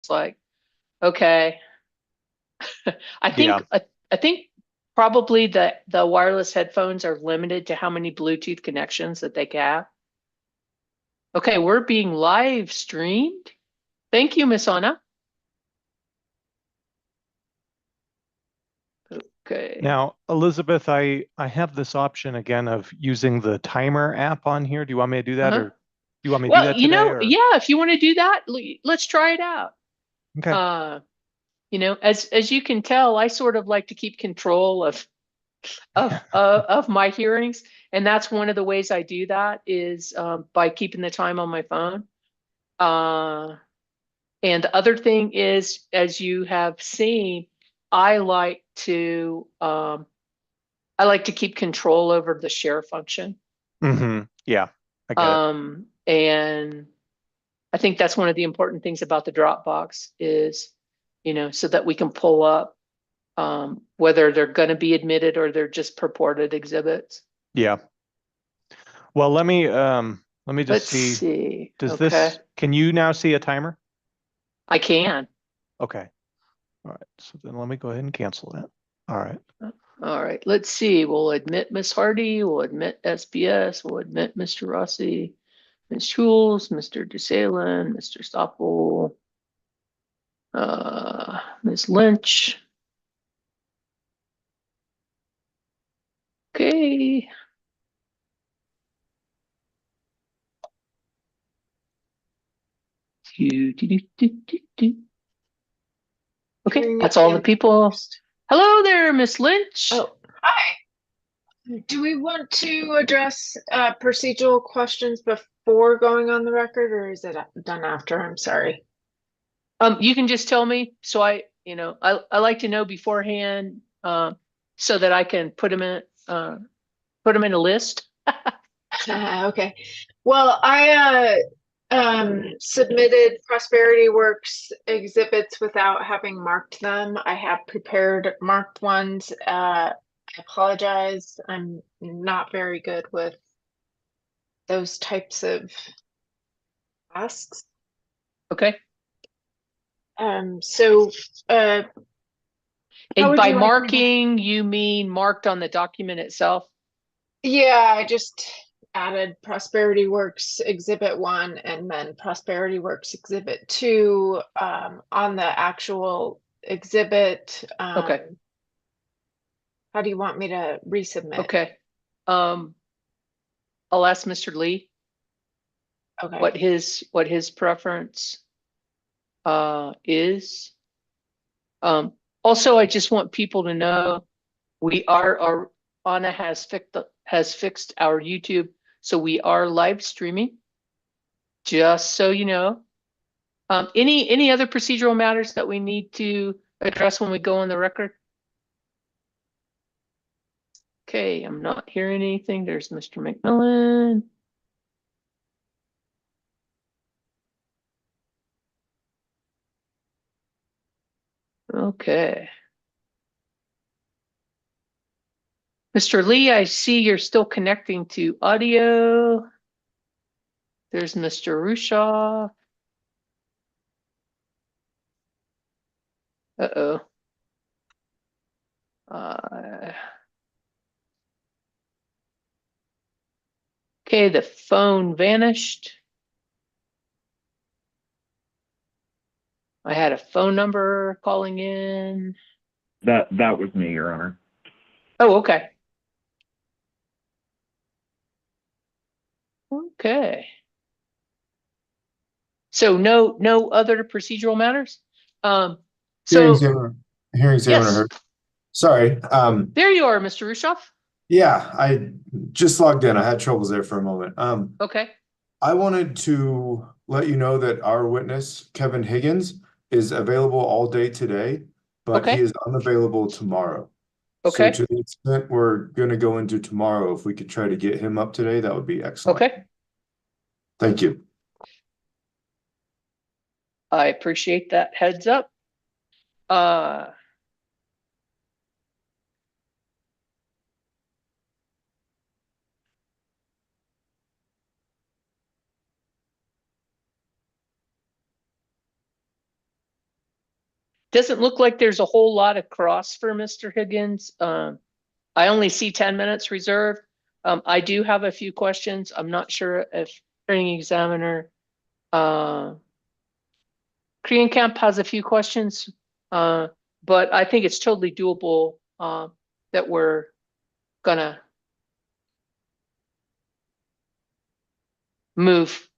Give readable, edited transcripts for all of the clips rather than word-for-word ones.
It's like, okay. I Yeah. think I think probably the wireless headphones are limited to how many Bluetooth connections that they can have. Okay, we're being live streamed. Thank you, Miss Anna. Okay. Now, Elizabeth, I have this option again of using the timer app on here. Do you want me to do that, Uh-huh. or do you want me to do Well, that today, or? yeah, if you want to do that, let's try it out. Okay. Uh, as you can tell, I sort of like to keep control of my hearings, and that's one of the ways I do that is by keeping the time on my phone. Uh, and the other thing is, as you have seen, I like to um, I like to keep control over the share function. Yeah, I get it. And I think that's one of the important things about the Dropbox is, so that we can pull up whether they're going to be admitted or they're just purported exhibits. Yeah. Well, let me just Let's see. see. Does Okay. can you now see a timer? I can. Okay. All right. So then let me go ahead and cancel that. All right. All right. Let's see. We'll admit Miss Hardy. We'll admit SPS. We'll admit Mr. Rossi, Miss Schulz, Mr. DeSalen, Mr. Stoppel, Miss Lynch. Okay. Do, do, do, do, do, do. Okay, Hearing that's at the all the end people. first. Hello there, Miss Lynch. Oh, hi. Do we want to address procedural questions before going on the record, or is it done after? I'm sorry. You can just tell me so I like to know beforehand so that I can put them in a list. Okay. Well, I submitted Prosperity Works exhibits without having marked them. I have prepared marked ones. I apologize. I'm not very good with those types of tasks. Okay. So how And would by you like me to? marking, you mean marked on the document itself? Yeah, I just added Prosperity Works Exhibit 1 and then Prosperity Works Exhibit 2 on the actual exhibit. Okay. How do you want me to resubmit? Okay. Um, I'll ask Mr. Lee Okay. what his preference is. Also, I just want people to know we are our Anna has fixed our YouTube, so we are live streaming. Just so you know. Any other procedural matters that we need to address when we go on the record? Okay, I'm not hearing anything. There's Mr. McMillan. Okay. Mr. Lee, I see you're still connecting to audio. There's Mr. Rushaw. Uh-oh. Uh, okay, the phone vanished. I had a phone number calling in. That was me, Your Honor. Oh, okay. Okay. So no other procedural matters? Um, Hearing so examiner, hearing examiner yes, heard. Sorry. there you are, Mr. Rushoff. Yeah, I just logged in. I had troubles there for a moment. Okay. I wanted to let you know that our witness, Kevin Higgins, is available all day today, but he Okay. is unavailable tomorrow. So Okay. to the extent we're going to go into tomorrow, if we could try to get him up today, that would be excellent. Okay. Thank you. I appreciate that heads up. Uh, Doesn't look like there's a whole lot across for Mr. Higgins. I only see 10 minutes reserved. I do have a few questions. I'm not sure if hearing examiner Korean Camp has a few questions, but I think it's totally doable that we're gonna move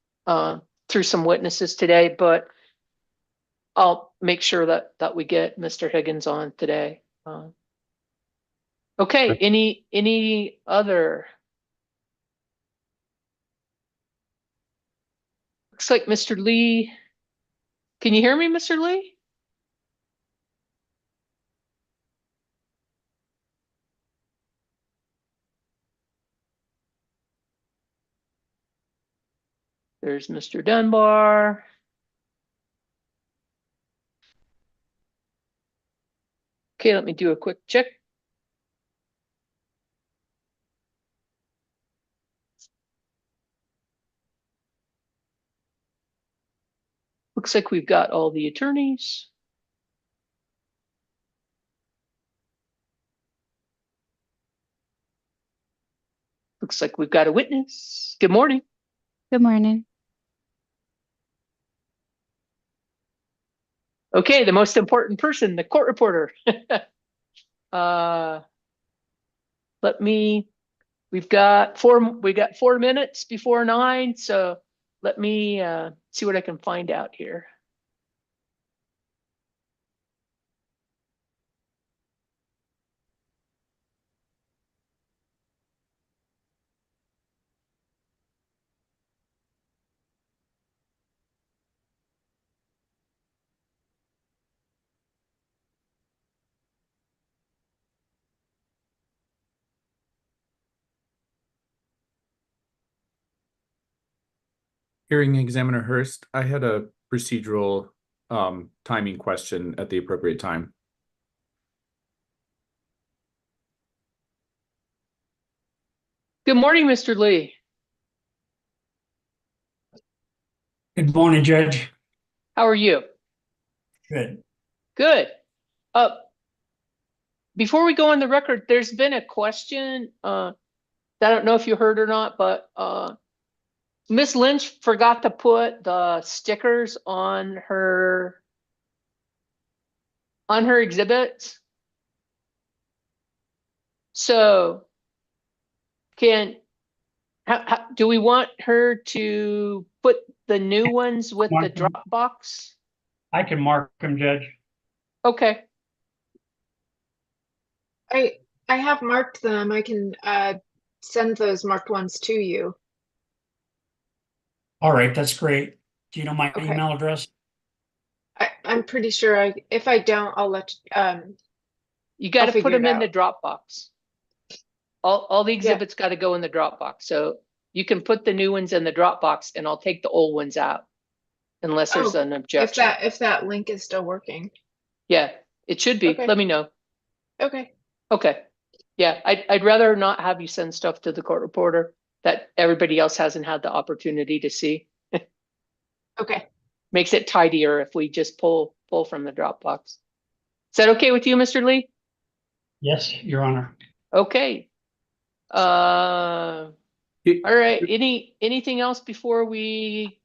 through some witnesses today, but I'll make sure that we get Mr. Higgins on today. Okay, any other? Looks like Mr. Lee. Can you hear me, Mr. Lee? There's Mr. Dunbar. Okay, let me do a quick check. Looks like we've got all the attorneys. Looks like we've got a witness. Good morning. Good morning. Okay, the most important person, the court reporter. We've got 4 minutes before 9, so let me see what I can find out here. Hearing Examiner Hurst, I had a procedural timing question at the appropriate time. Good morning, Mr. Lee. Good morning, Judge. How are you? Good. Good. Before we go on the record, there's been a question that I don't know if you heard or not, but Miss Lynch forgot to put the stickers on her exhibits. So do we want her to put the new ones with the Dropbox? I can mark them, Judge. Okay. I have marked them. I can send those marked ones to you. All right, that's great. Do you know my Okay. email address? I'm pretty sure if I don't, I'll let You got to figure put them it in the out. Dropbox. All the exhibits got to go in the Dropbox. So you can put the new ones in the Dropbox and I'll take the old ones out unless there's an objection. If that link is still working. Yeah, it should be. Okay. Let me know. Okay. Okay. Yeah, I'd rather not have you send stuff to the court reporter that everybody else hasn't had the opportunity to see. Okay. Makes it tidier if we just pull from the Dropbox. Is that okay with you, Mr. Lee? Yes, Your Honor. Okay. All right. Anything else before we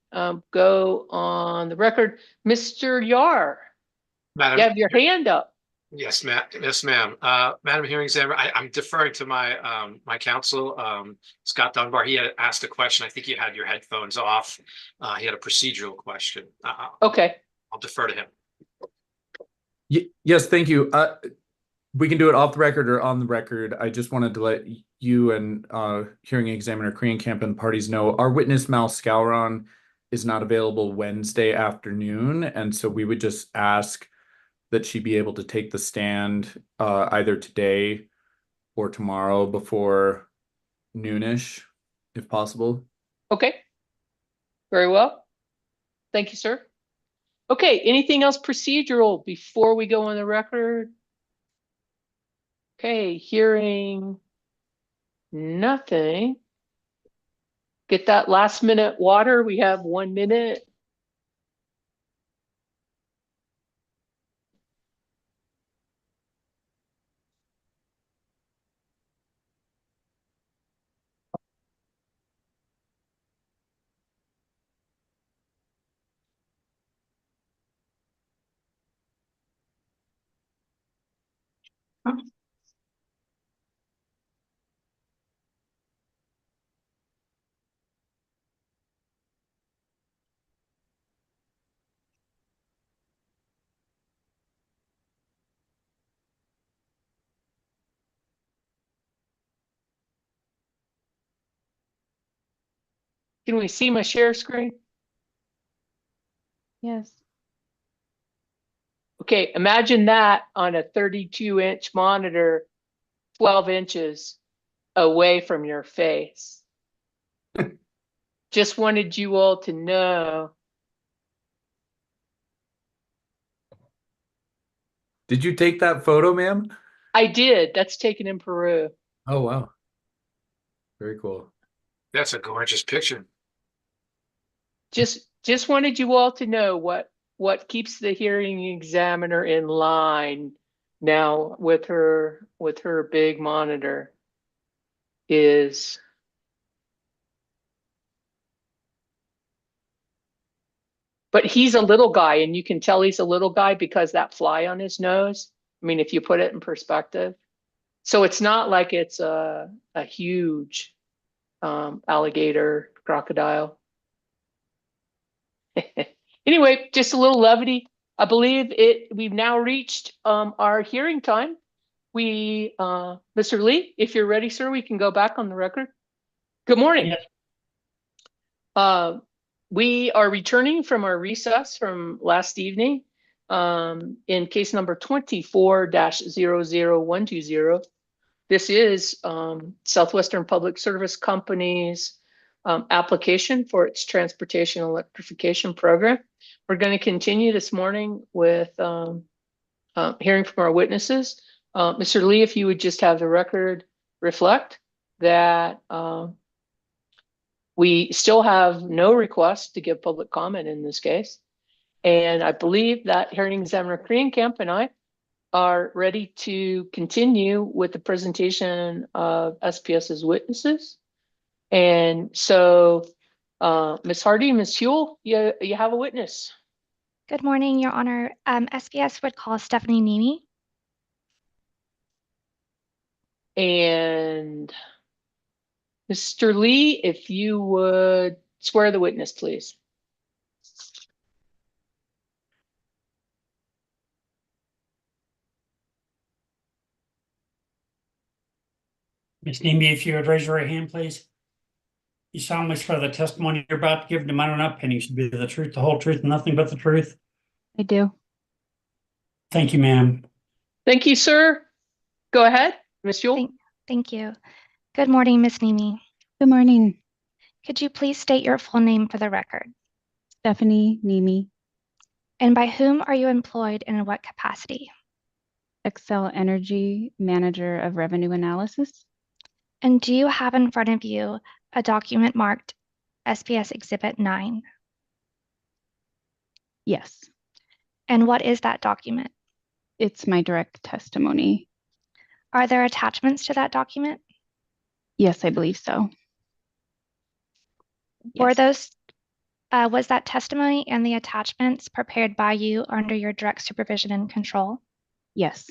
go on the record? Mr. Yar, Madam, you have your hand up. yes, ma'am. Yes, ma'am. Madam Hearing Examiner, I'm deferring to my my counsel, Scott Dunbar. He had asked a question. I think you had your headphones off. He had a procedural question. Okay. I'll defer to him. Yes, thank you. We can do it off the record or on the record. I just wanted to let you and Hearing Examiner Korean Camp and parties know our witness Mal Scouron is not available Wednesday afternoon, and so we would just ask that she be able to take the stand either today or tomorrow before noonish, if possible. Okay. Very well. Thank you, sir. Okay, anything else procedural before we go on the record? Okay, hearing nothing. Get that last minute water. We have 1 minute. Can we see my share screen? Yes. Okay, imagine that on a 32-inch monitor, 12 inches away from your face. Just wanted you all to know. Did you take that photo, ma'am? I did. That's taken in Peru. Oh, wow. Very cool. That's a gorgeous picture. Just wanted you all to know what keeps the hearing examiner in line now with her big monitor is but he's a little guy, and you can tell he's a little guy because that fly on his nose. I mean, if you put it in perspective. So it's not like it's a huge alligator, crocodile. Anyway, just a little levity. I believe we've now reached our hearing time. Mr. Lee, if you're ready, sir, we can go back on the record. Good morning. Yes. We are returning from our recess from last evening in case number 24-00120. This is Southwestern Public Service Company's application for its transportation electrification program. We're going to continue this morning with hearing from our witnesses. Mr. Lee, if you would just have the record reflect that we still have no request to give public comment in this case. And I believe that hearing examiner Krienkamp and I are ready to continue with the presentation of SPS's witnesses. And so, Ms. Hardy, Ms. Huell, you have a witness. Good morning, Your Honor. SPS would call Stephanie Nemi. And Mr. Lee, if you would swear the witness, please. Ms. Nemi, if you would raise your right hand, please. You solemnly swear the testimony you're about to give to mine up penny should be the truth, the whole truth, and nothing but the truth. I do. Thank you, ma'am. Thank you, sir. Go ahead, Ms. Huell. Thank you. Good morning, Ms. Nemi. Good morning. Could you please state your full name for the record? Stephanie Nemi, And by whom are you employed and in what capacity? Excel Energy Manager of Revenue Analysis. And do you have in front of you a document marked SPS Exhibit 9? Yes, And what is that document? it's my direct testimony. Are there attachments to that document? Yes, I believe so. Were Yes. was that testimony and the attachments prepared by you under your direct supervision and control? Yes,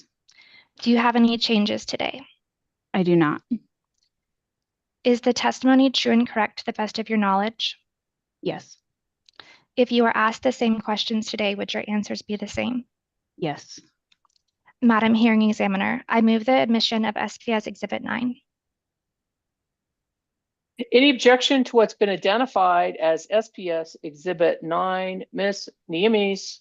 Do you have any changes today? I do not. Is the testimony true and correct to the best of your knowledge? Yes, If you were asked the same questions today, would your answers be the same? yes, Madam Hearing Examiner, I move the admission of SPS Exhibit 9. Any objection to what's been identified as SPS Exhibit 9, Ms. Nemi's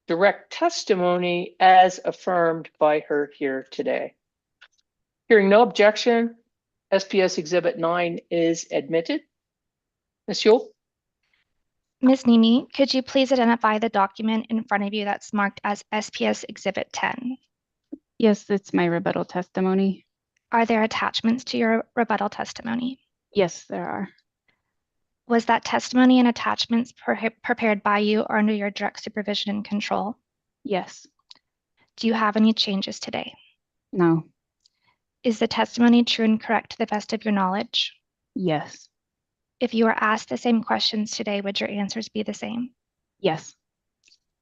direct testimony as affirmed by her here today? Hearing no objection, SPS Exhibit 9 is admitted. Ms. Huell? Ms. Nemi, could you please identify the document in front of you that's marked as SPS Exhibit 10? yes, it's my rebuttal testimony. Are there attachments to your rebuttal testimony? Yes, there are. Was that testimony and attachments prepared by you or under your direct supervision and control? Yes, Do you have any changes today? no, Is the testimony true and correct to the best of your knowledge? yes, If you were asked the same questions today, would your answers be the same? yes,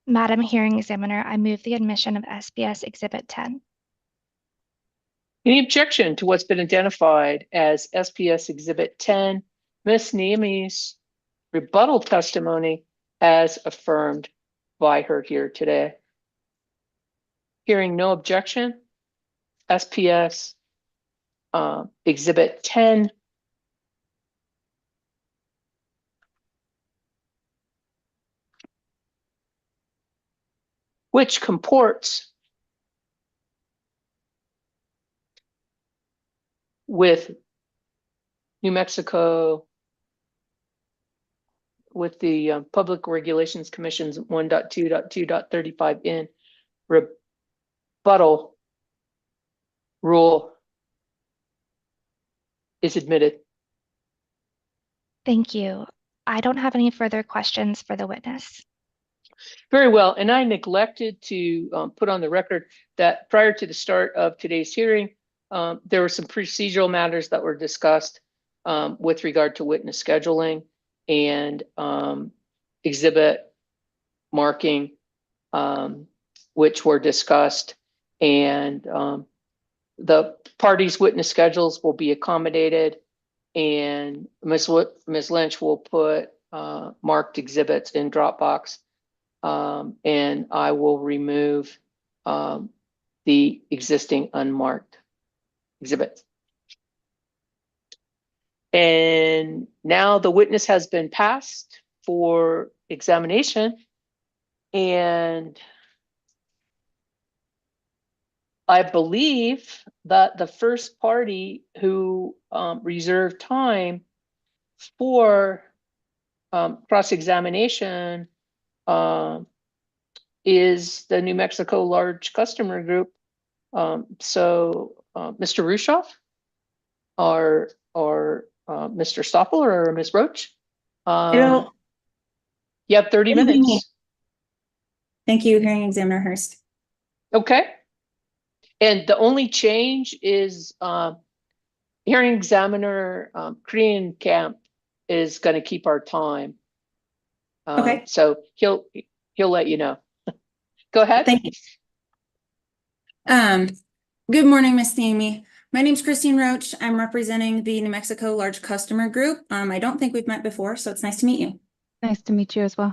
Madam Hearing Examiner, I move the admission of SPS Exhibit 10. Any objection to what's been identified as SPS Exhibit 10, Ms. Niami's rebuttal testimony as affirmed by her here today? Hearing no objection, SPS Exhibit 10 which comports with New Mexico, with the Public Regulations Commission's 1.2.2.35N rebuttal rule is admitted. Thank you. I don't have any further questions for the witness. Very well, and I neglected to put on the record that prior to the start of today's hearing, there were some procedural matters that were discussed with regard to witness scheduling and exhibit marking, which were discussed, and the parties' witness schedules will be accommodated, and Ms. Lynch will put marked exhibits in Dropbox. And I will remove the existing unmarked exhibits. And now the witness has been passed for examination, and I believe that the first party who reserved time for cross-examination is the New Mexico Large Customer Group. So Mr. Rushoff or Mr. Stoppel or Ms. Roach? You have 30 minutes. Thank you, Hearing Examiner Hurst. Okay. And the only change is Hearing Examiner Korean Camp is going to keep our time. Okay. So he'll let you know. Go ahead. Thank you. Good morning, Ms. Niemi. My name is Christine Roach. I'm representing the New Mexico Large Customer Group. I don't think we've met before, so it's nice to meet you. Nice to meet you as well.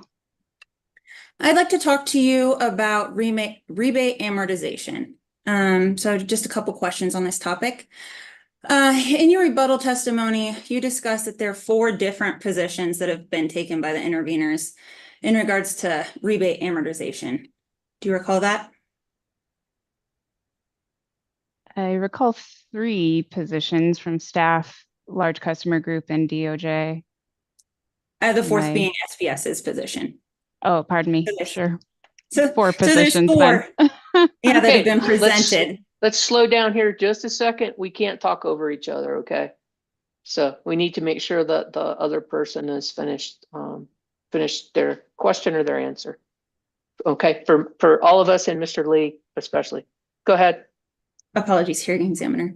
I'd like to talk to you about rebate amortization. So just a couple questions on this topic. In your rebuttal testimony, you discussed that there are 4 different positions that have been taken by the interveners in regards to rebate amortization. Do you recall that? I recall 3 positions from staff, large customer group, and DOJ. The 4th being SPS's position. Oh, pardon me. So Sure. So 4 positions. So there's 4 yeah, that Okay, have been presented. Let's slow down here just a second. We can't talk over each other, okay? So we need to make sure that the other person has finished their question or their answer. Okay, for all of us and Mr. Lee especially. Go ahead. Apologies, Hearing Examiner.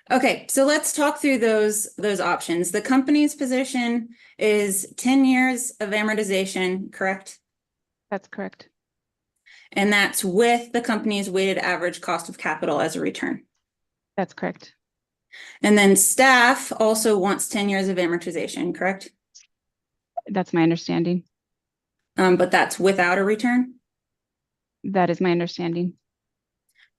Okay, so let's talk through those options. The company's position is 10 years of amortization, correct? That's correct. And that's with the company's weighted average cost of capital as a return. That's correct. And then staff also wants 10 years of amortization, correct? That's my understanding. But that's without a return? That is my understanding.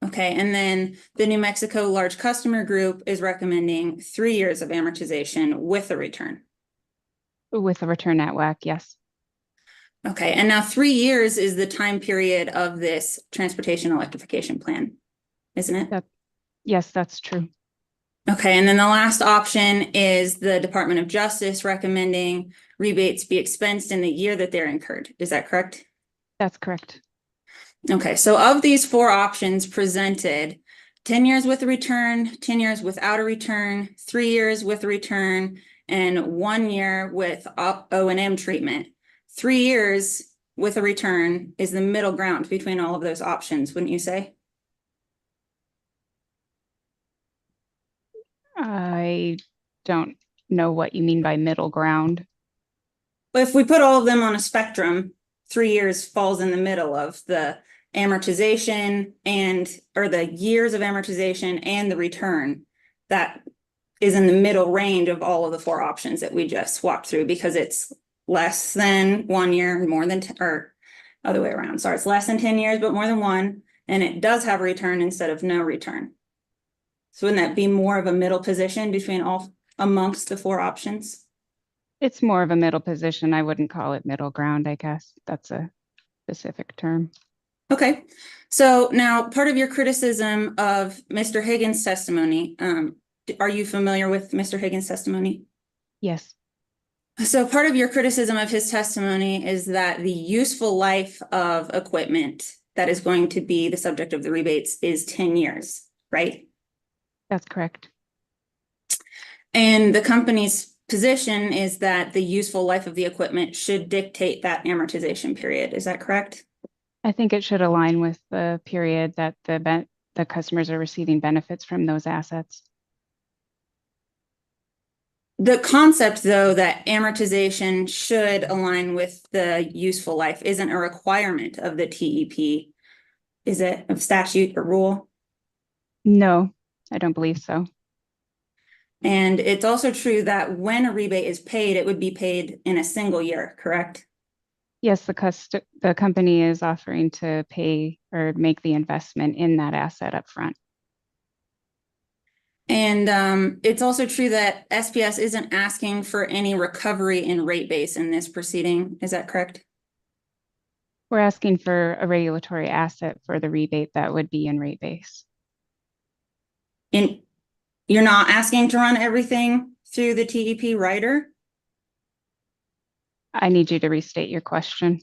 Okay, and then the New Mexico Large Customer Group is recommending 3 years of amortization with a return. With a return at WAC, yes. Okay, and now 3 years is the time period of this transportation electrification plan, isn't it? Yes, that's true. Okay, and then the last option is the Department of Justice recommending rebates be expensed in the year that they're incurred. Is that correct? That's correct. Okay, so of these 4 options presented, 10 years with a return, 10 years without a return, 3 years with a return, and 1 year with O&M treatment. 3 years with a return is the middle ground between all of those options, wouldn't you say? I don't know what you mean by middle ground. But if we put all of them on a spectrum, 3 years falls in the middle of the amortization or the years of amortization and the return that is in the middle range of all of the four options that we just walked through, because it's less than 1 year, more than, or other way around. Sorry, it's less than 10 years, but more than one, and it does have a return instead of no return. So wouldn't that be more of a middle position between amongst the four options? It's more of a middle position. I wouldn't call it middle ground, I guess. That's a specific term. Okay, so now part of your criticism of Mr. Higgins' testimony, are you familiar with Mr. Higgins' testimony? Yes. So part of your criticism of his testimony is that the useful life of equipment that is going to be the subject of the rebates is 10 years, right? That's correct. And the company's position is that the useful life of the equipment should dictate that amortization period. Is that correct? I think it should align with the period that the customers are receiving benefits from those assets. The concept, though, that amortization should align with the useful life isn't a requirement of the TEP. Is it a statute or rule? No, I don't believe so. And it's also true that when a rebate is paid, it would be paid in a single year, correct? Yes, the company is offering to pay or make the investment in that asset up front. And it's also true that SPS isn't asking for any recovery in rate base in this proceeding. Is that correct? We're asking for a regulatory asset for the rebate that would be in rate base. And you're not asking to run everything through the TEP rider? I need you to restate your question.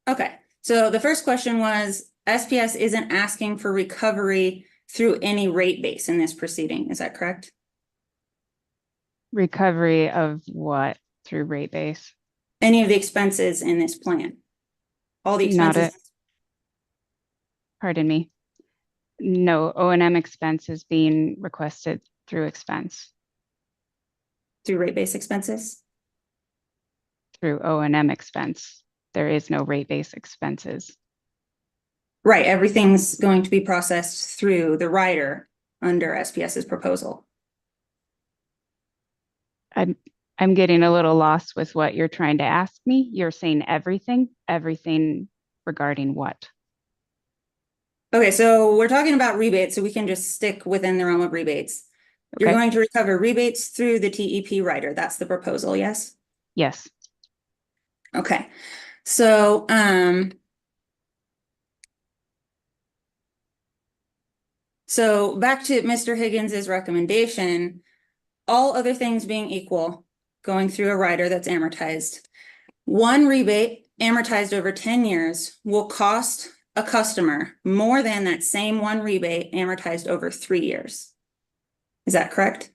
Okay, so the first question was SPS isn't asking for recovery through any rate base in this proceeding. Is that correct? Recovery of what through rate base? Any of the expenses in this plan? All the Not expenses? it. Pardon me. No, O&M expense is being requested through expense. Through rate base expenses? Through O&M expense. There is no rate base expenses. Right, everything's going to be processed through the rider under SPS's proposal. I'm getting a little lost with what you're trying to ask me. You're saying everything regarding what? Okay, so we're talking about rebates, so we can just stick within the realm of rebates. You're Okay. going to recover rebates through the TEP rider. That's the proposal, yes? Yes. Okay, so so back to Mr. Higgins's recommendation, all other things being equal, going through a rider that's amortized. One rebate amortized over 10 years will cost a customer more than that same one rebate amortized over 3 years. Is that correct?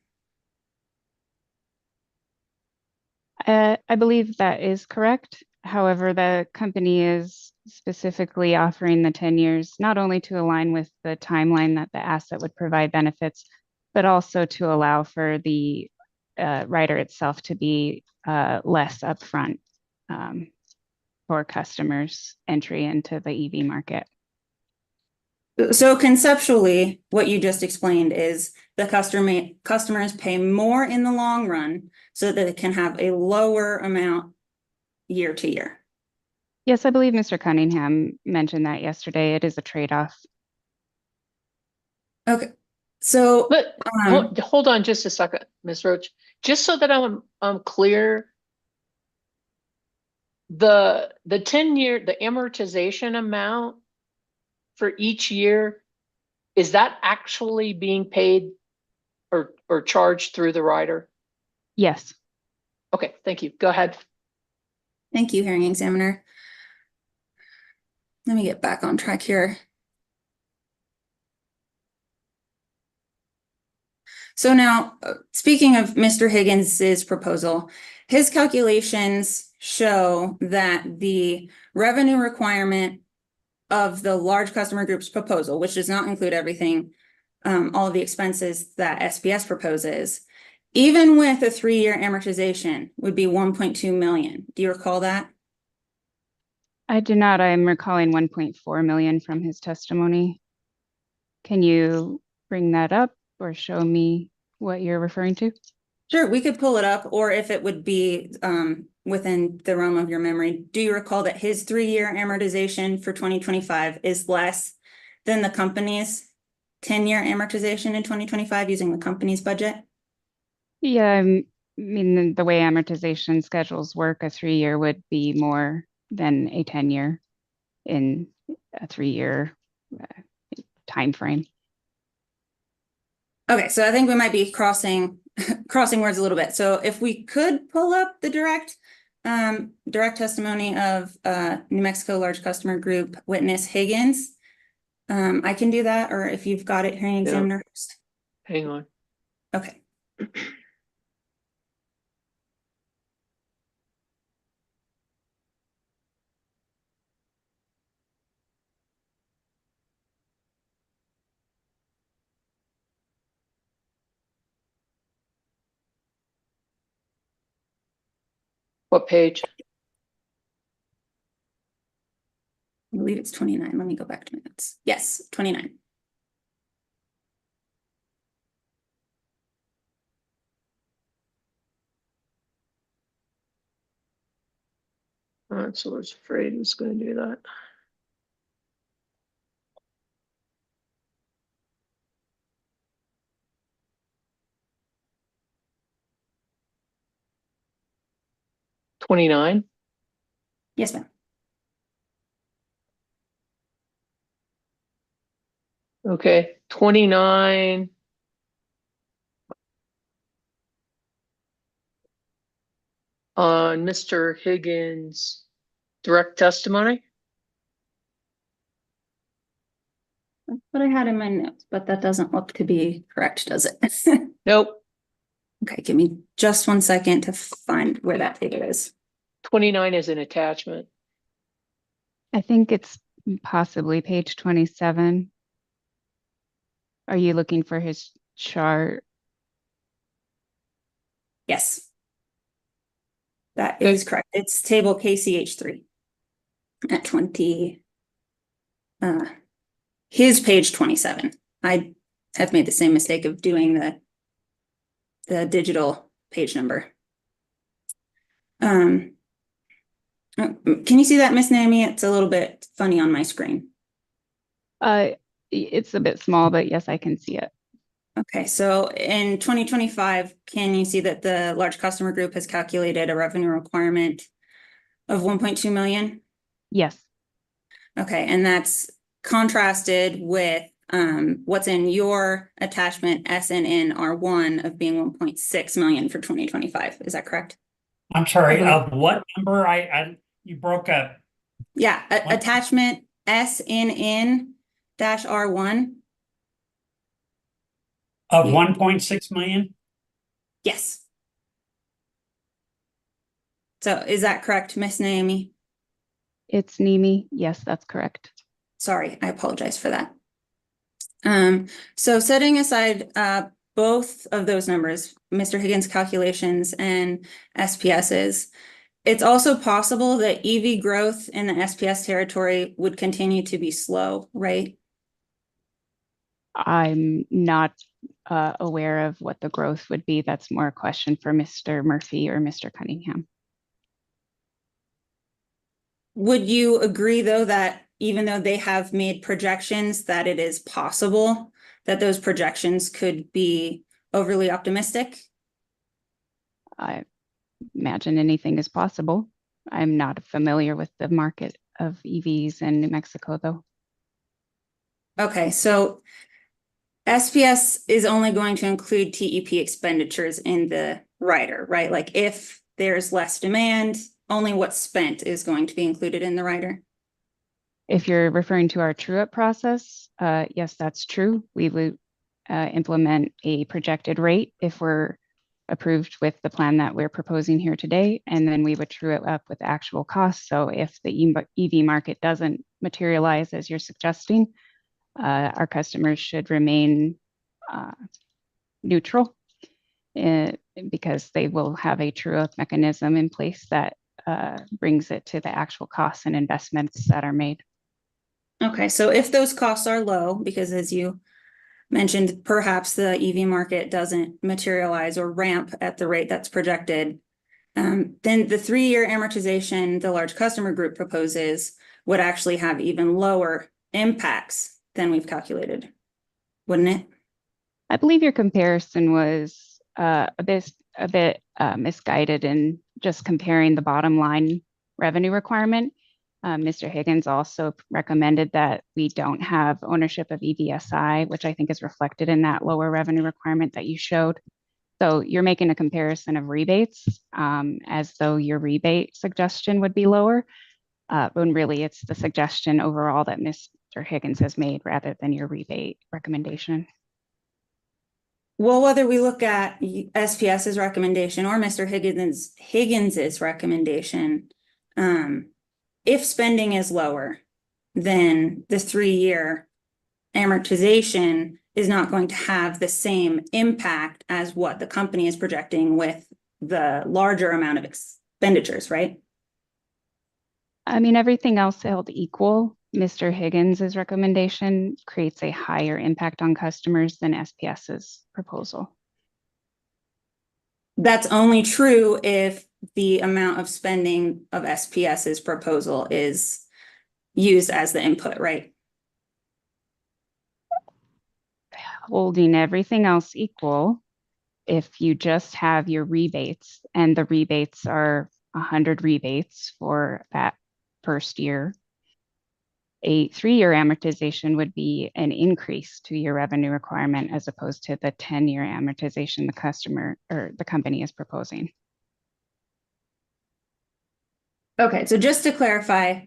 I believe that is correct. However, the company is specifically offering the 10 years, not only to align with the timeline that the asset would provide benefits, but also to allow for the rider itself to be less upfront for customers' entry into the EV market. So conceptually, what you just explained is the customers pay more in the long run so that it can have a lower amount year to year. Yes, I believe Mr. Cunningham mentioned that yesterday. It is a trade-off. Okay, so But hold on just a second, Ms. Roach. Just so that I'm clear, the 10-year, the amortization amount for each year, is that actually being paid or charged through the rider? Yes. Okay, thank you. Go ahead. thank you, hearing examiner. Let me get back on track here. So now, speaking of Mr. Higgins's proposal, his calculations show that the revenue requirement of the large customer group's proposal, which does not include everything, all of the expenses that SPS proposes, even with a 3-year amortization, would be 1.2 million. Do you recall that? I do not. I'm recalling 1.4 million from his testimony. Can you bring that up or show me what you're referring to? Sure, we could pull it up, or if it would be within the realm of your memory. Do you recall that his 3-year amortization for 2025 is less than the company's 10-year amortization in 2025 using the company's budget? Yeah, I mean, the way amortization schedules work, a 3-year would be more than a 10-year in a 3-year time frame. Okay, so I think we might be crossing words a little bit. So if we could pull up the direct testimony of New Mexico Large Customer Group witness Higgins, I can do that, or if you've got it, hearing examiner. Hang on. Okay. What page? I believe it's 29. Let me go back to my notes. Yes, 29. All right, so I was afraid he was going to do that. $29. Yes, ma'am. Okay, 29. On Mr. Higgins' direct testimony. That's what I had in my notes, but that doesn't look to be correct, does it? Nope. Okay, give me just 1 second to find where that figure is. 29 is an attachment. I think it's possibly page 27. Are you looking for his chart? Yes. That is correct. It's table KCH3 at 20. His page 27. I have made the same mistake of doing the digital page number. Can you see that, Miss Naomi? It's a little bit funny on my screen. It's a bit small, but yes, I can see it. Okay, so in 2025, can you see that the large customer group has calculated a revenue requirement of 1.2 million? Yes. Okay, and that's contrasted with what's in your attachment SNNR1 of being 1.6 million for 2025. Is that correct? I'm sorry, of what number? You broke up. Yeah, attachment SNN-R1. Of 1.6 million? Yes. So is that correct, Miss Naomi? It's Nimi. Yes, that's correct. Sorry, I apologize for that. So setting aside both of those numbers, Mr. Higgins' calculations and SPS's, it's also possible that EV growth in the SPS territory would continue to be slow, right? I'm not aware of what the growth would be. That's more a question for Mr. Murphy or Mr. Cunningham. Would you agree, though, that even though they have made projections, that it is possible that those projections could be overly optimistic? I imagine anything is possible. I'm not familiar with the market of EVs in New Mexico, though. Okay, so SPS is only going to include TEP expenditures in the rider, right? Like if there's less demand, only what's spent is going to be included in the rider. If you're referring to our true-up process, yes, that's true. We would implement a projected rate if we're approved with the plan that we're proposing here today, and then we would true it up with actual costs. So if the EV market doesn't materialize as you're suggesting, our customers should remain neutral because they will have a true-up mechanism in place that brings it to the actual costs and investments that are made. Okay, so if those costs are low, because as you mentioned, perhaps the EV market doesn't materialize or ramp at the rate that's projected, then the 3-year amortization the large customer group proposes would actually have even lower impacts than we've calculated, wouldn't it? I believe your comparison was a bit misguided in just comparing the bottom line revenue requirement. Mr. Higgins also recommended that we don't have ownership of EVSI, which I think is reflected in that lower revenue requirement that you showed. So you're making a comparison of rebates as though your rebate suggestion would be lower, when really it's the suggestion overall that Mr. Higgins has made rather than your rebate recommendation. Well, whether we look at SPS's recommendation or Mr. Higgins's recommendation, if spending is lower, then the 3-year amortization is not going to have the same impact as what the company is projecting with the larger amount of expenditures, right? I mean, everything else held equal, Mr. Higgins's recommendation creates a higher impact on customers than SPS's proposal. That's only true if the amount of spending of SPS's proposal is used as the input, right? Holding everything else equal, if you just have your rebates and the rebates are 100 rebates for that first year, a 3-year amortization would be an increase to your revenue requirement as opposed to the 10-year amortization the customer or the company is proposing. Okay, so just to clarify,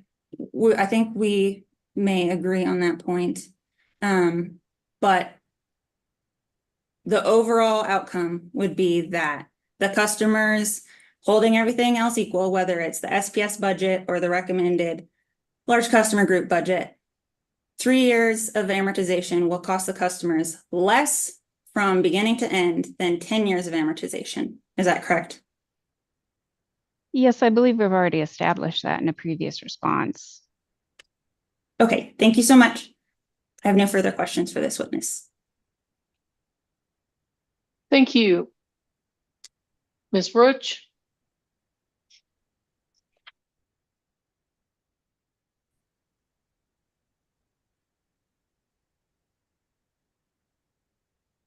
I think we may agree on that point. But the overall outcome would be that the customers, holding everything else equal, whether it's the SPS budget or the recommended large customer group budget, 3 years of amortization will cost the customers less from beginning to end than 10 years of amortization. Is that correct? Yes, I believe we've already established that in a previous response. Okay, thank you so much. I have no further questions for this witness. Thank you. Ms. Roach?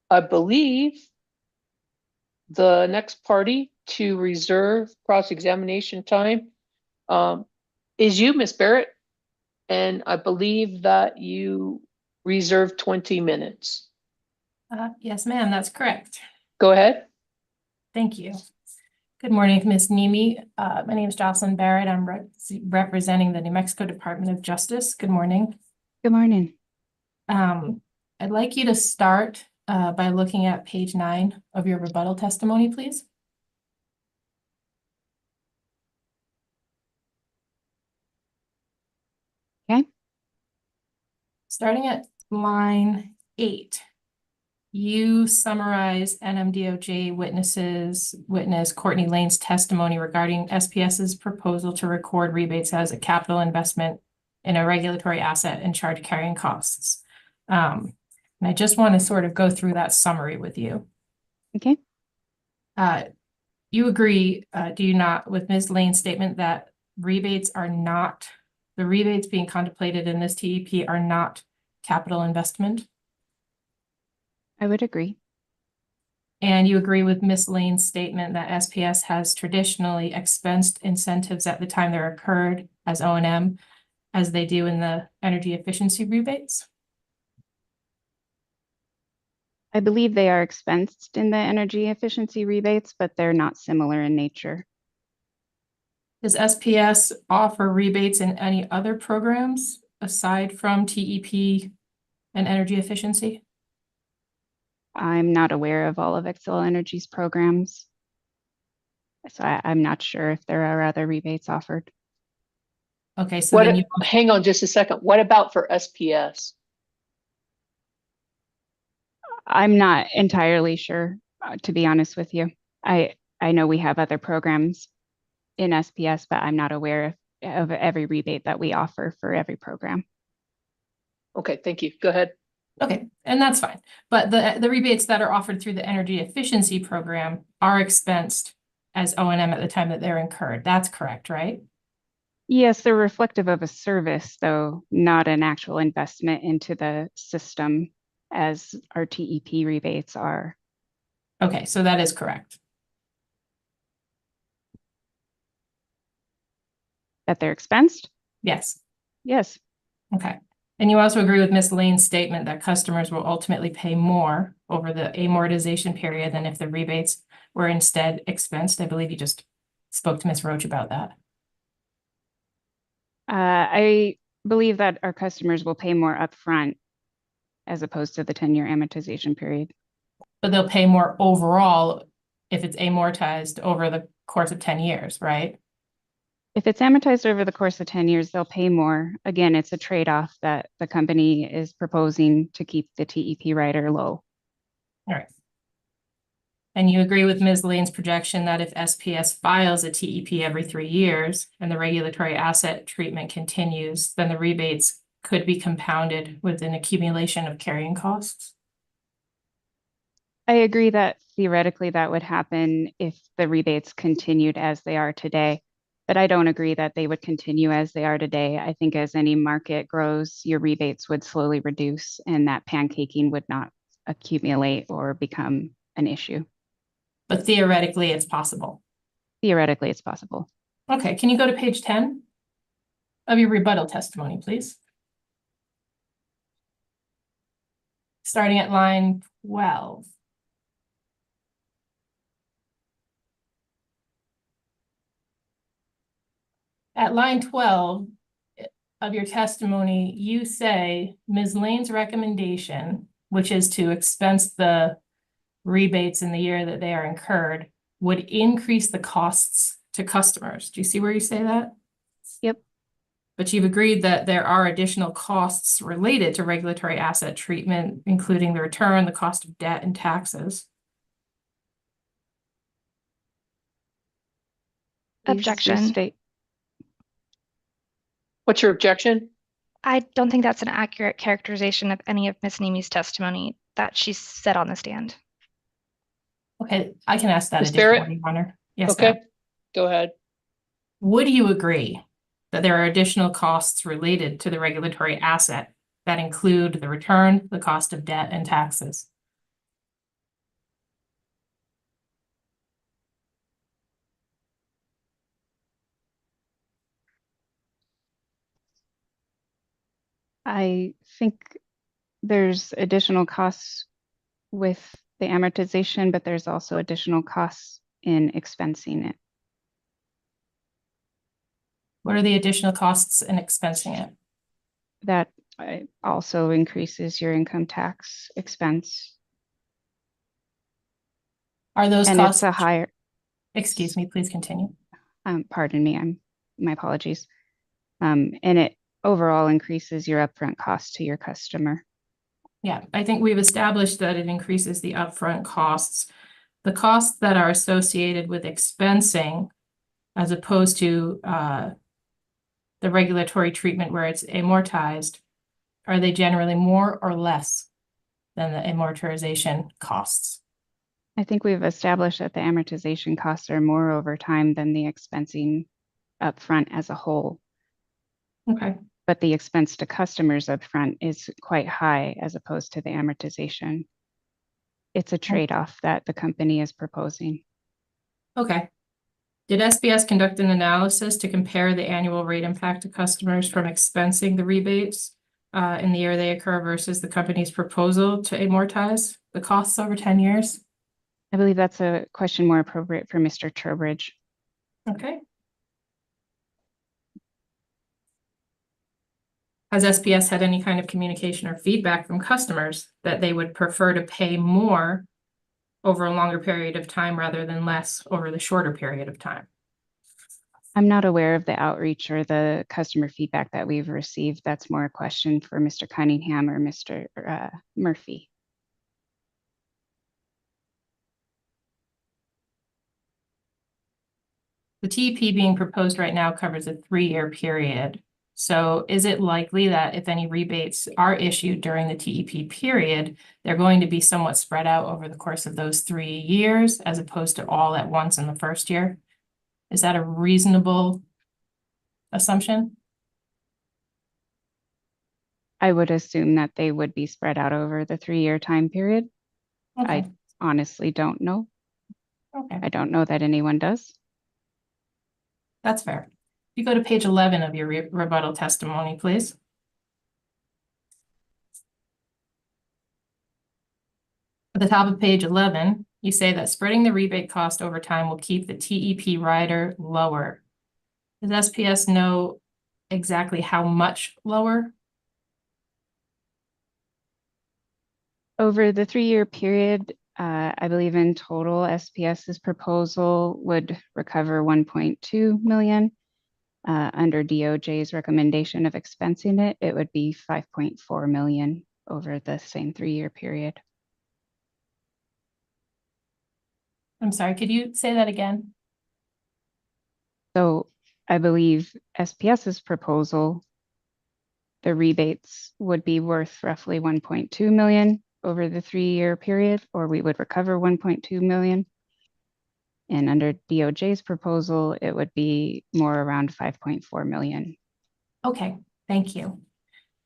I believe the next party to reserve cross-examination time is you, Ms. Barrett. And I believe that you reserved 20 minutes. Yes, ma'am, that's correct. Go ahead. Thank you. Good morning, Ms. Nimi. My name is Jocelyn Barrett. I'm representing the New Mexico Department of Justice. Good morning. Good morning. I'd like you to start by looking at page 9 of your rebuttal testimony, please. Okay. Starting at line 8, you summarize NMDOJ witness Courtney Lane's testimony regarding SPS's proposal to record rebates as a capital investment in a regulatory asset and charge carrying costs. And I just want to sort of go through that summary with you. Okay. You agree, do you not, with Ms. Lane's statement that the rebates being contemplated in this TEP are not capital investment? I would agree. And you agree with Ms. Lane's statement that SPS has traditionally expensed incentives at the time they're occurred as O&M, as they do in the energy efficiency rebates? I believe they are expensed in the energy efficiency rebates, but they're not similar in nature. Does SPS offer rebates in any other programs aside from TEP and energy efficiency? I'm not aware of all of Xcel Energy's programs, so I'm not sure if there are other rebates offered. Okay, so then hang on just a second. What about for SPS? I'm not entirely sure, to be honest with you. I know we have other programs. in SPS, but I'm not aware of every rebate that we offer for every program. Okay, thank you. Go ahead. Okay, and that's fine. But the rebates that are offered through the energy efficiency program are expensed as O&M at the time that they're incurred. That's correct, right? Yes, they're reflective of a service, though, not an actual investment into the system as our TEP rebates are. Okay, so that is correct. That they're expensed? Yes. Yes. Okay. And you also agree with Ms. Lane's statement that customers will ultimately pay more over the amortization period than if the rebates were instead expensed? I believe you just spoke to Ms. Roach about that. I believe that our customers will pay more upfront as opposed to the 10-year amortization period. But they'll pay more overall if it's amortized over the course of 10 years, right? If it's amortized over the course of 10 years, they'll pay more. Again, it's a trade-off that the company is proposing to keep the TEP rider low. All right. And you agree with Ms. Lane's projection that if SPS files a TEP every 3 years and the regulatory asset treatment continues, then the rebates could be compounded with an accumulation of carrying costs? I agree that theoretically that would happen if the rebates continued as they are today, but I don't agree that they would continue as they are today. I think as any market grows, your rebates would slowly reduce and that pancaking would not accumulate or become an issue. But theoretically, it's possible. Theoretically, it's possible. Okay, can you go to page 10 of your rebuttal testimony, please? Starting at line 12. At line 12 of your testimony, you say Ms. Lane's recommendation, which is to expense the rebates in the year that they are incurred, would increase the costs to customers. Do you see where you say that? Yep. But you've agreed that there are additional costs related to regulatory asset treatment, including the return, the cost of debt, and taxes. Objection. What's your objection? I don't think that's an accurate characterization of any of Ms. Nemi's testimony that she said on the stand. Okay, I can ask that Ms. additional Barrett? one, Your Honor. Yes, Okay, ma'am. go ahead. Would you agree that there are additional costs related to the regulatory asset that include the return, the cost of debt, and taxes? I think there's additional costs with the amortization, but there's also additional costs in expensing it. What are the additional costs in expensing it? That also increases your income tax expense. Are those And costs? it's a higher, Excuse me, please continue. pardon me, my apologies. And it overall increases your upfront cost to your customer. Yeah, I think we've established that it increases the upfront costs. The costs that are associated with expensing, as opposed to the regulatory treatment where it's amortized, are they generally more or less than the amortization costs? I think we've established that the amortization costs are more over time than the expensing upfront as a whole. Okay. But the expense to customers upfront is quite high as opposed to the amortization. It's a trade-off that the company is proposing. Okay. Did SPS conduct an analysis to compare the annual rate impact to customers from expensing the rebates in the year they occur versus the company's proposal to amortize the costs over 10 years? I believe that's a question more appropriate for Mr. Trowbridge. Okay. Has SPS had any kind of communication or feedback from customers that they would prefer to pay more over a longer period of time rather than less over the shorter period of time? I'm not aware of the outreach or the customer feedback that we've received. That's more a question for Mr. Cunningham or Mr. Murphy. the TEP being proposed right now covers a 3-year period. So is it likely that if any rebates are issued during the TEP period, they're going to be somewhat spread out over the course of those 3 years as opposed to all at once in the first year? Is that a reasonable assumption? I would assume that they would be spread out over the 3-year time period. Okay. I honestly don't know. Okay, I don't know that anyone does. that's fair. You go to page 11 of your rebuttal testimony, please. At the top of page 11, you say that spreading the rebate cost over time will keep the TEP rider lower. Does SPS know exactly how much lower? Over the 3-year period, I believe in total, SPS's proposal would recover 1.2 million. Under DOJ's recommendation of expensing it, it would be 5.4 million over the same 3-year period. I'm sorry, could you say that again? So I believe SPS's proposal, the rebates would be worth roughly 1.2 million over the 3-year period, or we would recover 1.2 million. And under DOJ's proposal, it would be more around 5.4 million. Okay, thank you.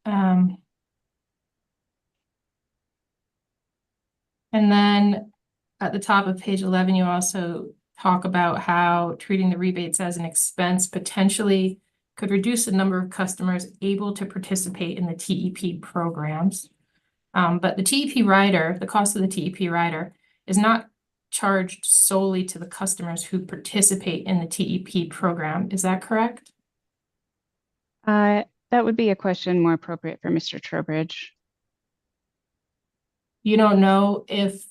And then at the top of page 11, you also talk about how treating the rebates as an expense potentially could reduce the number of customers able to participate in the TEP programs. But the TEP rider, the cost of the TEP rider is not charged solely to the customers who participate in the TEP program. Is that correct? That would be a question more appropriate for Mr. Trowbridge. You don't know if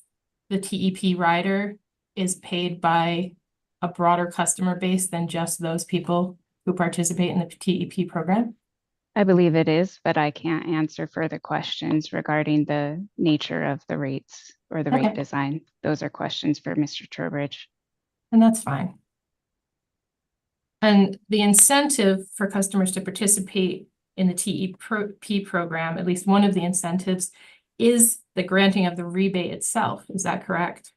the TEP rider is paid by a broader customer base than just those people who participate in the TEP program? I believe it is, but I can't answer further questions regarding the nature of the rates or the rate design. Those are questions for Mr. Trowbridge. And that's fine. And the incentive for customers to participate in the TEP program, at least one of the incentives, is the granting of the rebate itself. Is that correct?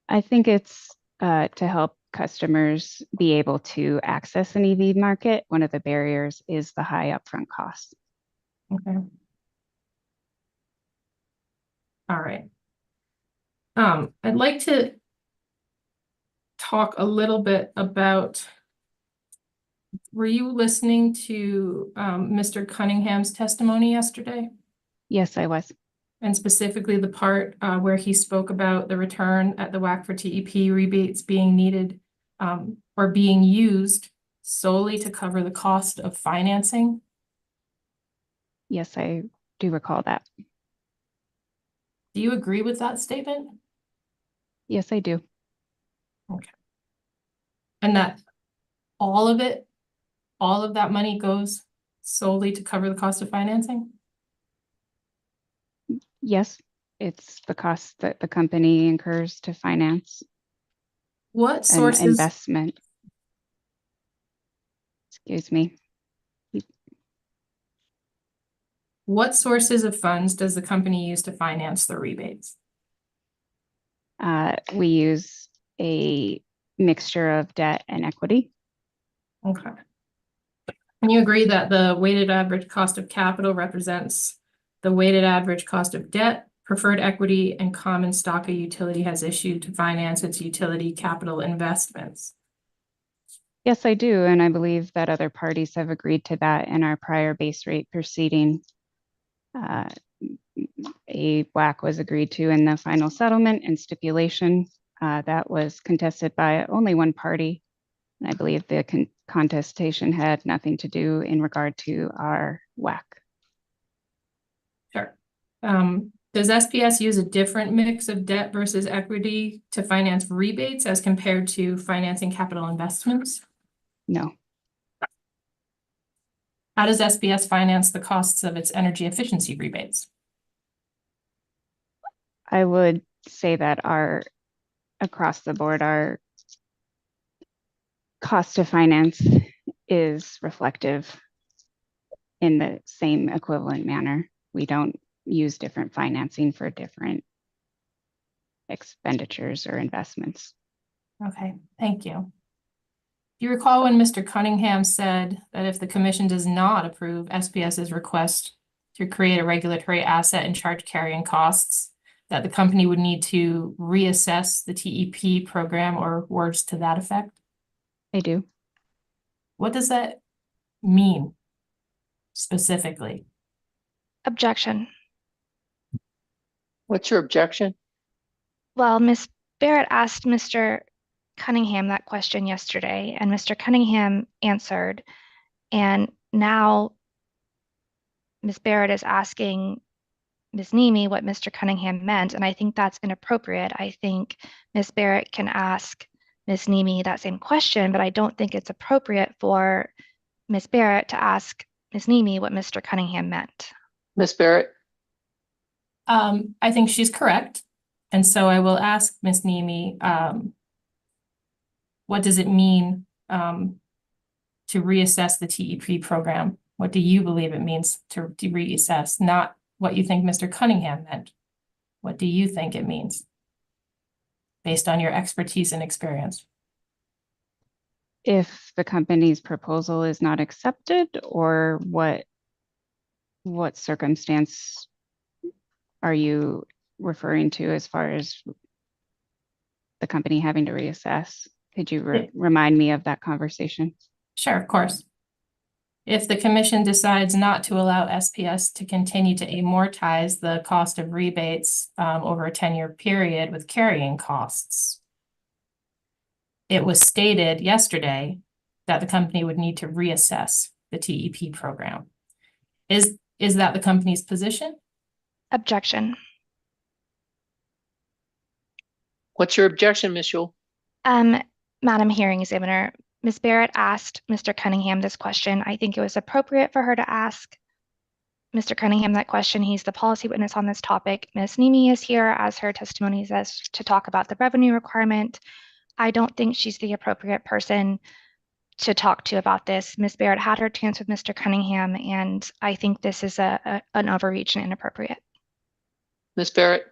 I think it's to help customers be able to access an EV market. One of the barriers is the high upfront costs. Okay. All right. I'd like to talk a little bit about, were you listening to Mr. Cunningham's testimony yesterday? Yes, I was. And specifically the part where he spoke about the return at the WAC for TEP rebates being needed or being used solely to cover the cost of financing? Yes, I do recall that. Do you agree with that statement? Yes, I do. Okay. And that all of it, all of that money goes solely to cover the cost of financing? Yes, it's the cost that the company incurs to finance What an sources? investment. Excuse me. What sources of funds does the company use to finance the rebates? We use a mixture of debt and equity. Okay. And you agree that the weighted average cost of capital represents the weighted average cost of debt, preferred equity, and common stock a utility has issued to finance its utility capital investments? Yes, I do. And I believe that other parties have agreed to that in our prior base rate proceeding. A WAC was agreed to in the final settlement and stipulation that was contested by only one party. And I believe the contestation had nothing to do in regard to our WAC. Sure. Does SPS use a different mix of debt versus equity to finance rebates as compared to financing capital investments? No. How does SPS finance the costs of its energy efficiency rebates? I would say that across the board, our cost to finance is reflective in the same equivalent manner. We don't use different financing for different expenditures or investments. Okay, thank you. Do you recall when Mr. Cunningham said that if the commission does not approve SPS's request to create a regulatory asset and charge carrying costs, that the company would need to reassess the TEP program or words to that effect? I do. What does that mean specifically? Objection. What's your objection? Well, Ms. Barrett asked Mr. Cunningham that question yesterday, and Mr. Cunningham answered. And now Ms. Barrett is asking Ms. Nemi what Mr. Cunningham meant, and I think that's inappropriate. I think Ms. Barrett can ask Ms. Nemi that same question, but I don't think it's appropriate for Ms. Barrett to ask Ms. Nemi what Mr. Cunningham meant. Ms. Barrett? I think she's correct. And so I will ask Ms. Nemi, what does it mean to reassess the TEP program? What do you believe it means to reassess? Not what you think Mr. Cunningham meant. What do you think it means based on your expertise and experience? If the company's proposal is not accepted, or what circumstance are you referring to as far as the company having to reassess? Could you remind me of that conversation? Sure, of course. If the commission decides not to allow SPS to continue to amortize the cost of rebates over a 10-year period with carrying costs, it was stated yesterday that the company would need to reassess the TEP program. Is that the company's position? Objection. What's your objection, Ms. Yule? Madam Hearing Examiner, Ms. Barrett asked Mr. Cunningham this question. I think it was appropriate for her to ask Mr. Cunningham that question. He's the policy witness on this topic. Ms. Nemi is here as her testimony says to talk about the revenue requirement. I don't think she's the appropriate person to talk to about this. Ms. Barrett had her chance with Mr. Cunningham, and I think this is an overreach and inappropriate. Ms. Barrett?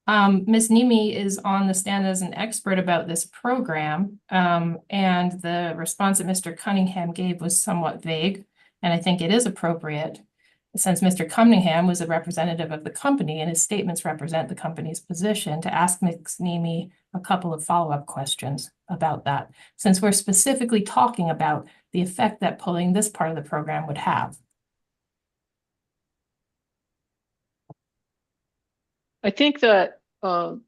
Ms. Nemi is on the stand as an expert about this program, and the response that Mr. Cunningham gave was somewhat vague, and I think it is appropriate since Mr. Cunningham was a representative of the company and his statements represent the company's position to ask Ms. Nemi a couple of follow-up questions about that, since we're specifically talking about the effect that pulling this part of the program would have. I think that the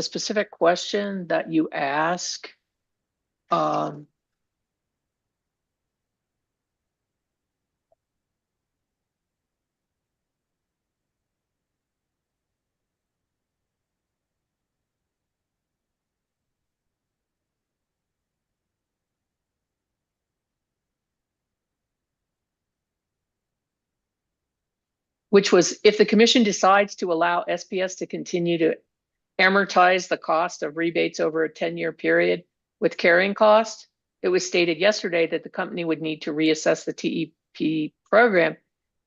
specific question that you ask which was, if the commission decides to allow SPS to continue to amortize the cost of rebates over a 10-year period with carrying cost, it was stated yesterday that the company would need to reassess the TEP program.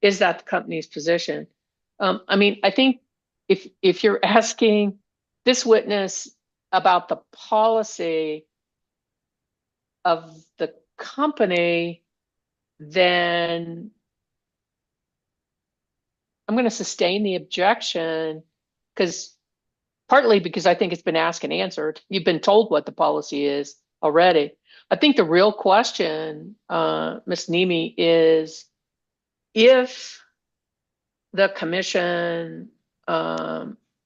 Is that the company's position? I mean, I think if you're asking this witness about the policy of the company, then I'm going to sustain the objection partly because I think it's been asked and answered. You've been told what the policy is already. I think the real question, Ms. Nemi, is if the commission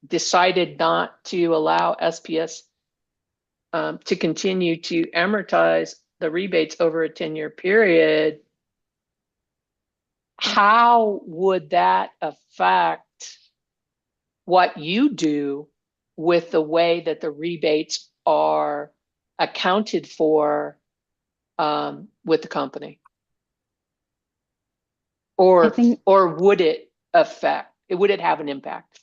decided not to allow SPS to continue to amortize the rebates over a 10-year period, how would that affect what you do with the way that the rebates are accounted for with the company? Or would it affect? would it have an impact?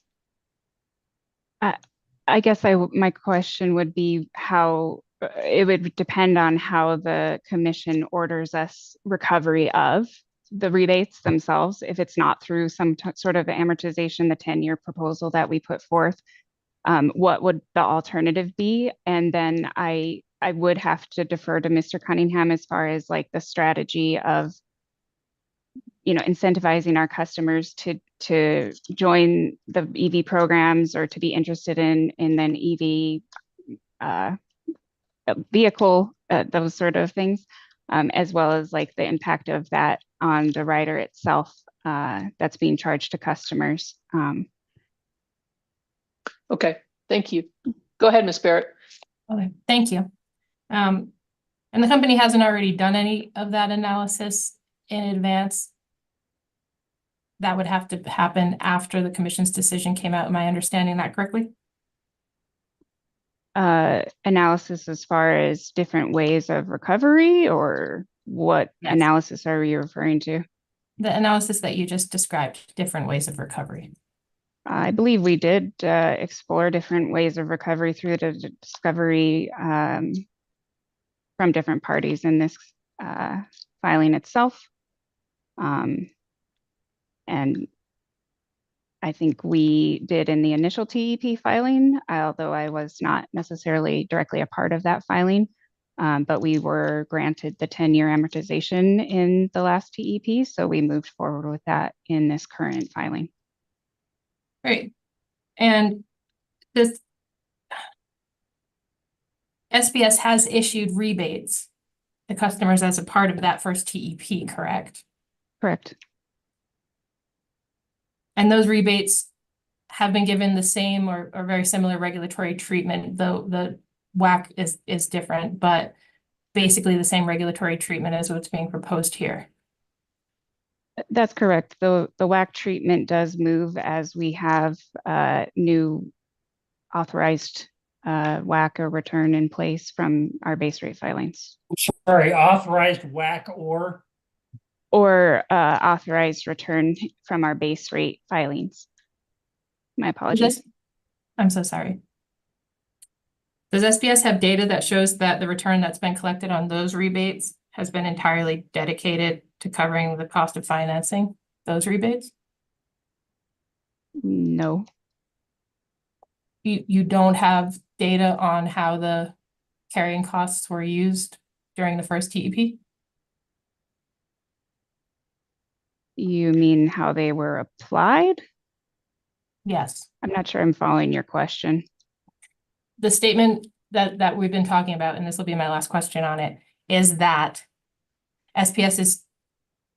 I guess my question would be how it would depend on how the commission orders us recovery of the rebates themselves. If it's not through some sort of amortization, the 10-year proposal that we put forth, what would the alternative be? And then I would have to defer to Mr. Cunningham as far as like the strategy of, you know, incentivizing our customers to join the EV programs or to be interested in then EV vehicle, those sort of things, as well as like the impact of that on the rider itself that's being charged to customers. Okay, thank you. Go ahead, Ms. Barrett. Okay, thank you. And the company hasn't already done any of that analysis in advance. That would have to happen after the commission's decision came out. Am I understanding that correctly? Analysis as far as different ways of recovery, or what Yes. analysis are you referring to? The analysis that you just described, different ways of recovery. I believe we did explore different ways of recovery through the discovery from different parties in this filing itself. And I think we did in the initial TEP filing, although I was not necessarily directly a part of that filing, but we were granted the 10-year amortization in the last TEP, so we moved forward with that in this current filing. Great. And this SPS has issued rebates to customers as a part of that first TEP, correct? Correct. And those rebates have been given the same or very similar regulatory treatment, though the WAC is different, but basically the same regulatory treatment as what's being proposed here. That's correct. The WAC treatment does move as we have new authorized WAC or return in place from our base rate filings. Sorry, authorized WAC or authorized return from our base rate filings. My apologies. I'm so sorry. Does SPS have data that shows that the return that's been collected on those rebates has been entirely dedicated to covering the cost of financing those rebates? No. You don't have data on how the carrying costs were used during the first TEP? You mean how they were applied? Yes. I'm not sure I'm following your question. The statement that we've been talking about, and this will be my last question on it, is that SPS is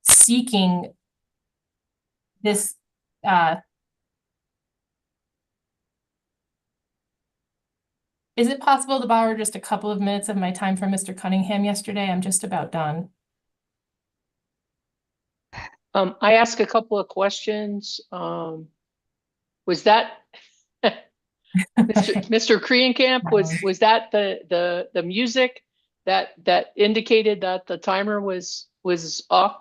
seeking this is it possible to borrow just a couple of minutes of my time from Mr. Cunningham yesterday? I'm just about done. I asked a couple of questions. Was that Mr. Kreenkamp, was that the music that indicated that the timer was off?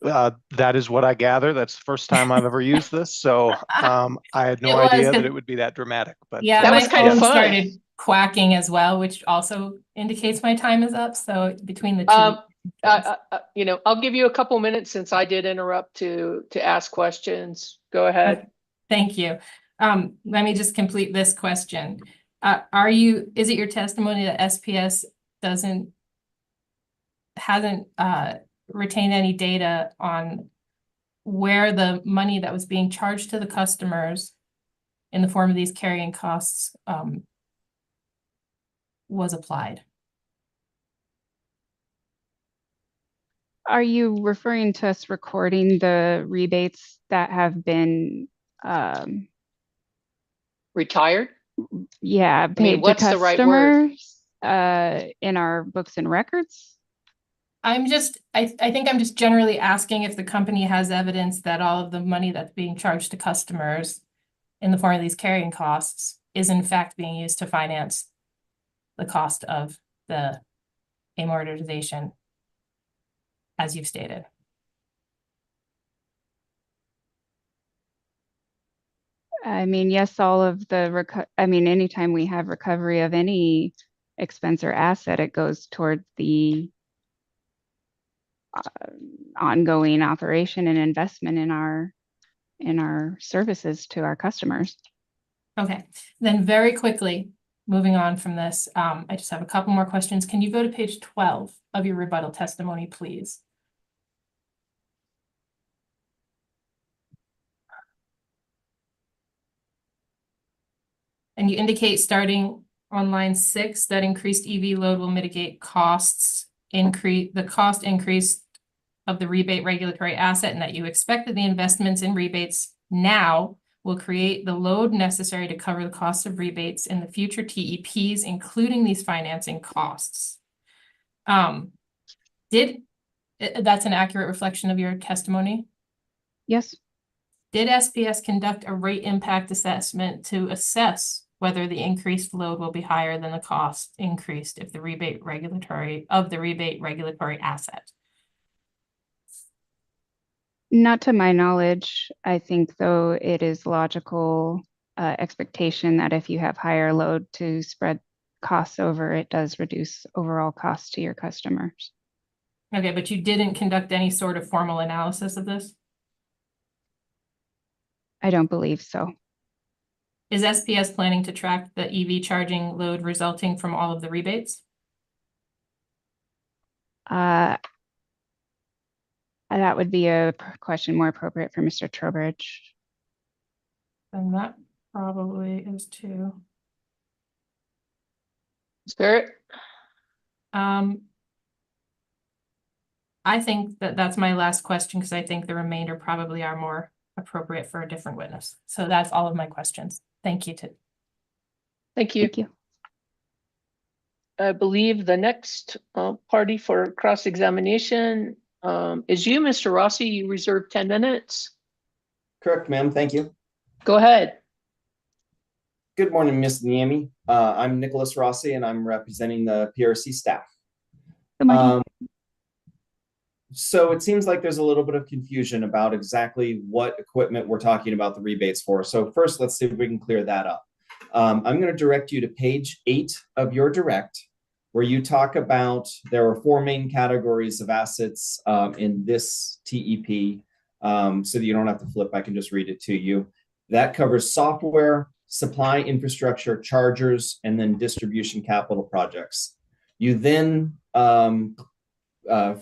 That is what I gather. That's the first time I've ever used this, so I had no idea that it would be that dramatic. But yeah, that my was kind of phone fun. started quacking as well, which also indicates my time is up. So between the two, you know, I'll give you a couple minutes since I did interrupt to ask questions. Go ahead. Thank you. Let me just complete this question. Is it your testimony that SPS hasn't retained any data on where the money that was being charged to the customers in the form of these carrying costs was applied? Are you referring to us recording the rebates that have been Retired? Yeah, paid what's to the right word? customers in our books and records? I think I'm just generally asking if the company has evidence that all of the money that's being charged to customers in the form of these carrying costs is in fact being used to finance the cost of the amortization, as you've stated. I mean, yes, all of the anytime we have recovery of any expense or asset, it goes toward the ongoing operation and investment in our services to our customers. Okay, then very quickly, moving on from this, I just have a couple more questions. Can you go to page 12 of your rebuttal testimony, please? And you indicate starting on line 6 that increased EV load will mitigate the cost increase of the rebate regulatory asset, and that you expect that the investments in rebates now will create the load necessary to cover the cost of rebates in the future TEPs, including these financing costs. That's an accurate reflection of your testimony? Yes. Did SPS conduct a rate impact assessment to assess whether the increased load will be higher than the cost increased if the rebate regulatory asset? Not to my knowledge. I think, though, it is logical expectation that if you have higher load to spread costs over, it does reduce overall costs to your customers. Okay, but you didn't conduct any sort of formal analysis of this? I don't believe so. Is SPS planning to track the EV charging load resulting from all of the rebates? That would be a question more appropriate for Mr. Trowbridge. And that probably is too. Spirit? I think that that's my last question, because I think the remainder probably are more appropriate for a different witness. So that's all of my questions. Thank you. Thank you. Thank you. I believe the next party for cross-examination is you, Mr. Rossi. You reserved 10 minutes. Correct, ma'am. Thank you. Go ahead. Good morning, Ms. Niemi. I'm Nicholas Rossi, and I'm representing the PRC staff. Good morning. So it seems like there's a little bit of confusion about exactly what equipment we're talking about the rebates for. So first, let's see if we can clear that up. I'm going to direct you to page 8 of your direct, where you talk about there are 4 main categories of assets in this TEP. So that you don't have to flip, I can just read it to you. That covers software, supply infrastructure, chargers, and then distribution capital projects. You then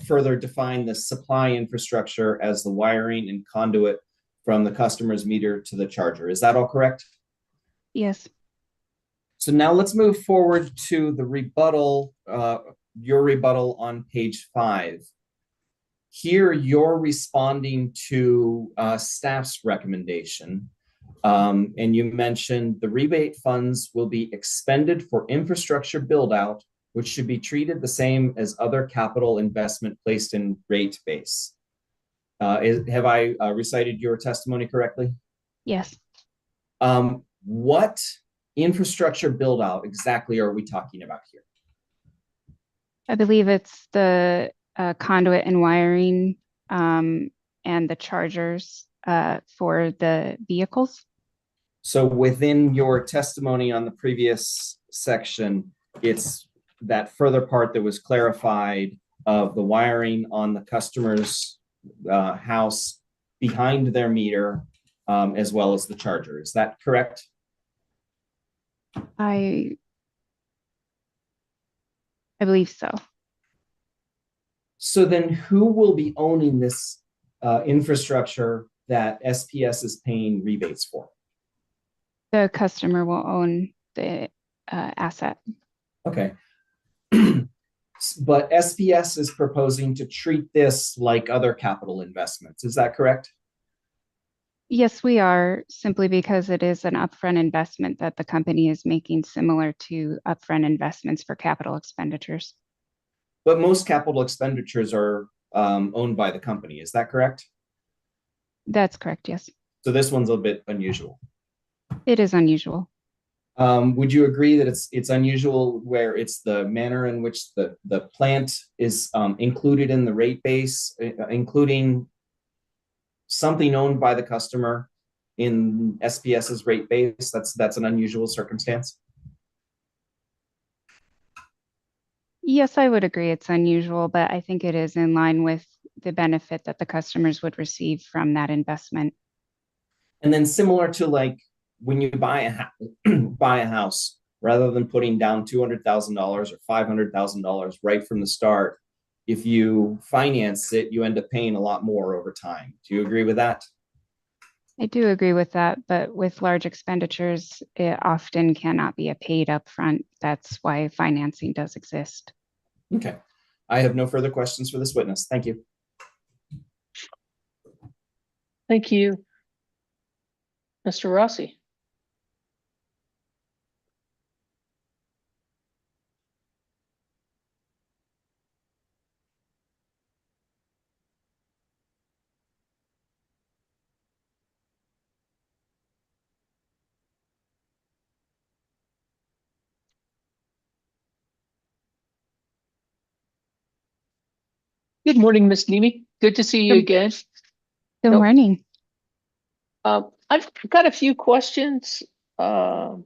further define the supply infrastructure as the wiring and conduit from the customer's meter to the charger. Is that all correct? Yes. So now let's move forward to the rebuttal, your rebuttal on page 5. Here you're responding to staff's recommendation. And you mentioned the rebate funds will be expended for infrastructure build out, which should be treated the same as other capital investment placed in rate base. Have I recited your testimony correctly? Yes. What infrastructure build out exactly are we talking about here? I believe it's the conduit and wiring and the chargers for the vehicles. So within your testimony on the previous section, it's that further part that was clarified of the wiring on the customer's house behind their meter, as well as the charger. Is that correct? I believe so. So then who will be owning this infrastructure that SPS is paying rebates for? The customer will own the asset. Okay. But SPS is proposing to treat this like other capital investments. Is that correct? Yes, we are, simply because it is an upfront investment that the company is making, similar to upfront investments for capital expenditures. But most capital expenditures are owned by the company. Is that correct? That's correct, yes. So this one's a bit unusual. It is unusual. Would you agree that it's unusual where it's the manner in which the plant is included in the rate base, including something owned by the customer, in SPS's rate base? That's an unusual circumstance. Yes, I would agree it's unusual, but I think it is in line with the benefit that the customers would receive from that investment. And then similar to like when you buy a house, rather than putting down $200,000 or $500,000 right from the start, if you finance it, you end up paying a lot more over time. Do you agree with that? I do agree with that, but with large expenditures, it often cannot be a paid upfront. That's why financing does exist. Okay. I have no further questions for this witness. Thank you. Thank you. Mr. Rossi. Good morning, Ms. Nemi. Good to see you again. Good morning. I've got a few questions. And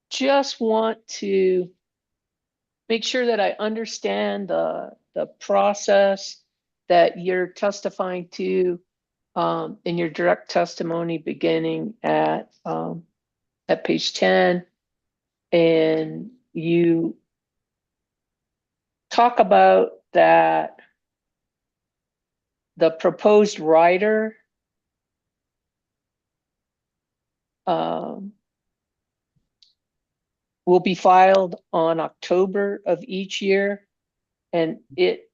just want to make sure that I understand the process that you're testifying to in your direct testimony beginning at page 10. And you talk about that the proposed rider will be filed on October of each year, and it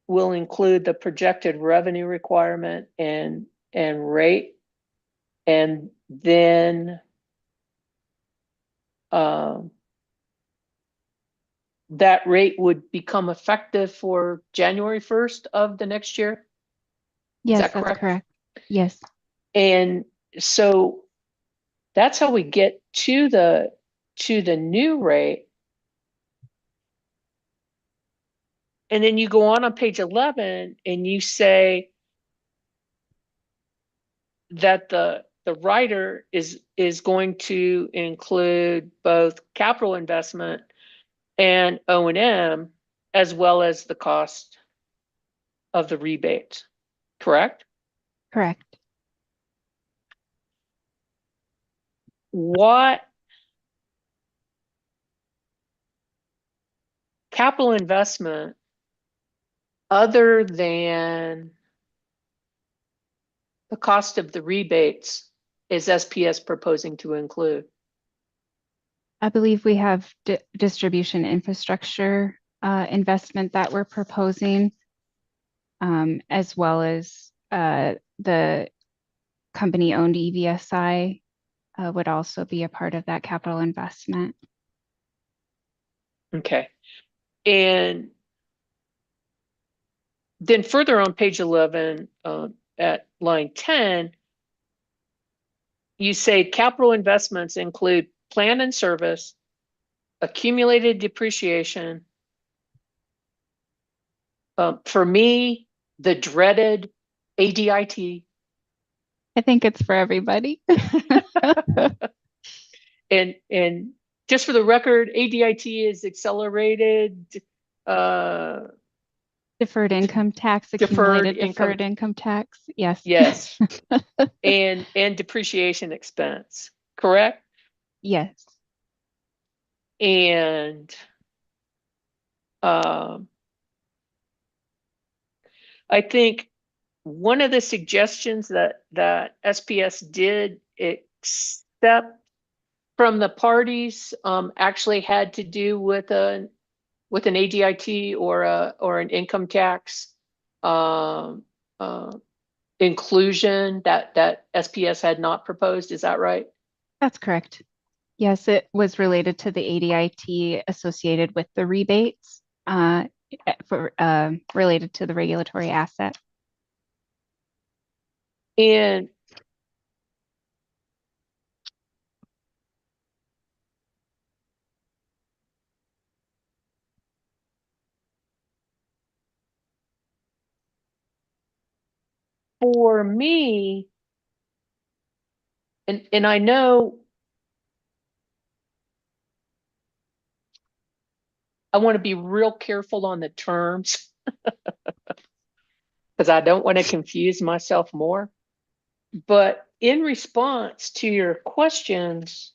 will include the projected revenue requirement and rate, and then that rate would become effective for January 1st of the next year. Yes, Is that that's correct? correct. Yes. And so that's how we get to the new rate. And then you go on page 11 and you say that the rider is going to include both capital investment and O&M, as well as the cost of the rebate, correct? Correct. What capital investment other than the cost of the rebates is SPS proposing to include? I believe we have distribution infrastructure investment that we're proposing, as well as the company-owned EVSI would also be a part of that capital investment. Okay. And then further on page 11, at line 10, you say capital investments include plant and service, accumulated depreciation. For me, the dreaded ADIT. I think it's for everybody. And just for the record, ADIT is accelerated deferred income tax, accumulated deferred income tax. Yes. Yes. and depreciation expense, correct? Yes. And I think one of the suggestions that SPS did accept from the parties actually had to do with an ADIT or an income tax inclusion that SPS had not proposed. Is that right? That's correct. Yes, it was related to the ADIT associated with the rebates related to the regulatory asset. And for me, and I know I want to be real careful on the terms because I don't want to confuse myself more. But in response to your questions,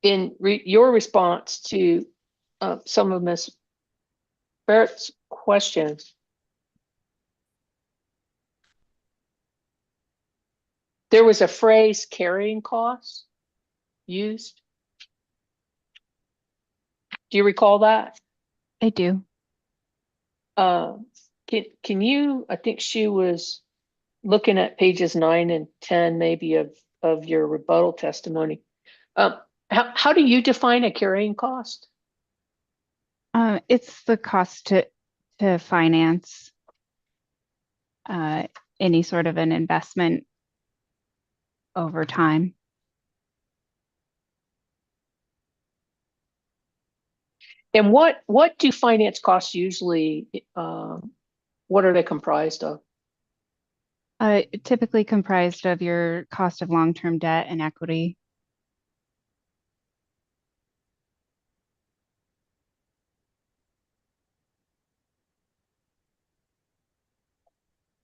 your response to some of Ms. Barrett's questions, there was a phrase carrying costs used. Do you recall that? I do. Can you, I think she was looking at pages 9 and 10 maybe of your rebuttal testimony. How do you define a carrying cost? It's the cost to finance any sort of an investment over time. And what do finance costs usually, what are they comprised of? Typically comprised of your cost of long-term debt and equity.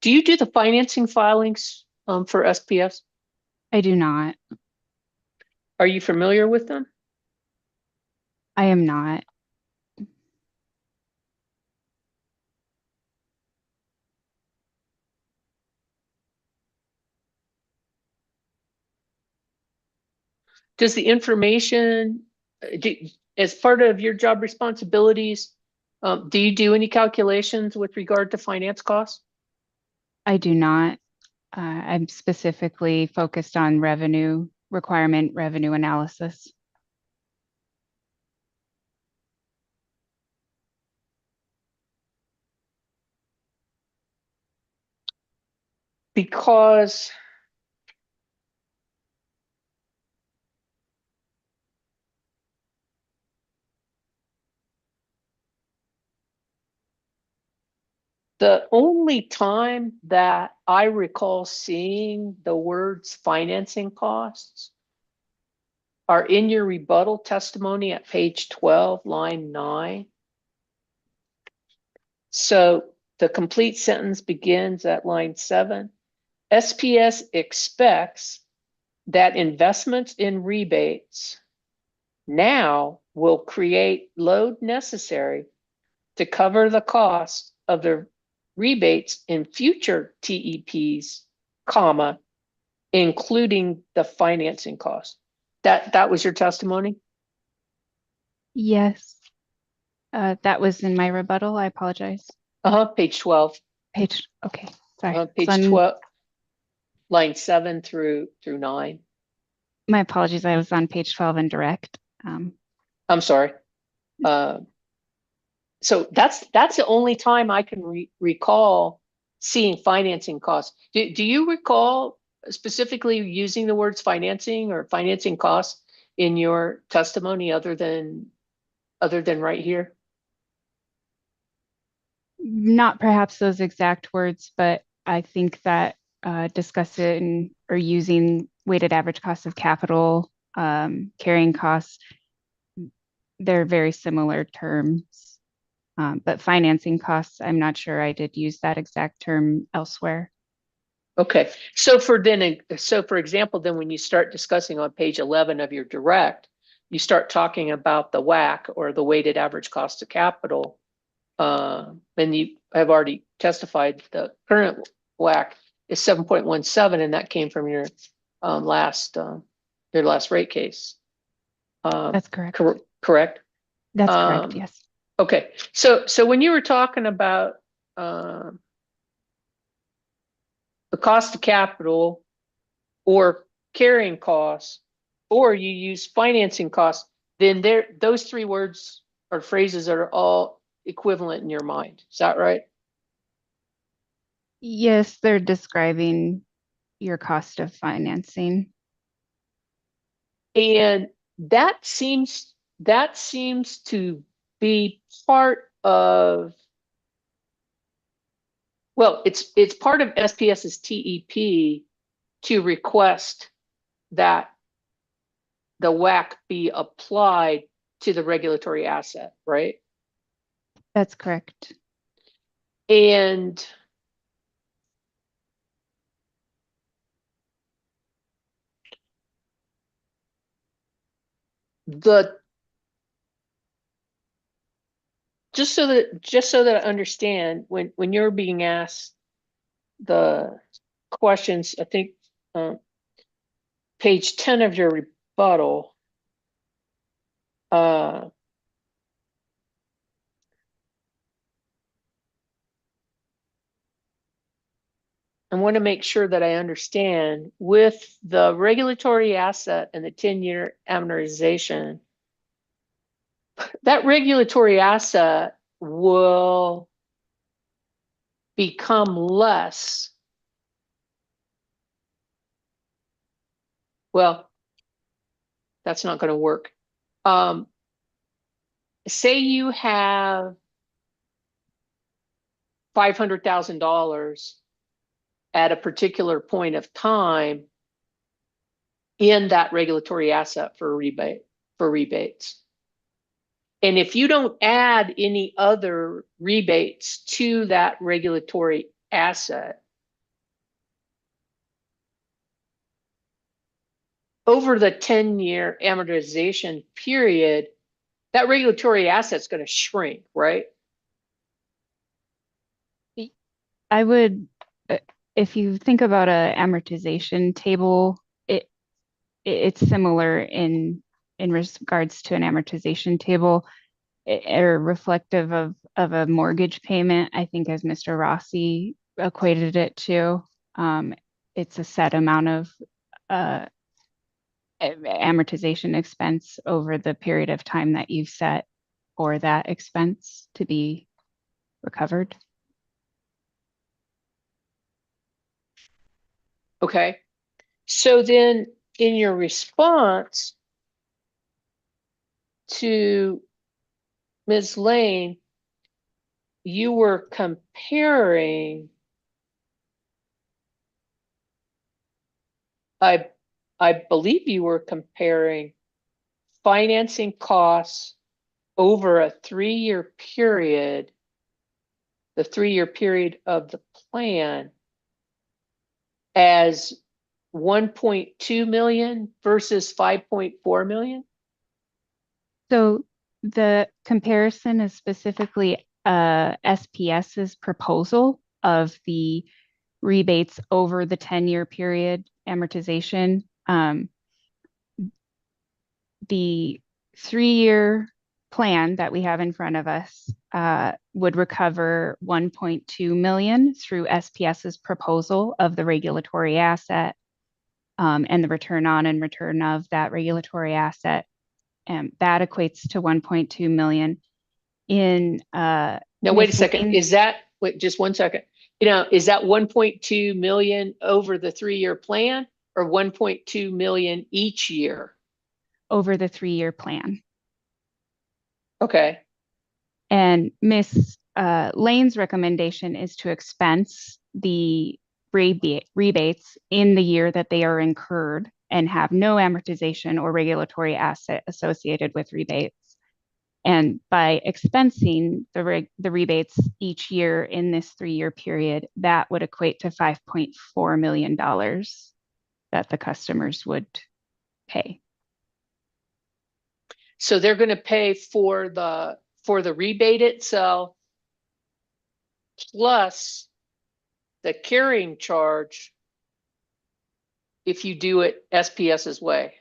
Do you do the financing filings for SPS? I do not. Are you familiar with them? I am not. Does the information, as part of your job responsibilities, do you do any calculations with regard to finance costs? I do not. I'm specifically focused on revenue analysis. Because the only time that I recall seeing the words financing costs are in your rebuttal testimony at page 12, line 9. So the complete sentence begins at line 7. SPS expects that investments in rebates now will create load necessary to cover the cost of the rebates in future TEPs, comma, including the financing cost. That was your testimony? Yes. That was in my rebuttal. I apologize. Page 12. Okay. Sorry. Page 12, line 7 through 9. My apologies. I was on page 12 in direct. I'm sorry. So that's the only time I can recall seeing financing costs. Do you recall specifically using the words financing or financing costs in your testimony other than right here? Not perhaps those exact words, but I think that discussing or using weighted average cost of capital, carrying costs, they're very similar terms. But financing costs, I'm not sure I did use that exact term elsewhere. Okay, so for example, then when you start discussing on page 11 of your direct, you start talking about the WACC or the weighted average cost of capital, and you have already testified the current WACC is 7.17, and that came from your last rate case. That's correct. Correct? That's correct, yes. Okay, so when you were talking about the cost of capital or carrying costs, or you use financing costs, then those three words or phrases are all equivalent in your mind. Is that right? Yes, they're describing your cost of financing. And that seems to be part of, Well, it's part of SPS's TEP to request that the WAC be applied to the regulatory asset, right? That's correct. And the just so that I understand, when you're being asked the questions, I think page 10 of your rebuttal, I want to make sure that I understand with the regulatory asset and the 10-year amortization, that regulatory asset will become less. Well, that's not going to work. Say you have $500,000 at a particular point of time in that regulatory asset for rebates. And if you don't add any other rebates to that regulatory asset, over the 10-year amortization period, that regulatory asset's going to shrink, right? I would, if you think about a amortization table, it's similar in regards to an amortization table, or reflective of a mortgage payment. I think, as Mr. Rossi equated it to, it's a set amount of amortization expense over the period of time that you've set for that expense to be recovered. Okay. So then in your response to Ms. Lane, you were comparing, I believe you were comparing financing costs over a 3-year period, the 3-year period of the plan, as 1.2 million versus 5.4 million? So the comparison is specifically SPS's proposal of the rebates over the 10-year period amortization. The 3-year plan that we have in front of us would recover 1.2 million through SPS's proposal of the regulatory asset, and the return on and return of that regulatory asset. And that equates to 1.2 million. Now, wait a second. Is that, wait, just 1 second. Is that 1.2 million over the 3-year plan, or 1.2 million each year? Over the 3-year plan. Okay. And Ms. Lane's recommendation is to expense the rebates in the year that they are incurred and have no amortization or regulatory asset associated with rebates. And by expensing the rebates each year in this 3-year period, that would equate to $5.4 million that the customers would pay. So they're going to pay for the rebate itself plus the carrying charge if you do it SPS's way.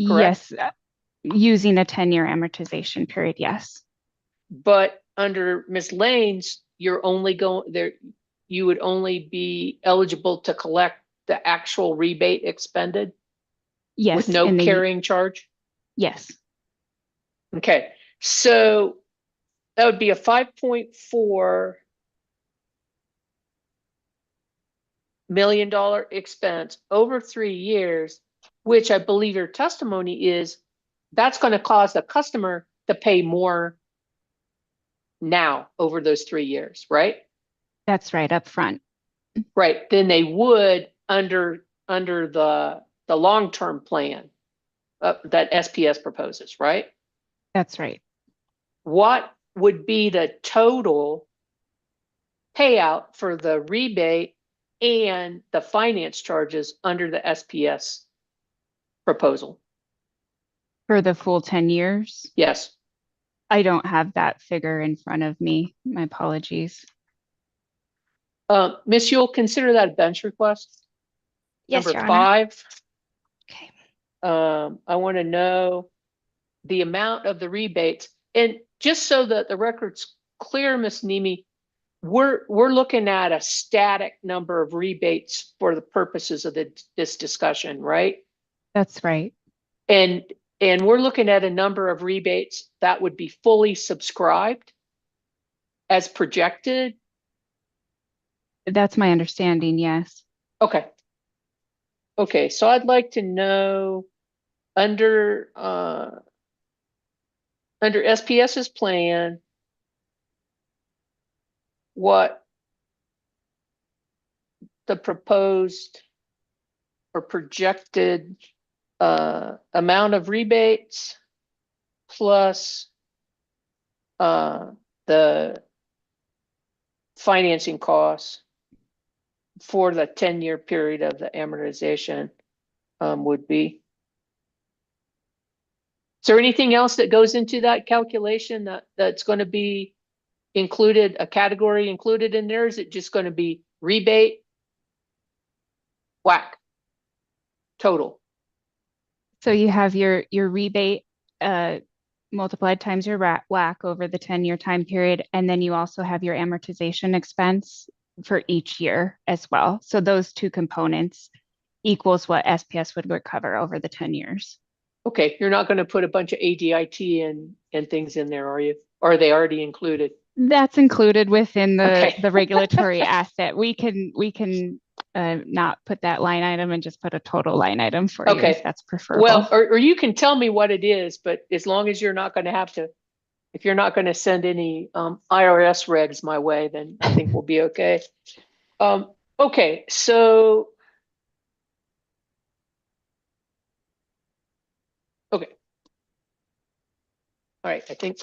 Correct? Yes, using a 10-year amortization period, yes. But under Ms. Lane's, you're only going there, you would only be eligible to collect the actual rebate expended? Yes. With no carrying charge? Yes. Okay, so that would be a $5.4 million expense over 3 years, which I believe your testimony is that's going to cause the customer to pay more now over those 3 years, right? That's right, up front. Right, then they would under the long-term plan that SPS proposes, right? That's right. What would be the total payout for the rebate and the finance charges under the SPS proposal? For the full 10 years? Yes. I don't have that figure in front of me. My apologies. Ms. Yule, consider that a bench request. Yes, Number Your Honor. 5. Okay. I want to know the amount of the rebates. And just so that the record's clear, Ms. Nemi, we're looking at a static number of rebates for the purposes of this discussion, right? That's right. And we're looking at a number of rebates that would be fully subscribed as projected. That's my understanding, yes. Okay. Okay, so I'd like to know under SPS's plan, what the proposed or projected amount of rebates plus the financing costs for the 10-year period of the amortization would be. Is there anything else that goes into that calculation that's going to be included, a category included in there? Is it just going to be rebate, whack, total? So you have your rebate multiplied times your WAC over the 10-year time period, and then you also have your amortization expense for each year as well. So those two components equals what SPS would recover over the 10 years. Okay, you're not going to put a bunch of ADIT and things in there, are you? Or are they already included? That's included within Okay. the regulatory asset. We can not put that line item and just put a total line item for you Okay. if that's preferable. Well, or you can tell me what it is, but as long as you're not going to have to, if you're not going to send any IRS regs my way, then I think we'll be okay. Okay, so okay. All right, I think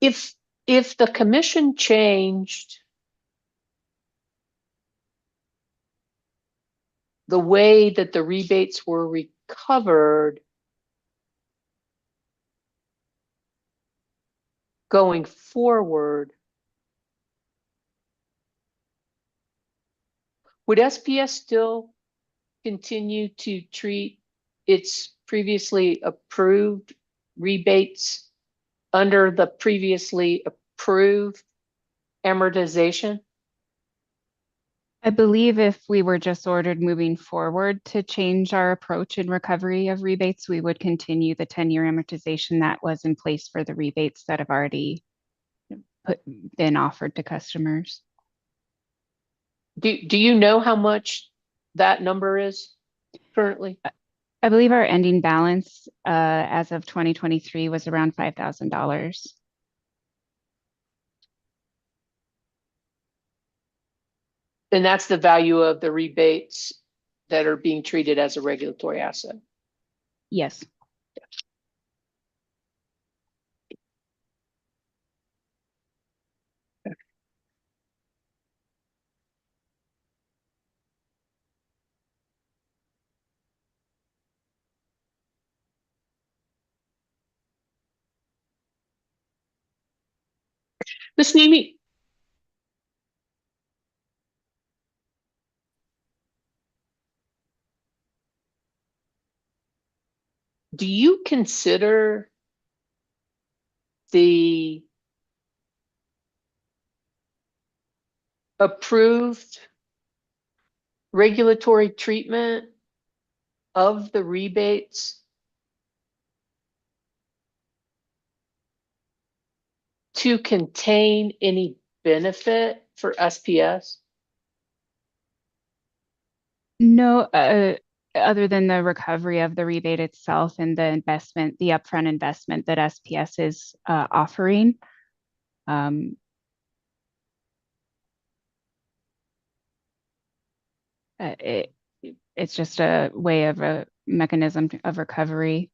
if the commission changed the way that the rebates were recovered going forward, would SPS still continue to treat its previously approved rebates under the previously approved amortization? I believe if we were just ordered moving forward to change our approach in recovery of rebates, we would continue the 10-year amortization that was in place for the rebates that have already been offered to customers. Do you know how much that number is currently? I believe our ending balance as of 2023 was around $5,000. And that's the value of the rebates that are being treated as a regulatory asset. Yes. Ms. Nemi, do you consider the approved regulatory treatment of the rebates to contain any benefit for SPS? No, other than the recovery of the rebate itself and the investment, the upfront investment that SPS is offering. It's just a way of a mechanism of recovery.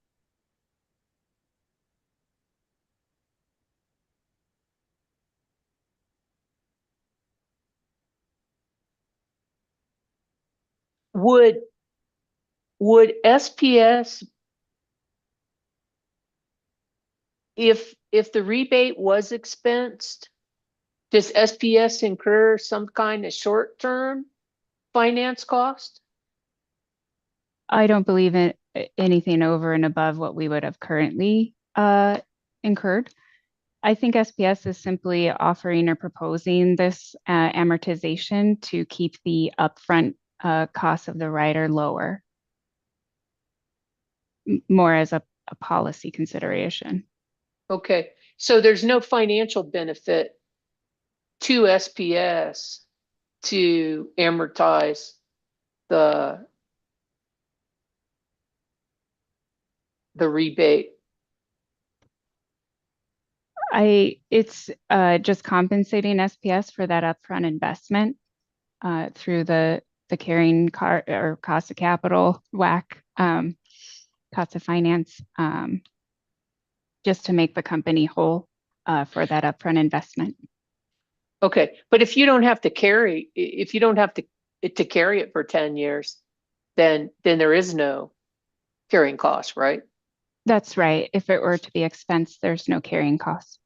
Would SPS, if the rebate was expensed, does SPS incur some kind of short-term finance cost? I don't believe in anything over and above what we would have currently incurred. I think SPS is simply offering or proposing this amortization to keep the upfront cost of the rider lower, more as a policy consideration. Okay, so there's no financial benefit to SPS to amortize the rebate. It's just compensating SPS for that upfront investment through the carrying or cost of capital, WACC, cost of finance, just to make the company whole for that upfront investment. Okay, but if you don't have to carry, if you don't have to carry it for 10 years, then there is no carrying cost, right? That's right. If it were to be expensed, there's no carrying cost.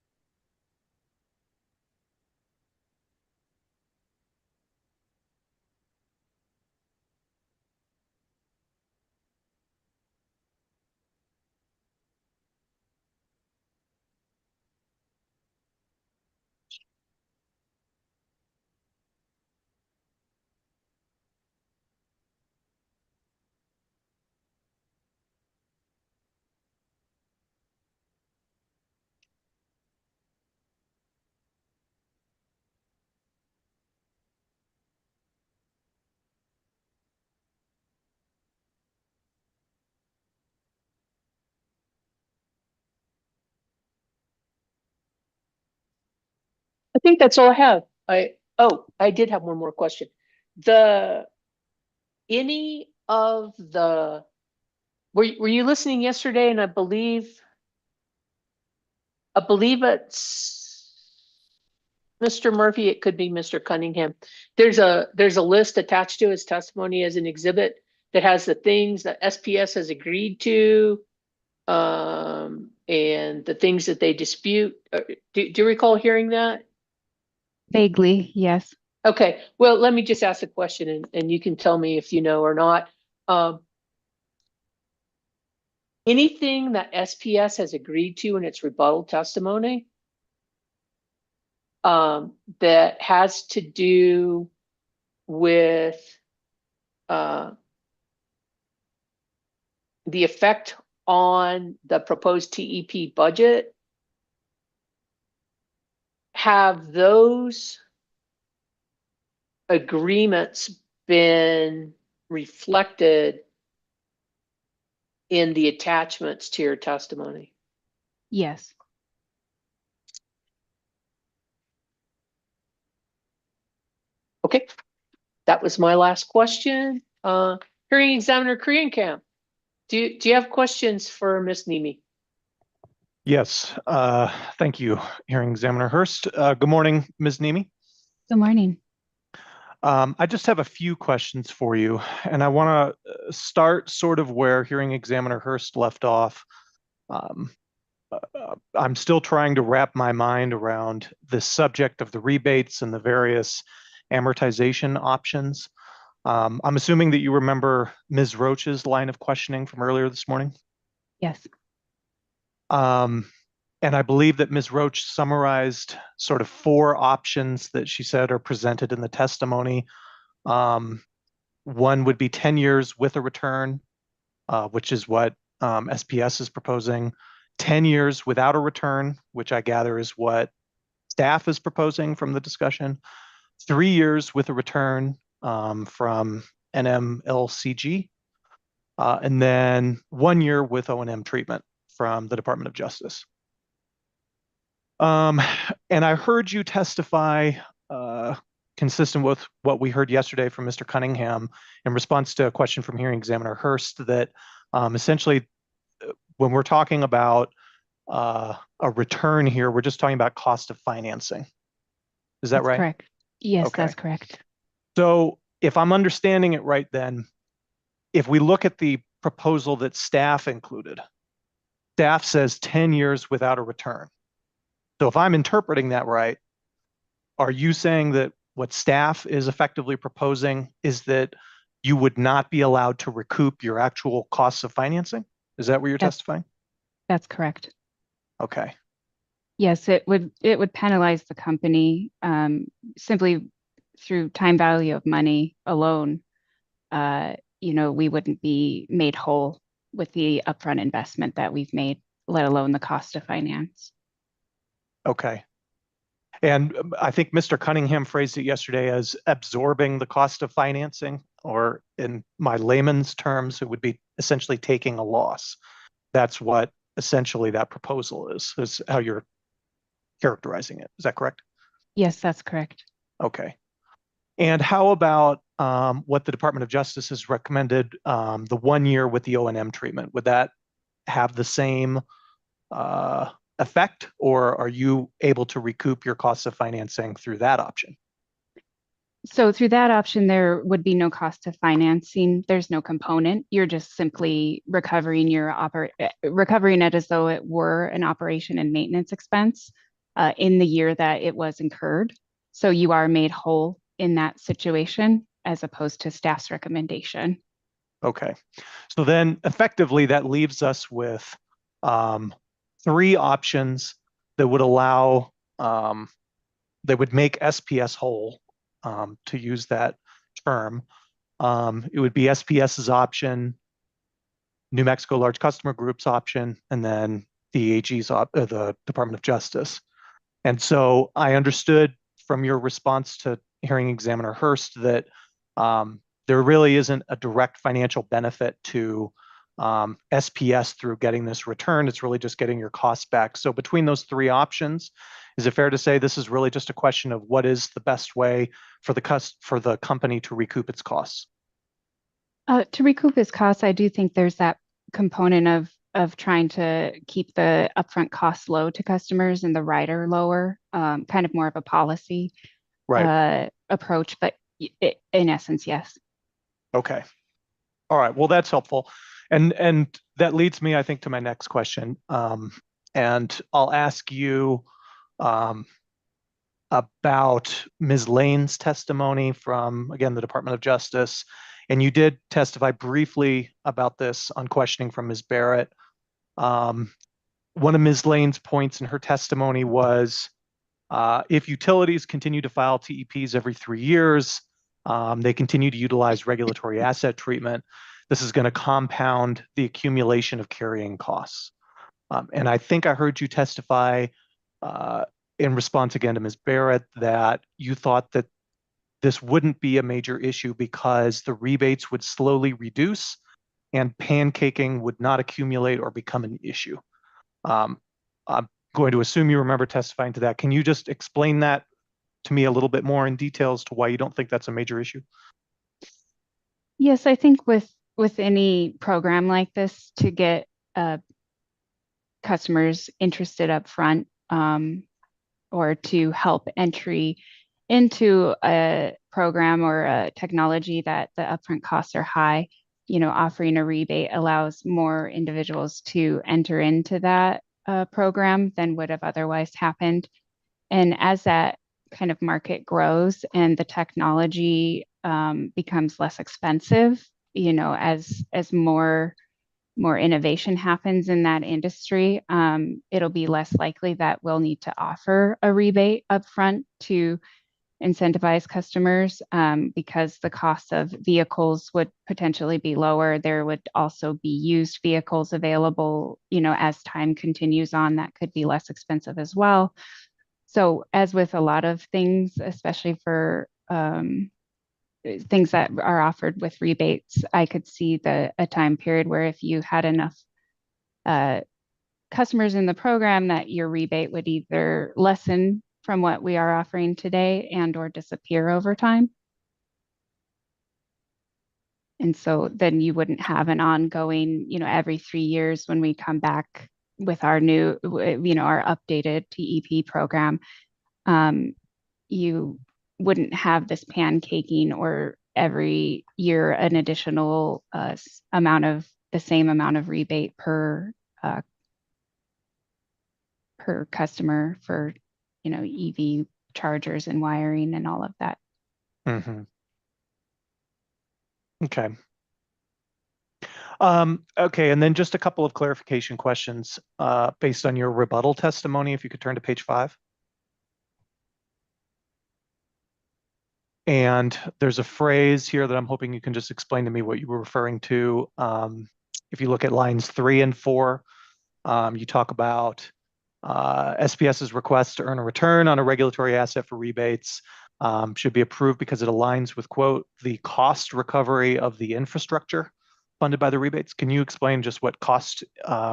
I think that's all I have. I did have one more question. Any of the, were you listening yesterday? And I believe it's Mr. Murphy, it could be Mr. Cunningham. There's a list attached to his testimony as an exhibit that has the things that SPS has agreed to, and the things that they dispute. Do you recall hearing that? Vaguely, yes. Okay, well, let me just ask a question and you can tell me if you know or not. Anything that SPS has agreed to in its rebuttal testimony that has to do with the effect on the proposed TEP budget, have those agreements been reflected in the attachments to your testimony? Yes. Okay, that was my last question. Hearing examiner Korean Camp, do you have questions for Ms. Nimi? Yes, thank you, Hearing Examiner Hurst. Good morning, Ms. Nimi. Good morning. I just have a few questions for you, and I want to start sort of where Hearing Examiner Hurst left off. I'm still trying to wrap my mind around the subject of the rebates and the various amortization options. I'm assuming that you remember Ms. Roach's line of questioning from earlier this morning? Yes. And I believe that Ms. Roach summarized sort of 4 options that she said are presented in the testimony. One would be 10 years with a return, which is what SPS is proposing. 10 years without a return, which I gather is what staff is proposing from the discussion, 3 years with a return from NMLCG, and then 1 year with O&M treatment from the Department of Justice. And I heard you testify consistent with what we heard yesterday from Mr. Cunningham in response to a question from hearing examiner Hurst that essentially when we're talking about a return here, we're just talking about cost of financing. Is that That's right? correct. Yes, Okay. that's correct. So if I'm understanding it right, then if we look at the proposal that staff included, staff says 10 years without a return. So if I'm interpreting that right, are you saying that what staff is effectively proposing is that you would not be allowed to recoup your actual costs of financing? Is that what you're testifying? That's correct. Okay. Yes, it would penalize the company simply through time value of money alone. We wouldn't be made whole with the upfront investment that we've made, let alone the cost of finance. Okay. And I think Mr. Cunningham phrased it yesterday as absorbing the cost of financing, or in my layman's terms, it would be essentially taking a loss. That's what essentially that proposal is how you're characterizing it. Is that correct? Yes, that's correct. Okay. And how about what the Department of Justice has recommended, the 1 year with the O&M treatment? Would that have the same effect, or are you able to recoup your costs of financing through that option? So through that option, there would be no cost of financing. There's no component. You're just simply recovering recovering it as though it were an operation and maintenance expense in the year that it was incurred. So you are made whole in that situation as opposed to staff's recommendation. Okay. So then effectively that leaves us with 3 options that would allow, that would make SPS whole, to use that term. It would be SPS's option, New Mexico Large Customer Group's option, and then the AG's, the Department of Justice. And so I understood from your response to hearing examiner Hurst that there really isn't a direct financial benefit to SPS through getting this return. It's really just getting your costs back. So between those 3 options, is it fair to say this is really just a question of what is the best way for the company to recoup its costs? To recoup its costs, I do think there's that component of trying to keep the upfront costs low to customers and the rider lower, kind of more of a policy approach, but in essence, yes. Okay. All right. Well, that's helpful. And that leads me, I think, to my next question. And I'll ask you about Ms. Lane's testimony from, again, the Department of Justice. And you did testify briefly about this on questioning from Ms. Barrett. One of Ms. Lane's points in her testimony was if utilities continue to file TEPs every 3 years, they continue to utilize regulatory asset treatment, this is going to compound the accumulation of carrying costs. And I think I heard you testify in response again to Ms. Barrett that you thought that this wouldn't be a major issue because the rebates would slowly reduce and pancaking would not accumulate or become an issue. I'm going to assume you remember testifying to that. Can you just explain that to me a little bit more in detail as to why you don't think that's a major issue? Yes, I think with any program like this, to get customers interested up front, or to help entry into a program or a technology that the upfront costs are high, offering a rebate allows more individuals to enter into that program than would have otherwise happened. And as that kind of market grows and the technology becomes less expensive, as more innovation happens in that industry, it'll be less likely that we'll need to offer a rebate upfront to incentivize customers, because the cost of vehicles would potentially be lower. There would also be used vehicles available, as time continues on, that could be less expensive as well. So as with a lot of things, especially for things that are offered with rebates, I could see a time period where if you had enough customers in the program that your rebate would either lessen from what we are offering today and or disappear over time. And so then you wouldn't have an ongoing, every 3 years when we come back with our new, our updated TEP program, you wouldn't have this pancaking or every year an additional the same amount of rebate per customer for, EV chargers and wiring and all of that. Mm-hmm. Okay. Okay, and then just a couple of clarification questions based on your rebuttal testimony, if you could turn to page 5. And there's a phrase here that I'm hoping you can just explain to me what you were referring to. If you look at lines 3 and 4, you talk about SPS's request to earn a return on a regulatory asset for rebates should be approved because it aligns with, quote, the cost recovery of the infrastructure funded by the rebates. Can you explain just what cost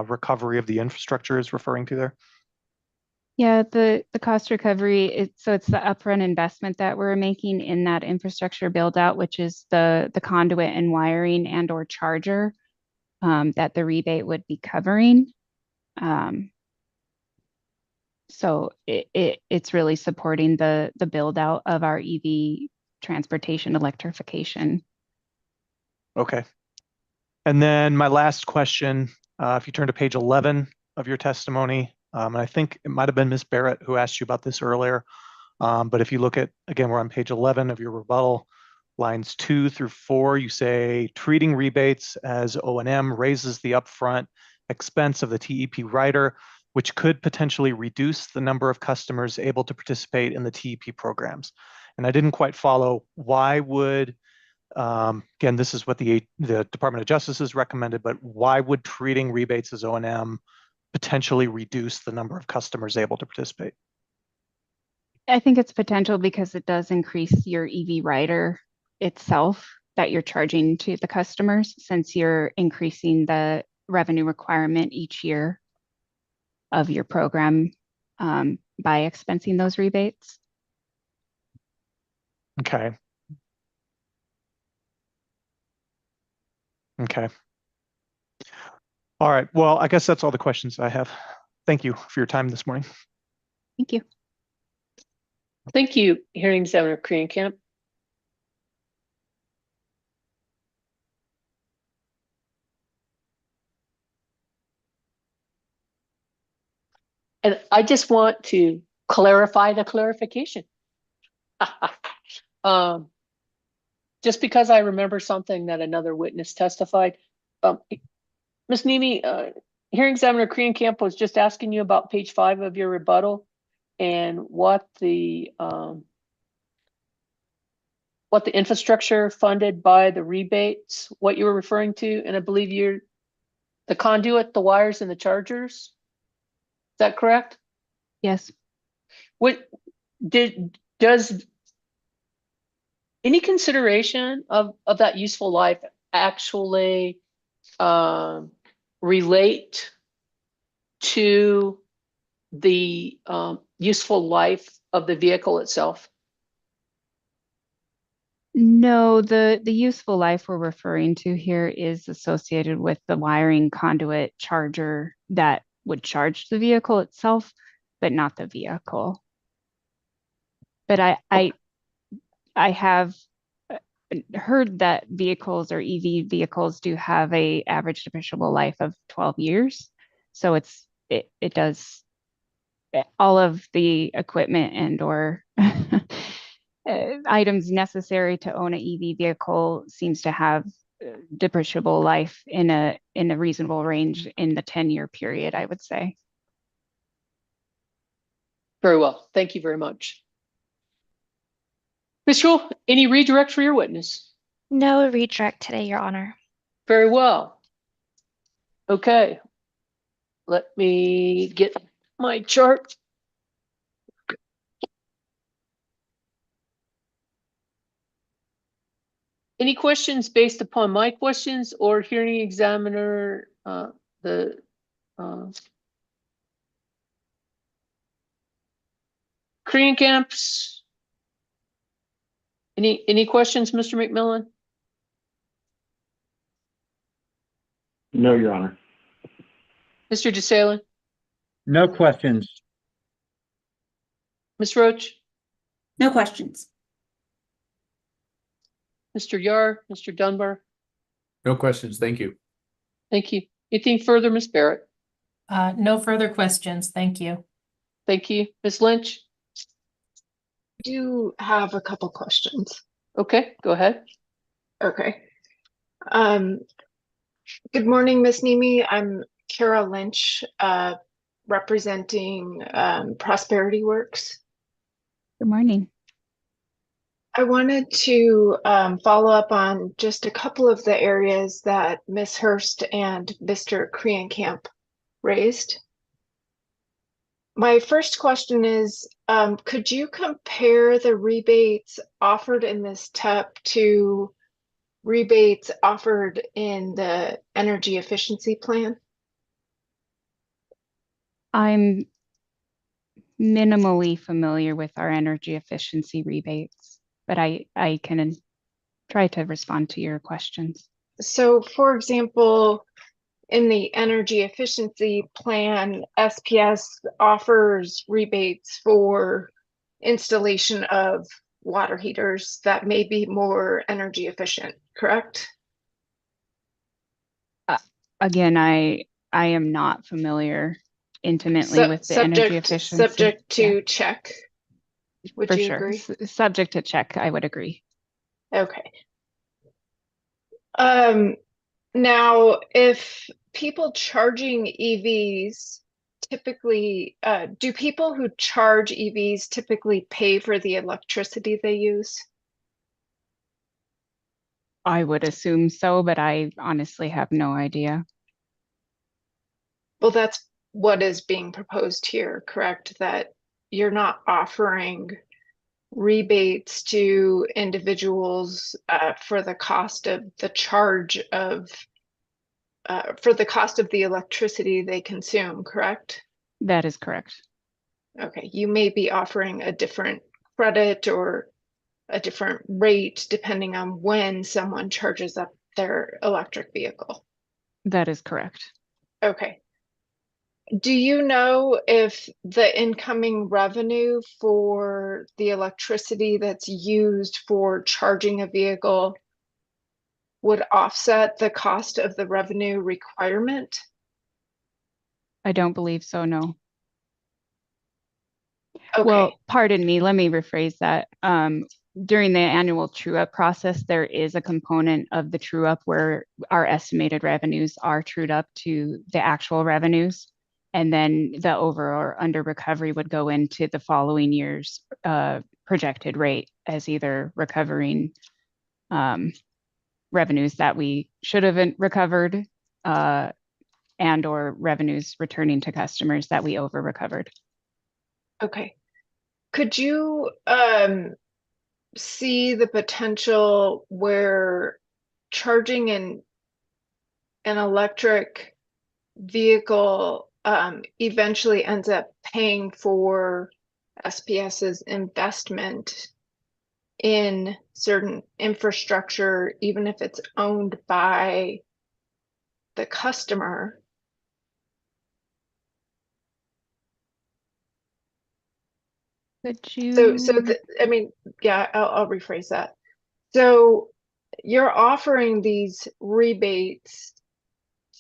recovery of the infrastructure is referring to there? Yeah, the cost recovery, so it's the upfront investment that we're making in that infrastructure build out, which is the conduit and wiring and or charger that the rebate would be covering. So it's really supporting the build out of our EV transportation electrification. Okay. And then my last question, if you turn to page 11 of your testimony, and I think it might have been Ms. Barrett who asked you about this earlier, but if you look at, again, we're on page 11 of your rebuttal, lines 2 through 4, you say treating rebates as O&M raises the upfront expense of the TEP rider, which could potentially reduce the number of customers able to participate in the TEP programs. And I didn't quite follow, why would, again, this is what the Department of Justice has recommended, but why would treating rebates as O&M potentially reduce the number of customers able to participate? I think it's potential because it does increase your EV rider itself that you're charging to the customers, since you're increasing the revenue requirement each year of your program by expensing those rebates. Okay. Okay. All right. Well, I guess that's all the questions I have. Thank you for your time this morning. Thank you. Thank you, Hearing Examiner Kreienkamp. And I just want to clarify the clarification. Just because I remember something that another witness testified. Ms. Nemi, Hearing Examiner Kreienkamp was just asking you about page 5 of your rebuttal and what the infrastructure funded by the rebates, what you were referring to, and I believe you're the conduit, the wires, and the chargers. Is that correct? Yes. Does any consideration of that useful life actually relate to the useful life of the vehicle itself? No, the useful life we're referring to here is associated with the wiring conduit charger that would charge the vehicle itself, but not the vehicle. But I have heard that vehicles or EV vehicles do have a average depreciable life of 12 years. So it does, all of the equipment and or items necessary to own an EV vehicle seems to have depreciable life in a reasonable range in the 10-year period, I would say. Very well. Thank you very much. Ms. Schul, any redirect for your witness? No redirect today, Your Honor. Very well. Okay. Let me get my chart. Any questions based upon my questions or hearing examiner, the, Korean camps? Any questions, Mr. McMillan? No, Your Honor. Mr. DeSalin? No questions. Ms. Roach? No questions. Mr. Yar? Mr. Dunbar? No questions. Thank you. Thank you. Anything further, Ms. Barrett? No further questions. Thank you. Thank you. Ms. Lynch? I do have a couple questions. Okay, go ahead. Okay. Good morning, Ms. Nemi. I'm Kara Lynch, representing Prosperity Works. Good morning. I wanted to follow up on just a couple of the areas that Ms. Hurst and Mr. Krienkamp raised. My first question is, could you compare the rebates offered in this TEP to rebates offered in the energy efficiency plan? I'm minimally familiar with our energy efficiency rebates, but I can try to respond to your questions. So, for example, in the energy efficiency plan, SPS offers rebates for installation of water heaters that may be more energy efficient, correct? Again, I am not familiar intimately with the energy efficiency. Subject to check. Would For you sure. agree? Subject to check, I would agree. Okay. Now, if people charging EVs typically, do people who charge EVs typically pay for the electricity they use? I would assume so, but I honestly have no idea. Well, that's what is being proposed here, correct? That you're not offering rebates to individuals for the cost of the charge of for the cost of the electricity they consume, correct? That is correct. Okay, you may be offering a different credit or a different rate depending on when someone charges up their electric vehicle. That is correct. Okay. Do you know if the incoming revenue for the electricity that's used for charging a vehicle would offset the cost of the revenue requirement? I don't believe so, no. Okay. Well, pardon me, let me rephrase that. During the annual true-up process, there is a component of the true-up where our estimated revenues are trued up to the actual revenues. And then the over or under recovery would go into the following year's projected rate as either recovering revenues that we should have recovered and or revenues returning to customers that we over recovered. Okay. Could you see the potential where charging an electric vehicle eventually ends up paying for SPS's investment in certain infrastructure, even if it's owned by the customer? Could you? I mean, yeah, I'll rephrase that. So you're offering these rebates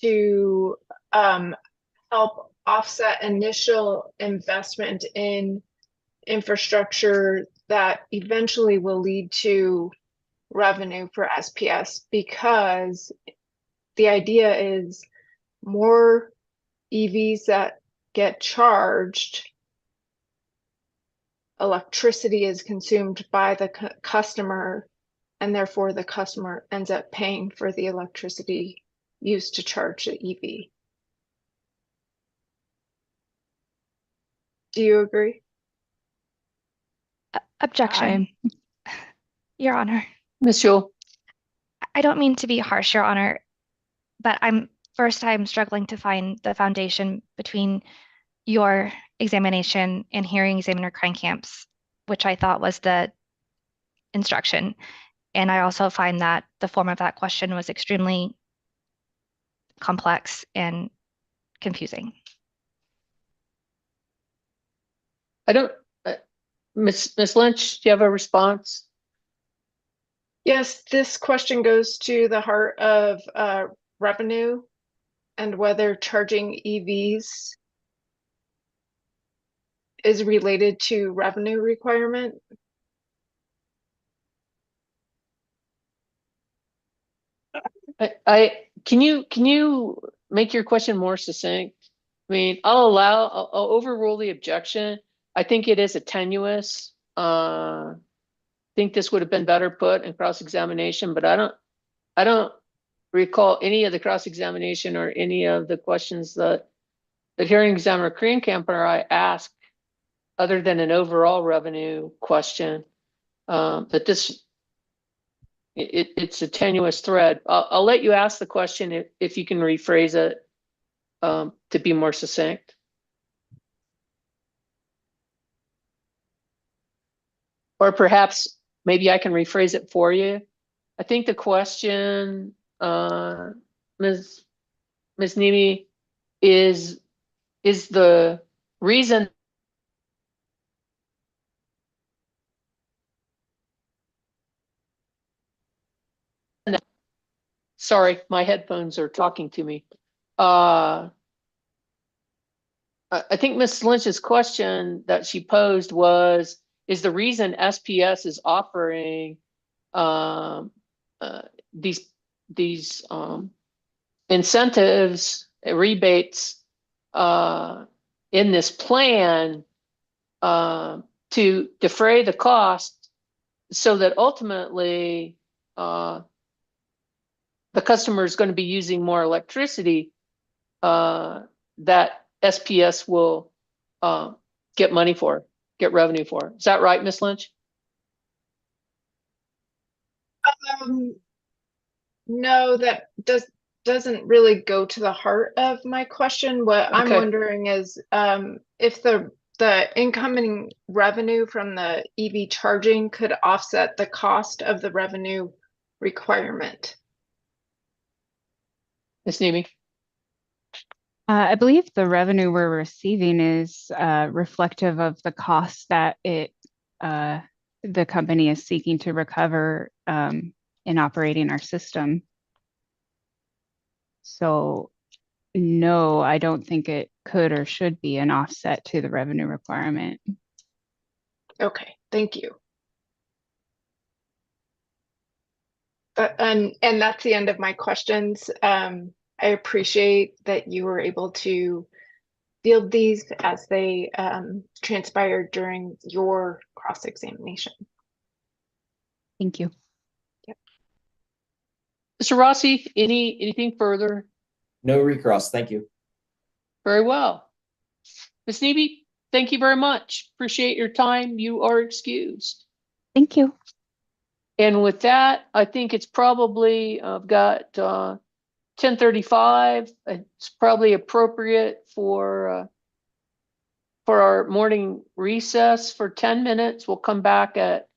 to help offset initial investment in infrastructure that eventually will lead to revenue for SPS, because the idea is more EVs that get charged, electricity is consumed by the customer, and therefore the customer ends up paying for the electricity used to charge the EV. Do you agree? Objection, Your Honor. Ms. Yule? I don't mean to be harsh, Your Honor, but I'm struggling to find the foundation between your examination and hearing examiner Krankamp's, which I thought was the instruction. And I also find that the form of that question was extremely complex and confusing. I don't, Ms. Lynch, do you have a response? Yes, this question goes to the heart of revenue and whether charging EVs is related to revenue requirement. Can you make your question more succinct? I mean, I'll overrule the objection. I think it is a tenuous. Think this would have been better put in cross-examination, but I don't recall any of the cross-examination or any of the questions that the hearing examiner Krankamp or I asked, other than an overall revenue question. That this it's a tenuous thread. I'll let you ask the question if you can rephrase it to be more succinct. Or perhaps maybe I can rephrase it for you. I think the question, Ms. Nemi, is the reason sorry, my headphones are talking to me. I think Ms. Lynch's question that she posed is the reason SPS is offering these incentives, rebates in this plan to defray the cost so that ultimately the customer is going to be using more electricity that SPS will get money for, get revenue for. Is that right, Ms. Lynch? No, that doesn't really go to the heart of my question. What I'm Okay. wondering is if the incoming revenue from the EV charging could offset the cost of the revenue requirement. Ms. Nemi? I believe the revenue we're receiving is reflective of the cost that the company is seeking to recover in operating our system. So no, I don't think it could or should be an offset to the revenue requirement. Okay, thank you. And that's the end of my questions. I appreciate that you were able to field these as they transpired during your cross-examination. Thank you. Yep. Mr. Rossi, anything further? No recross. Thank you. Very well. Ms. Nemi, thank you very much. Appreciate your time. You are excused. Thank you. And with that, I think it's probably, I've got 10:35. It's probably appropriate for our morning recess for 10 minutes. We'll come back at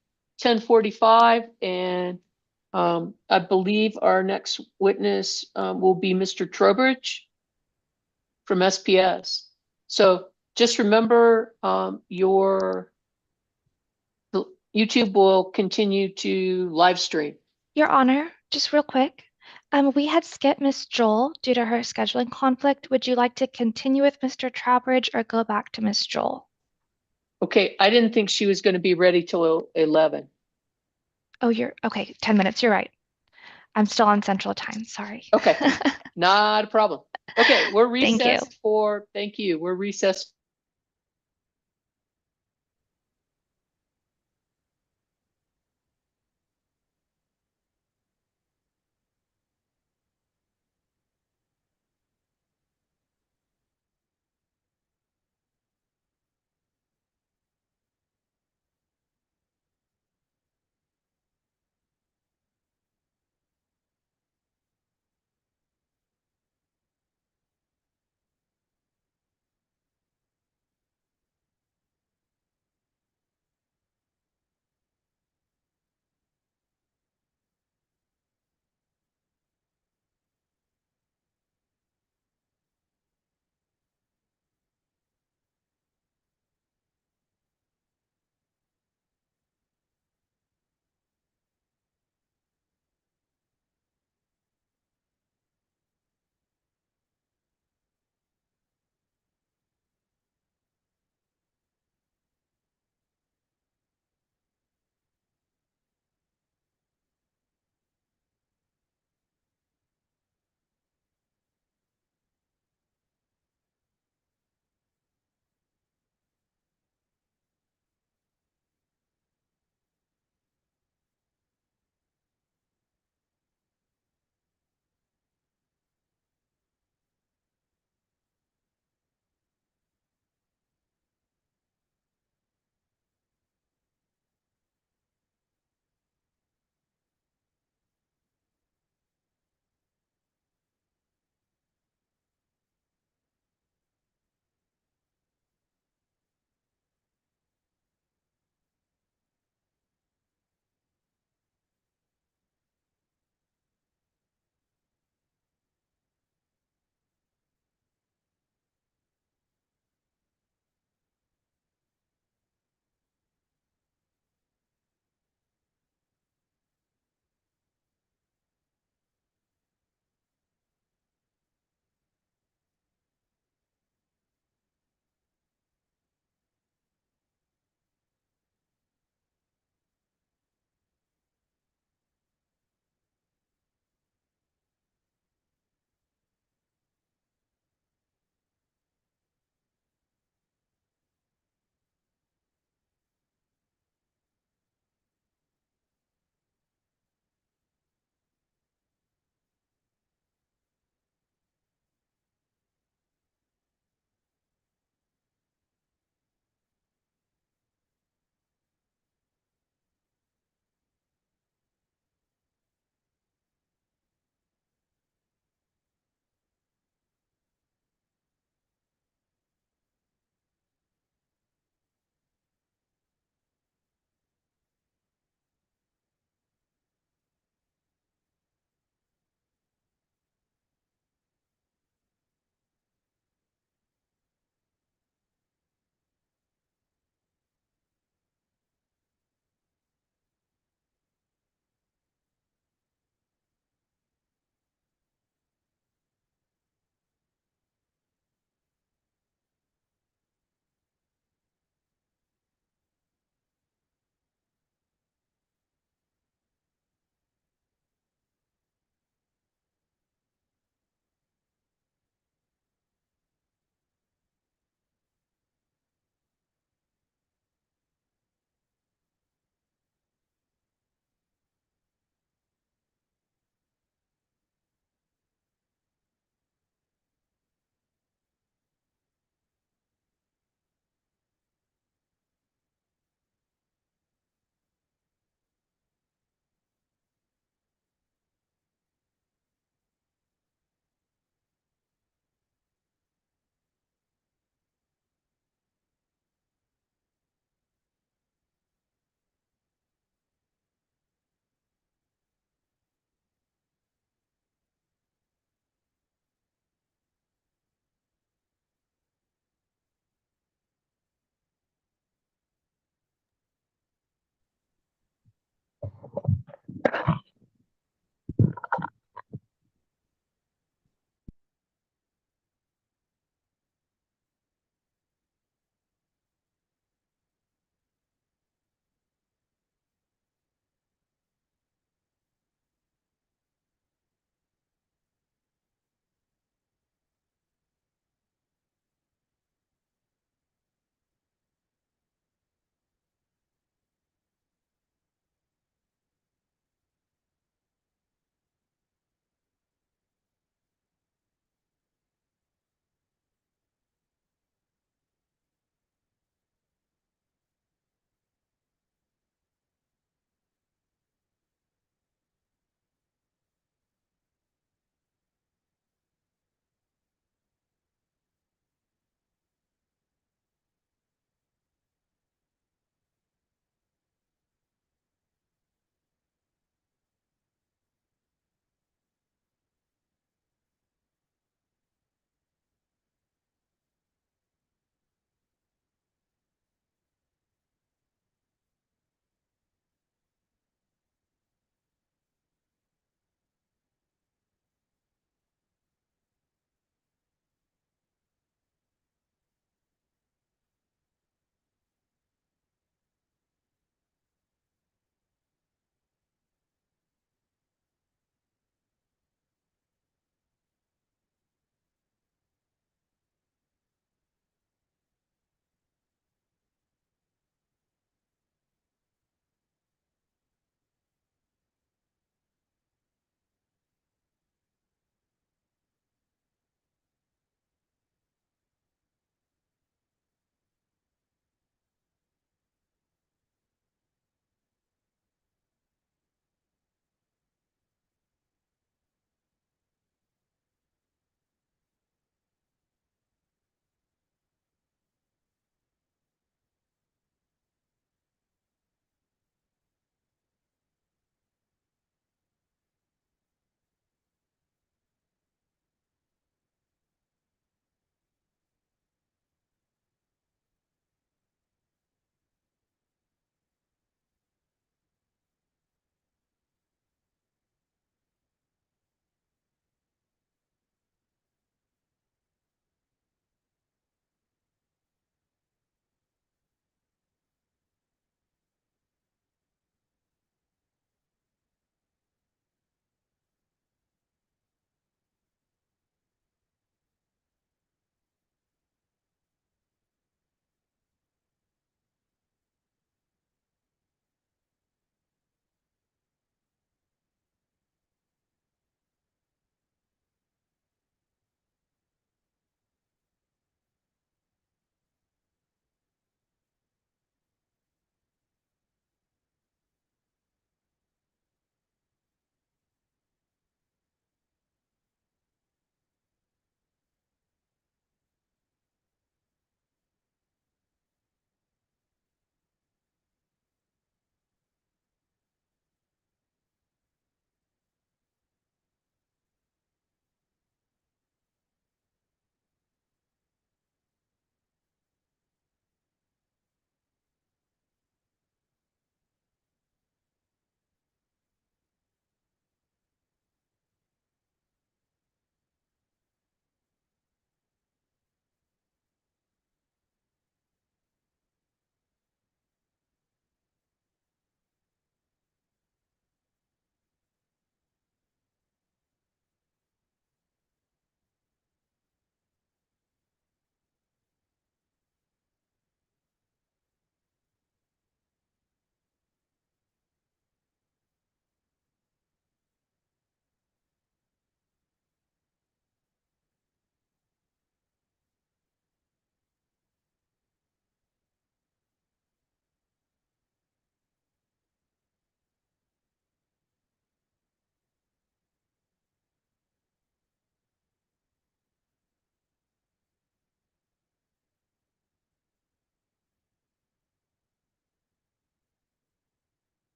10:45, and I believe our next witness will be Mr. Trowbridge from SPS. So just remember YouTube will continue to live stream. Your Honor, just real quick. We had skipped Miss Joel due to her scheduling conflict. Would you like to continue with Mr. Trowbridge or go back to Miss Joel? Okay, I didn't think she was going to be ready till 11. Oh, you're okay. 10 minutes. You're right. I'm still on Central Time. Sorry. Okay, not a problem. Okay, we're Thank you. recessed for, thank you. We're recessed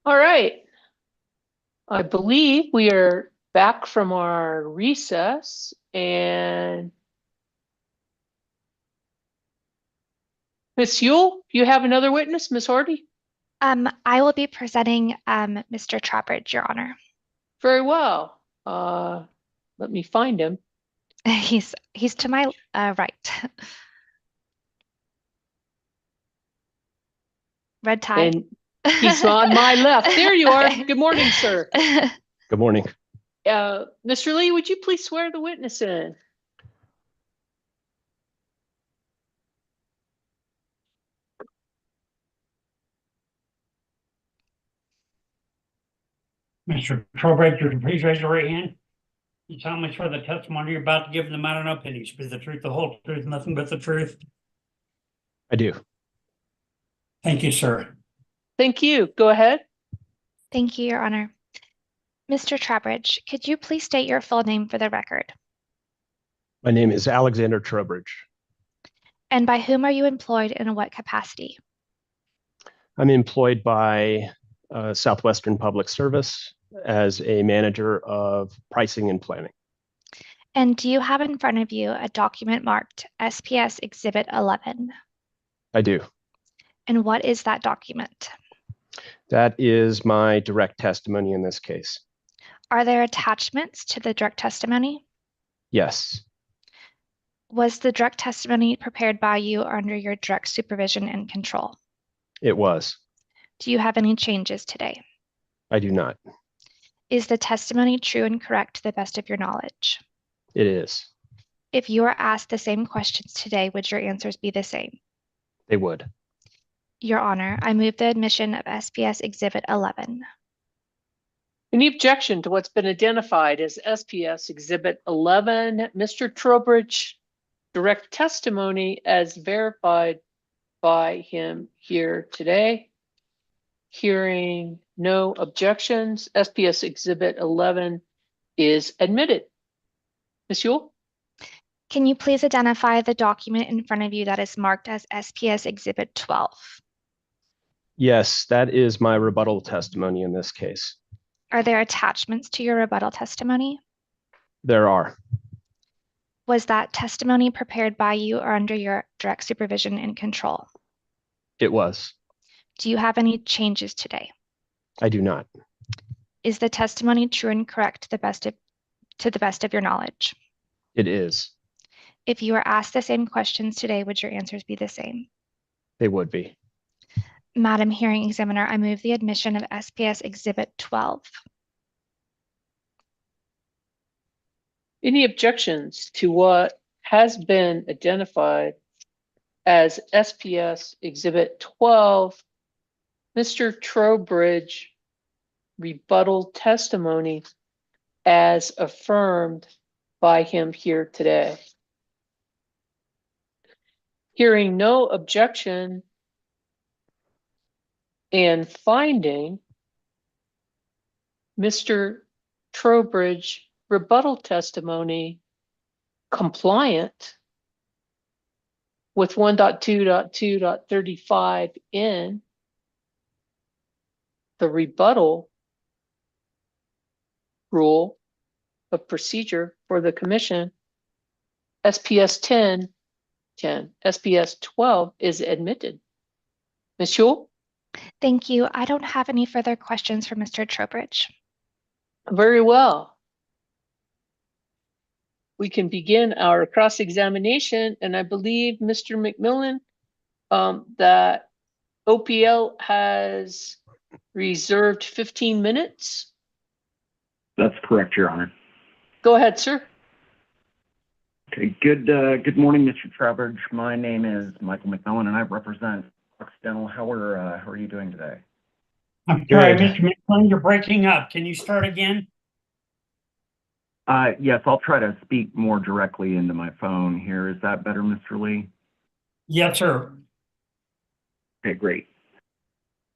All right. I believe we are back from our recess, and Miss Yule, you have another witness, Miss Hardy? I will be presenting Mr. Trowbridge, Your Honor. Very well. Let me find him. He's to my right. Red tie. And he's on my left. There you are. Good morning, sir. Good morning. Mr. Lee, would you please swear the witness in? Mr. Trowbridge, would you please raise your right hand? You solemnly swear the testimony you're about to give in the matter no opinion should be the truth, the whole truth, nothing but the truth. I do. Thank you, sir. Thank you. Go ahead. Thank you, Your Honor. Mr. Trowbridge, could you please state your full name for the record? My name is Alexander Trowbridge. And by whom are you employed and in what capacity? I'm employed by Southwestern Public Service as a manager of pricing and planning. And do you have in front of you a document marked SPS Exhibit 11? I do. And what is that document? That is my direct testimony in this case. Are there attachments to the direct testimony? Yes, Was the direct testimony prepared by you or under your direct supervision and control? it was. Do you have any changes today? I do not. Is the testimony true and correct to the best of your knowledge? It is. If you are asked the same questions today, would your answers be the same? They would. Your Honor, I move the admission of SPS Exhibit 11. Any objection to what's been identified as SPS Exhibit 11, Mr. Trowbridge, direct testimony as verified by him here today? Hearing no objections, SPS Exhibit 11 is admitted. Ms. Yule? Can you please identify the document in front of you that is marked as SPS Exhibit 12? Yes, that is my rebuttal testimony in this case. Are there attachments to your rebuttal testimony? There are. Was that testimony prepared by you or under your direct supervision and control? It was. Do you have any changes today? I do not. Is the testimony true and correct to the best of your knowledge? It is. If you are asked the same questions today, would your answers be the same? They would be. Madam Hearing Examiner, I move the admission of SPS Exhibit 12. Any objections to what has been identified as SPS Exhibit 12, Mr. Trowbridge rebuttal testimony as affirmed by him here today? Hearing no objection and finding Mr. Trowbridge rebuttal testimony compliant with 1.2.2.35 in the rebuttal rule of procedure for the commission, SPS 10, SPS 12 is admitted. Ms. Yule? Thank you. I don't have any further questions for Mr. Trowbridge. Very well. We can begin our cross-examination, and I believe, Mr. McMillan, that OPL has reserved 15 minutes. That's correct, Your Honor. Go ahead, sir. Okay, good morning, Mr. Trowbridge. My name is Michael McMillan, and I represent Occidental. How are you doing today? I'm sorry, Mr. McMillan, you're breaking up. Can you start again? Yes, I'll try to speak more directly into my phone here. Is that better, Mr. Lee? Yes, sir. Okay, great.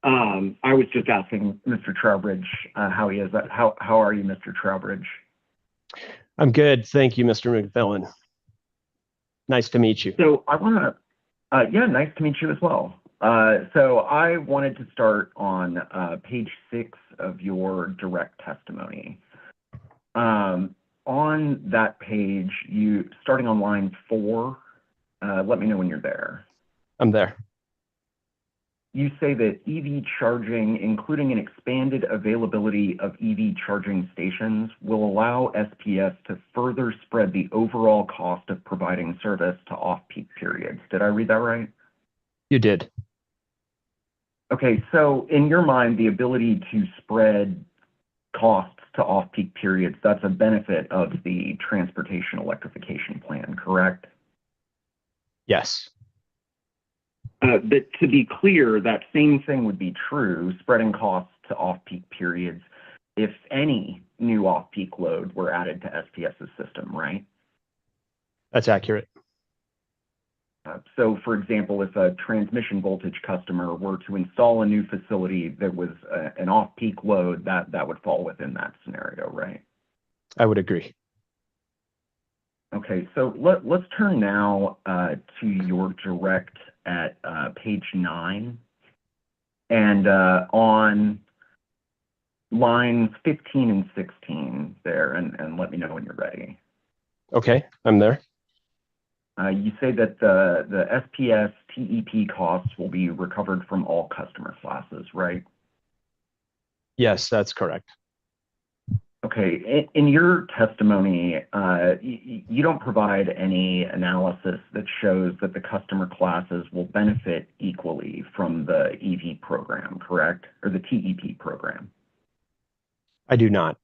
I was just asking Mr. Trowbridge how he is. How are you, Mr. Trowbridge? I'm good. Thank you, Mr. McMillan. Nice to meet you. So I want to, yeah, nice to meet you as well. So I wanted to start on page 6 of your direct testimony. On that page, starting on line 4, let me know when you're there. I'm there. You say that EV charging, including an expanded availability of EV charging stations, will allow SPS to further spread the overall cost of providing service to off-peak periods. Did I read that right? You did. Okay, so in your mind, the ability to spread costs to off-peak periods, that's a benefit of the transportation electrification plan, correct? Yes. But to be clear, that same thing would be true, spreading costs to off-peak periods, if any new off-peak load were added to SPS's system, right? That's accurate. So, for example, if a transmission voltage customer were to install a new facility that was an off-peak load, that would fall within that scenario, right? I would agree. Okay, so let's turn now to your direct at page 9. And on lines 15 and 16 there, and let me know when you're ready. Okay, I'm there. You say that the SPS TEP costs will be recovered from all customer classes, right? Yes, that's correct. Okay, in your testimony, you don't provide any analysis that shows that the customer classes will benefit equally from the EV program, correct? Or the TEP program? I do not.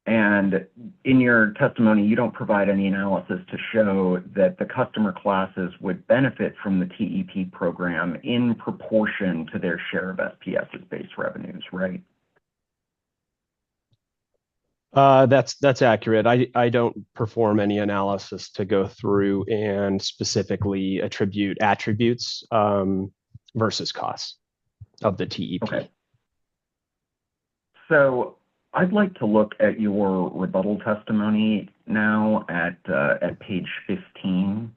And in your testimony, you don't provide any analysis to show that the customer classes would benefit from the TEP program in proportion to their share of SPS's base revenues, right? That's accurate. I don't perform any analysis to go through and specifically attribute attributes versus costs of the TEP. Okay. So I'd like to look at your rebuttal testimony now at page 15.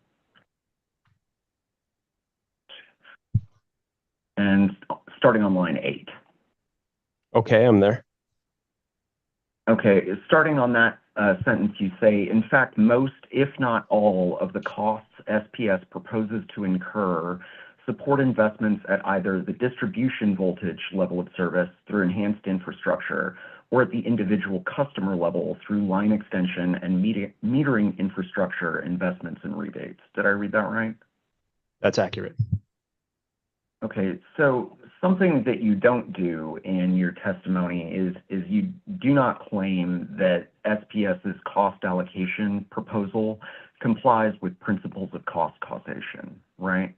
And starting on line 8. Okay, I'm there. Okay, starting on that sentence, you say, in fact, most, if not all, of the costs SPS proposes to incur support investments at either the distribution voltage level of service through enhanced infrastructure or at the individual customer level through line extension and metering infrastructure investments and rebates. Did I read that right? That's accurate. Okay, so something that you don't do in your testimony is you do not claim that SPS's cost allocation proposal complies with principles of cost causation, right?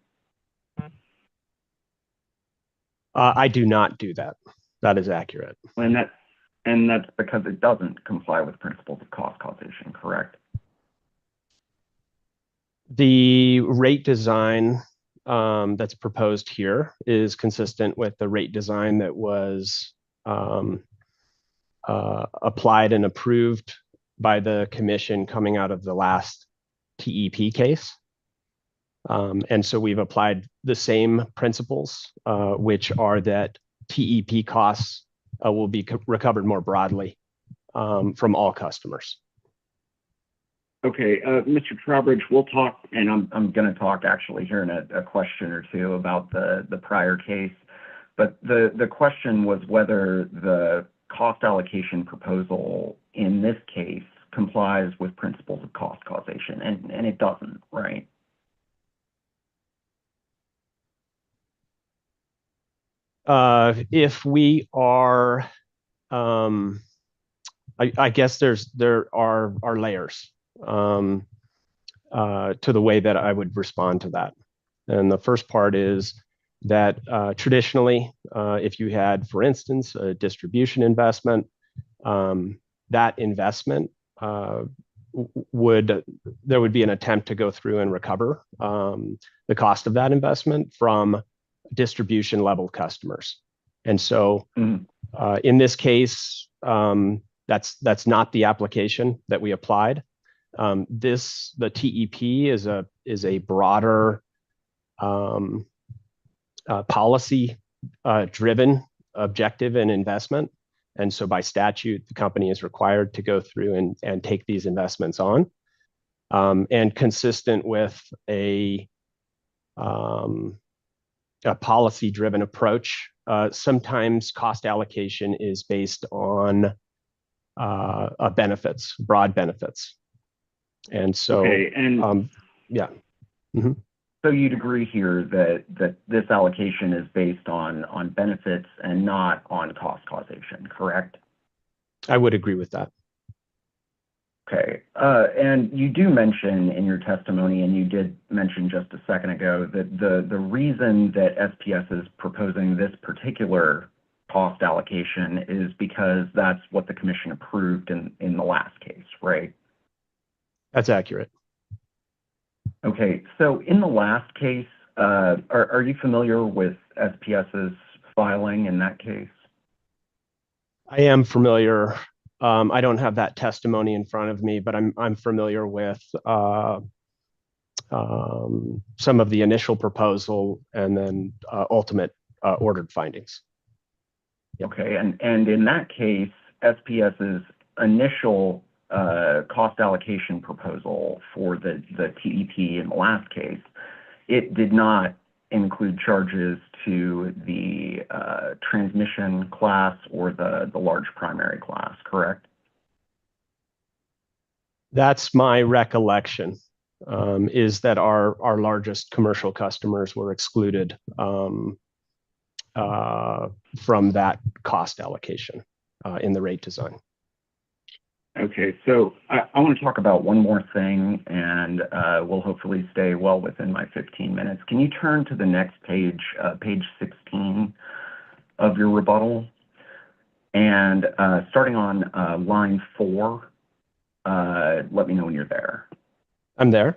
I do not do that. That is accurate. And that's because it doesn't comply with principles of cost causation, correct? The rate design that's proposed here is consistent with the rate design that was applied and approved by the commission coming out of the last TEP case. And so we've applied the same principles, which are that TEP costs will be recovered more broadly from all customers. Okay, Mr. Trowbridge, we'll talk, and I'm going to talk actually here in a question or two about the prior case. But the question was whether the cost allocation proposal in this case complies with principles of cost causation, and it doesn't, right? If we are, I guess there are layers to the way that I would respond to that. And the first part is that traditionally, if you had, for instance, a distribution investment, that investment there would be an attempt to go through and recover the cost of that investment from distribution level customers. And so in this case, that's not the application that we applied. The TEP is a broader policy driven objective and investment. And so by statute, the company is required to go through and take these investments on. And consistent with a policy-driven approach, sometimes cost allocation is based on benefits, broad benefits. And so, okay, and yeah. Mm-hmm. So you'd agree here that this allocation is based on benefits and not on cost causation, correct? I would agree with that. Okay, and you do mention in your testimony, and you did mention just a second ago, that the reason that SPS is proposing this particular cost allocation is because that's what the commission approved in the last case, right? That's accurate. Okay, so in the last case, are you familiar with SPS's filing in that case? I am familiar. I don't have that testimony in front of me, but I'm familiar with some of the initial proposal and then ultimate ordered findings. Okay, and in that case, SPS's initial cost allocation proposal for the TEP in the last case, it did not include charges to the transmission class or the large primary class, correct? That's my recollection, is that our largest commercial customers were excluded from that cost allocation in the rate design. Okay, so I want to talk about one more thing, and we'll hopefully stay well within my 15 minutes. Can you turn to the next page, page 16 of your rebuttal? And starting on line 4, let me know when you're there. I'm there.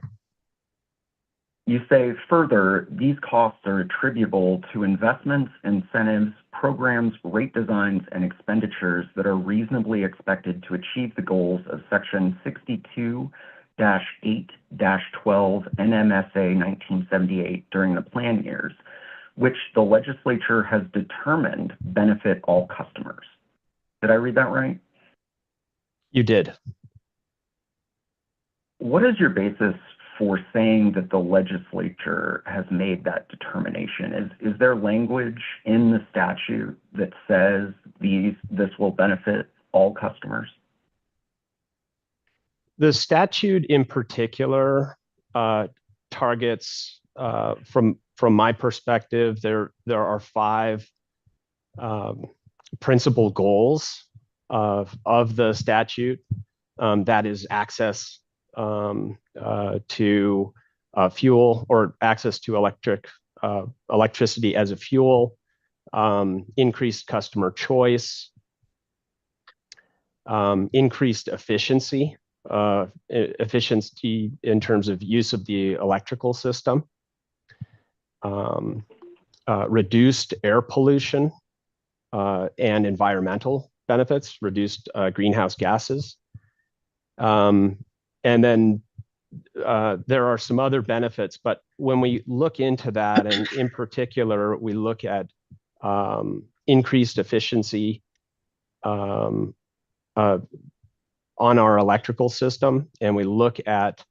You say, further, these costs are attributable to investments, incentives, programs, rate designs, and expenditures that are reasonably expected to achieve the goals of Section 62-8-12 NMSA 1978 during the plan years, which the legislature has determined benefit all customers. Did I read that right? You did. What is your basis for saying that the legislature has made that determination? Is there language in the statute that says this will benefit all customers? The statute in particular targets, from my perspective, there are 5 principal goals of the statute. That is access to fuel, or access to electricity as a fuel, increased customer choice, increased efficiency in terms of use of the electrical system, reduced air pollution and environmental benefits, reduced greenhouse gases. And then there are some other benefits, but when we look into that, and in particular, we look at increased efficiency on our electrical system, and we look at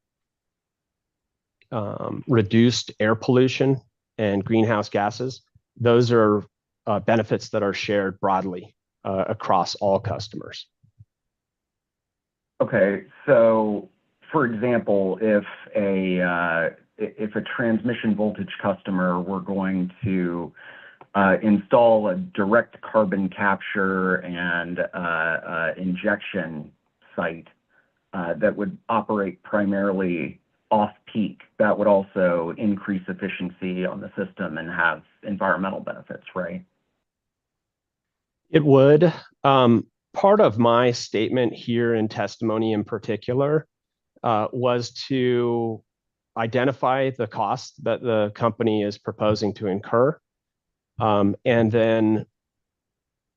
reduced air pollution and greenhouse gases, those are benefits that are shared broadly across all customers. Okay, so for example, if a transmission voltage customer were going to install a direct carbon capture and injection site that would operate primarily off-peak, that would also increase efficiency on the system and have environmental benefits, right? It would. Part of my statement here in testimony in particular was to identify the costs that the company is proposing to incur, and then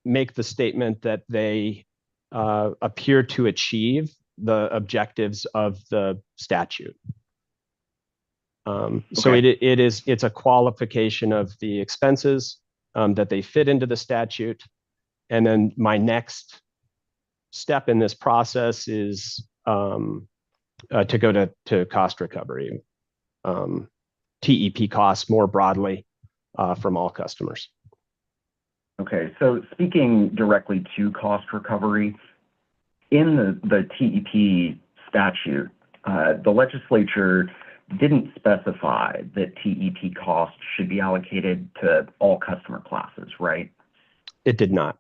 make the statement that they appear to achieve the objectives of the statute. So Okay. it's a qualification of the expenses that they fit into the statute. And then my next step in this process is to go to cost recovery, TEP costs more broadly from all customers. Okay, so speaking directly to cost recovery, in the TEP statute, the legislature didn't specify that TEP costs should be allocated to all customer classes, right? It did not.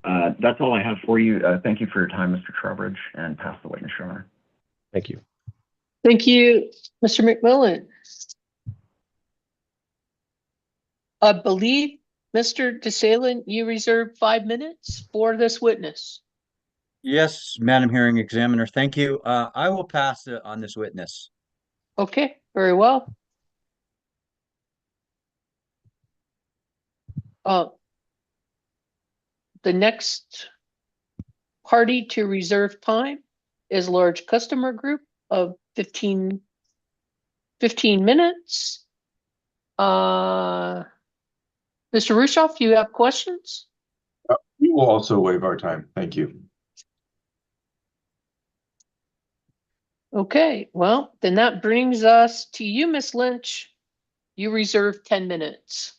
That's all I have for you. Thank you for your time, Mr. Trowbridge, and pass the witness, Your Honor. Thank you. Thank you, Mr. McMillan. I believe, Mr. DeSalen, you reserved 5 minutes for this witness. Yes, Madam Hearing Examiner, thank you. I will pass it on this witness. Okay, very well. The next party to reserve time is large customer group of 15 minutes. Mr. Rushoff, you have questions? We will also waive our time. Thank you. Okay, well, then that brings us to you, Miss Lynch. You reserve 10 minutes.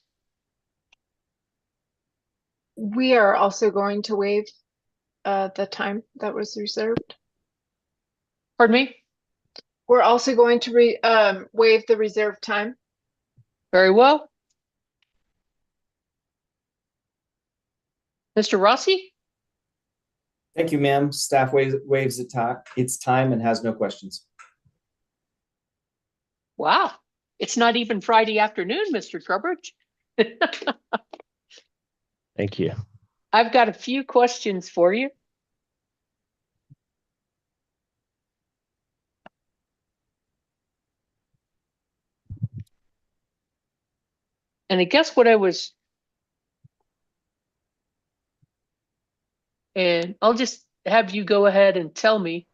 We are also going to waive the time that was reserved. Pardon me? We're also going to waive the reserved time. Very well. Mr. Rossi? Thank you, ma'am. Staff waives its time and has no questions. Wow, it's not even Friday afternoon, Mr. Trowbridge. Thank you. I've got a few questions for you. And I guess what I was, and I'll just have you go ahead and tell me.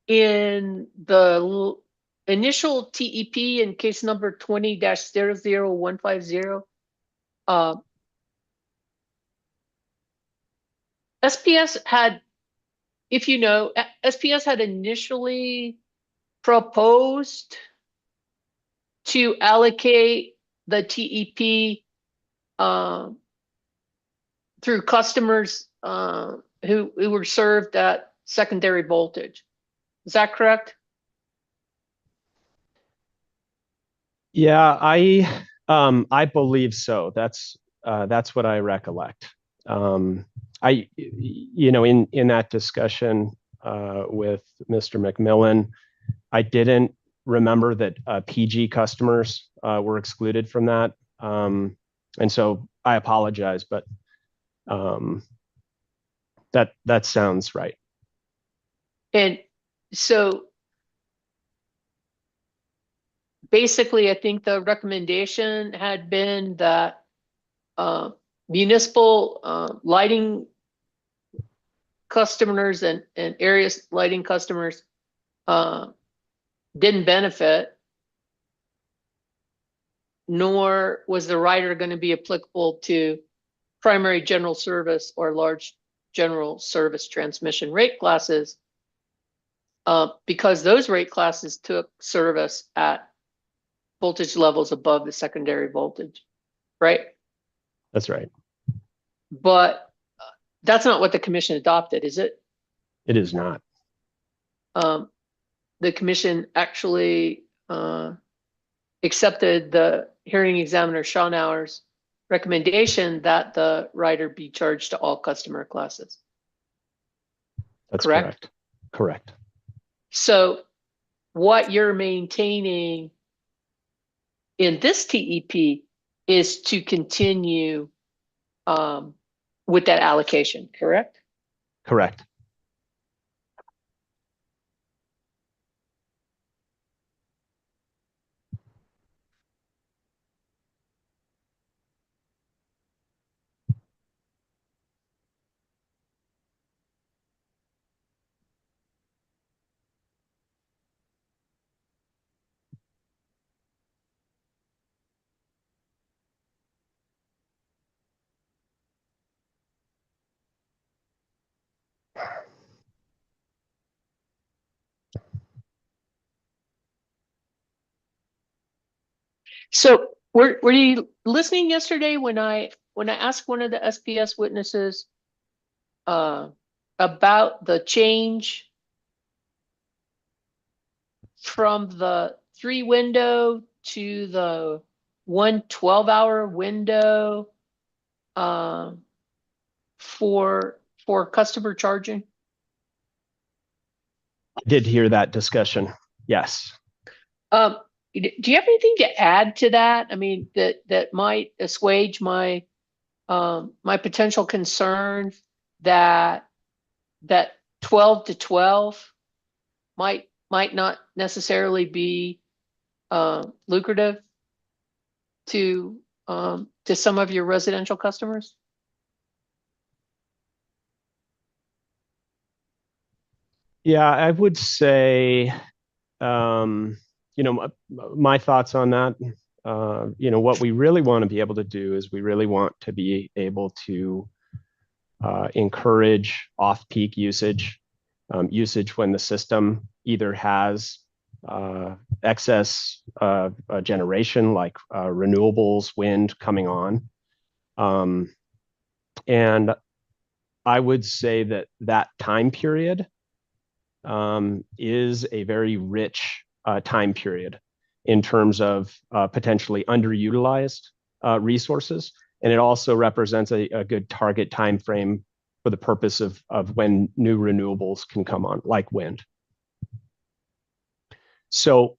In the initial TEP in case number 20-00150, SPS had, if you know, SPS had initially proposed to allocate the TEP through customers who were served at secondary voltage. Is that correct? Yeah, I believe so. That's what I recollect. In that discussion with Mr. McMillan, I didn't remember that PG customers were excluded from that, and so I apologize, but that sounds right. And so basically, I think the recommendation had been that municipal lighting customers and areas lighting customers didn't benefit, nor was the rider going to be applicable to primary general service or large general service transmission rate classes, because those rate classes took service at voltage levels above the secondary voltage, right? That's right. But that's not what the commission adopted, is it? It is not. The commission actually accepted the hearing examiner Schonauer's recommendation that the rider be charged to all customer classes. That's correct? Correct. So what you're maintaining in this TEP is to continue with that allocation, correct? Correct. So were you listening yesterday when I asked one of the SPS witnesses about the change from the 3 window to the 1 12-hour window for customer charging? I did hear that discussion. Yes. Do you have anything to add to that? I mean, that might assuage my my potential concern that 12 to 12 might not necessarily be lucrative to some of your residential customers? Yeah, I would say, you know, my thoughts on that. You know, what we really want to be able to do is we really want to be able to encourage off-peak usage, usage when the system either has excess generation like renewables, wind coming on. And I would say that that time period is a very rich time period in terms of potentially underutilized resources. And it also represents a good target time frame for the purpose of when new renewables can come on, like wind. So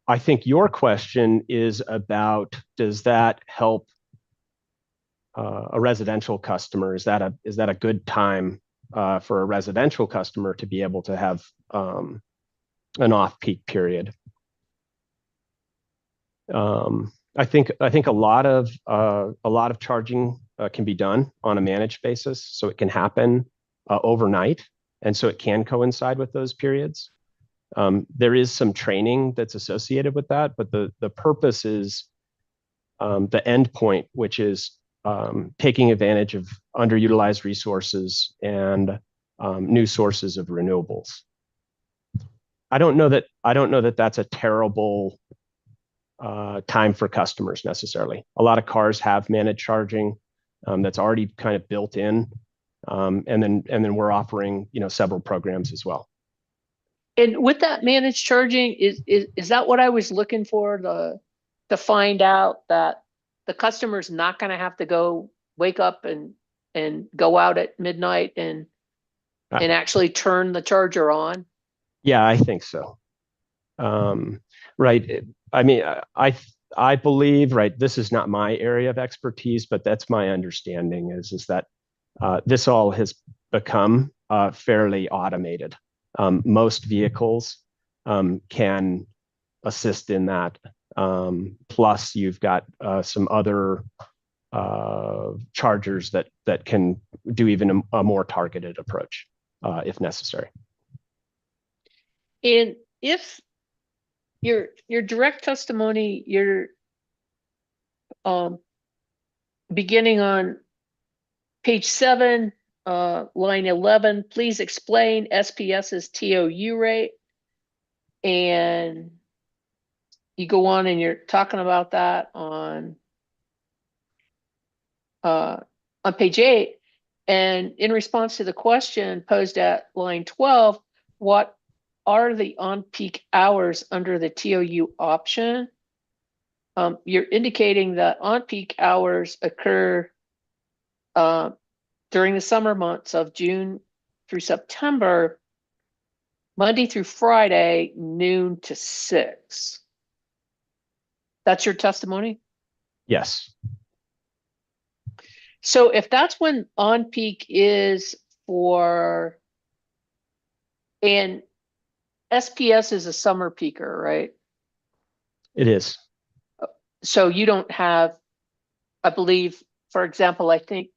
I think your question is about, does that help a residential customer? Is that a good time for a residential customer to be able to have an off-peak period? I think a lot of charging can be done on a managed basis, so it can happen overnight, and so it can coincide with those periods. There is some training that's associated with that, but the purpose is the end point, which is taking advantage of underutilized resources and new sources of renewables. I don't know that that's a terrible time for customers necessarily. A lot of cars have managed charging that's already kind of built in, and then we're offering, you know, several programs as well. And with that managed charging, is that what I was looking for, to find out that the customer's not going to have to go wake up and go out at midnight and actually turn the charger on? Yeah, I think so. Right. I mean, I believe, right, this is not my area of expertise, but that's my understanding is that this all has become fairly automated. Most vehicles can assist in that. Plus, you've got some other chargers that can do even a more targeted approach if necessary. And if your direct testimony, you're beginning on page 7, line 11, please explain SPS's TOU rate. And you go on and you're talking about that on page 8. And in response to the question posed at line 12, what are the on-peak hours under the TOU option? You're indicating that on-peak hours occur during the summer months of June through September, Monday through Friday, noon to 6. That's your testimony? Yes. So if that's when on-peak is for, and SPS is a summer peaker, right? It is. So you don't have, I believe, for example, I think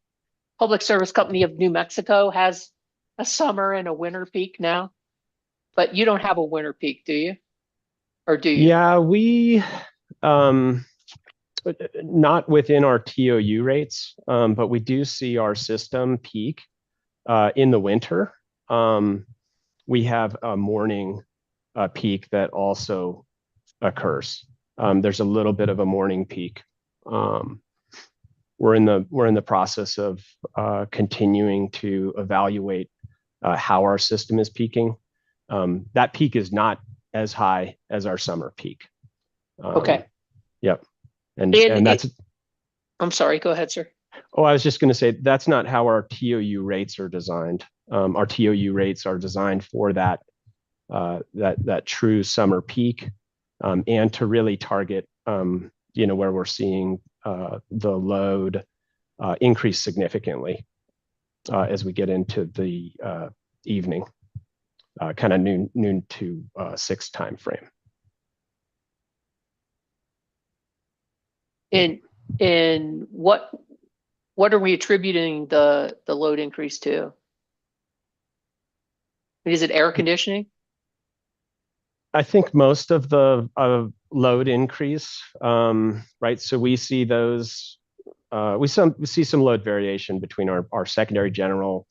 Public Service Company of New Mexico has a summer and a winter peak now, but you don't have a winter peak, do you? Or do you? Yeah, we not within our TOU rates, but we do see our system peak in the winter. We have a morning peak that also occurs. there's a little bit of a morning peak. We're in the process of continuing to evaluate how our system is peaking. That peak is not as high as our summer peak. Okay. Yep. And that's. I'm sorry. Go ahead, sir. Oh, I was just going to say that's not how our TOU rates are designed. Our TOU rates are designed for that true summer peak, and to really target where we're seeing the load increase significantly as we get into the evening, kind of noon to 6 time frame. And what are we attributing the load increase to? Is it air conditioning? I think most of the load increase, right? So we see those. We see some load variation between our secondary general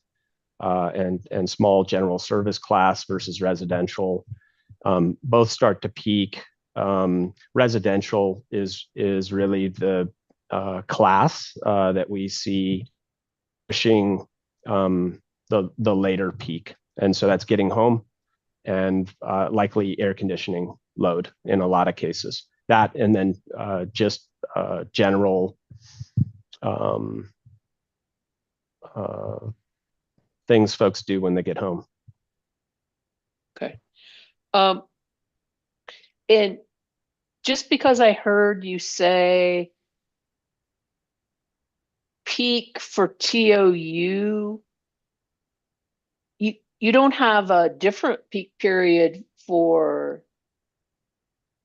and small general service class versus residential. Both start to peak. Residential is really the class that we see pushing the later peak, and so that's getting home and likely air conditioning load in a lot of cases. That and then just general things folks do when they get home. Okay. And just because I heard you say peak for TOU, you don't have a different peak period for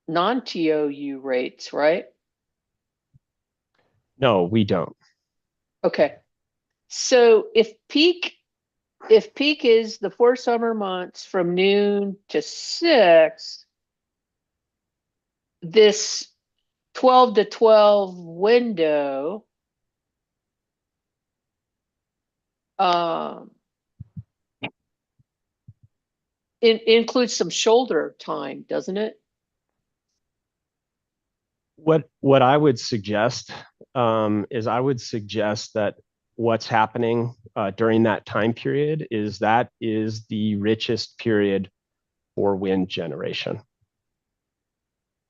non-TOU rates, right? No, we don't. Okay. So if peak is the 4 summer months from noon to 6, this 12 to 12 window it includes some shoulder time, doesn't it? What I would suggest is I would suggest that what's happening during that time period is the richest period for wind generation.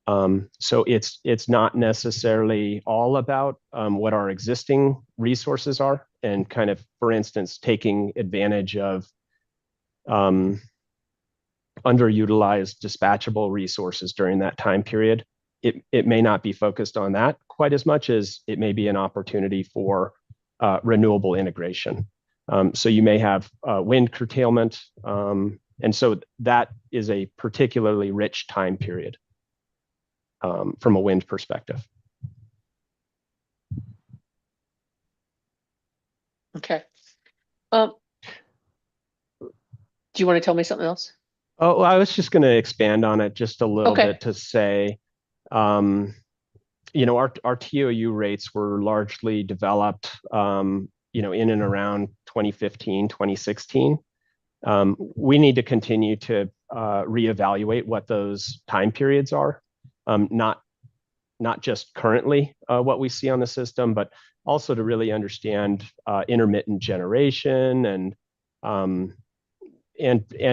So it's not necessarily all about what our existing resources are, and kind of, for instance, taking advantage of underutilized dispatchable resources during that time period. It may not be focused on that quite as much as it may be an opportunity for renewable integration. So you may have wind curtailment, and so that is a particularly rich time period from a wind perspective. Okay. Do you want to tell me something else? Oh, I was just going to expand on it just a little bit to say, our TOU rates were largely developed, in and around 2015, 2016. We need to continue to reevaluate what those time periods are, not just currently what we see on the system, but also to really understand intermittent generation and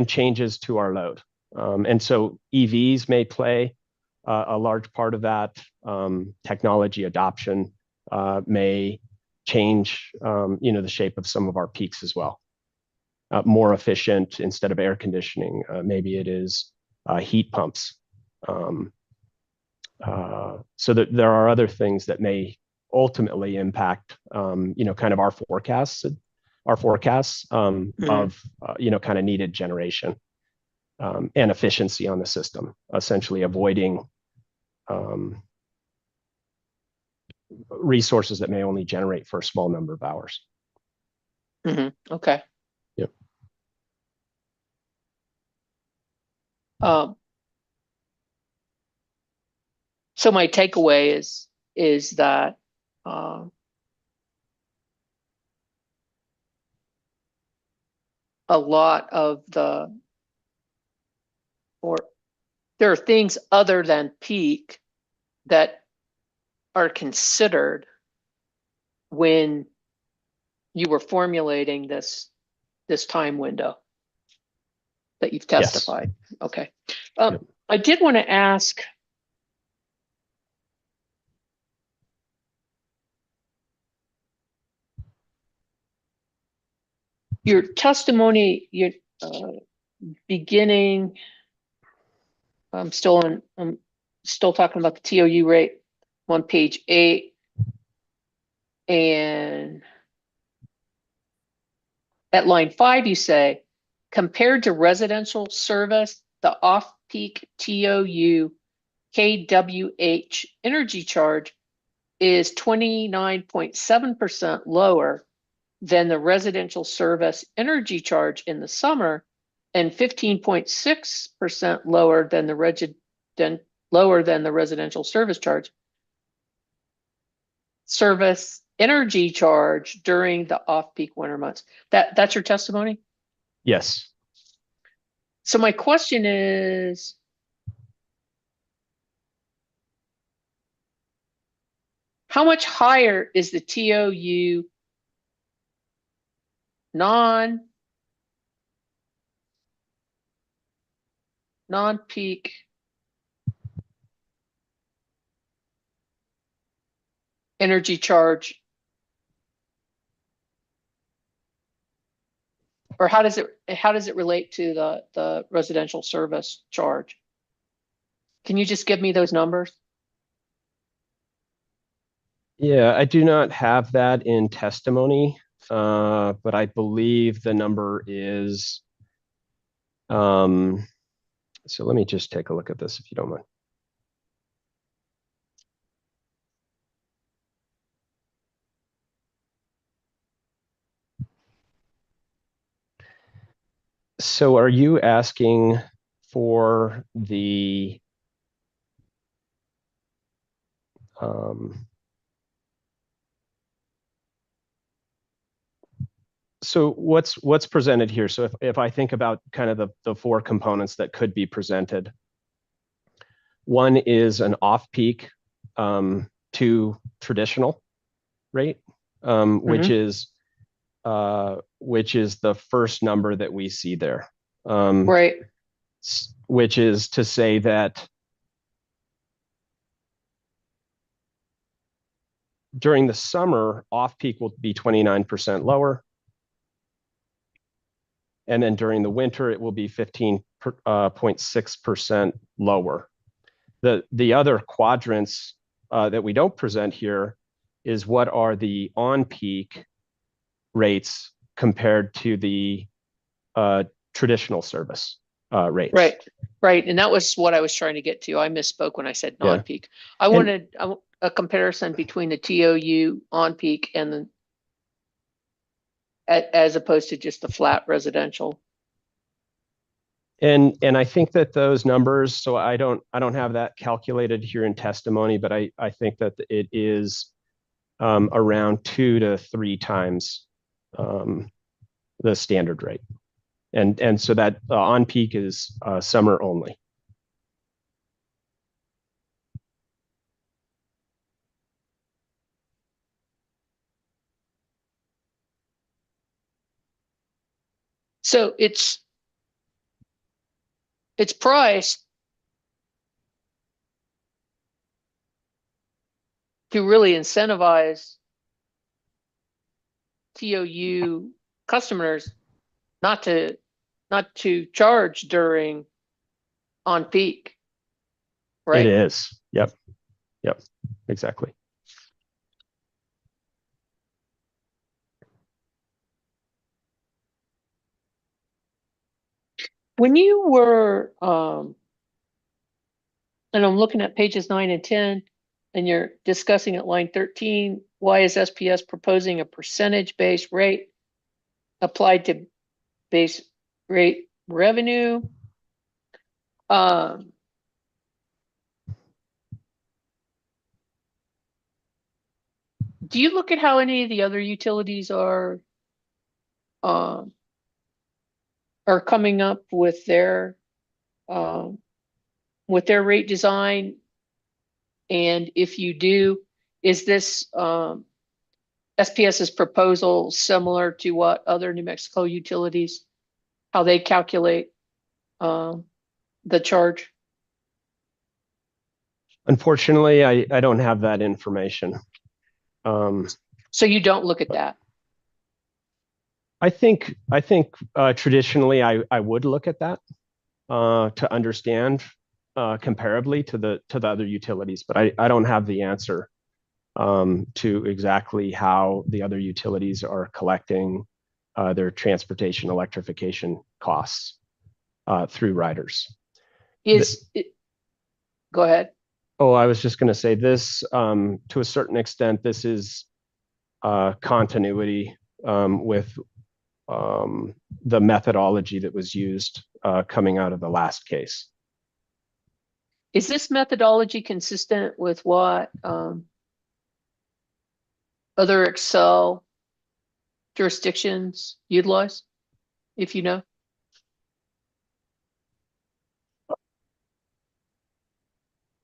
changes to our load. And so EVs may play a large part of that. Technology adoption may change, the shape of some of our peaks as well. More efficient instead of air conditioning. Maybe it is heat pumps. So that there are other things that may ultimately impact, kind of our forecasts of, kind of needed generation and efficiency on the system, essentially avoiding resources that may only generate for a small number of hours. Mm-hmm. Okay. Yep. So my takeaway is that a lot of there are things other than peak that are considered when you were formulating this time window that you've Yes. testified? Okay. Yep. I did want to ask, your testimony, your beginning, I'm still talking about the TOU rate on page 8, and at line 5 you say, compared to residential service, the off-peak TOU kWh energy charge is 29.7% lower than the residential service energy charge in the summer, and 15.6% lower than the residential service energy charge during the off-peak winter months. That's your testimony? Yes. So my question is, how much higher is the TOU non-peak energy charge, or how does it relate to the residential service charge? Can you just give me those numbers? Yeah, I do not have that in testimony, but I believe the number is, so let me just take a look at this if you don't mind. So are you asking for the so what's presented here? So if I think about kind of the 4 components that could be presented, one is an off-peak to traditional rate, which is the first number that we see there. Right. Which is to say that during the summer, off-peak will be 29% lower. And then during the winter, it will be 15.6% lower. The other quadrants that we don't present here is what are the on-peak rates compared to the traditional service rates. Right. And that was what I was trying to get to. I misspoke when I said non-peak. I wanted a comparison between the TOU on-peak and as opposed to just the flat residential. And I think that those numbers, so I don't have that calculated here in testimony, but I think that it is around 2 to 3 times the standard rate. And so that on peak is summer only. So it's priced to really incentivize TOU customers not to charge during on peak, right? It is. Yep, exactly. When you were, and I'm looking at pages 9 and 10, and you're discussing at line 13, why is SPS proposing a percentage-based rate applied to base rate revenue? Do you look at how any of the other utilities are coming up with their rate design And if you do, is this SPS's proposal similar to what other New Mexico utilities, how they calculate the charge? Unfortunately, I don't have that information. So you don't look at that? I think traditionally I would look at that to understand comparably to the other utilities, but I don't have the answer to exactly how the other utilities are collecting their transportation electrification costs through riders. Go ahead. Oh, I was just going to say this, to a certain extent, this is continuity with the methodology that was used coming out of the last case. Is this methodology consistent with what other Excel jurisdictions utilize, if you know?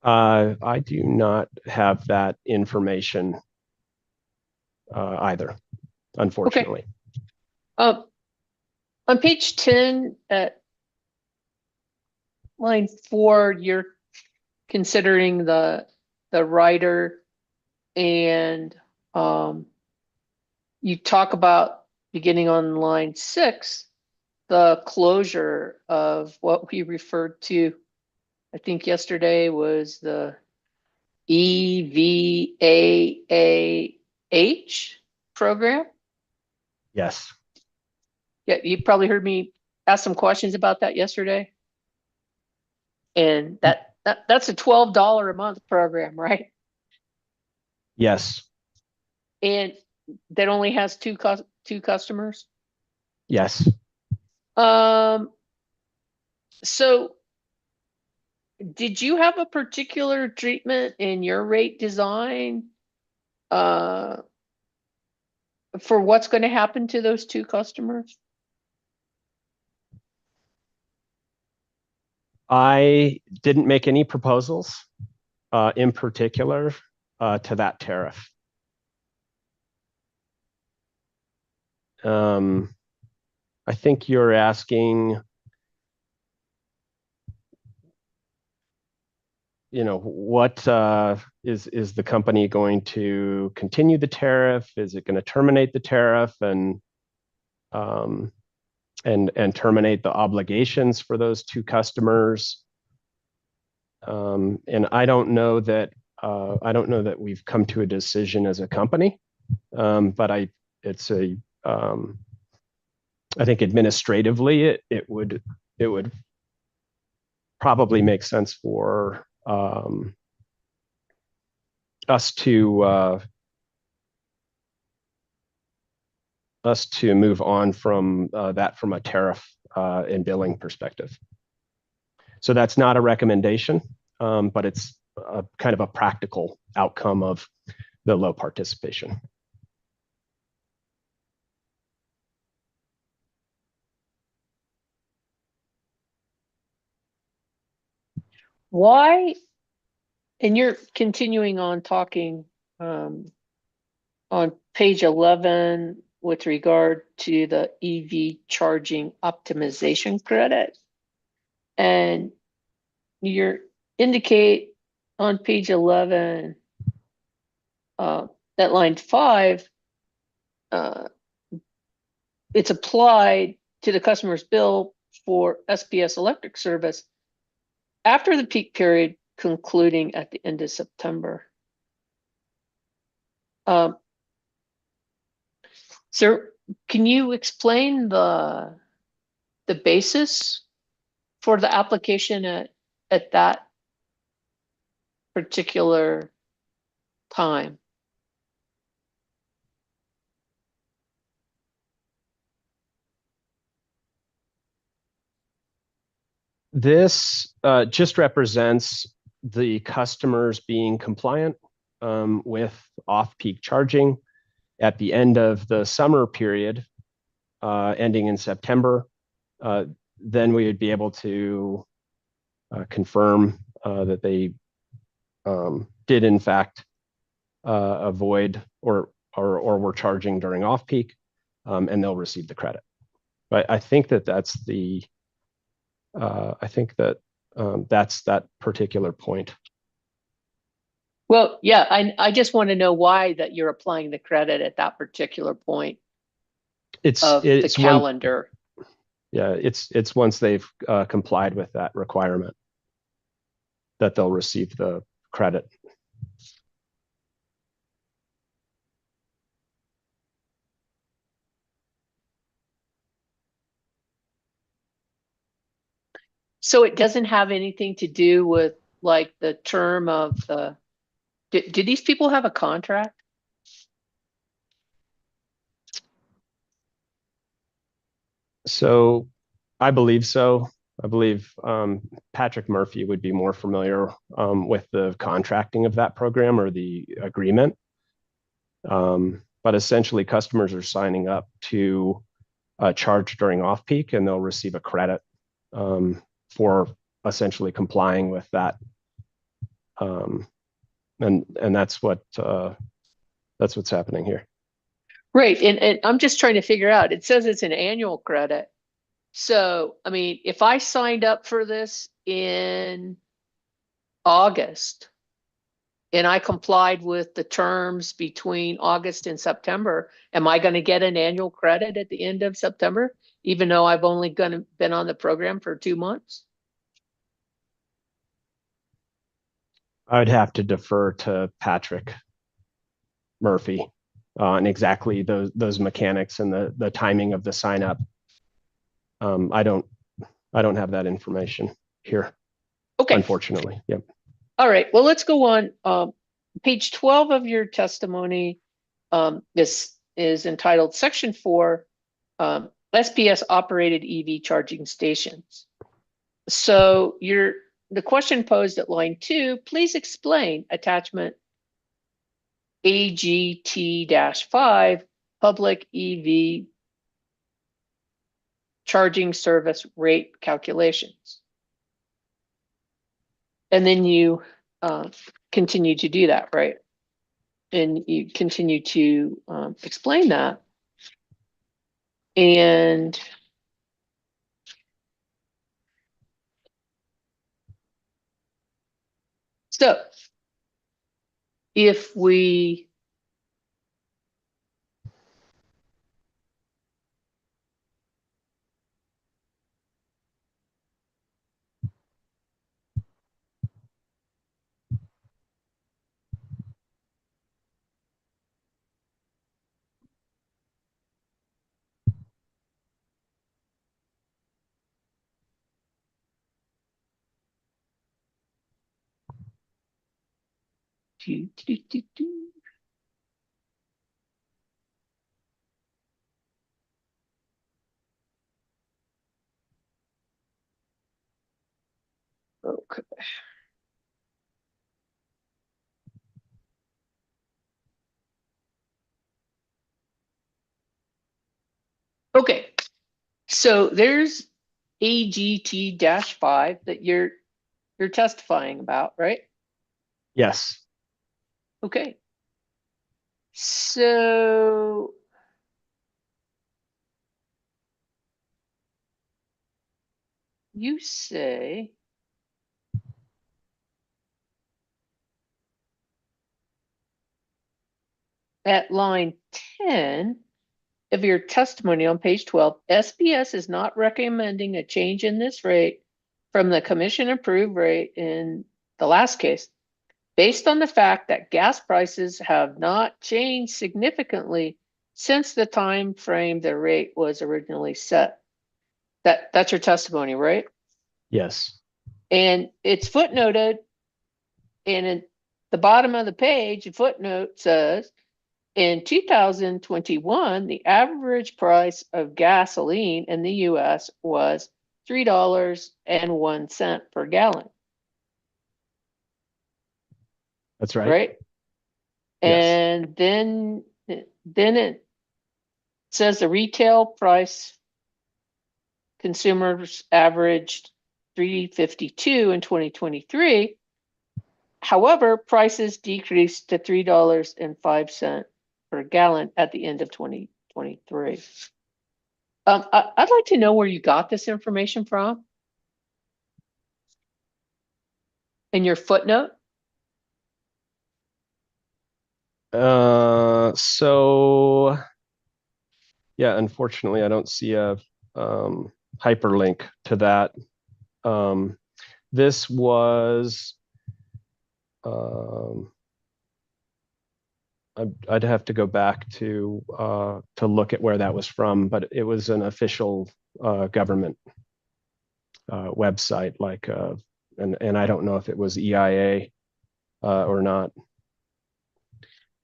I do not have that information either, unfortunately. Okay. On page 10 at line 4, you're considering the rider, and you talk about, beginning on line 6, the closure of what we referred to, I think yesterday, was the EVAAH program. Yes. Yeah, you probably heard me ask some questions about that yesterday. And that's a $12 a month program, right? Yes. And that only has two customers. Yes. So did you have a particular treatment in your rate design for what's going to happen to those two customers? I didn't make any proposals in particular to that tariff. I think you're asking, what is the company going to continue the tariff? Is it going to terminate the tariff and terminate the obligations for those two customers? And I don't know that we've come to a decision as a company, but I think administratively it would probably make sense for us to move on from that from a tariff and billing perspective. So that's not a recommendation, but it's kind of a practical outcome of the low participation. Why, and you're continuing on talking on page 11 with regard to the EV charging optimization credit, and you indicate on page 11 at line 5, it's applied to the customer's bill for SPS electric service after the peak period concluding at the end of September. So can you explain the basis for the application at that particular time? This just represents the customers being compliant with off-peak charging at the end of the summer period, ending in September. Then we would be able to confirm that they did in fact avoid or were charging during off-peak, and they'll receive the credit. But I think that that's the that's that particular point. Well, yeah, I just want to know why that you're applying the credit at that particular point of the calendar. It's once they've complied with that requirement that they'll receive the credit. So it doesn't have anything to do with like the term of the, do these people have a contract? So I believe so. I believe Patrick Murphy would be more familiar with the contracting of that program or the agreement. But essentially customers are signing up to charge during off-peak, and they'll receive a credit for essentially complying with that. And that's what's happening here. Right. And I'm just trying to figure out, it says it's an annual credit. So, I mean, if I signed up for this in August and I complied with the terms between August and September, am I going to get an annual credit at the end of September, even though I've only been on the program for 2 months? I would have to defer to Patrick Murphy on exactly those mechanics and the timing of the sign up. I don't have that information here. Okay. Unfortunately. Yep. All right. Well, let's go on. Page 12 of your testimony, this is entitled Section 4, SPS operated EV charging stations. So the question posed at line 2, please explain attachment AGT-5 public EV charging service rate calculations. And then you continue to do that, right? And you continue to explain that. And so if we okay. Okay, so there's AGT-5 that you're testifying about, right? Yes. Okay. So you say at line 10 of your testimony on page 12, SPS is not recommending a change in this rate from the commission approved rate in the last case, based on the fact that gas prices have not changed significantly since the time frame the rate was originally set. That's your testimony, right? Yes. And it's footnoted, and at the bottom of the page, a footnote says, in 2021, the average price of gasoline in the US was $3.01 per gallon. That's right. Right? Yes. And then it says the retail price consumers averaged $3.52 in 2023. However, prices decreased to $3.05 per gallon at the end of 2023. I'd like to know where you got this information from in your footnote. So yeah, unfortunately, I don't see a hyperlink to that. This was, I'd have to go back to look at where that was from, but it was an official government website, like, and I don't know if it was EIA or not.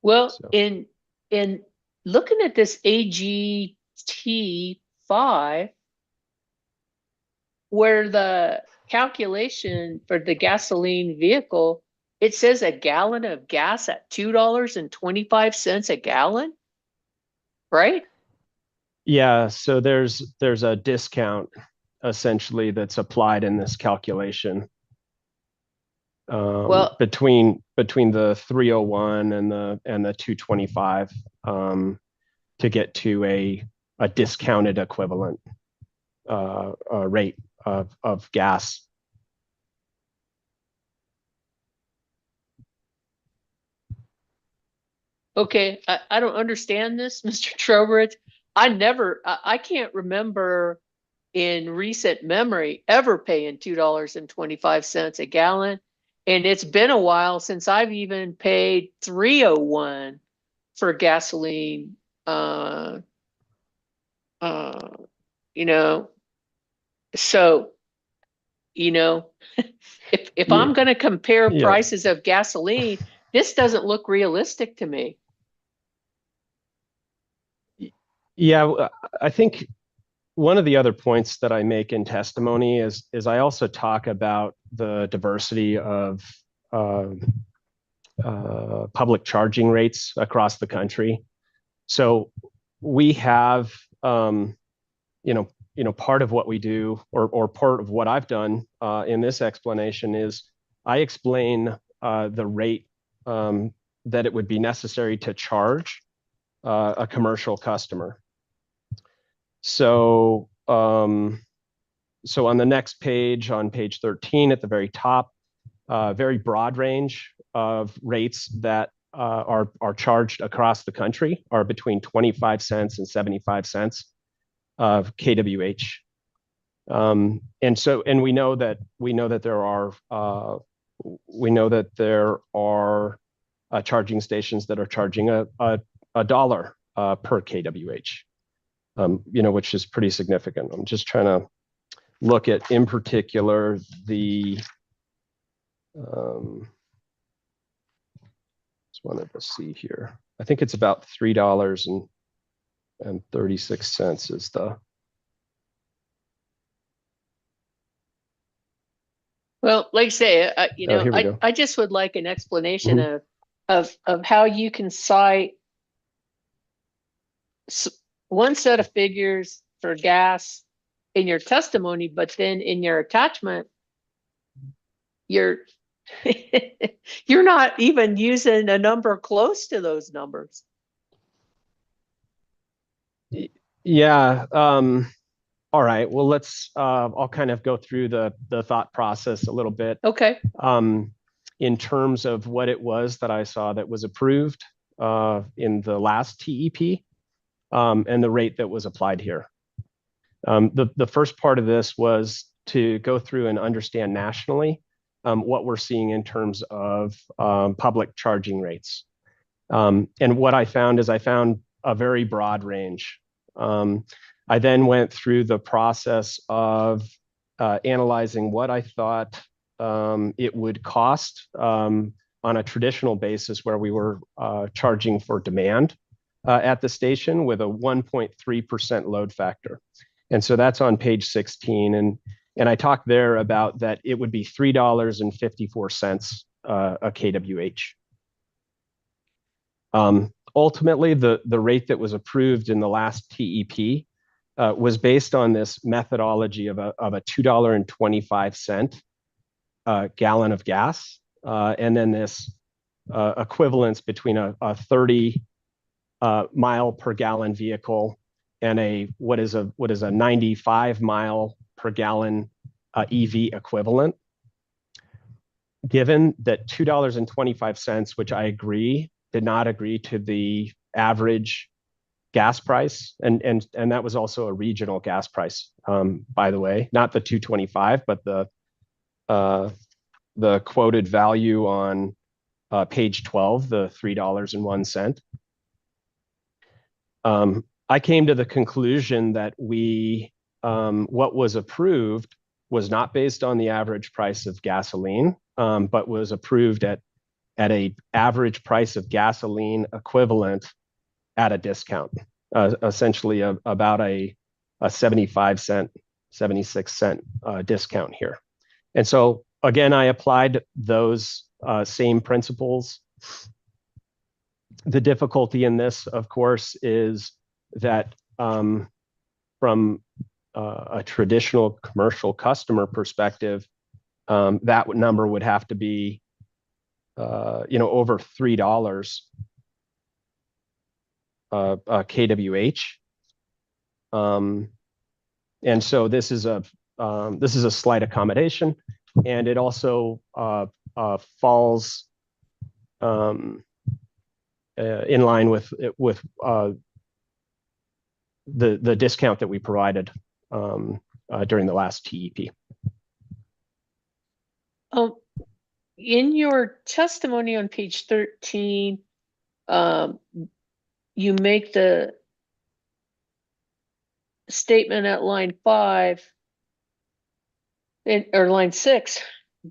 Well, So. in looking at this AGT5, where the calculation for the gasoline vehicle, it says a gallon of gas at $2.25 a gallon, right? Yeah, so there's a discount essentially that's applied in this calculation. Well, between the 301 and the 225 to get to a discounted equivalent rate of gas. okay, I don't understand this, Mr. Trowbridge. I can't remember in recent memory ever paying $2.25 a gallon. And it's been a while since I've even paid $3.01 for gasoline. You know, so, you know, if I'm going to compare Yeah. prices of gasoline, this doesn't look realistic to me. Yeah, I think one of the other points that I make in testimony is I also talk about the diversity of public charging rates across the country. So we have, part of what we do, or part of what I've done in this explanation is I explain the rate that it would be necessary to charge a commercial customer. So, so on the next page, on page 13 at the very top, very broad range of rates that are charged across the country are between 25 cents and 75 cents of kWh. And we know that there are charging stations that are charging a dollar per kWh. Which is pretty significant. I'm just trying to look at, in particular, the just wanted to see here. I think it's about $3.36 is the. Well, like I say, I just would like an explanation of how you can cite one set of figures for gas in your testimony, but then in your attachment, you're not even using a number close to those numbers. Yeah. All right. Well, let's. I'll kind of go through the thought process a little bit. Okay. In terms of what it was that I saw that was approved in the last TEP. And the rate that was applied here. The first part of this was to go through and understand nationally what we're seeing in terms of public charging rates. And what I found is I found a very broad range. I then went through the process of analyzing what I thought it would cost on a traditional basis where we were charging for demand at the station with a 1.3% load factor. And so that's on page 16. And I talked there about that it would be $3.54 a kWh. Ultimately, the rate that was approved in the last TEP was based on this methodology of a $2.25 gallon of gas and then this equivalence between a 30 mile per gallon vehicle and what is a 95 mile per gallon EV equivalent. Given that $2.25, which I agree, did not agree to the average gas price, and that was also a regional gas price, by the way, not the 225, but the quoted value on page 12, the $3.01. I came to the conclusion that what was approved was not based on the average price of gasoline, but was approved at a average price of gasoline equivalent at a discount, essentially about a 75-cent, 76-cent discount here. And so again, I applied those same principles. The difficulty in this, of course, is that from a traditional commercial customer perspective, that number would have to be, over $3 kWh. And so this is a slight accommodation, and it also falls in line with the discount that we provided during the last TEP. In your testimony on page 13, you make the statement at line 5 or line 6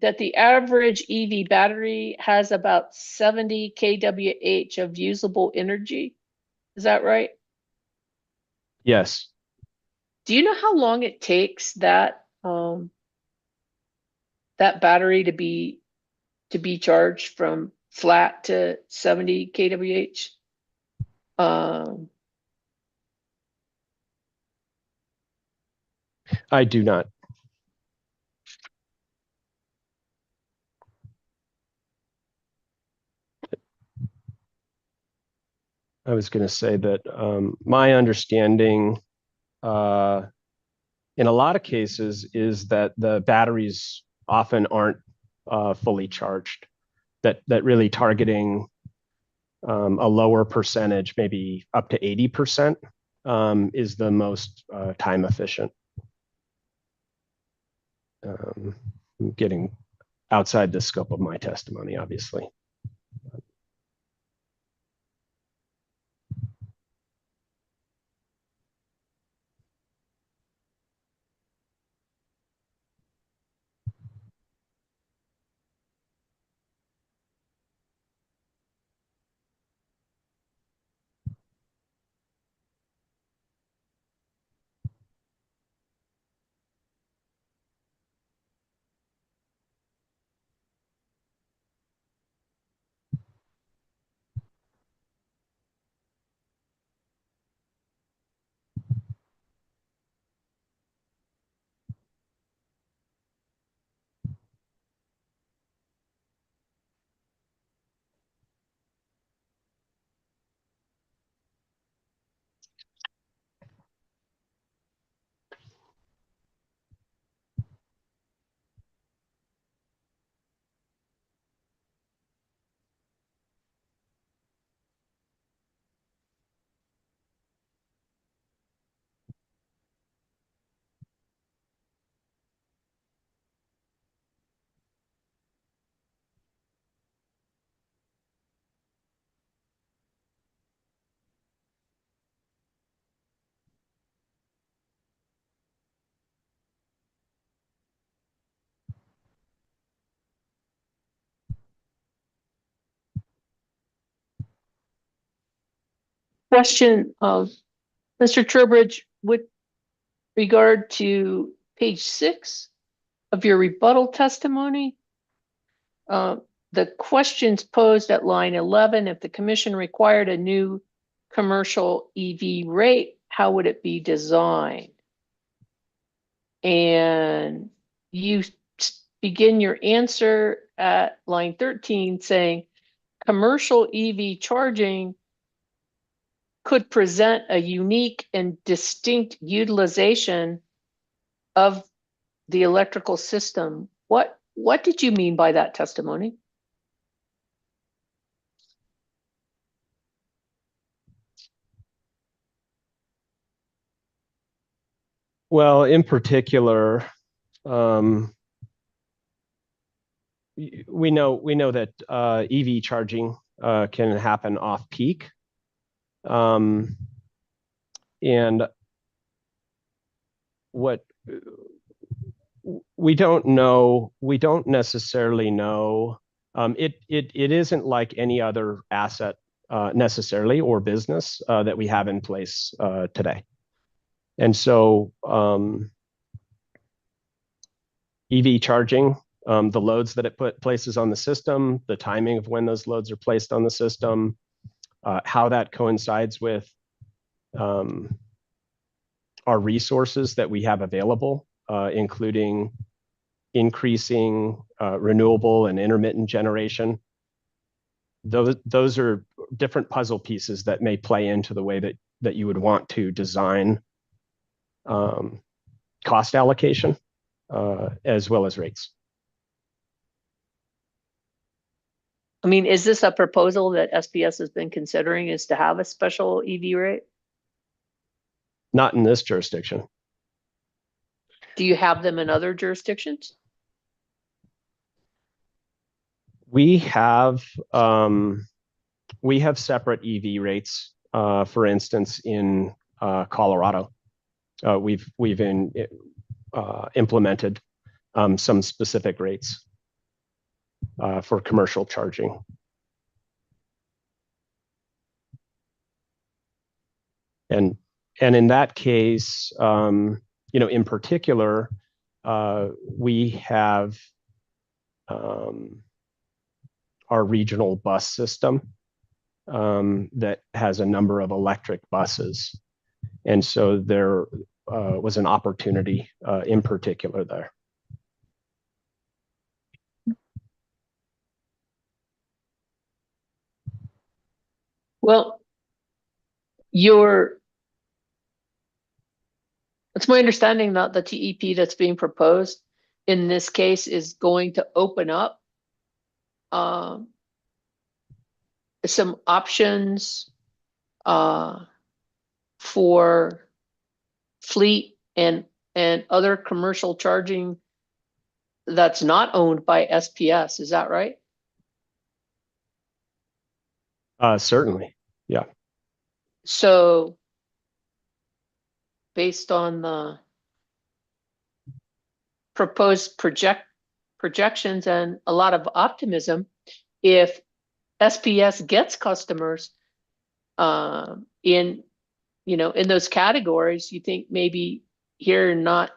that the average EV battery has about 70 kWh of usable energy. Is that right? Yes. Do you know how long it takes that that battery to be charged from flat to 70 kWh? I do not. I was going to say that my understanding in a lot of cases is that the batteries often aren't fully charged, that really targeting a lower percentage, maybe up to 80%, is the most time efficient. I'm getting outside the scope of my testimony, obviously. Question of Mr. Trowbridge with regard to page 6 of your rebuttal testimony. The questions posed at line 11, if the commission required a new commercial EV rate, how would it be designed? And you begin your answer at line 13 saying, commercial EV charging could present a unique and distinct utilization of the electrical system. What did you mean by that testimony? Well, in particular, we know that EV charging can happen off peak, and what we don't necessarily know. It isn't like any other asset necessarily or business that we have in place today. And so EV charging, the loads that it places on the system, the timing of when those loads are placed on the system, how that coincides with our resources that we have available, including increasing renewable and intermittent generation. Those are different puzzle pieces that may play into the way that you would want to design cost allocation as well as rates. I mean, is this a proposal that SPS has been considering, is to have a special EV rate? Not in this jurisdiction. Do you have them in other jurisdictions? We have separate EV rates, for instance, in Colorado. We've implemented some specific rates for commercial charging. And in that case, in particular, we have our regional bus system that has a number of electric buses. And so there was an opportunity in particular there. Well, it's my understanding that the TEP that's being proposed in this case is going to open up some options for fleet and other commercial charging that's not owned by SPS. Is that right? Certainly, yeah. So based on the proposed projections and a lot of optimism, if SPS gets customers in those categories, you think maybe here in not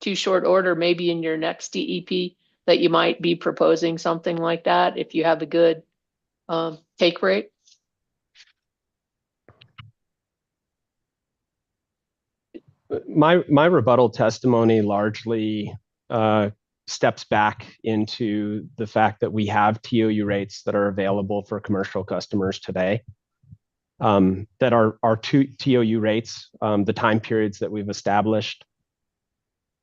too short order, maybe in your next DEP, that you might be proposing something like that if you have a good take rate? My rebuttal testimony largely steps back into the fact that we have TOU rates that are available for commercial customers today, that are two TOU rates, the time periods that we've established,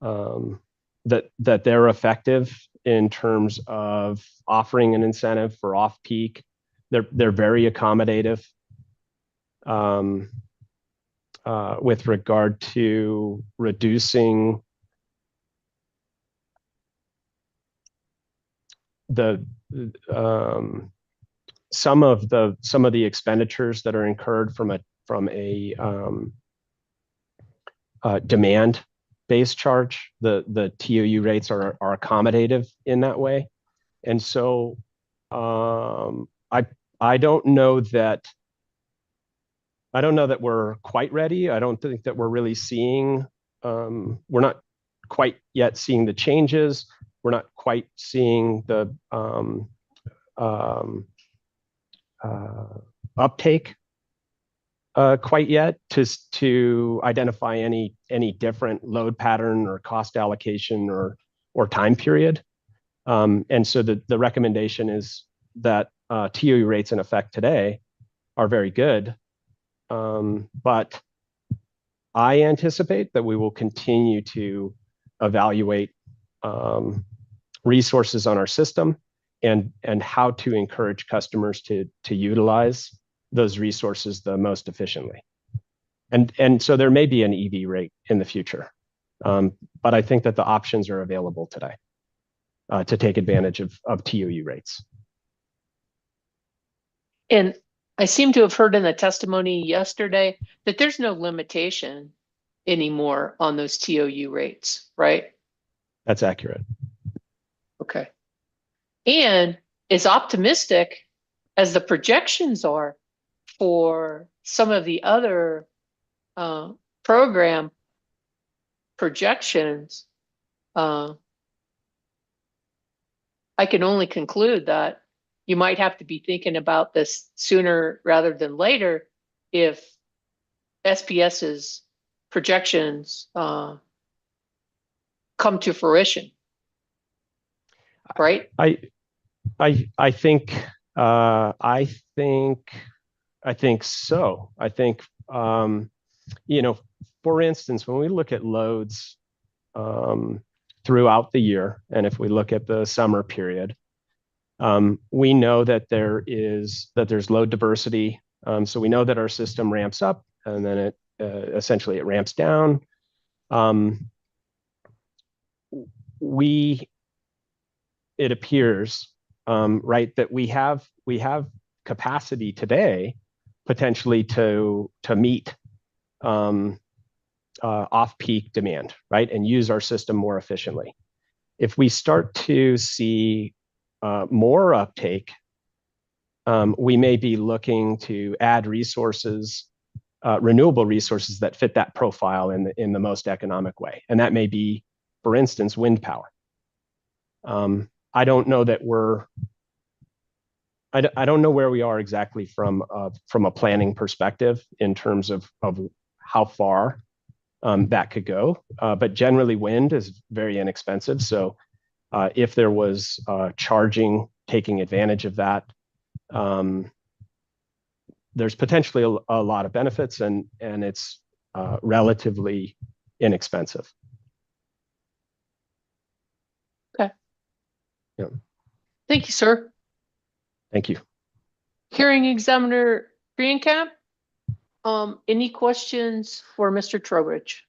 that they're effective in terms of offering an incentive for off-peak. They're very accommodative with regard to reducing some of the expenditures that are incurred from a demand-based charge. The TOU rates are accommodative in that way, and so I don't know that we're quite ready. I don't think that we're really seeing. We're not quite yet seeing the changes. We're not quite seeing the uptake quite yet to identify any different load pattern or cost allocation or time period. And so the recommendation is that TOU rates in effect today are very good. But I anticipate that we will continue to evaluate resources on our system and how to encourage customers to utilize those resources the most efficiently. And so there may be an EV rate in the future, but I think that the options are available today to take advantage of TOU rates. And I seem to have heard in the testimony yesterday that there's no limitation anymore on those TOU rates, right? That's accurate. Okay. And as optimistic as the projections are for some of the other program projections, I can only conclude that you might have to be thinking about this sooner rather than later if SPS's projections come to fruition, right? I think so. I think for instance, when we look at loads throughout the year, and if we look at the summer period, we know that there's load diversity. So we know that our system ramps up and then it essentially it ramps down. It appears right that we have capacity today potentially to meet off-peak demand, right, and use our system more efficiently. If we start to see more uptake, we may be looking to add resources, renewable resources that fit that profile in the most economic way, and that may be, for instance, wind power. I don't know that I don't know where we are exactly from a planning perspective in terms of how far that could go. But generally, wind is very inexpensive. So if there was charging, taking advantage of that, there's potentially a lot of benefits, and it's relatively inexpensive. Okay. Yeah. Thank you, sir. Thank you. Hearing Examiner Greencamp, any questions for Mr. Trowbridge?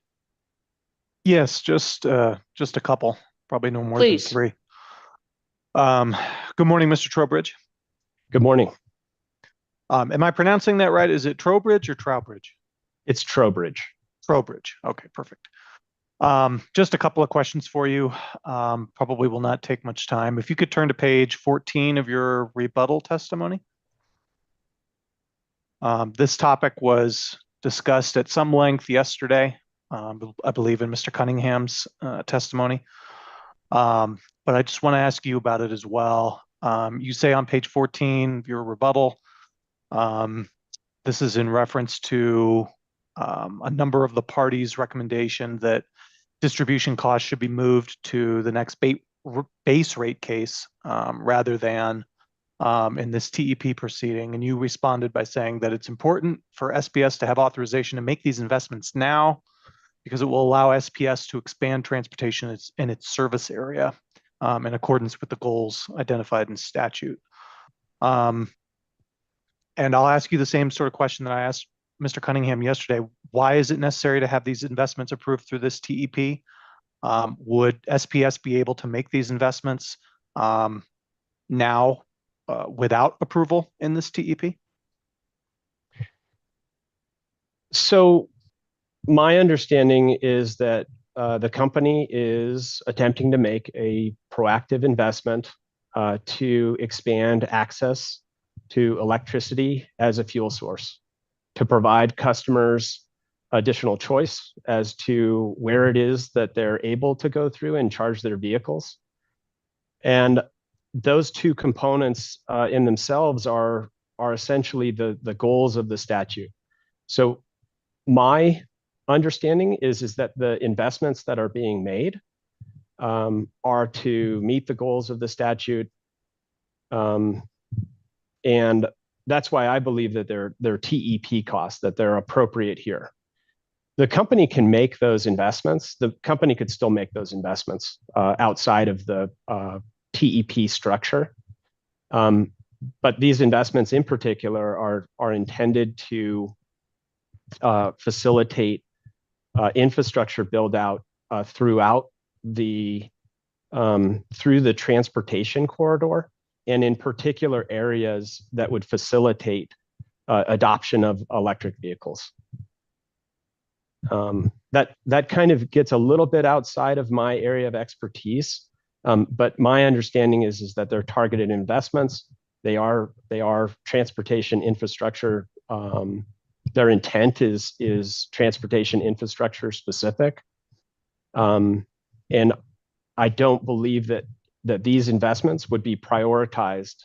Yes, just a couple, probably no more Please. than three. Good morning, Mr. Trowbridge. Good morning. Am I pronouncing that right? Is it Trowbridge or Trowbridge? It's Trowbridge. Trowbridge. Okay, perfect. Just a couple of questions for you. Probably will not take much time. If you could turn to page 14 of your rebuttal testimony. This topic was discussed at some length yesterday, I believe in Mr. Cunningham's testimony. But I just want to ask you about it as well. You say on page 14 of your rebuttal, this is in reference to a number of the parties' recommendation that distribution costs should be moved to the next base rate case rather than in this TEP proceeding. And you responded by saying that it's important for SPS to have authorization to make these investments now because it will allow SPS to expand transportation in its service area in accordance with the goals identified in statute. And I'll ask you the same sort of question that I asked Mr. Cunningham yesterday. Why is it necessary to have these investments approved through this TEP? Would SPS be able to make these investments now without approval in this TEP? So my understanding is that the company is attempting to make a proactive investment to expand access to electricity as a fuel source, to provide customers additional choice as to where it is that they're able to go through and charge their vehicles. And those two components in themselves are essentially the goals of the statute. So my understanding is that the investments that are being made are to meet the goals of the statute. And that's why I believe that they're TEP costs, that they're appropriate here. The company can make those investments. The company could still make those investments outside of the TEP structure. But these investments in particular are intended to facilitate infrastructure build out throughout through the transportation corridor, and in particular areas that would facilitate adoption of electric vehicles. That kind of gets a little bit outside of my area of expertise, but my understanding is that they're targeted investments. They are transportation infrastructure. Their intent is transportation infrastructure specific, and I don't believe that these investments would be prioritized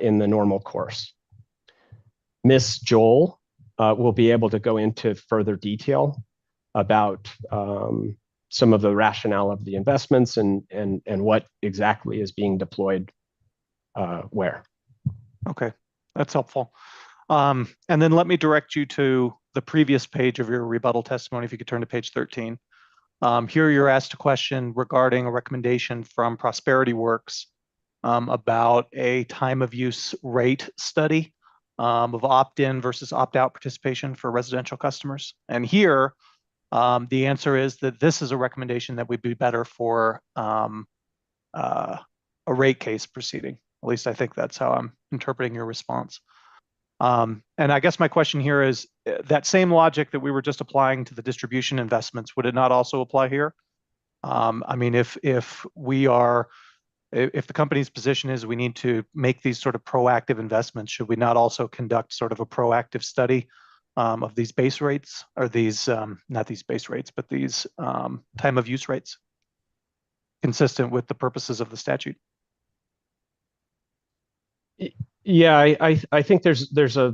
in the normal course. Ms. Joel will be able to go into further detail about some of the rationale of the investments and what exactly is being deployed where. Okay, that's helpful. And then let me direct you to the previous page of your rebuttal testimony, if you could turn to page 13. Here you're asked a question regarding a recommendation from Prosperity Works about a time of use rate study of opt-in versus opt-out participation for residential customers. And here, the answer is that this is a recommendation that would be better for a rate case proceeding. At least I think that's how I'm interpreting your response. And I guess my question here is that same logic that we were just applying to the distribution investments, would it not also apply here? I mean, if the company's position is we need to make these sort of proactive investments, should we not also conduct sort of a proactive study of these base rates, or these, not these base rates, but these time of use rates, consistent with the purposes of the statute? Yeah, I think there's a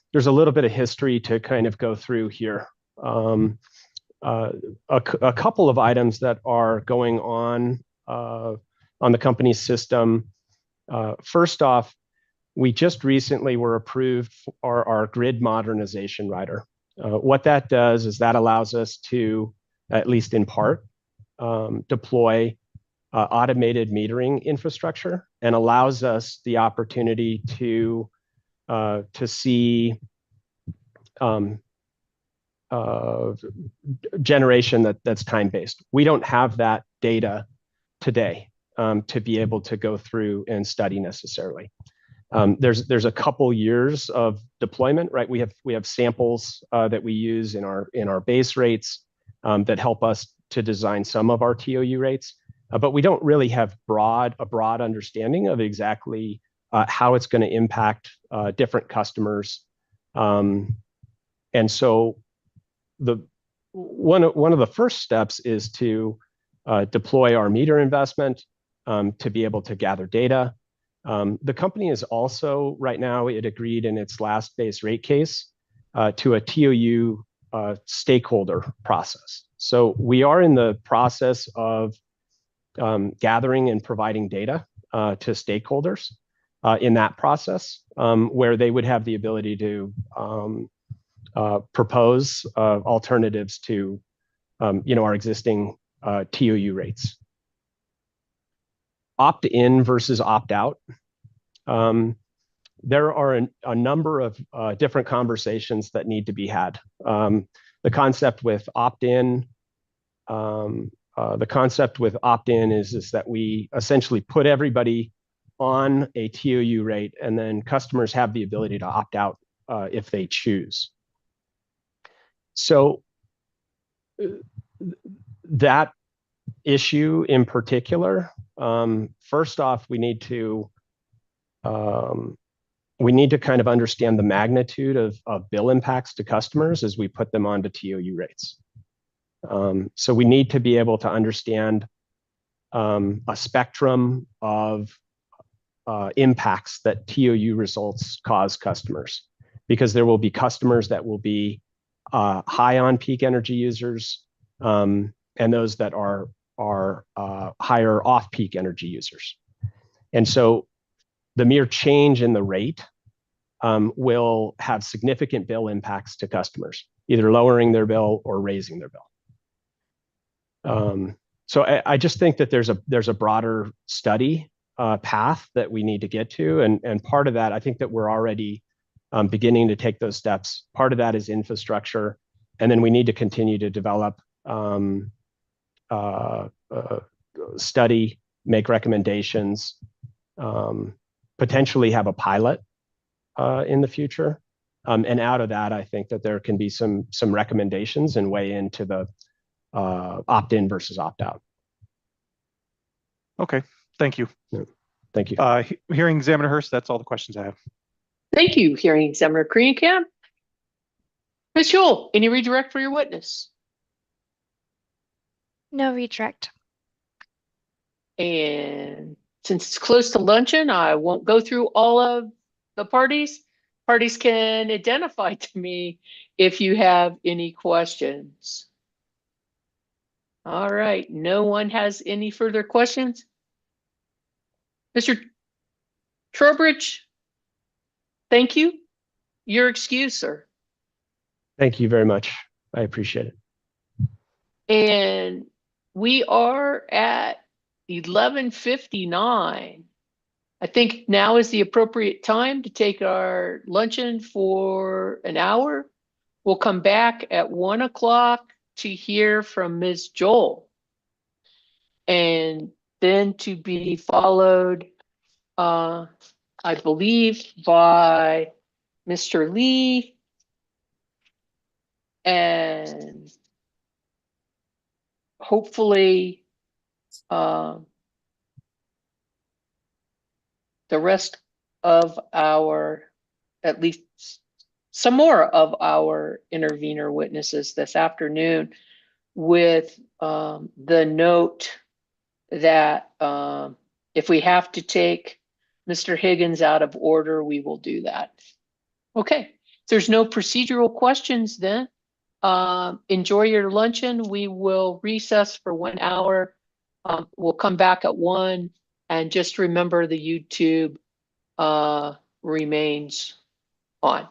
little bit of history to kind of go through here. A couple of items that are going on the company's system. First off, we just recently were approved for our grid modernization rider. What that does is that allows us to, at least in part, deploy automated metering infrastructure, and allows us the opportunity to see generation that's time-based. We don't have that data today to be able to go through and study necessarily. There's a couple years of deployment, right? We have samples that we use in our base rates that help us to design some of our TOU rates. But we don't really have a broad understanding of exactly how it's going to impact different customers. And so one of the first steps is to deploy our meter investment to be able to gather data. The company is also, right now, it agreed in its last base rate case to a TOU stakeholder process. So we are in the process of gathering and providing data to stakeholders in that process, where they would have the ability to propose alternatives to our existing TOU rates. Opt-in versus opt-out. There are a number of different conversations that need to be had. The concept with opt-in is that we essentially put everybody on a TOU rate, and then customers have the ability to opt out if they choose. So that issue in particular, first off, we need to kind of understand the magnitude of bill impacts to customers as we put them onto TOU rates. So we need to be able to understand a spectrum of impacts that TOU results cause customers, because there will be customers that will be high on peak energy users, and those that are higher off-peak energy users. And so the mere change in the rate will have significant bill impacts to customers, either lowering their bill or raising their bill. So I just think that there's a broader study path that we need to get to, and part of that, I think that we're already beginning to take those steps. Part of that is infrastructure, and then we need to continue to develop, study, make recommendations, potentially have a pilot in the future. And out of that, I think that there can be some recommendations and way into the opt-in versus opt-out. Okay, thank you. Thank you. Hearing Examiner Hurst, that's all the questions I have. Thank you, Hearing Examiner Kreienkamp. Ms. Schul, any redirect for your witness? No redirect. And since it's close to luncheon, I won't go through all of the parties. Parties can identify to me if you have any questions. All right, no one has any further questions? Mr. Trowbridge, thank you. Your excuse, sir. Thank you very much. I appreciate it. And we are at 11:59. I think now is the appropriate time to take our luncheon for an hour. We'll come back at 1 o'clock to hear from Ms. Joel. And then to be followed, I believe, by Mr. Lee and hopefully the rest of our, at least some more of our intervener witnesses this afternoon, with the note that if we have to take Mr. Higgins out of order, we will do that. Okay, if there's no procedural questions then. Enjoy your luncheon. We will recess for 1 hour. We'll come back at 1, and just remember the YouTube remains on.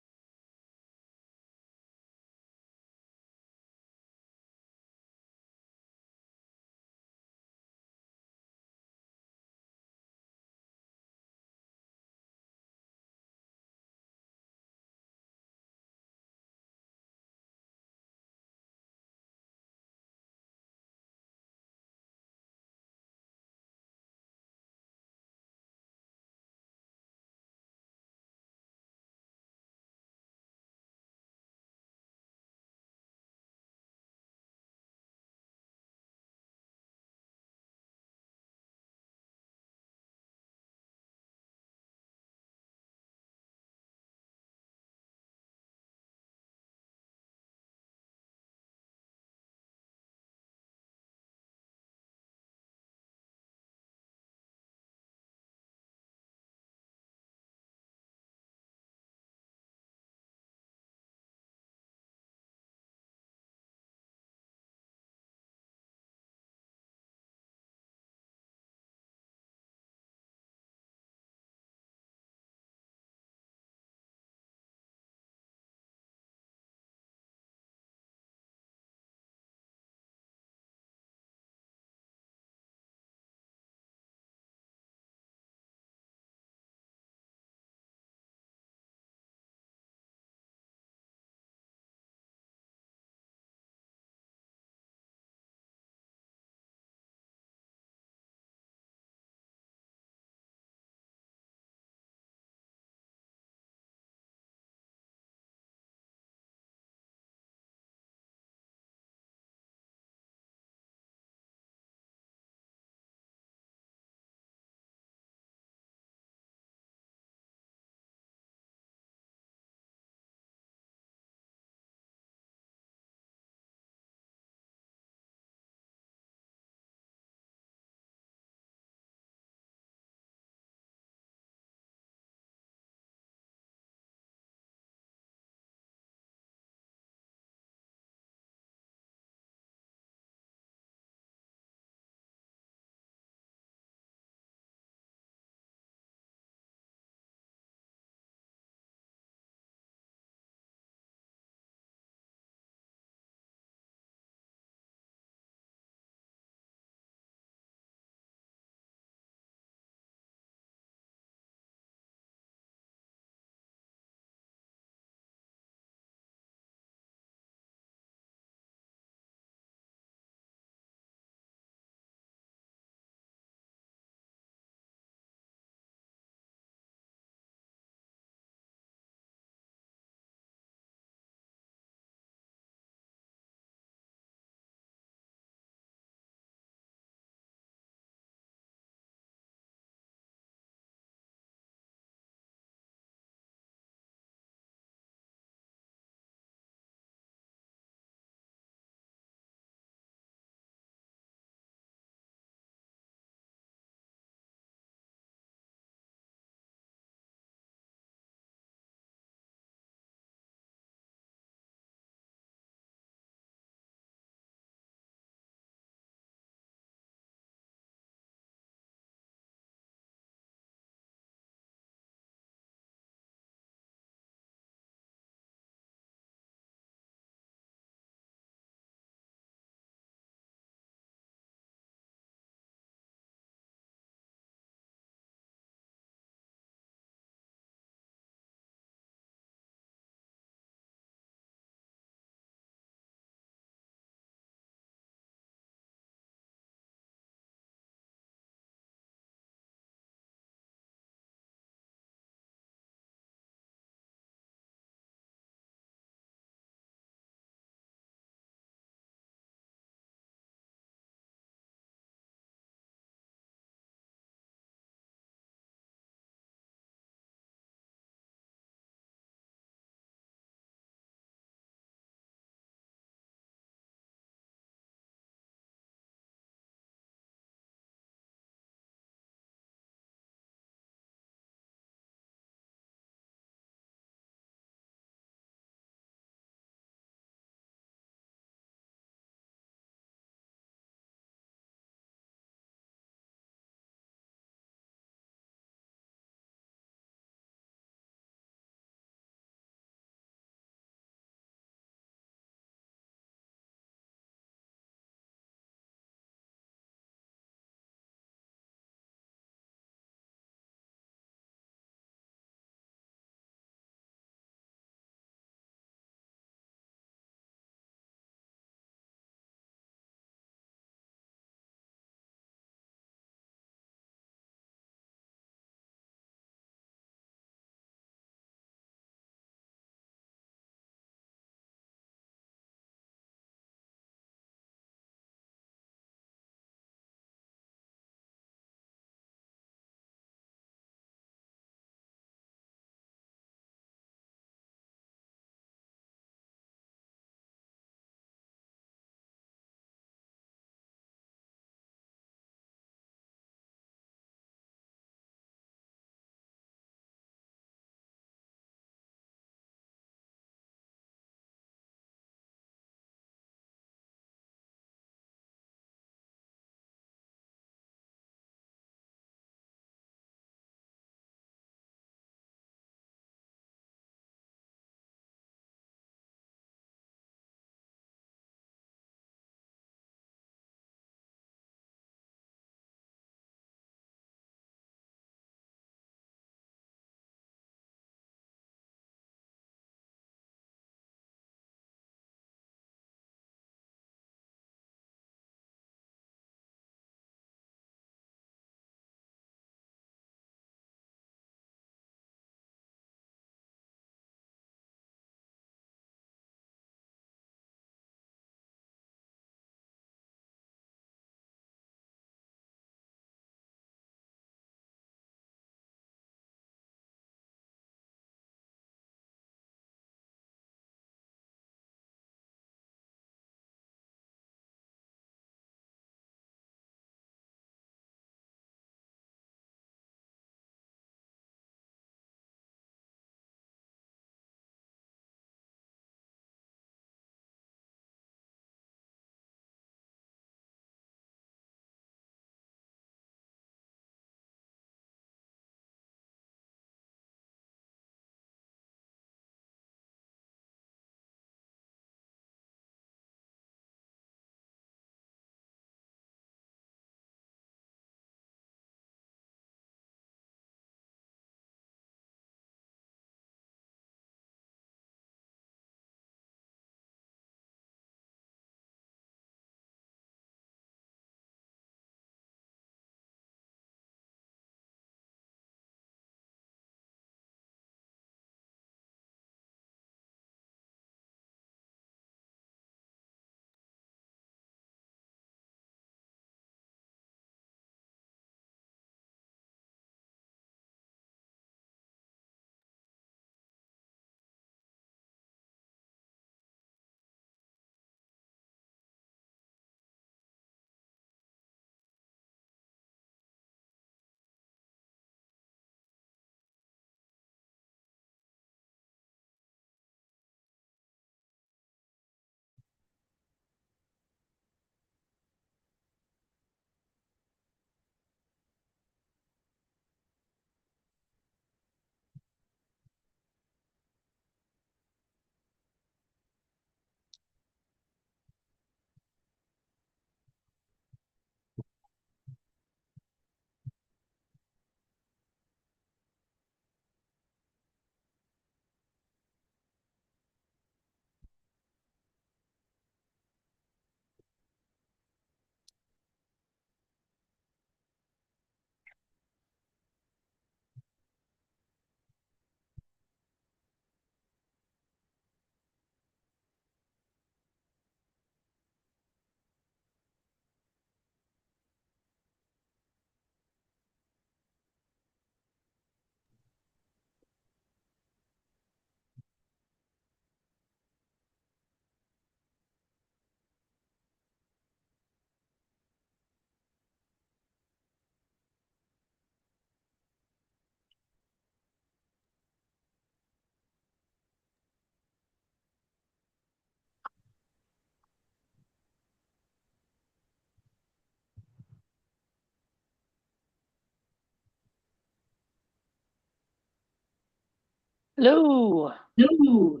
Hello. No.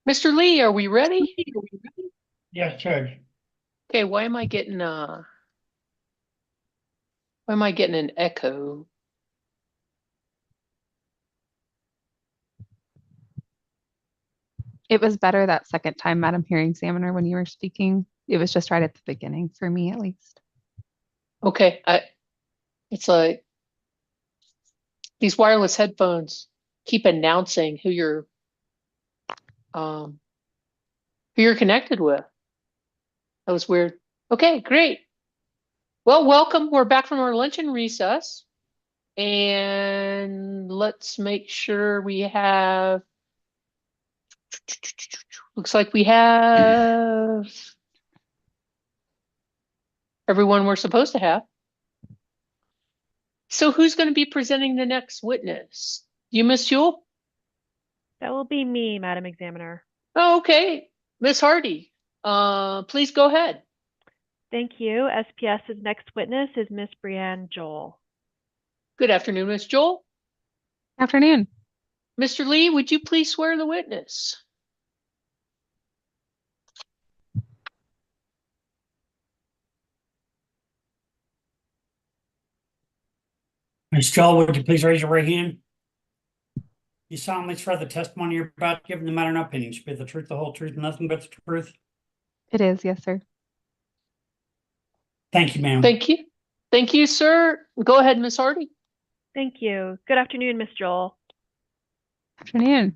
Mr. Lee, are we ready? Yes, Judge. Okay, why am I getting an echo? It was better that second time, Madam Hearing Examiner, when you were speaking. It was just right at the beginning, for me at least. Okay, it's like these wireless headphones keep announcing who you're connected with. That was weird. Okay, great. Well, welcome. We're back from our luncheon recess. And let's make sure we have, looks like we have everyone we're supposed to have. So who's going to be presenting the next witness? You, Miss Yule? That will be me, Madam Examiner. Oh, okay. Miss Hardy, please go ahead. Thank you. SPS's next witness is Miss Brianne Joel. Good afternoon, Miss Joel. Afternoon. Mr. Lee, would you please swear the witness? Ms. Joel, would you please raise your right hand? You solemnly swear the testimony you're about to give in the matter and opinion should be the truth, the whole truth, and nothing but the truth. It is, yes, sir. Thank you, ma'am. Thank you. Thank you, sir. Go ahead, Miss Hardy. Thank you. Good afternoon, Miss Joel. Afternoon.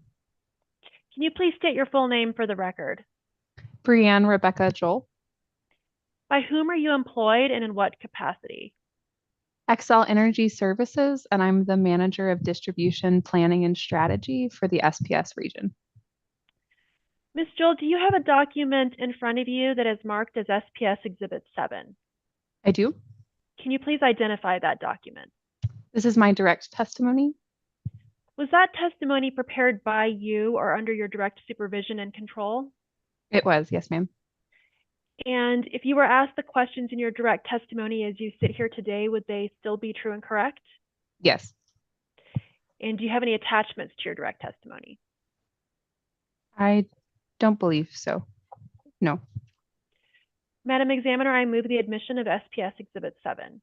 Can you please state your full name for the record? Brianne Rebecca Joel. By whom are you employed and in what capacity? Xcel Energy Services, and I'm the manager of distribution planning and strategy for the SPS region. Ms. Joel, do you have a document in front of you that is marked as SPS Exhibit 7? I do. Can you please identify that document? This is my direct testimony. Was that testimony prepared by you or under your direct supervision and control? It was, yes, ma'am. And if you were asked the questions in your direct testimony as you sit here today, would they still be true and correct? Yes. And do you have any attachments to your direct testimony? I don't believe so. No. Madam Examiner, I move the admission of SPS Exhibit 7.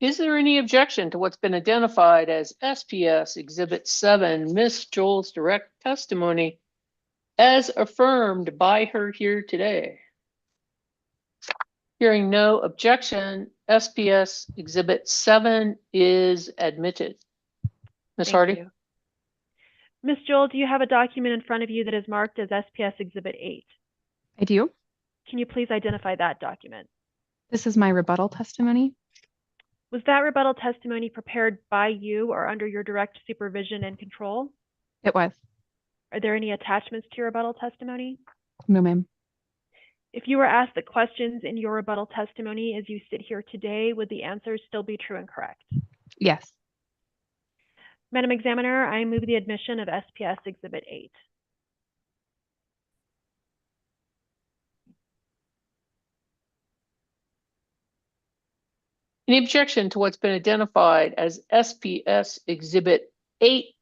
Is there any objection to what's been identified as SPS Exhibit 7, Miss Joel's direct testimony, as affirmed by her here today? Hearing no objection, SPS Exhibit 7 is admitted. Ms. Hardy? Ms. Joel, do you have a document in front of you that is marked as SPS Exhibit 8? I do. Can you please identify that document? This is my rebuttal testimony. Was that rebuttal testimony prepared by you or under your direct supervision and control? It was. Are there any attachments to your rebuttal testimony? No, ma'am. If you were asked the questions in your rebuttal testimony as you sit here today, would the answers still be true and correct? Yes. Madam Examiner, I move the admission of SPS Exhibit 8. Any objection to what's been identified as SPS Exhibit 8,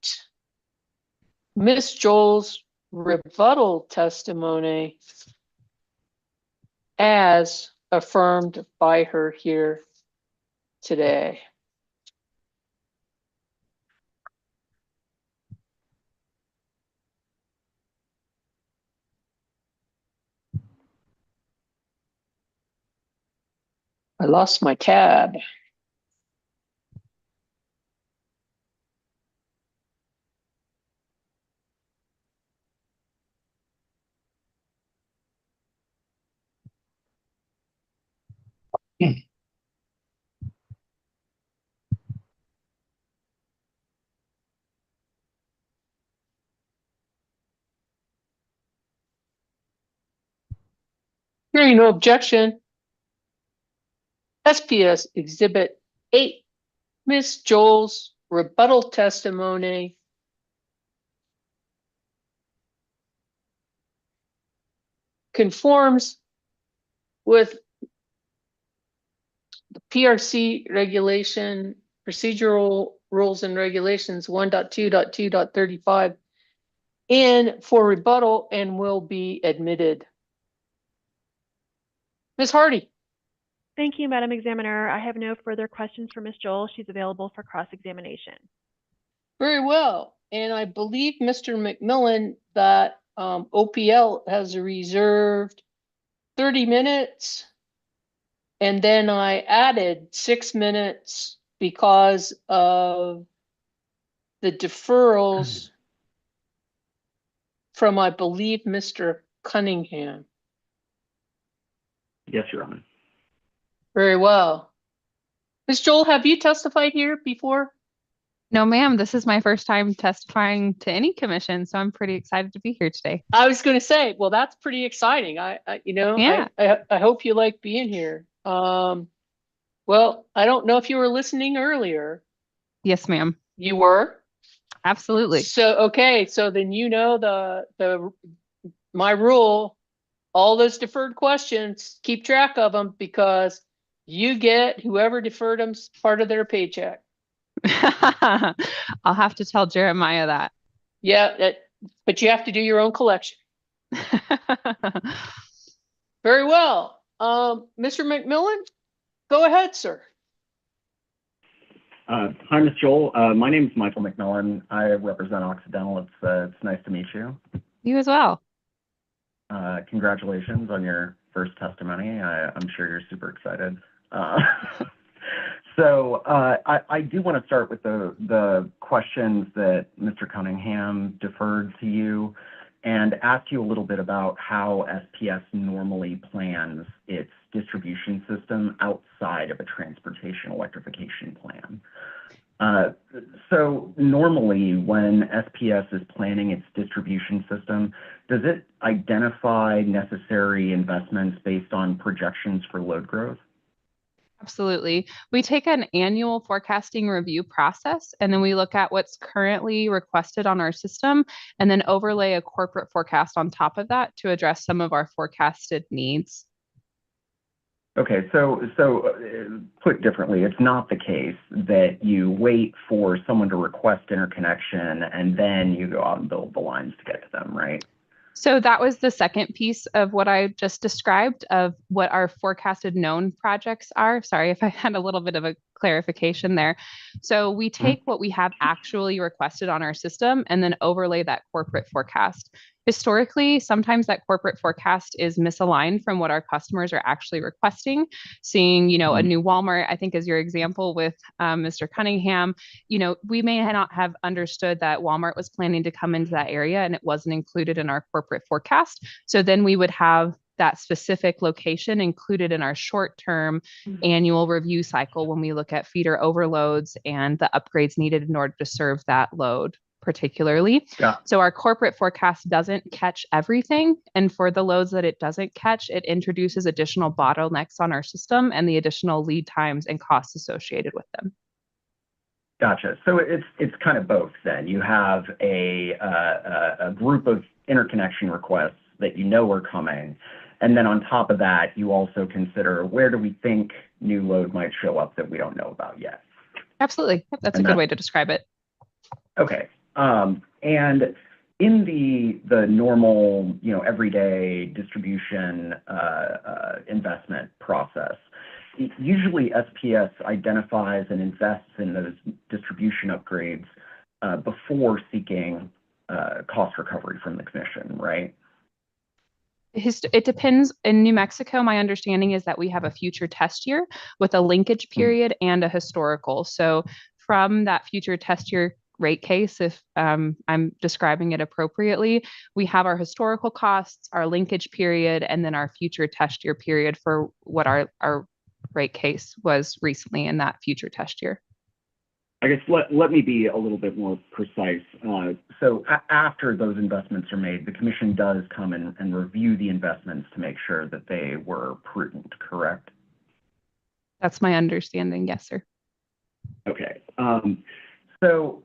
Miss Joel's rebuttal testimony, as affirmed by her here today? I lost my tab. Hearing no objection, SPS Exhibit 8, Miss Joel's rebuttal testimony conforms with the PRC regulation, procedural rules and regulations 1.2.2.35 in for rebuttal and will be admitted. Ms. Hardy. Thank you, Madam Examiner. I have no further questions for Ms. Joel. She's available for cross-examination. Very well. And I believe, Mr. McMillan, that OPL has reserved 30 minutes. And then I added 6 minutes because of the deferrals from, I believe, Mr. Cunningham. Yes, Your Honor. Very well. Ms. Joel, have you testified here before? No, ma'am, this is my first time testifying to any commission, so I'm pretty excited to be here today. I was going to say, well, that's pretty exciting. Yeah. I hope you like being here. Well, I don't know if you were listening earlier. Yes, ma'am. You were? Absolutely. So, okay, so then you know my rule, all those deferred questions, keep track of them because you get whoever deferred them's part of their paycheck. I'll have to tell Jeremiah that. Yeah, but you have to do your own collection. Very well. Mr. McMillan, go ahead, sir. Hi, Ms. Joel. My name is Michael McMillan. I represent Occidental. It's nice to meet you. You as well. Congratulations on your first testimony. I'm sure you're super excited. So I do want to start with the questions that Mr. Cunningham deferred to you and ask you a little bit about how SPS normally plans its distribution system outside of a transportation electrification plan. So normally when SPS is planning its distribution system, does it identify necessary investments based on projections for load growth? Absolutely. We take an annual forecasting review process, and then we look at what's currently requested on our system, and then overlay a corporate forecast on top of that to address some of our forecasted needs. Okay, so put differently, it's not the case that you wait for someone to request interconnection and then you go out and build the lines to get to them, right? So that was the second piece of what I just described of what our forecasted known projects are. Sorry if I had a little bit of a clarification there. So we take what we have actually requested on our system and then overlay that corporate forecast. Historically, sometimes that corporate forecast is misaligned from what our customers are actually requesting. Seeing, a new Walmart, I think is your example with Mr. Cunningham, we may not have understood that Walmart was planning to come into that area and it wasn't included in our corporate forecast. So then we would have that specific location included in our short-term annual review cycle when we look at feeder overloads and the upgrades needed in order to serve that load particularly. Yeah. So our corporate forecast doesn't catch everything. And for the loads that it doesn't catch, it introduces additional bottlenecks on our system and the additional lead times and costs associated with them. Gotcha. So it's kind of both then. You have a group of interconnection requests that you know are coming. And then on top of that, you also consider where do we think new load might show up that we don't know about yet. Absolutely. That's a good way to describe it. Okay. And in the normal, everyday distribution investment process, usually SPS identifies and invests in those distribution upgrades before seeking cost recovery from the commission, right? It depends. In New Mexico, my understanding is that we have a future test year with a linkage period and a historical. So from that future test year rate case, if I'm describing it appropriately, we have our historical costs, our linkage period, and then our future test year period for what our rate case was recently in that future test year. I guess let me be a little bit more precise. So after those investments are made, the commission does come and review the investments to make sure that they were prudent, correct? That's my understanding, yes, sir. Okay. So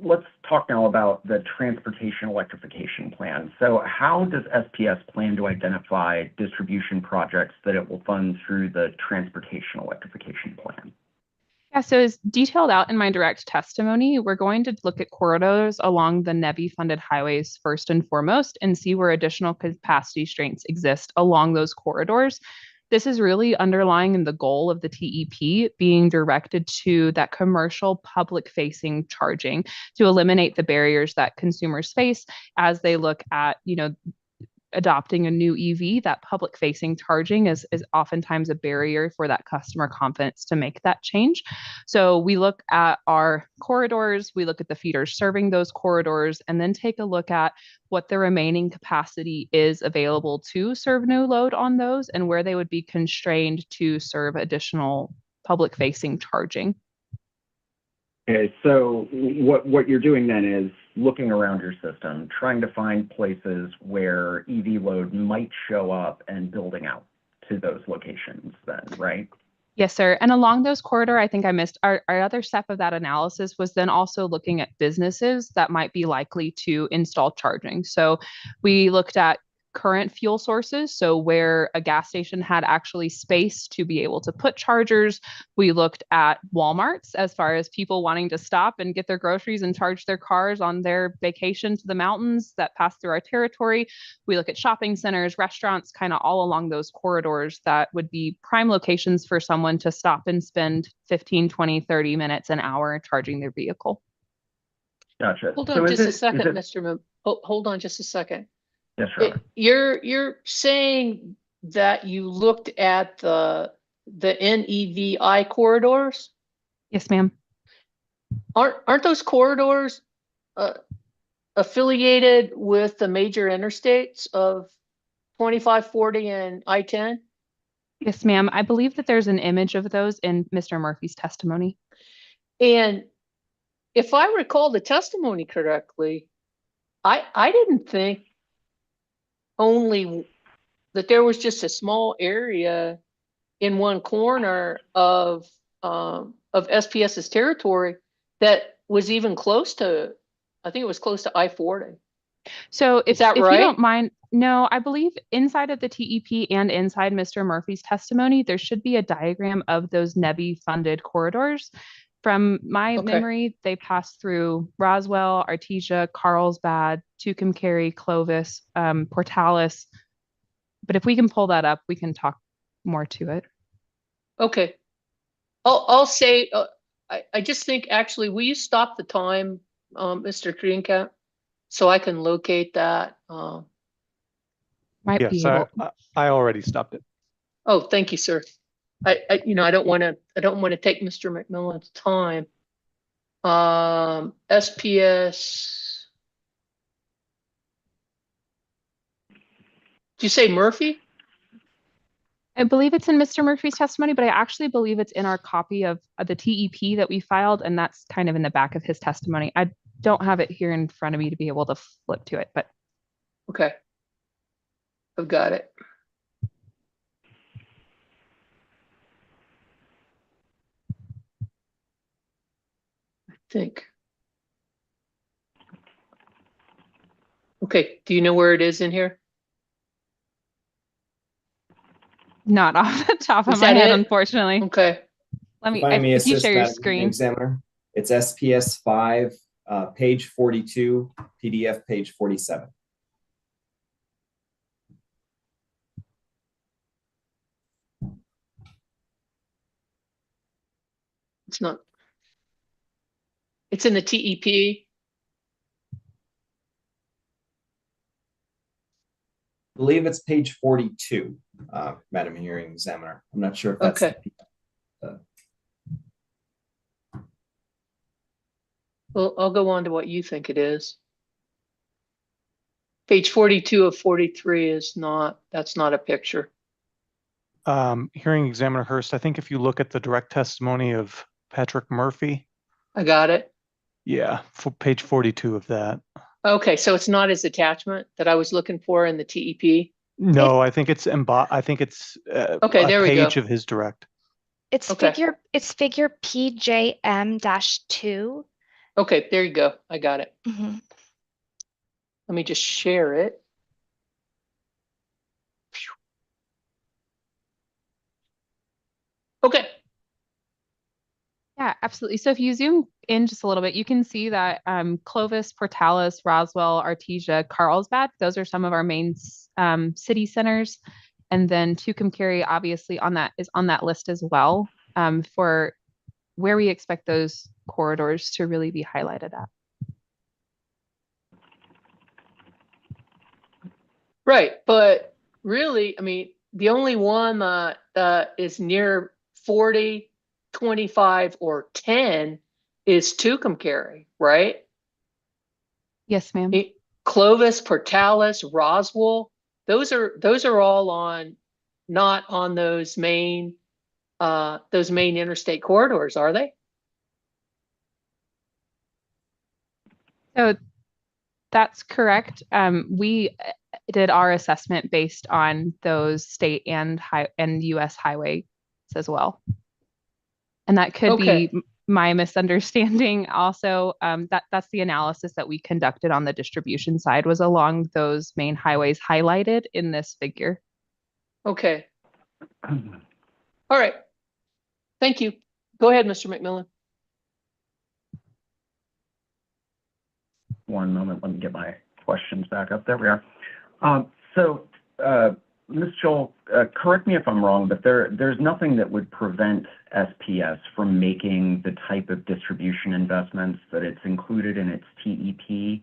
let's talk now about the transportation electrification plan. So how does SPS plan to identify distribution projects that it will fund through the transportation electrification plan? Yeah, so as detailed out in my direct testimony, we're going to look at corridors along the NEVI funded highways first and foremost and see where additional capacity strengths exist along those corridors. This is really underlying in the goal of the TEP being directed to that commercial public facing charging to eliminate the barriers that consumers face as they look at, adopting a new EV. That public facing charging is oftentimes a barrier for that customer confidence to make that change. So we look at our corridors, we look at the feeders serving those corridors, and then take a look at what the remaining capacity is available to serve new load on those and where they would be constrained to serve additional public facing charging. Okay, so what you're doing then is looking around your system, trying to find places where EV load might show up and building out to those locations then, right? Yes, sir. And along those corridor, I think I missed our other step of that analysis was then also looking at businesses that might be likely to install charging. So we looked at current fuel sources, so where a gas station had actually space to be able to put chargers. We looked at Walmarts as far as people wanting to stop and get their groceries and charge their cars on their vacation to the mountains that pass through our territory. We look at shopping centers, restaurants, kind of all along those corridors that would be prime locations for someone to stop and spend 15, 20, 30 minutes, an hour charging their vehicle. Gotcha. Hold on just a second, Mr. Hold on just a second. Yes, sir. You're saying that you looked at the NEVI corridors? Yes, ma'am. Aren't those corridors affiliated with the major interstates of 25, 40, and I-10? Yes, ma'am. I believe that there's an image of those in Mr. Murphy's testimony. And if I recall the testimony correctly, I didn't think only that there was just a small area in one corner of SPS's territory that was even close to, I think it was close to I-40. So if you don't mind, no, I believe inside of the TEP and inside Mr. Murphy's testimony, there should be a diagram of those NEVI funded corridors. From my memory, they pass through Roswell, Artesia, Carlsbad, Tucumcari, Clovis, Portales. But if we can pull that up, we can talk more to it. Okay. I'll say, I just think actually, will you stop the time, Mr. Greencap, so I can locate that? Yes, I already stopped it. Oh, thank you, sir. I don't want to take Mr. McMillan's time. SPS. Did you say Murphy? I believe it's in Mr. Murphy's testimony, but I actually believe it's in our copy of the TEP that we filed, and that's kind of in the back of his testimony. I don't have it here in front of me to be able to flip to it, but. Okay. I've got it. I think. Okay, do you know where it is in here? Not off the top of my head, unfortunately. Okay. Let me, If if you assist, share your Madam screen. Examiner, it's SPS 5, page 42, PDF page 47. It's not. It's in the TEP. I believe it's page 42, Madam Hearing Examiner. I'm not sure if that's okay. Well, I'll go on to what you think it is. Page 42 of 43 is not, that's not a picture. Hearing Examiner Hurst, I think if you look at the direct testimony of Patrick Murphy. I got it. Yeah, for page 42 of that. Okay, so it's not his attachment that I was looking for in the TEP? No, I think it's okay, there we go. Page of his direct. It's figure PJM-2. Okay, there you go. I got it. Mhm. Let me just share it. Okay. Yeah, absolutely. So if you zoom in just a little bit, you can see that Clovis, Portales, Roswell, Artesia, Carlsbad, those are some of our main city centers. And then Tucumcari obviously is on that list as well, for where we expect those corridors to really be highlighted at. Right, but really, I mean, the only one that is near 40, 25, or 10 is Tucumcari, right? Yes, ma'am. Clovis, Portales, Roswell, those are all not on those main interstate corridors, are they? So that's correct. We did our assessment based on those state and U.S. highways as well. And that could be my misunderstanding also. That's the analysis that we conducted on the distribution side, was along those main highways highlighted in this figure. Okay. All right. Thank you. Go ahead, Mr. McMillan. One moment, let me get my questions back up. There we are. Ms. Joel, correct me if I'm wrong, but there's nothing that would prevent SPS from making the type of distribution investments that it's included in its TEP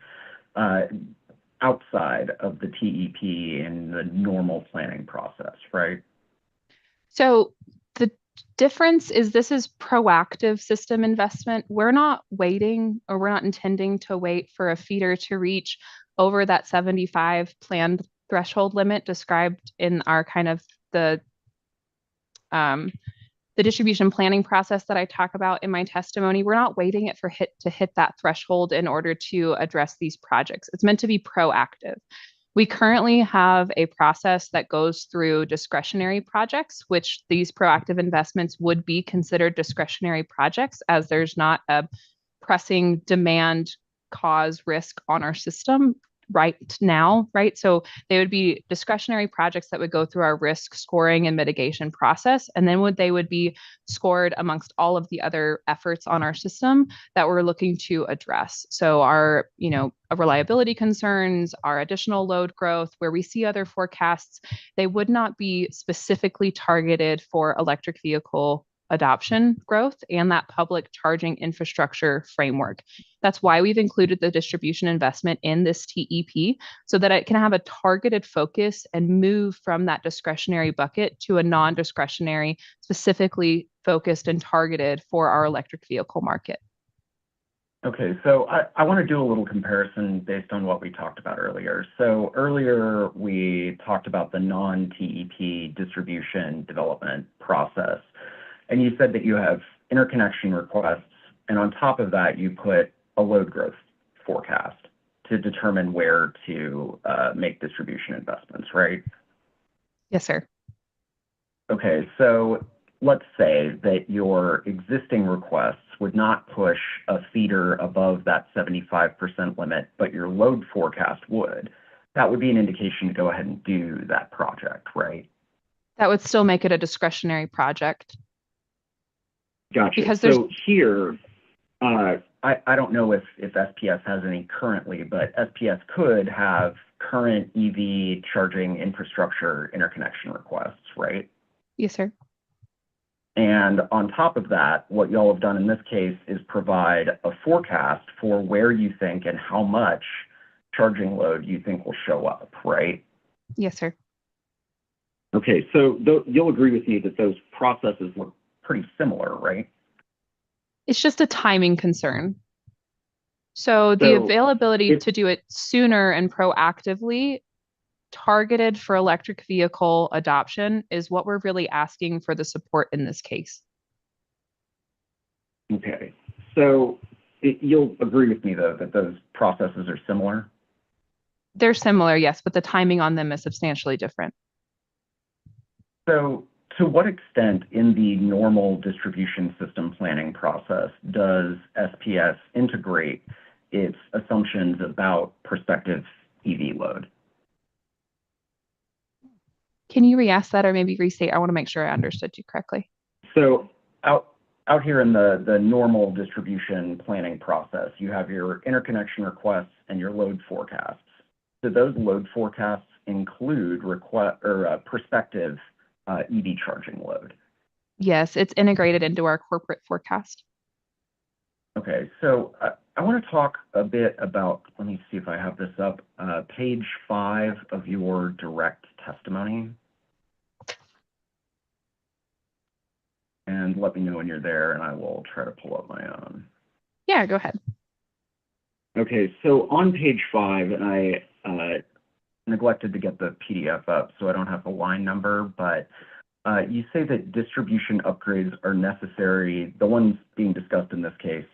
outside of the TEP in the normal planning process, right? So the difference is this is proactive system investment. We're not waiting, or we're not intending to wait for a feeder to reach over that 75 planned threshold limit described in our kind of the distribution planning process that I talk about in my testimony. We're not waiting to hit that threshold in order to address these projects. It's meant to be proactive. We currently have a process that goes through discretionary projects, which these proactive investments would be considered discretionary projects, as there's not a pressing demand cause risk on our system right now, right? So they would be discretionary projects that would go through our risk scoring and mitigation process, and then they would be scored amongst all of the other efforts on our system that we're looking to address. So our, reliability concerns, our additional load growth, where we see other forecasts, they would not be specifically targeted for electric vehicle adoption growth and that public charging infrastructure framework. That's why we've included the distribution investment in this TEP, so that it can have a targeted focus and move from that discretionary bucket to a non-discretionary, specifically focused and targeted for our electric vehicle market. Okay, so I want to do a little comparison based on what we talked about earlier. So earlier we talked about the non-TEP distribution development process. And you said that you have interconnection requests, and on top of that, you put a load growth forecast to determine where to make distribution investments, right? Yes, sir. Okay, so let's say that your existing requests would not push a feeder above that 75% limit, but your load forecast would. That would be an indication to go ahead and do that project, right? That would still make it a discretionary project. Gotcha. Because so here, I don't know if SPS has any currently, but SPS could have current EV charging infrastructure interconnection requests, right? Yes, sir. And on top of that, what y'all have done in this case is provide a forecast for where you think and how much charging load you think will show up, right? Yes, sir. Okay, so you'll agree with me that those processes look pretty similar, right? It's just a timing concern. So the availability to do it sooner and proactively, targeted for electric vehicle adoption, is what we're really asking for the support in this case. Okay, so you'll agree with me, though, that those processes are similar? They're similar, yes, but the timing on them is substantially different. So to what extent in the normal distribution system planning process does SPS integrate its assumptions about prospective EV load? Can you re-ask that or maybe restate? I want to make sure I understood you correctly. So out here in the normal distribution planning process, you have your interconnection requests and your load forecasts. Do those load forecasts include prospective EV charging load? Yes, it's integrated into our corporate forecast. Okay, so I want to talk a bit about, let me see if I have this up, page 5 of your direct testimony. And let me know when you're there, and I will try to pull up my own. Yeah, go ahead. Okay, so on page 5, and I neglected to get the PDF up, so I don't have the line number, but you say that distribution upgrades are necessary, the ones being discussed in this case,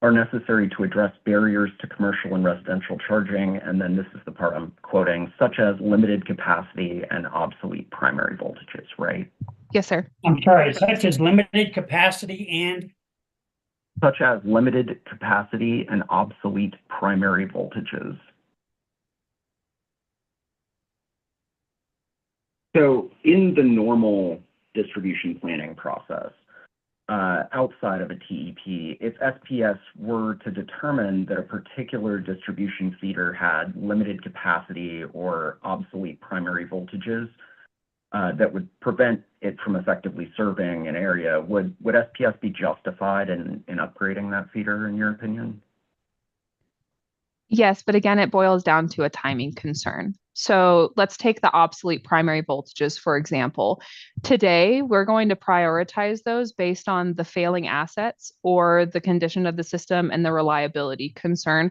are necessary to address barriers to commercial and residential charging, and then this is the part I'm quoting, such as limited capacity and obsolete primary voltages, right? Yes, sir. I'm sorry, such as limited capacity and Such as limited capacity and obsolete primary voltages. So in the normal distribution planning process, outside of a TEP, if SPS were to determine that a particular distribution feeder had limited capacity or obsolete primary voltages that would prevent it from effectively serving an area, would SPS be justified in upgrading that feeder, in your opinion? Yes, but again, it boils down to a timing concern. So let's take the obsolete primary voltages, for example. Today, we're going to prioritize those based on the failing assets or the condition of the system and the reliability concern,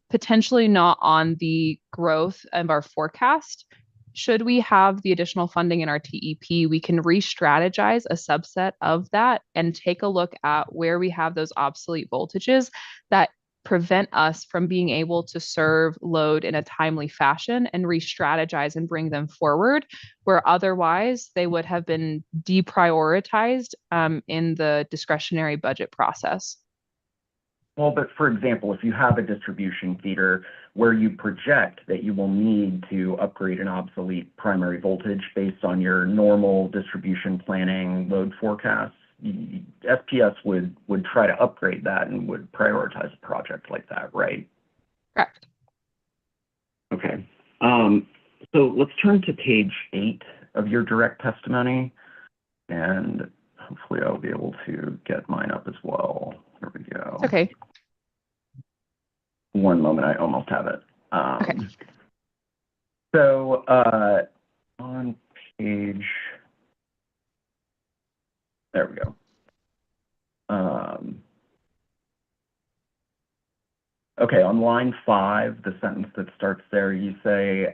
potentially not on the growth of our forecast. Should we have the additional funding in our TEP, we can re-strategize a subset of that and take a look at where we have those obsolete voltages that prevent us from being able to serve load in a timely fashion and re-strategize and bring them forward, where otherwise they would have been deprioritized in the discretionary budget process. Well, but for example, if you have a distribution feeder where you project that you will need to upgrade an obsolete primary voltage based on your normal distribution planning load forecasts, SPS would try to upgrade that and would prioritize a project like that, right? Correct. Okay. So let's turn to page 8 of your direct testimony, and hopefully I'll be able to get mine up as well. There we go. It's okay. One moment, I almost have it. Okay. So on page, there we go. Okay, on line 5, the sentence that starts there, you say,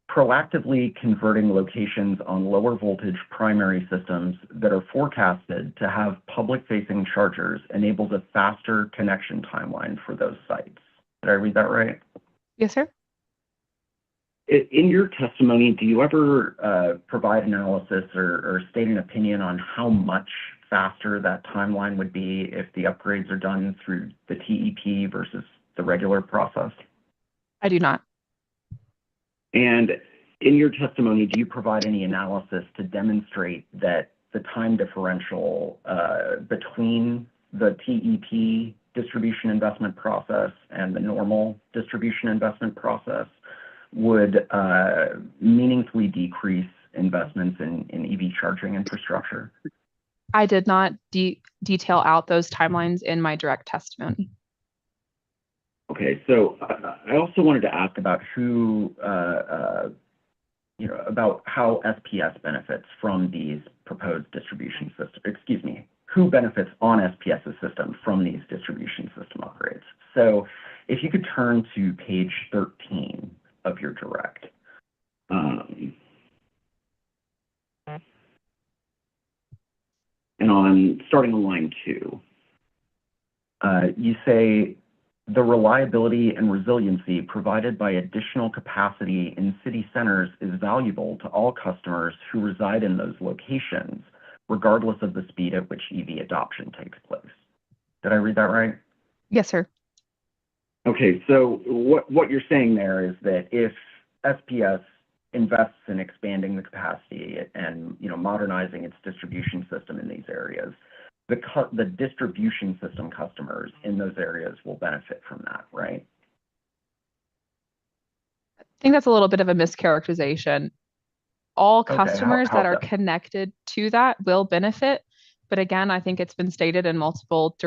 proactively converting locations on lower voltage primary systems that are forecasted to have public-facing chargers enables a faster connection timeline for those sites. Did I read that right? Yes, sir. In your testimony, do you ever provide analysis or state an opinion on how much faster that timeline would be if the upgrades are done through the TEP versus the regular process? I do not. And in your testimony, do you provide any analysis to demonstrate that the time differential between the TEP distribution investment process and the normal distribution investment process would meaningfully decrease investments in EV charging infrastructure? I did not detail out those timelines in my direct testimony. Okay, so I also wanted to ask about about how SPS benefits from these proposed distribution systems. Who benefits on SPS's system from these distribution system upgrades? So if you could turn to page 13 of your direct. And starting on line 2, you say, the reliability and resiliency provided by additional capacity in city centers is valuable to all customers who reside in those locations, regardless of the speed at which EV adoption takes place. Did I read that right? Yes, sir. Okay, so what you're saying there is that if SPS invests in expanding the capacity and modernizing its distribution system in these areas, the distribution system customers in those areas will benefit from that, right? I think that's a little bit of a mischaracterization. All Okay, customers how that are so? connected to that will benefit. But again, I think it's been stated in multiple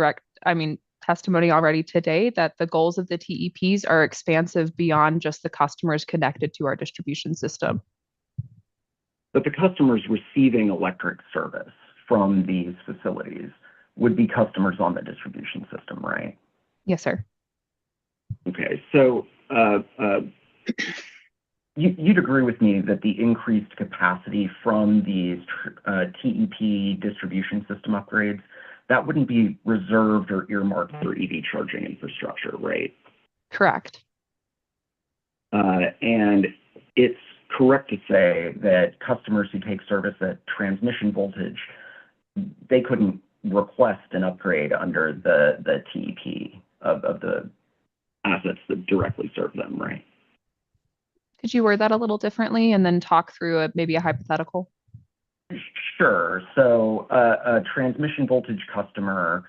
testimony already today that the goals of the TEPs are expansive beyond just the customers connected to our distribution system. But the customers receiving electric service from these facilities would be customers on the distribution system, right? Yes, sir. Okay, so you'd agree with me that the increased capacity from these TEP distribution system upgrades, that wouldn't be reserved or earmarked for EV charging infrastructure, right? Correct. And it's correct to say that customers who take service at transmission voltage, they couldn't request an upgrade under the TEP of the assets that directly serve them, right? Could you word that a little differently and then talk through maybe a hypothetical? Sure. So a transmission voltage customer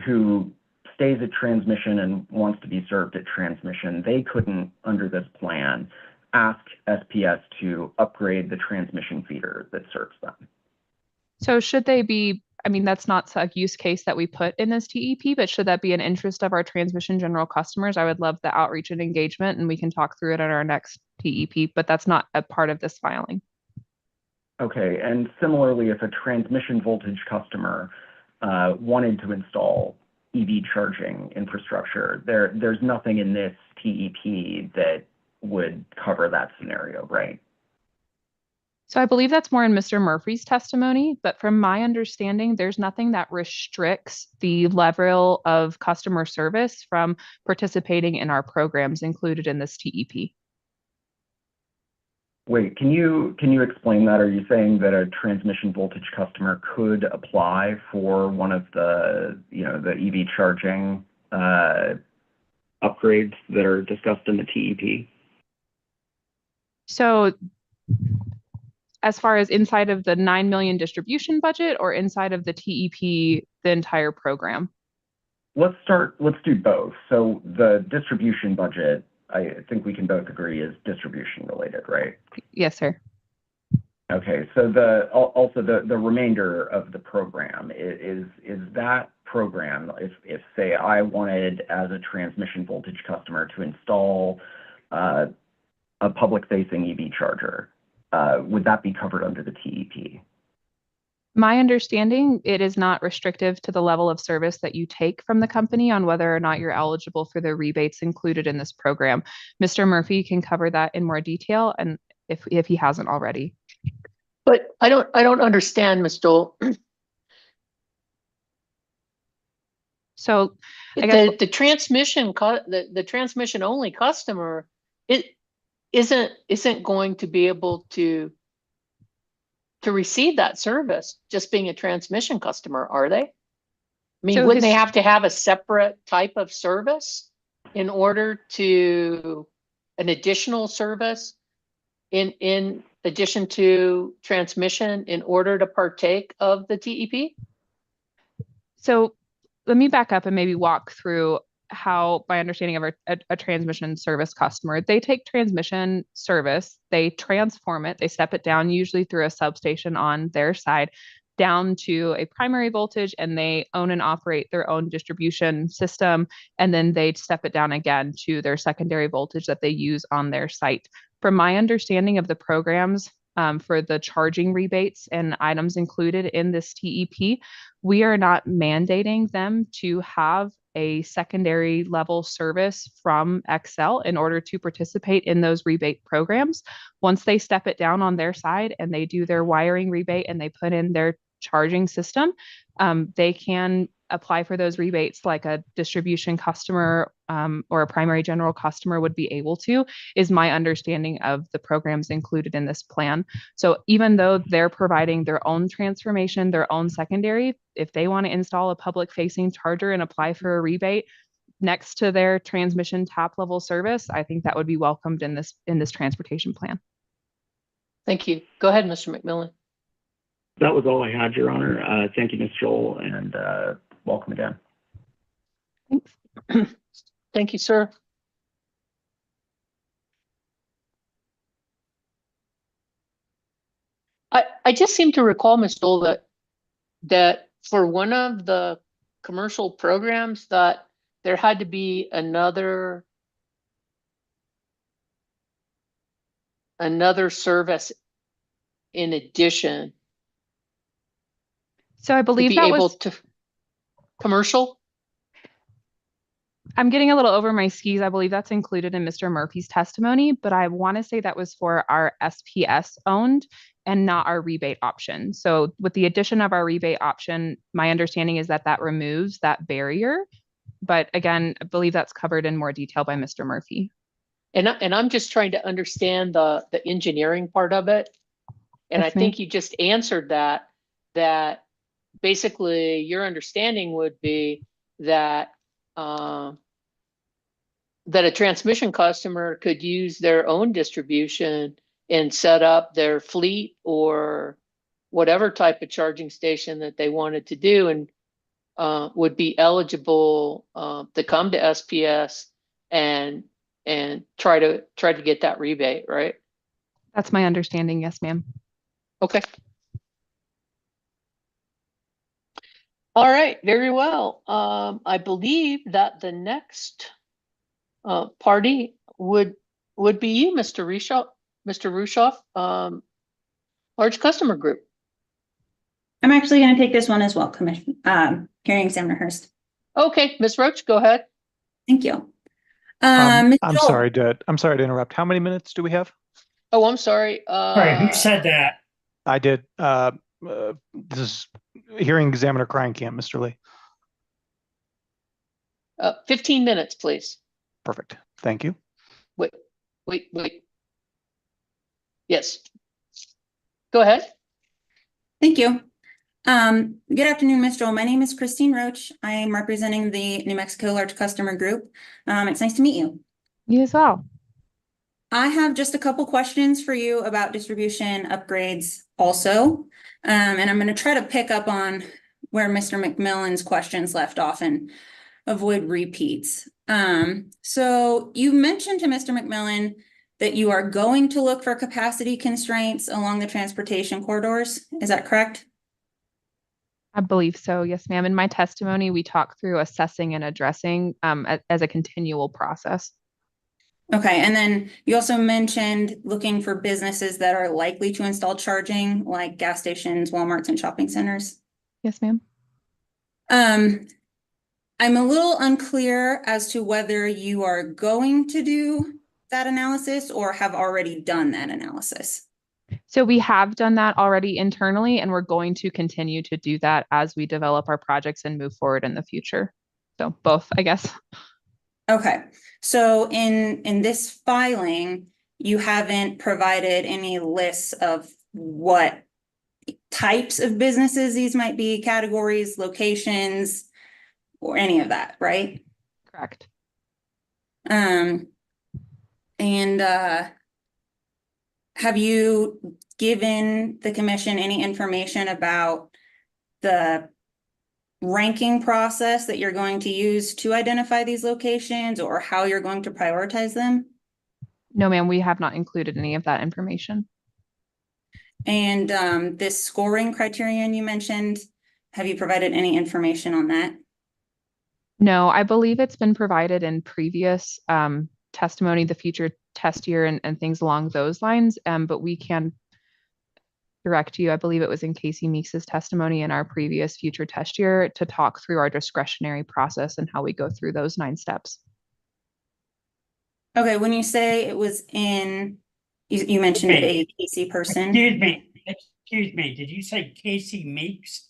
who stays at transmission and wants to be served at transmission, they couldn't, under this plan, ask SPS to upgrade the transmission feeder that serves them. So should they be, that's not a use case that we put in this TEP, but should that be an interest of our transmission general customers? I would love the outreach and engagement, and we can talk through it at our next TEP, but that's not a part of this filing. Okay, and similarly, if a transmission voltage customer wanted to install EV charging infrastructure, there's nothing in this TEP that would cover that scenario, right? So I believe that's more in Mr. Murphy's testimony, but from my understanding, there's nothing that restricts the level of customer service from participating in our programs included in this TEP. Wait, can you explain that? Are you saying that a transmission voltage customer could apply for one of the the EV charging upgrades that are discussed in the TEP? So as far as inside of the 9 million distribution budget or inside of the TEP, the entire program? Let's do both. So the distribution budget, I think we can both agree, is distribution related, right? Yes, sir. Okay, so the remainder of the program is that program, if say I wanted as a transmission voltage customer to install a public facing EV charger, would that be covered under the TEP? My understanding, it is not restrictive to the level of service that you take from the company on whether or not you're eligible for the rebates included in this program. Mr. Murphy can cover that in more detail, and if he hasn't already. But I don't understand, Ms. Dole. So I guess the transmission only customer, it isn't going to be able to receive that service just being a transmission customer, are they? I mean, So wouldn't they have to have a separate type of service in order to an additional service in addition to transmission in order to partake of the TEP? So let me back up and maybe walk through how my understanding of a transmission service customer, they take transmission service, they transform it, they step it down usually through a substation on their side down to a primary voltage, and they own and operate their own distribution system, and then they step it down again to their secondary voltage that they use on their site. From my understanding of the programs for the charging rebates and items included in this TEP, we are not mandating them to have a secondary level service from Xcel in order to participate in those rebate programs. Once they step it down on their side and they do their wiring rebate and they put in their charging system, they can apply for those rebates like a distribution customer or a primary general customer would be able to, is my understanding of the programs included in this plan. So even though they're providing their own transformation, their own secondary, if they want to install a public facing charger and apply for a rebate next to their transmission top level service, I think that would be welcomed in this transportation plan. Thank you. Go ahead, Mr. McMillan. That was all I had, Your Honor. Thank you, Ms. Joel, and welcome again. Thanks. Thank you, sir. I just seem to recall, Ms. Joel, that for one of the commercial programs that there had to be another service in addition. So I believe that was commercial. I'm getting a little over my skis. I believe that's included in Mr. Murphy's testimony, but I want to say that was for our SPS owned and not our rebate option. So with the addition of our rebate option, my understanding is that that removes that barrier. But again, I believe that's covered in more detail by Mr. Murphy. And I'm just trying to understand the engineering part of it. And I think you just answered that basically your understanding would be that that a transmission customer could use their own distribution and set up their fleet or whatever type of charging station that they wanted to do, and would be eligible to come to SPS and try to get that rebate, right? That's my understanding. Yes, ma'am. Okay. All right, very well. I believe that the next party would be you, Mr. Rushoff, large customer group. I'm actually going to take this one as well, Hearing Examiner Hurst. Okay, Ms. Roach, go ahead. Thank you. I'm sorry to interrupt. How many minutes do we have? Oh, I'm sorry. Sorry, who said that? I did. This is Hearing Examiner Camp, Mr. Lee. 15 minutes, please. Perfect. Thank you. Wait. Yes. Go ahead. Thank you. Good afternoon, Ms. Joel. My name is Christine Roach. I am representing the New Mexico Large Customer Group. It's nice to meet you. You as well. I have just a couple questions for you about distribution upgrades also. And I'm going to try to pick up on where Mr. McMillan's questions left off and avoid repeats. So you mentioned to Mr. McMillan that you are going to look for capacity constraints along the transportation corridors. Is that correct? I believe so. Yes, ma'am. In my testimony, we talk through assessing and addressing as a continual process. Okay, and then you also mentioned looking for businesses that are likely to install charging, like gas stations, Walmarts, and shopping centers. Yes, ma'am. I'm a little unclear as to whether you are going to do that analysis or have already done that analysis. So we have done that already internally, and we're going to continue to do that as we develop our projects and move forward in the future. So both, I guess. Okay, so in this filing, you haven't provided any lists of what types of businesses these might be, categories, locations, or any of that, right? Correct. Have you given the commission any information about the ranking process that you're going to use to identify these locations or how you're going to prioritize them? No, ma'am, we have not included any of that information. And this scoring criterion you mentioned, have you provided any information on that? No, I believe it's been provided in previous testimony, the future test year and things along those lines, but we can direct you. I believe it was in Casey Meeks's testimony in our previous future test year to talk through our discretionary process and how we go through those 9 steps. Okay, when you say it was in, you mentioned a Casey person. Excuse me, did you say Casey Meeks?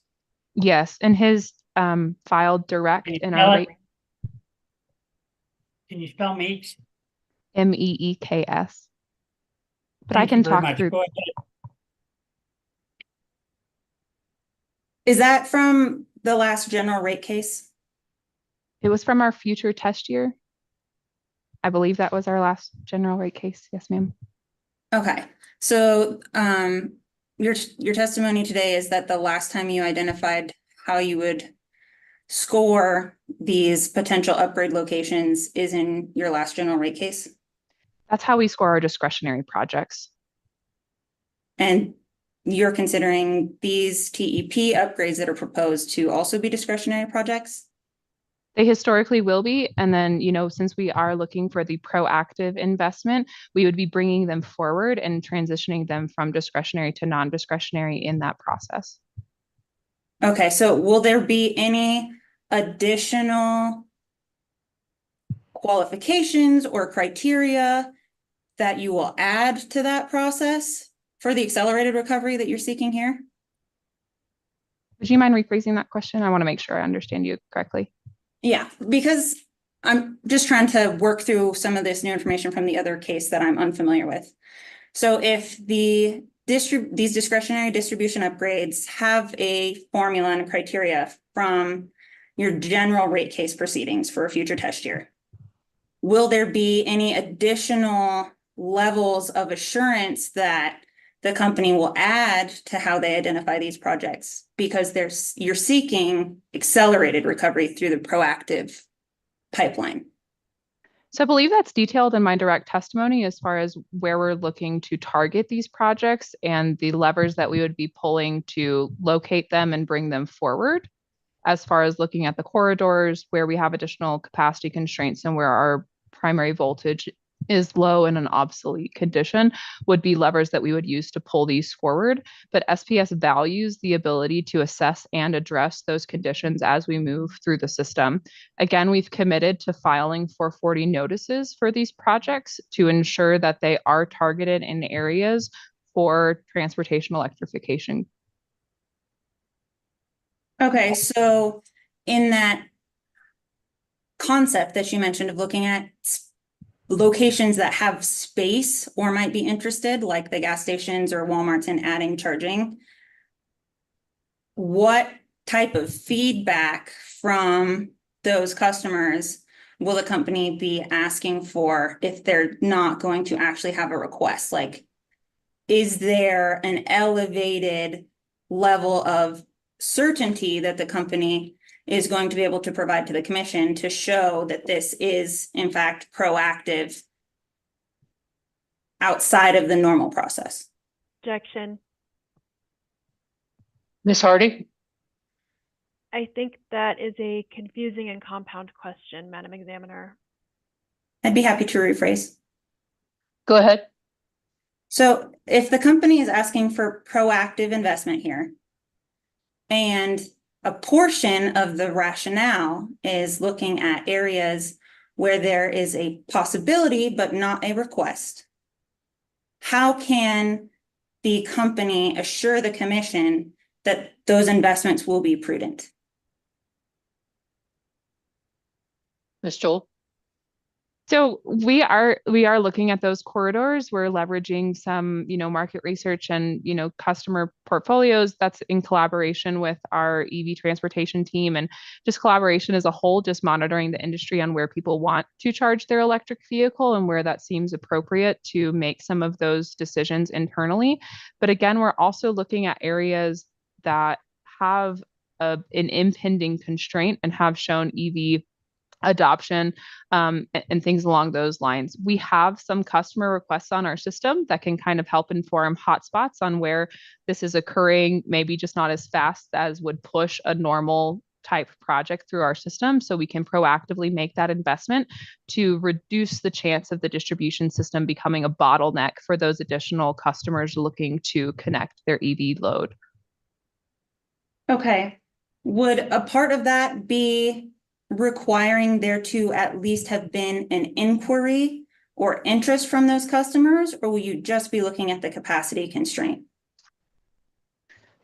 Yes, in his filed direct Can you in spell our it? rate. Can you spell Meeks? MEEKS. But I Thank you can very talk much. through. Go ahead. Is that from the last general rate case? It was from our future test year. I believe that was our last general rate case. Yes, ma'am. Okay, so your testimony today is that the last time you identified how you would score these potential upgrade locations is in your last general rate case? That's how we score our discretionary projects. And you're considering these TEP upgrades that are proposed to also be discretionary projects? They historically will be. And then, since we are looking for the proactive investment, we would be bringing them forward and transitioning them from discretionary to non-discretionary in that process. Okay, so will there be any additional qualifications or criteria that you will add to that process for the accelerated recovery that you're seeking here? Would you mind rephrasing that question? I want to make sure I understand you correctly. Yeah, because I'm just trying to work through some of this new information from the other case that I'm unfamiliar with. So if these discretionary distribution upgrades have a formula and a criteria from your general rate case proceedings for a future test year, will there be any additional levels of assurance that the company will add to how they identify these projects? Because you're seeking accelerated recovery through the proactive pipeline. So I believe that's detailed in my direct testimony as far as where we're looking to target these projects and the levers that we would be pulling to locate them and bring them forward, as far as looking at the corridors where we have additional capacity constraints and where our primary voltage is low in an obsolete condition would be levers that we would use to pull these forward. But SPS values the ability to assess and address those conditions as we move through the system. Again, we've committed to filing 440 notices for these projects to ensure that they are targeted in areas for transportation electrification. Okay, so in that concept that you mentioned of looking at locations that have space or might be interested, like the gas stations or Walmarts, in adding charging, what type of feedback from those customers will the company be asking for if they're not going to actually have a request? Like, is there an elevated level of certainty that the company is going to be able to provide to the commission to show that this is in fact proactive outside of the normal process? Objection. Ms. Hardy? I think that is a confusing and compound question, Madam Examiner. I'd be happy to rephrase. Go ahead. So if the company is asking for proactive investment here, and a portion of the rationale is looking at areas where there is a possibility but not a request, how can the company assure the commission that those investments will be prudent? Ms. Joel? So we are looking at those corridors. We're leveraging some, market research and, customer portfolios. That's in collaboration with our EV transportation team and just collaboration as a whole, just monitoring the industry on where people want to charge their electric vehicle and where that seems appropriate to make some of those decisions internally. But again, we're also looking at areas that have an impending constraint and have shown EV adoption and things along those lines. We have some customer requests on our system that can kind of help inform hotspots on where this is occurring, maybe just not as fast as would push a normal type project through our system. So we can proactively make that investment to reduce the chance of the distribution system becoming a bottleneck for those additional customers looking to connect their EV load. Okay. Would a part of that be requiring there to at least have been an inquiry or interest from those customers, or will you just be looking at the capacity constraint?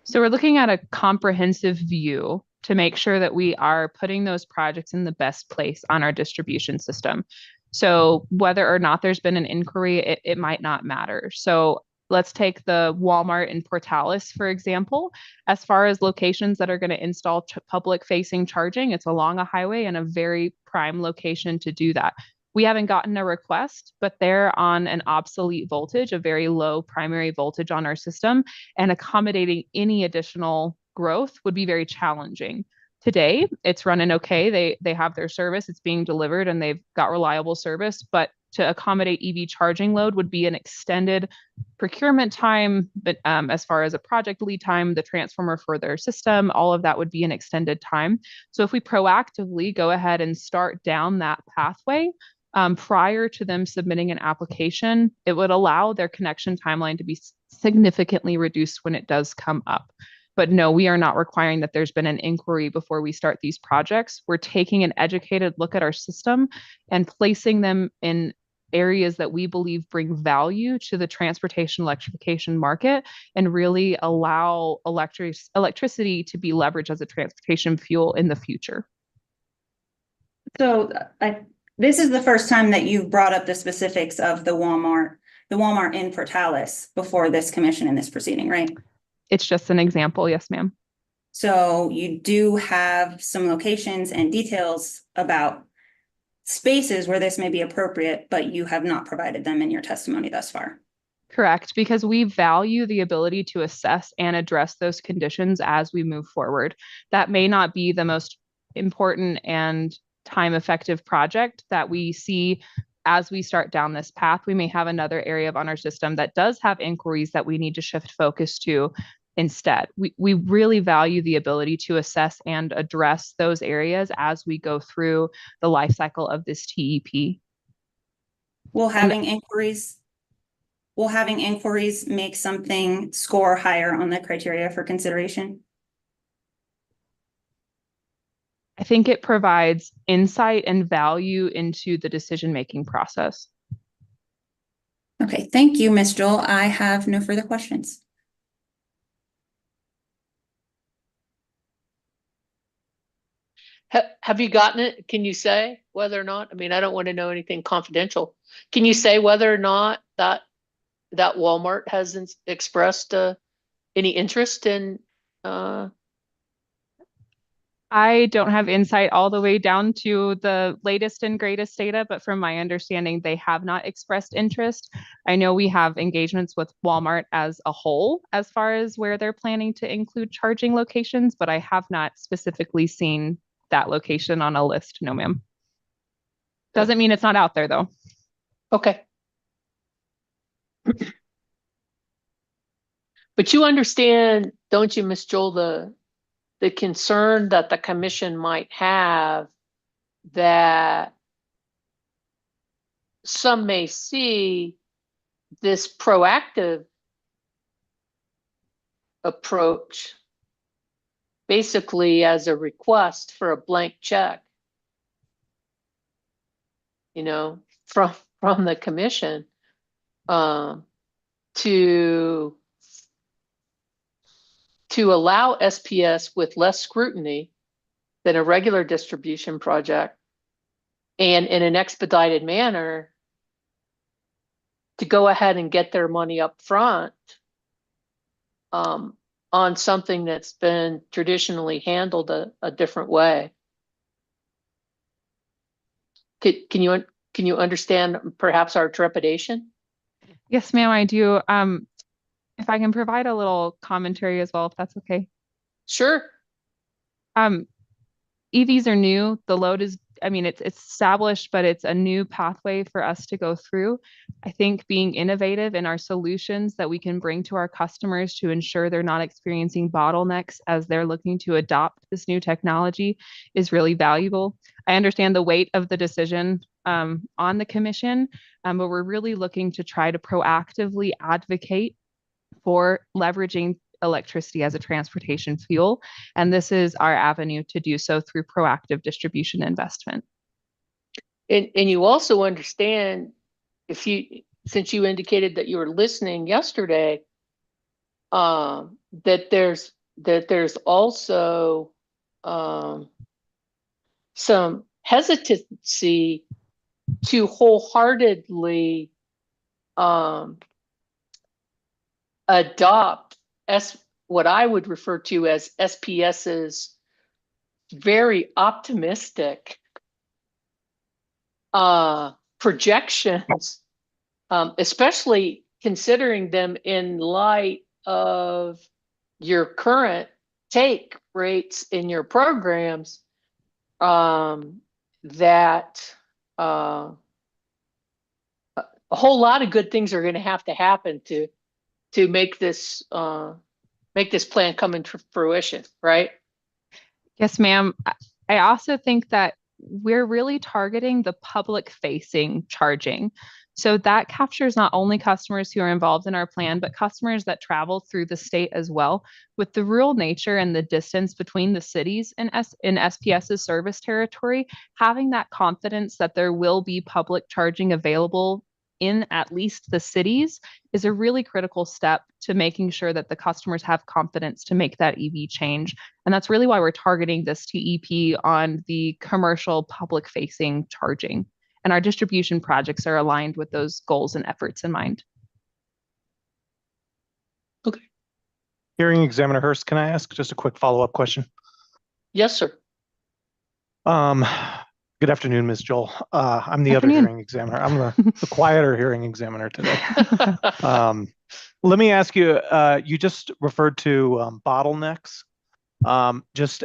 So we're looking at a comprehensive view to make sure that we are putting those projects in the best place on our distribution system. So whether or not there's been an inquiry, it might not matter. So let's take the Walmart in Portales, for example. As far as locations that are going to install public-facing charging, it's along a highway and a very prime location to do that. We haven't gotten a request, but they're on an obsolete voltage, a very low primary voltage on our system, and accommodating any additional growth would be very challenging. Today, it's running okay. They have their service, it's being delivered, and they've got reliable service, but to accommodate EV charging load would be an extended procurement time, but as far as a project lead time, the transformer for their system, all of that would be an extended time. So if we proactively go ahead and start down that pathway prior to them submitting an application, it would allow their connection timeline to be significantly reduced when it does come up. But no, we are not requiring that there's been an inquiry before we start these projects. We're taking an educated look at our system and placing them in areas that we believe bring value to the transportation electrification market and really allow electricity to be leveraged as a transportation fuel in the future. So this is the first time that you've brought up the specifics of the Walmart in Portales before this commission in this proceeding, right? It's just an example. Yes, ma'am. So you do have some locations and details about spaces where this may be appropriate, but you have not provided them in your testimony thus far. Correct, because we value the ability to assess and address those conditions as we move forward. That may not be the most important and time-effective project that we see as we start down this path. We may have another area on our system that does have inquiries that we need to shift focus to instead. We really value the ability to assess and address those areas as we go through the life cycle of this TEP. Will having inquiries make something score higher on the criteria for consideration? I think it provides insight and value into the decision-making process. Okay, thank you, Ms. Joel. I have no further questions. Have you gotten it? Can you say whether or not? I mean, I don't want to know anything confidential. Can you say whether or not that Walmart has expressed any interest in? I don't have insight all the way down to the latest and greatest data, but from my understanding, they have not expressed interest. I know we have engagements with Walmart as a whole as far as where they're planning to include charging locations, but I have not specifically seen that location on a list. No, ma'am. Doesn't mean it's not out there though. Okay. But you understand, don't you, Ms. Joel, the concern that the commission might have that some may see this proactive approach basically as a request for a blank check, you know, from the commission to allow SPS with less scrutiny than a regular distribution project and in an expedited manner to go ahead and get their money up front on something that's been traditionally handled a different way. Can you understand perhaps our trepidation? Yes, ma'am, I do. If I can provide a little commentary as well, if that's okay. Sure. EVs are new. The load is, I mean, it's established, but it's a new pathway for us to go through. I think being innovative in our solutions that we can bring to our customers to ensure they're not experiencing bottlenecks as they're looking to adopt this new technology is really valuable. I understand the weight of the decision on the commission, but we're really looking to try to proactively advocate for leveraging electricity as a transportation fuel. And this is our avenue to do so through proactive distribution investment. And you also understand, since you indicated that you were listening yesterday, that there's also some hesitancy to wholeheartedly adopt what I would refer to as SPS's very optimistic projections, especially considering them in light of your current take rates in your programs, that a whole lot of good things are going to happen to make this plan come into fruition, right? Yes, ma'am. I also think that we're really targeting the public facing charging. So that captures not only customers who are involved in our plan, but customers that travel through the state as well. With the rural nature and the distance between the cities in SPS's service territory, having that confidence that there will be public charging available in at least the cities is a really critical step to making sure that the customers have confidence to make that EV change. And that's really why we're targeting this TEP on the commercial public facing charging. And our distribution projects are aligned with those goals and efforts in mind. Okay. Hearing Examiner Hurst, can I ask just a quick follow-up question? Yes, sir. Good afternoon, Ms. Joel. I'm the other hearing examiner. I'm the quieter hearing examiner today. Let me ask you, you just referred to bottlenecks. Just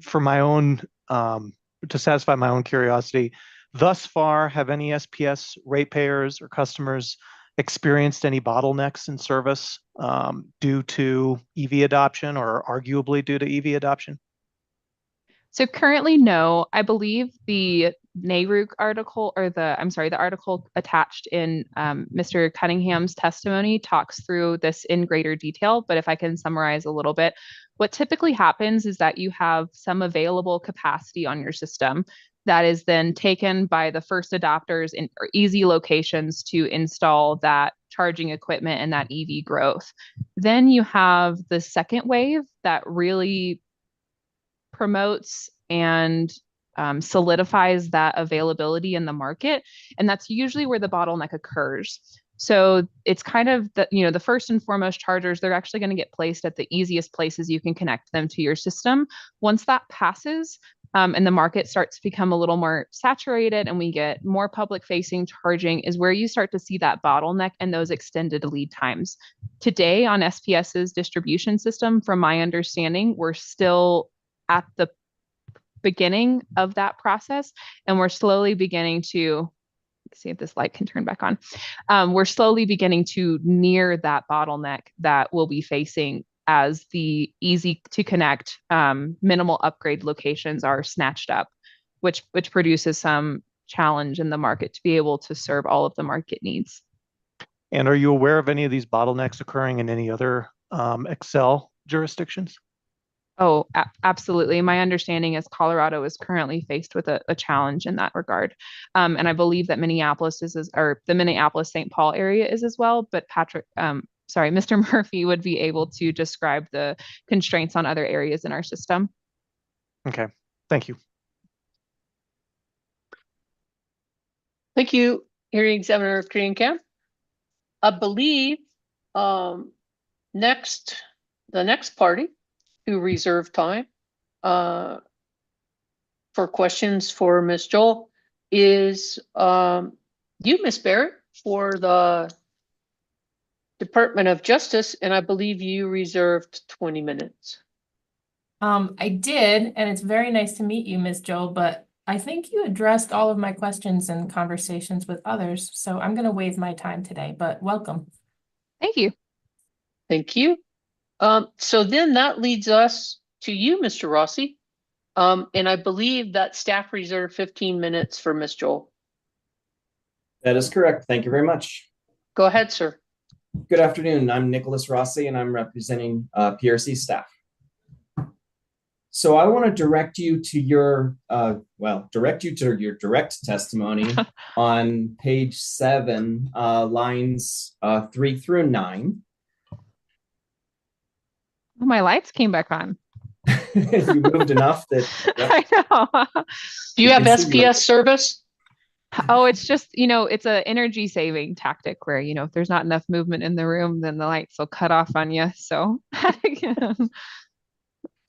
for my own, to satisfy my own curiosity, thus far, have any SPS ratepayers or customers experienced any bottlenecks in service due to EV adoption or arguably due to EV adoption? So currently, no. I believe the NARUC article, or the article attached in Mr. Cunningham's testimony talks through this in greater detail. But if I can summarize a little bit, what typically happens is that you have some available capacity on your system that is then taken by the first adopters in or easy locations to install that charging equipment and that EV growth. Then you have the second wave that really promotes and solidifies that availability in the market. And that's usually where the bottleneck occurs. So it's kind of the first and foremost chargers, they're actually going to get placed at the easiest places you can connect them to your system. Once that passes, and the market starts to become a little more saturated and we get more public facing charging, is where you start to see that bottleneck and those extended lead times. Today on SPS's distribution system, from my understanding, we're still at the beginning of that process, and we're slowly beginning to see if this light can turn back on. We're slowly beginning to near that bottleneck that we'll be facing as the easy to connect, minimal upgrade locations are snatched up, which produces some challenge in the market to be able to serve all of the market needs. And are you aware of any of these bottlenecks occurring in any other Excel jurisdictions? Oh, absolutely. My understanding is Colorado is currently faced with a challenge in that regard. And I believe that Minneapolis or the Minneapolis-St. Paul area is as well, but Mr. Murphy would be able to describe the constraints on other areas in our system. Okay, thank you. Thank you, Hearing Examiner Kringkamp. I believe the next party who reserved time for questions for Ms. Joel is you, Ms. Barrett, for the Department of Justice, and I believe you reserved 20 minutes. I did, and it's very nice to meet you, Ms. Joel, but I think you addressed all of my questions and conversations with others, so I'm going to waive my time today, but welcome. Thank you. Thank you. So then that leads us to you, Mr. Rossi. And I believe that staff reserved 15 minutes for Ms. Joel. That is correct. Thank you very much. Go ahead, sir. Good afternoon. I'm Nicholas Rossi, and I'm representing PRC staff. So I want to direct you to your direct testimony on page 7, lines 3 through 9. Oh, my lights came back on. You moved enough that I know. Do you You have can see your- SPS service? Oh, it's just, it's an energy saving tactic where, if there's not enough movement in the room, then the lights will cut off on you. So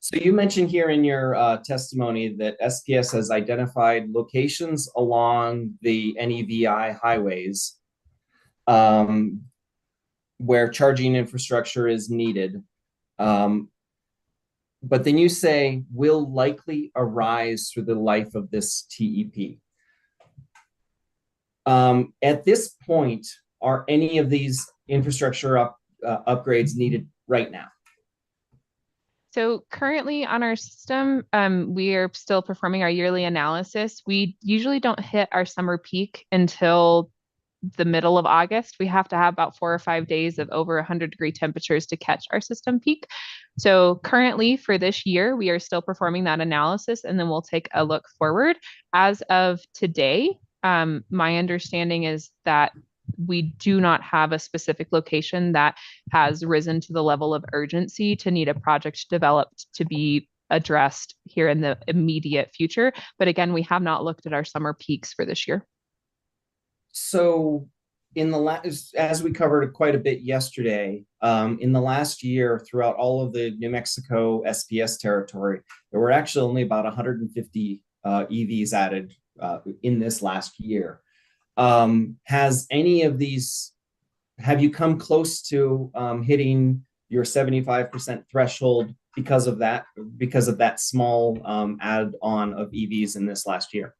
So you mentioned here in your testimony that SPS has identified locations along the NEVI highways where charging infrastructure is needed. But then you say will likely arise through the life of this TEP. At this point, are any of these infrastructure upgrades needed right now? So currently on our system, we are still performing our yearly analysis. We usually don't hit our summer peak until the middle of August. We have to have about 4 or 5 days of over 100-degree temperatures to catch our system peak. So currently for this year, we are still performing that analysis, and then we'll take a look forward. As of today, my understanding is that we do not have a specific location that has risen to the level of urgency to need a project developed to be addressed here in the immediate future. But again, we have not looked at our summer peaks for this year. So in the last, as we covered quite a bit yesterday, in the last year, throughout all of the New Mexico SPS territory, there were actually only about 150 EVs added in this last year. Has any of these, have you come close to hitting your 75% threshold because of that small add-on of EVs in this last year?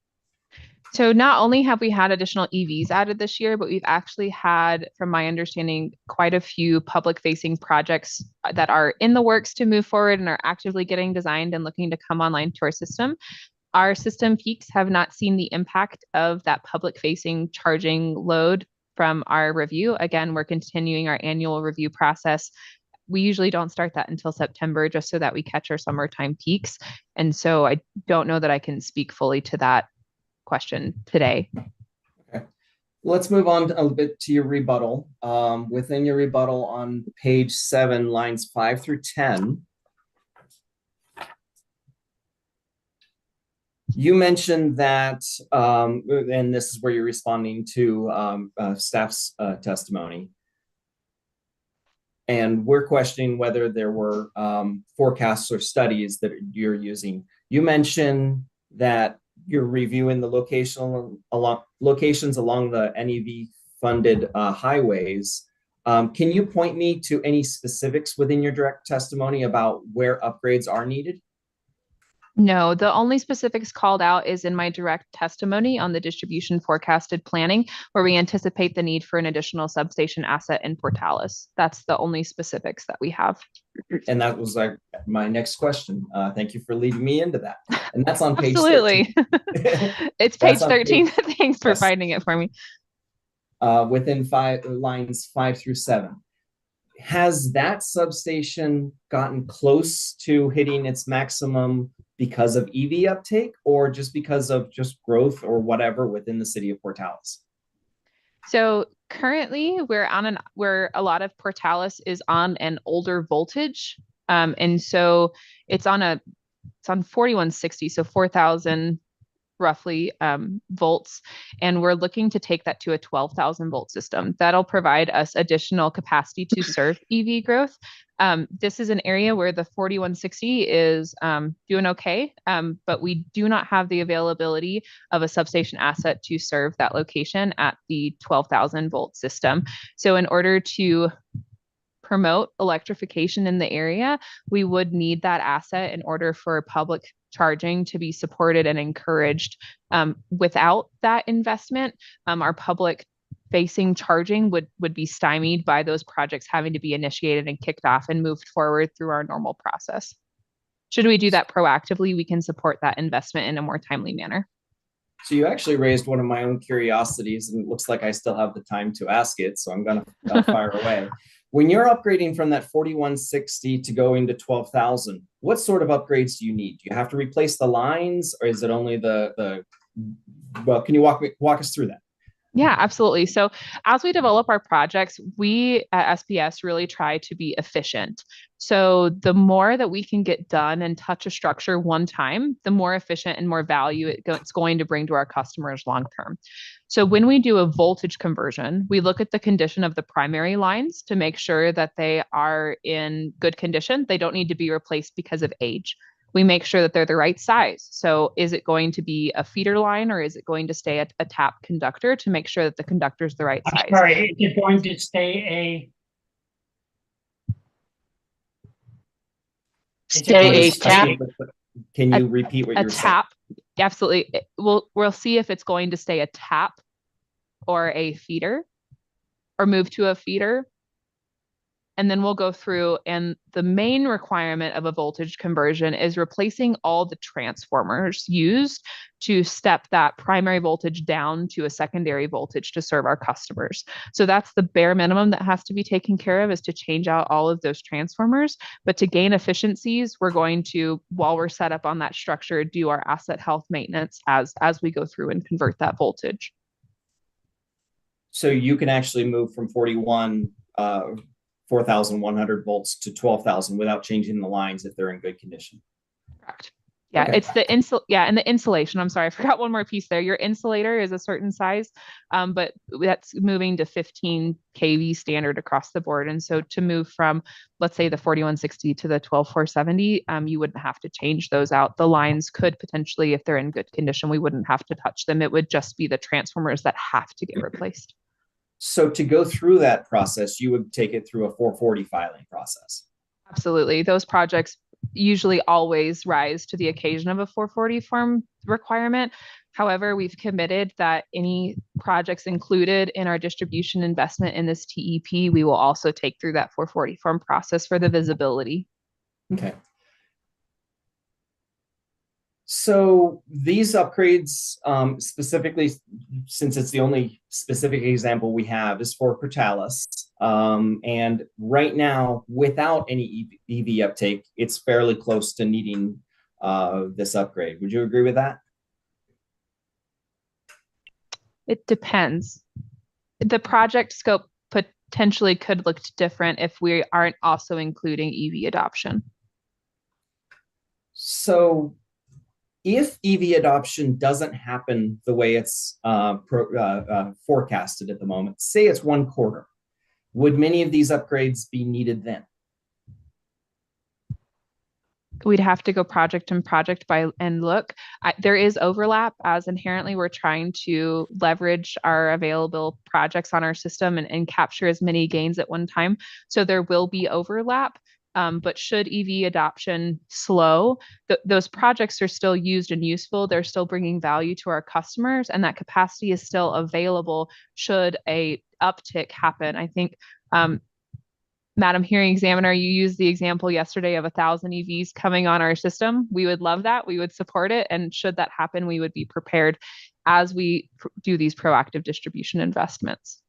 So not only have we had additional EVs added this year, but we've actually had, from my understanding, quite a few public-facing projects that are in the works to move forward and are actively getting designed and looking to come online to our system. Our system peaks have not seen the impact of that public-facing charging load from our review. Again, we're continuing our annual review process. We usually don't start that until September, just so that we catch our summertime peaks. And so I don't know that I can speak fully to that question today. Okay. Let's move on a little bit to your rebuttal. Within your rebuttal on page 7, lines 5 through 10, you mentioned that, and this is where you're responding to staff's testimony, and we're questioning whether there were forecasts or studies that you're using. You mentioned that you're reviewing the locations along the NEV-funded highways. Can you point me to any specifics within your direct testimony about where upgrades are needed? No, the only specifics called out is in my direct testimony on the distribution forecasted planning, where we anticipate the need for an additional substation asset in Portales. That's the only specifics that we have. And that was like my next question. Thank you for leading me into that. And that's on page Absolutely. 13. It's page 13. Thanks for Yes. finding it for me. Within lines 5 through 7. Has that substation gotten close to hitting its maximum because of EV uptake, or just because of just growth or whatever within the city of Portales? So currently where a lot of Portales is on an older voltage. And so it's on 4160, so 4,000 roughly volts. And we're looking to take that to a 12,000 volt system. That'll provide us additional capacity to serve EV growth. This is an area where the 4160 is doing okay, but we do not have the availability of a substation asset to serve that location at the 12,000 volt system. So in order to promote electrification in the area, we would need that asset in order for public charging to be supported and encouraged. Without that investment, our public facing charging would be stymied by those projects having to be initiated and kicked off and moved forward through our normal process. Should we do that proactively, we can support that investment in a more timely manner. So you actually raised one of my own curiosities, and it looks like I still have the time to ask it, so I'm going to fire away. When you're upgrading from that 4160 to go into 12,000, what sort of upgrades do you need? Do you have to replace the lines, or is it only well, can you walk us through that? Yeah, absolutely. So as we develop our projects, we at SPS really try to be efficient. So the more that we can get done and touch a structure one time, the more efficient and more value it's going to bring to our customers long term. So when we do a voltage conversion, we look at the condition of the primary lines to make sure that they are in good condition. They don't need to be replaced because of age. We make sure that they're the right size. So is it going to be a feeder line or is it going to stay a tap conductor to make sure that the conductor is the right size? Sorry, is it going to stay a tap? Can you repeat what a you're tap? Absolutely. We'll see if it's going to stay a tap or a feeder or move to a feeder. And then we'll go through, and the main requirement of a voltage conversion is replacing all the transformers used to step that primary voltage down to a secondary voltage to serve our customers. So that's the bare minimum that has to be taken care of, is to change out all of those transformers. But to gain efficiencies, we're going to, while we're set up on that structure, do our asset health maintenance as we go through and convert that voltage. So you can actually move from 4,100 volts to 12,000 without changing the lines if they're in good condition. Correct. Yeah, okay. It's the and the insulation. I'm sorry, I forgot one more piece there. Your insulator is a certain size, but that's moving to 15 kV standard across the board. And so to move from, let's say, the 4160 to the 12470, you wouldn't have to change those out. The lines could potentially, if they're in good condition, we wouldn't have to touch them. It would just be the transformers that have to get replaced. So to go through that process, you would take it through a 440 filing process. Absolutely. Those projects usually always rise to the occasion of a 440 form requirement. However, we've committed that any projects included in our distribution investment in this TEP, we will also take through that 440 form process for the visibility. Okay. So these upgrades, specifically, since it's the only specific example we have, is for Portalis. And right now, without any EV uptake, it's fairly close to needing this upgrade. Would you agree with that? It depends. The project scope potentially could look different if we aren't also including EV adoption. So if EV adoption doesn't happen the way it's forecasted at the moment, say it's 1/4, would many of these upgrades be needed then? We'd have to go project and project and look. There is overlap, as inherently we're trying to leverage our available projects on our system and capture as many gains at one time. So there will be overlap. But should EV adoption slow, those projects are still used and useful. They're still bringing value to our customers, and that capacity is still available should a uptick happen. I think, Madam Hearing Examiner, you used the example yesterday of 1,000 EVs coming on our system. We would love that. We would support it. And should that happen, we would be prepared as we do these proactive distribution investments.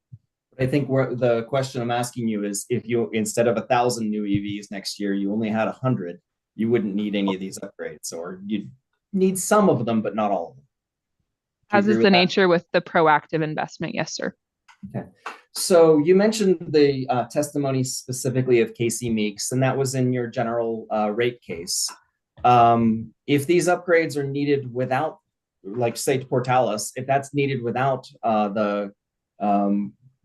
I think the question I'm asking you is, if you, instead of 1,000 new EVs next year, you only had 100, you wouldn't need any of these upgrades, or you'd need some of them, but not all of them. As is the nature with the proactive investment. Yes, sir. Okay. So you mentioned the testimony specifically of KC Meeks, and that was in your general rate case. If these upgrades are needed without, like say to Portalis, if that's needed without the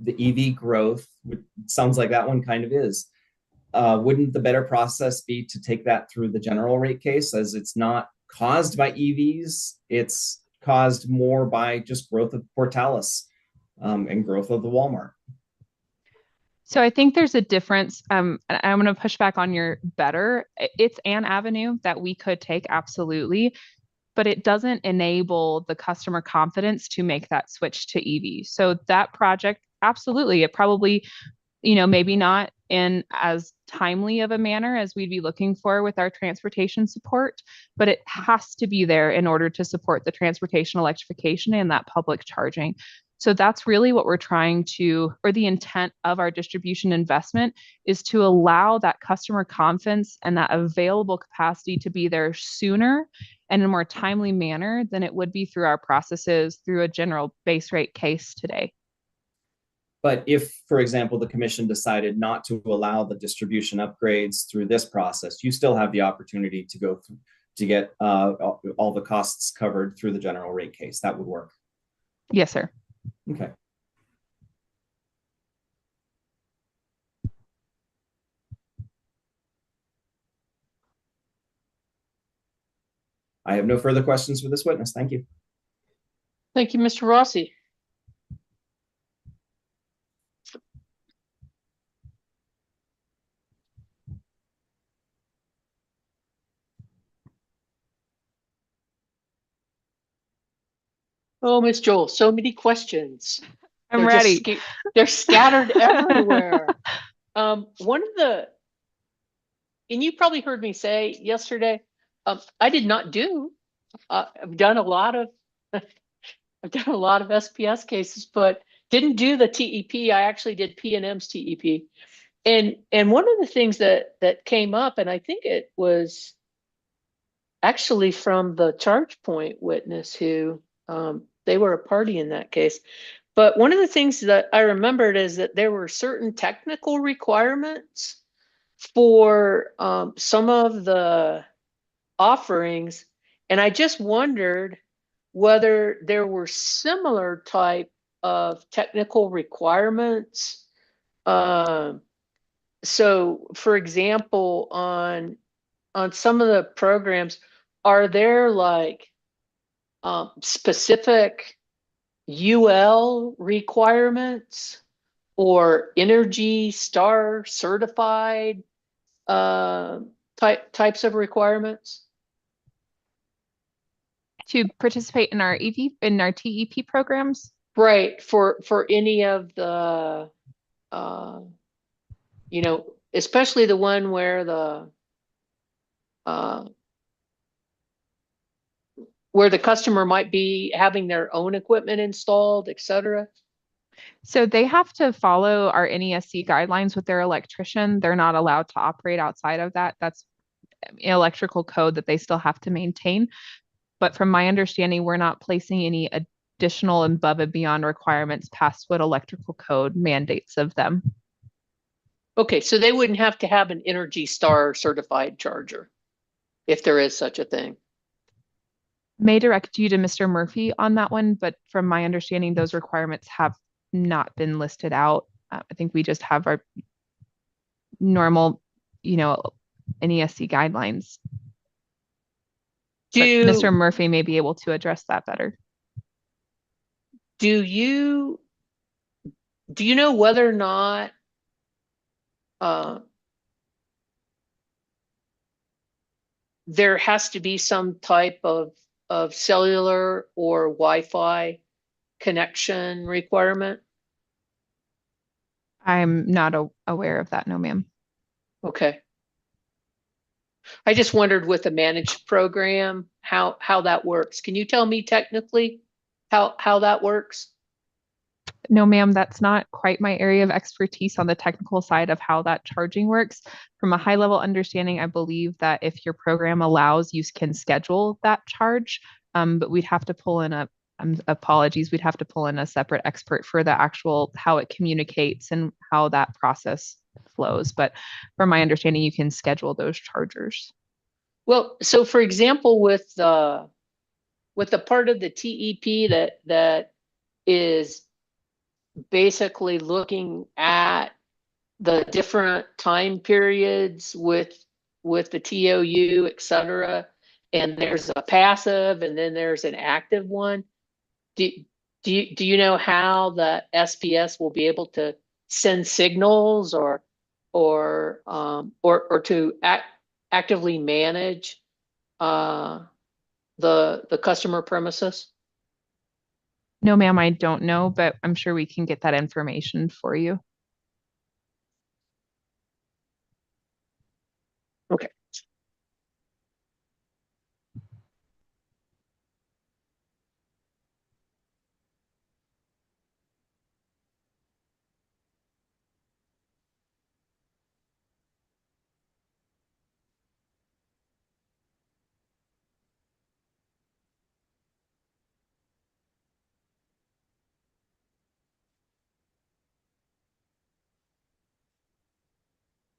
EV growth, it sounds like that one kind of is. Wouldn't the better process be to take that through the general rate case, as it's not caused by EVs, it's caused more by just growth of Portalis and growth of the Walmart? So I think there's a difference. And I'm going to push back on your better. It's an avenue that we could take, absolutely, but it doesn't enable the customer confidence to make that switch to EV. So that project, absolutely, it probably, maybe not in as timely of a manner as we'd be looking for with our transportation support, but it has to be there in order to support the transportation electrification and that public charging. So that's really what we're trying to, or the intent of our distribution investment, is to allow that customer confidence and that available capacity to be there sooner and in a more timely manner than it would be through our processes through a general base rate case today. But if, for example, the commission decided not to allow the distribution upgrades through this process, you still have the opportunity to go through, to get all the costs covered through the general rate case. That would work. Yes, sir. Okay. I have no further questions for this witness. Thank you. Thank you, Mr. Rossi. Oh, Miss Joel, so many questions. I'm They're ready. They're scattered everywhere. One of the, and you probably heard me say yesterday, I did not do, I've done a lot of, I've done a lot of SPS cases, but didn't do the TEP. I actually did P&M's TEP. And one of the things that came up, and I think it was actually from the charge point witness who, they were a party in that case. But one of the things that I remembered is that there were certain technical requirements for some of the offerings. And I just wondered whether there were similar type of technical requirements. So for example, on some of the programs, are there like specific UL requirements or Energy Star certified types of requirements? To participate in our TEP programs? Right, for any of the you know, especially the one where the customer might be having their own equipment installed, et cetera. So they have to follow our NESC guidelines with their electrician. They're not allowed to operate outside of that. That's electrical code that they still have to maintain. But from my understanding, we're not placing any additional above and beyond requirements past what electrical code mandates of them. Okay, so they wouldn't have to have an Energy Star certified charger if there is such a thing. May direct you to Mr. Murphy on that one, but from my understanding, those requirements have not been listed out. I think we just have our normal, NESC guidelines. But Mr. Murphy may be able to address that better. Do you know whether or not there has to be some type of cellular or Wi-Fi connection requirement? I'm not aware of that, no, ma'am. Okay. I just wondered with a managed program, how that works. Can you tell me technically how that works? No, ma'am, that's not quite my area of expertise on the technical side of how that charging works. From a high level understanding, I believe that if your program allows, you can schedule that charge, but we'd have to pull in we'd have to pull in a separate expert for the actual, how it communicates and how that process flows. But from my understanding, you can schedule those chargers. Well, so for example, with the part of the TEP that is basically looking at the different time periods with the TOU, et cetera, and there's a passive and then there's an active one. Do you know how the SPS will be able to send signals or to actively manage the customer premises? No, ma'am, I don't know, but I'm sure we can get that information for you. Okay.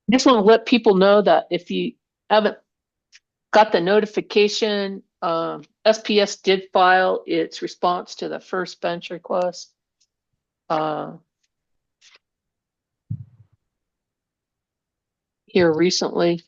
just want to let people know that if you haven't got the notification, SPS did file its response to the first bench request. Here recently.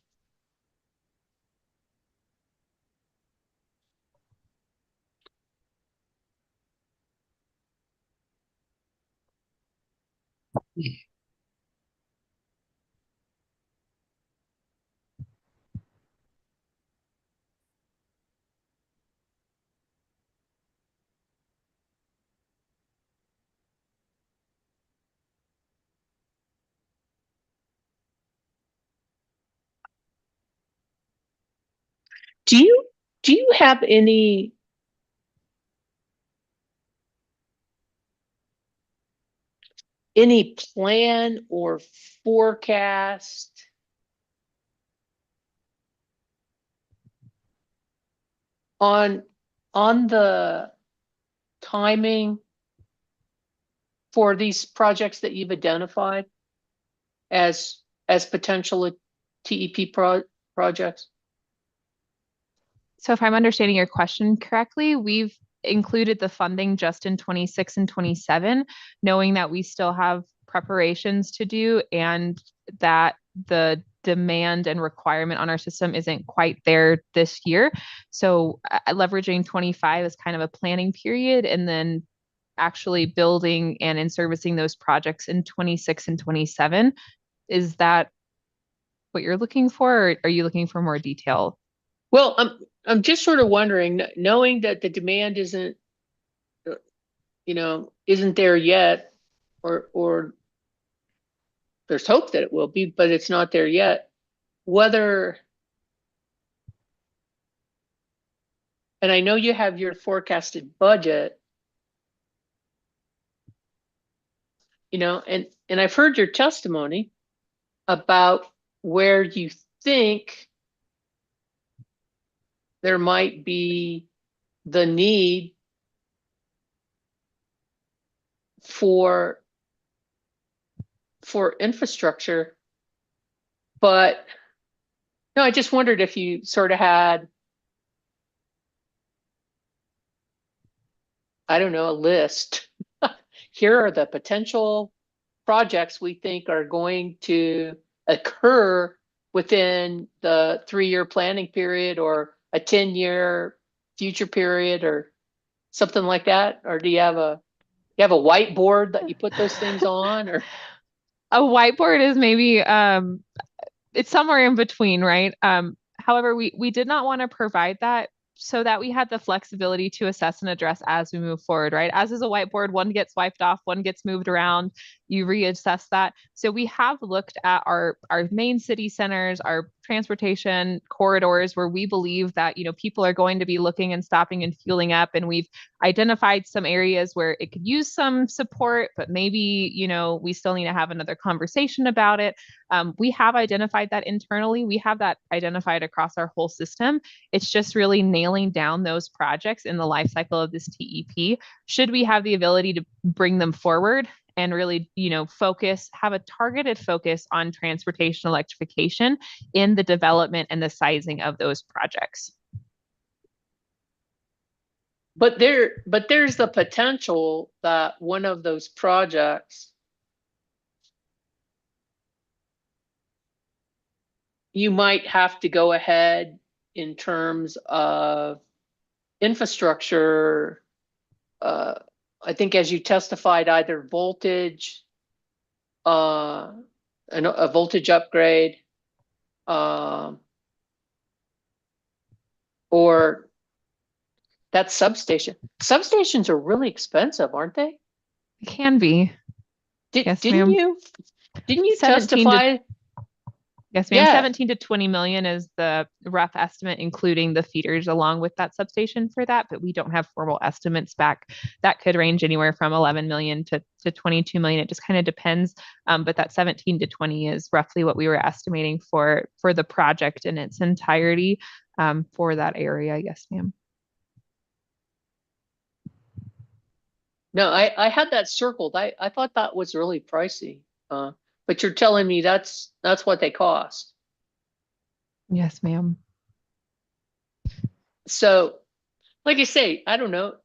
Do you have any plan or forecast on the timing for these projects that you've identified as potential TEP projects? So if I'm understanding your question correctly, we've included the funding just in 26 and 27, knowing that we still have preparations to do and that the demand and requirement on our system isn't quite there this year. So leveraging 25 is kind of a planning period, and then actually building and in servicing those projects in 26 and 27. Is that what you're looking for, or are you looking for more detail? Well, I'm just sort of wondering, knowing that the demand isn't there yet, or there's hope that it will be, but it's not there yet, whether, and I know you have your forecasted budget, and I've heard your testimony about where you think there might be the need for infrastructure, but no, I just wondered if you sort of had, I don't know, a list. Here are the potential projects we think are going to occur within the 3-year planning period, or a 10-year future period, or something like that? Or do you have a whiteboard that you put those things on? Or a whiteboard is maybe it's somewhere in between, right? However, we did not want to provide that so that we had the flexibility to assess and address as we move forward, right? As is a whiteboard, one gets wiped off, one gets moved around, you reassess that. So we have looked at our main city centers, our transportation corridors, where we believe that, people are going to be looking and stopping and fueling up. And we've identified some areas where it could use some support, but maybe, we still need to have another conversation about it. We have identified that internally. We have that identified across our whole system. It's just really nailing down those projects in the life cycle of this TEP. Should we have the ability to bring them forward and really, have a targeted focus on transportation electrification in the development and the sizing of those projects? But there's the potential that one of those projects, you might have to go ahead in terms of infrastructure. I think, as you testified, either voltage, a voltage upgrade, or that substation. Substations are really expensive, aren't they? It can be. Yes, didn't you 17 testify? Yes, ma'am. 17 to 20 million is the rough estimate, including the feeders along with that substation for that, but we don't have formal estimates back. That could range anywhere from 11 million to 22 million. It just kind of depends. But that 17 to 20 is roughly what we were estimating for the project in its entirety, for that area. Yes, ma'am. No, I had that circled. I thought that was really pricey. But but you're telling me that's what they cost. Yes, ma'am. So, like I say, I don't know.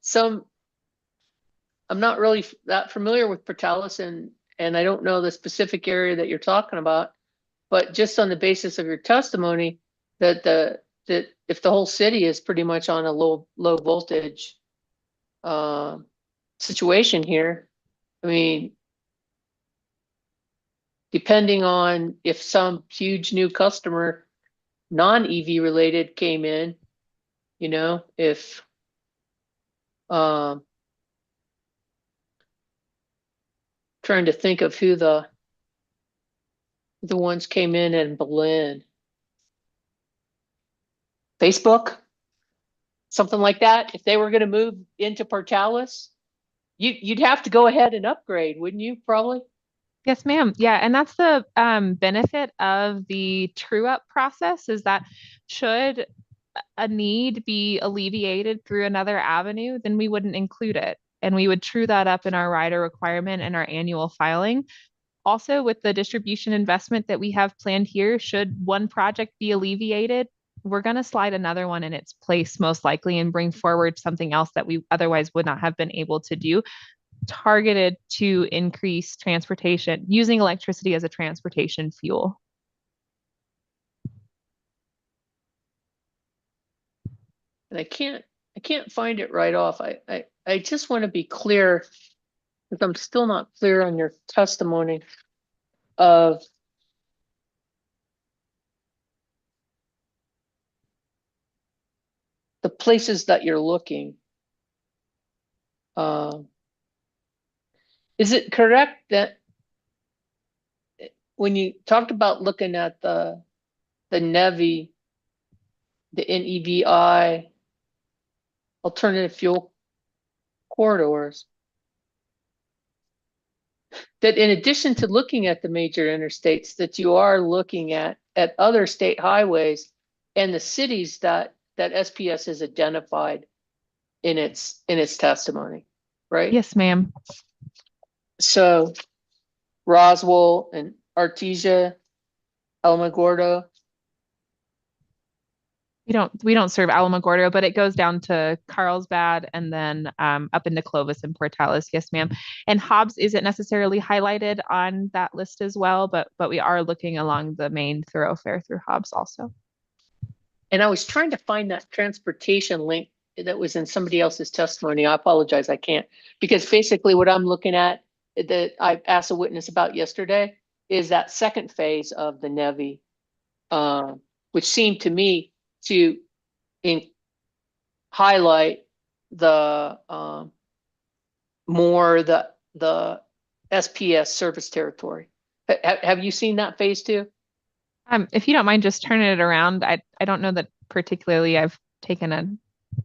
I'm not really that familiar with Portales, and I don't know the specific area that you're talking about. But just on the basis of your testimony, that if the whole city is pretty much on a low voltage situation here, I mean, depending on if some huge new customer, non-EV related, came in, you know, if trying to think of who the ones came in Berlin. Facebook, something like that. If they were going to move into Portales, you'd have to go ahead and upgrade, wouldn't you? Probably. Yes, ma'am. Yeah, and that's the benefit of the true up process, is that should a need be alleviated through another avenue, then we wouldn't include it. And we would true that up in our rider requirement and our annual filing. Also, with the distribution investment that we have planned here, should one project be alleviated, we're going to slide another one in its place most likely and bring forward something else that we otherwise would not have been able to do, targeted to increase transportation, using electricity as a transportation fuel. And I can't find it right off. I just want to be clear, because I'm still not clear on your testimony of the places that you're looking. Is it correct that when you talked about looking at the NEVI, the NEVI alternative fuel corridors, that in addition to looking at the major interstates, that you are looking at other state highways and the cities that SPS has identified in its testimony, right? Yes, ma'am. So Roswell and Artesia, Alamogordo. We don't serve Alamogordo, but it goes down to Carlsbad and then up into Clovis and Portales. Yes, ma'am. And Hobbs isn't necessarily highlighted on that list as well, but we are looking along the main thoroughfare through Hobbs also. And I was trying to find that transportation link that was in somebody else's testimony. I apologize, I can't, because basically what I'm looking at that I asked a witness about yesterday is that second phase of the NEVI, which seemed to me to highlight the more the SPS service territory. Have you seen that phase too? If you don't mind just turning it around, I don't know that particularly I've taken a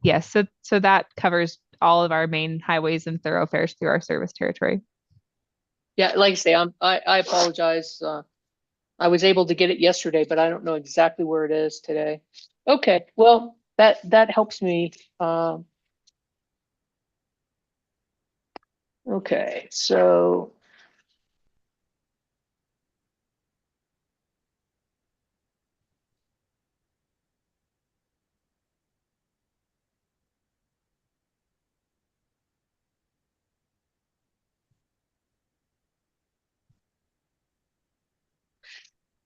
yes. So that covers all of our main highways and thoroughfares through our service territory. Yeah, like I say, I apologize. I was able to get it yesterday, but I don't know exactly where it is today. Okay, well, that helps me. Okay, so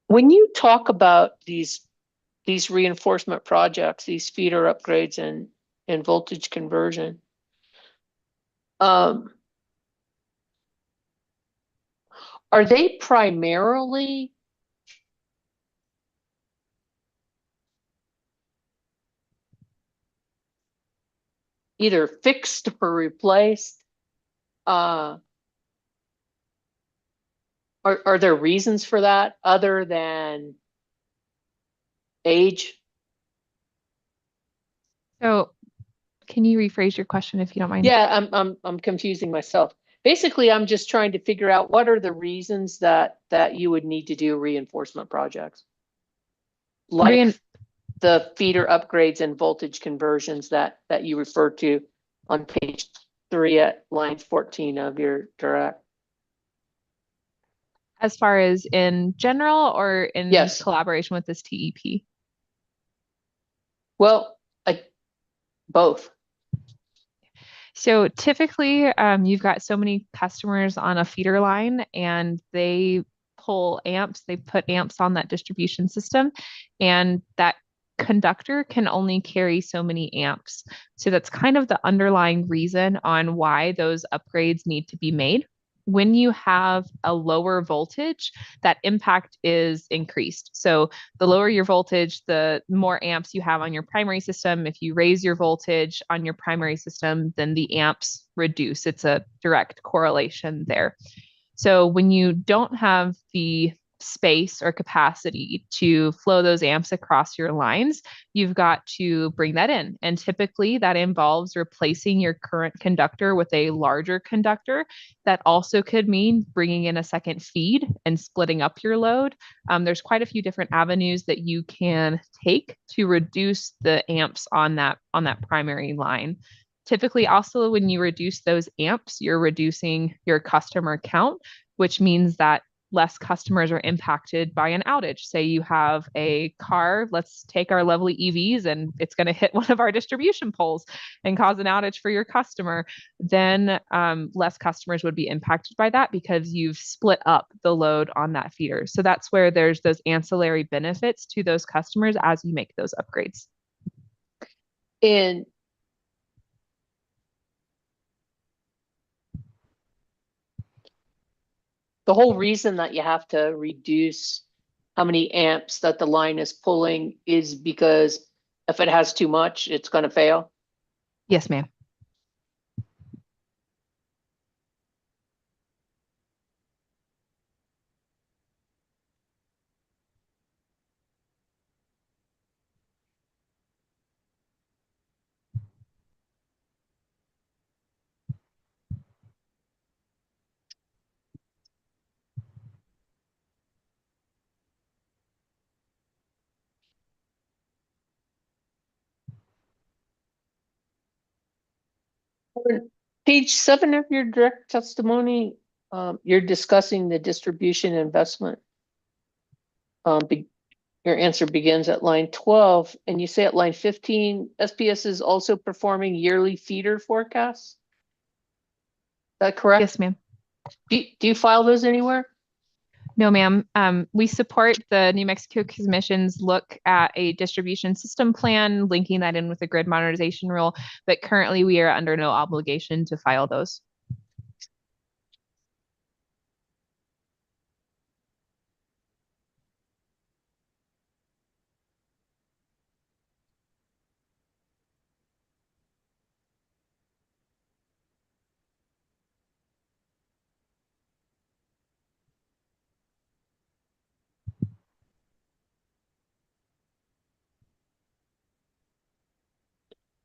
when you talk about these reinforcement projects, these feeder upgrades and voltage conversion, are they primarily either fixed or replaced? Are there reasons for that other than age? So can you rephrase your question if you don't mind? Yeah, I'm confusing myself. Basically, I'm just trying to figure out what are the reasons that you would need to do reinforcement projects, like the feeder upgrades and voltage conversions that you referred to on page 3 at line 14 of your direct. As far as in general or in Yes. collaboration with this TEP? Well, both. So typically, you've got so many customers on a feeder line and they pull amps, they put amps on that distribution system, and that conductor can only carry so many amps. So that's kind of the underlying reason on why those upgrades need to be made. When you have a lower voltage, that impact is increased. So the lower your voltage, the more amps you have on your primary system. If you raise your voltage on your primary system, then the amps reduce. It's a direct correlation there. So when you don't have the space or capacity to flow those amps across your lines, you've got to bring that in. And typically that involves replacing your current conductor with a larger conductor. That also could mean bringing in a second feed and splitting up your load. There's quite a few different avenues that you can take to reduce the amps on that primary line. Typically, also, when you reduce those amps, you're reducing your customer count, which means that less customers are impacted by an outage. Say you have a car, let's take our lovely EVs, and it's going to hit one of our distribution poles and cause an outage for your customer. Then less customers would be impacted by that because you've split up the load on that feeder. So that's where there's those ancillary benefits to those customers as you make those upgrades. And the whole reason that you have to reduce how many amps that the line is pulling is because if it has too much, it's going to fail. Yes, ma'am. On page 7 of your direct testimony, you're discussing the distribution investment. Your answer begins at line 12, and you say at line 15, SPS is also performing yearly feeder forecasts. Is that correct? Yes, ma'am. Do you file those anywhere? No, ma'am. We support the New Mexico Commission's look at a distribution system plan, linking that in with the grid modernization rule, but currently we are under no obligation to file those.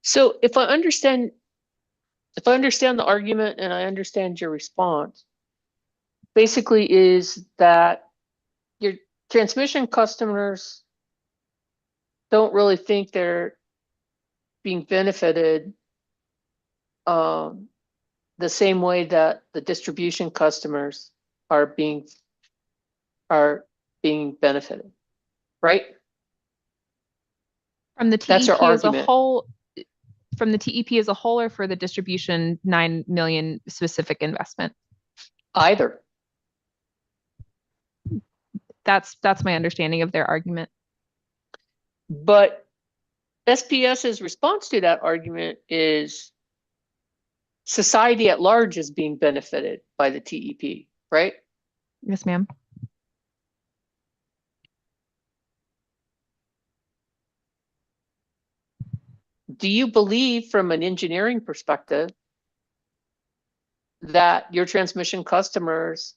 So if I understand the argument and I understand your response, basically is that your transmission customers don't really think they're being benefited the same way that the distribution customers are being benefited, right? From the That's your TEP as a argument. whole, from the TEP as a whole, or for the distribution 9 million specific investment? Either. That's my understanding of their argument. But SPS's response to that argument is society at large is being benefited by the TEP, right? Yes, ma'am. Do you believe from an engineering perspective that your transmission customers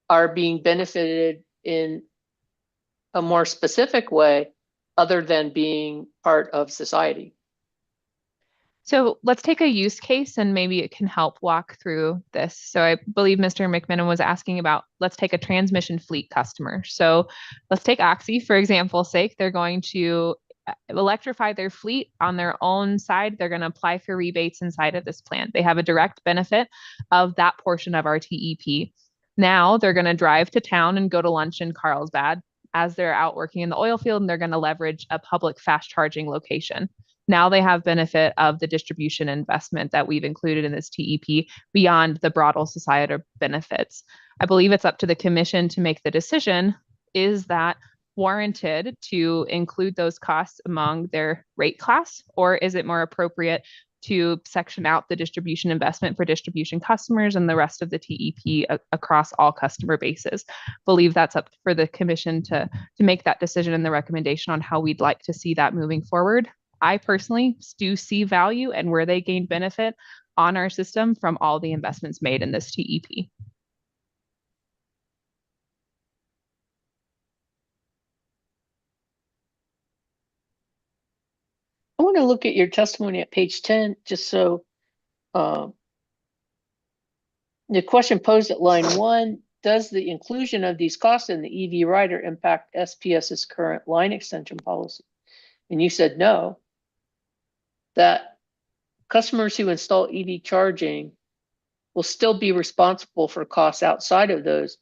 are being benefited in a more specific way other than being part of society? So let's take a use case and maybe it can help walk through this. So I believe Mr. McMenamin was asking about, let's take a transmission fleet customer. So let's take Oxy, for example's sake. They're going to electrify their fleet on their own side. They're going to apply for rebates inside of this plan. They have a direct benefit of that portion of our TEP. Now they're going to drive to town and go to lunch in Carlsbad. As they're out working in the oil field, and they're going to leverage a public fast charging location. Now they have benefit of the distribution investment that we've included in this TEP beyond the broader societal benefits. I believe it's up to the commission to make the decision. Is that warranted to include those costs among their rate class, or is it more appropriate to section out the distribution investment for distribution customers and the rest of the TEP across all customer bases? Believe that's up for the commission to make that decision and the recommendation on how we'd like to see that moving forward. I personally do see value and where they gain benefit on our system from all the investments made in this TEP. I want to look at your testimony at page 10, just so the question posed at line 1, does the inclusion of these costs in the EV rider impact SPS's current line extension policy? And you said no, that customers who install EV charging will still be responsible for costs outside of those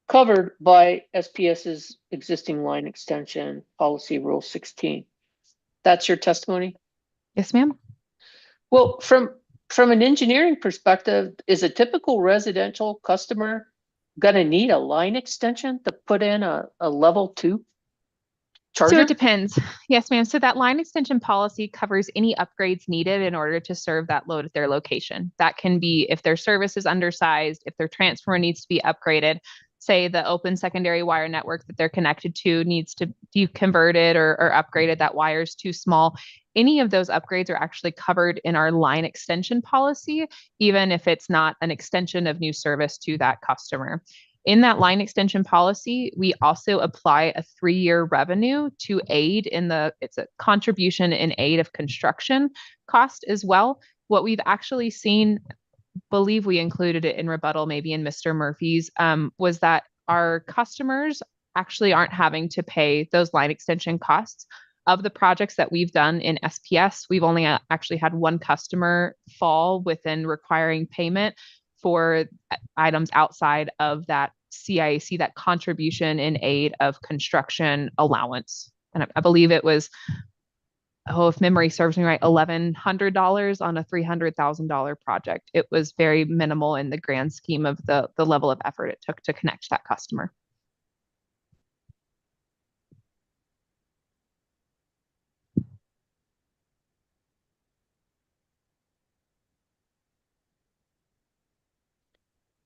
covered by SPS's existing line extension policy rule 16. That's your testimony? Yes, ma'am. Well, from an engineering perspective, is a typical residential customer gonna need a line extension to put in a level 2 charger? So it depends. Yes, ma'am. So that line extension policy covers any upgrades needed in order to serve that load at their location. That can be if their service is undersized, if their transformer needs to be upgraded, say the open secondary wire network that they're connected to needs to be converted or upgraded, that wire is too small. Any of those upgrades are actually covered in our line extension policy, even if it's not an extension of new service to that customer. In that line extension policy, we also apply a 3-year revenue to aid in it's a contribution in aid of construction cost as well. What we've actually seen, believe we included it in rebuttal, maybe in Mr. Murphy's, was that our customers actually aren't having to pay those line extension costs. Of the projects that we've done in SPS, we've only actually had one customer fall within requiring payment for items outside of that CIAC, that contribution in aid of construction allowance. And I believe it was, if memory serves me right, $1,100 on a $300,000 project. It was very minimal in the grand scheme of the level of effort it took to connect that customer.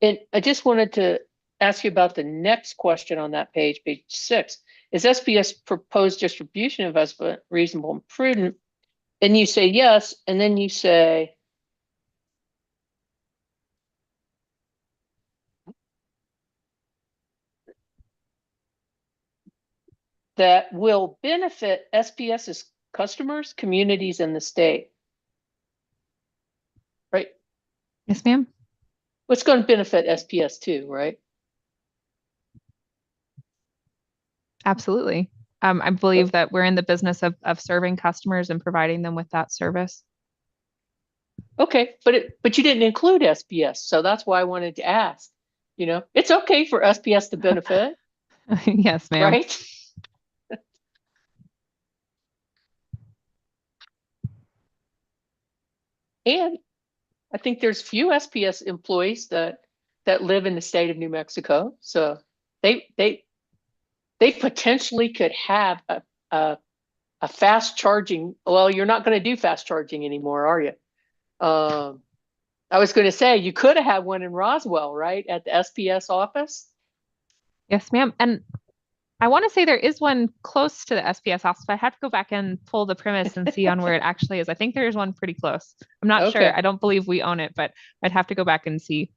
And I just wanted to ask you about the next question on that page 6. Is SPS proposed distribution investment reasonable and prudent? And you say yes, and then you say that will benefit SPS's customers, communities, and the state. Right? Yes, ma'am. What's going to benefit SPS too, right? Absolutely. I believe that we're in the business of serving customers and providing them with that service. Okay, but you didn't include SPS, so that's why I wanted to ask. You know, it's okay for SPS to benefit. Yes, ma'am. Right? And I think there's few SPS employees that live in the state of New Mexico, so they potentially could have a fast charging. Well, you're not going to do fast charging anymore, are you? I was going to say you could have had one in Roswell, right, at the SPS office. Yes, ma'am. And I want to say there is one close to the SPS office, but I have to go back and pull the premise and see on where it actually is. I think there is one pretty close. I'm not sure. I don't believe we own it, but I'd have to go back and see.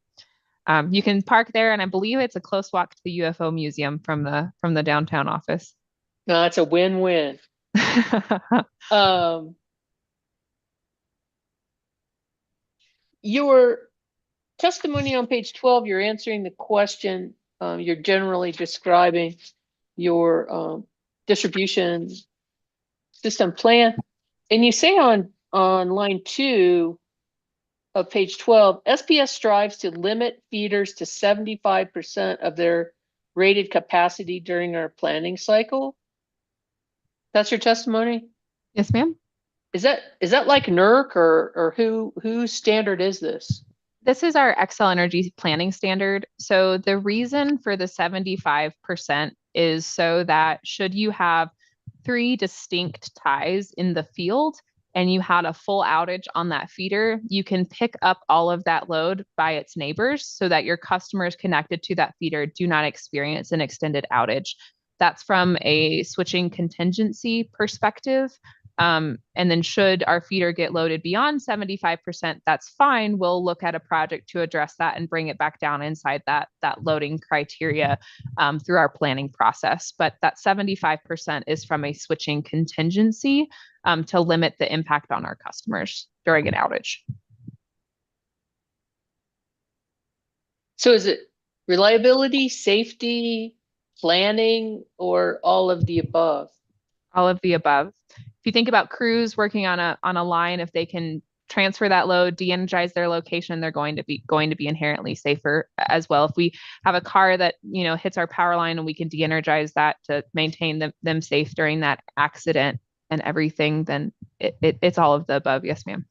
You can park there, and I believe it's a close walk to the UFO museum from the downtown office. No, it's a win-win. Your testimony on page 12, you're answering the question. You're generally describing your distribution system plan, and you say on line 2 of page 12, SPS strives to limit feeders to 75% of their rated capacity during our planning cycle. That's your testimony? Yes, ma'am. Is that like NERC or whose standard is this? This is our Xcel Energy planning standard. So the reason for the 75% is so that should you have 3 distinct ties in the field and you had a full outage on that feeder, you can pick up all of that load by its neighbors so that your customers connected to that feeder do not experience an extended outage. That's from a switching contingency perspective. And then should our feeder get loaded beyond 75%, that's fine. We'll look at a project to address that and bring it back down inside that loading criteria through our planning process. But that 75% is from a switching contingency to limit the impact on our customers during an outage. So is it reliability, safety, planning, or all of the above? All of the above. If you think about crews working on a line, if they can transfer that load, de-energize their location, they're going to be inherently safer as well. If we have a car that hits our power line and we can de-energize that to maintain them safe during that accident and everything, then it's all of the above. Yes, ma'am.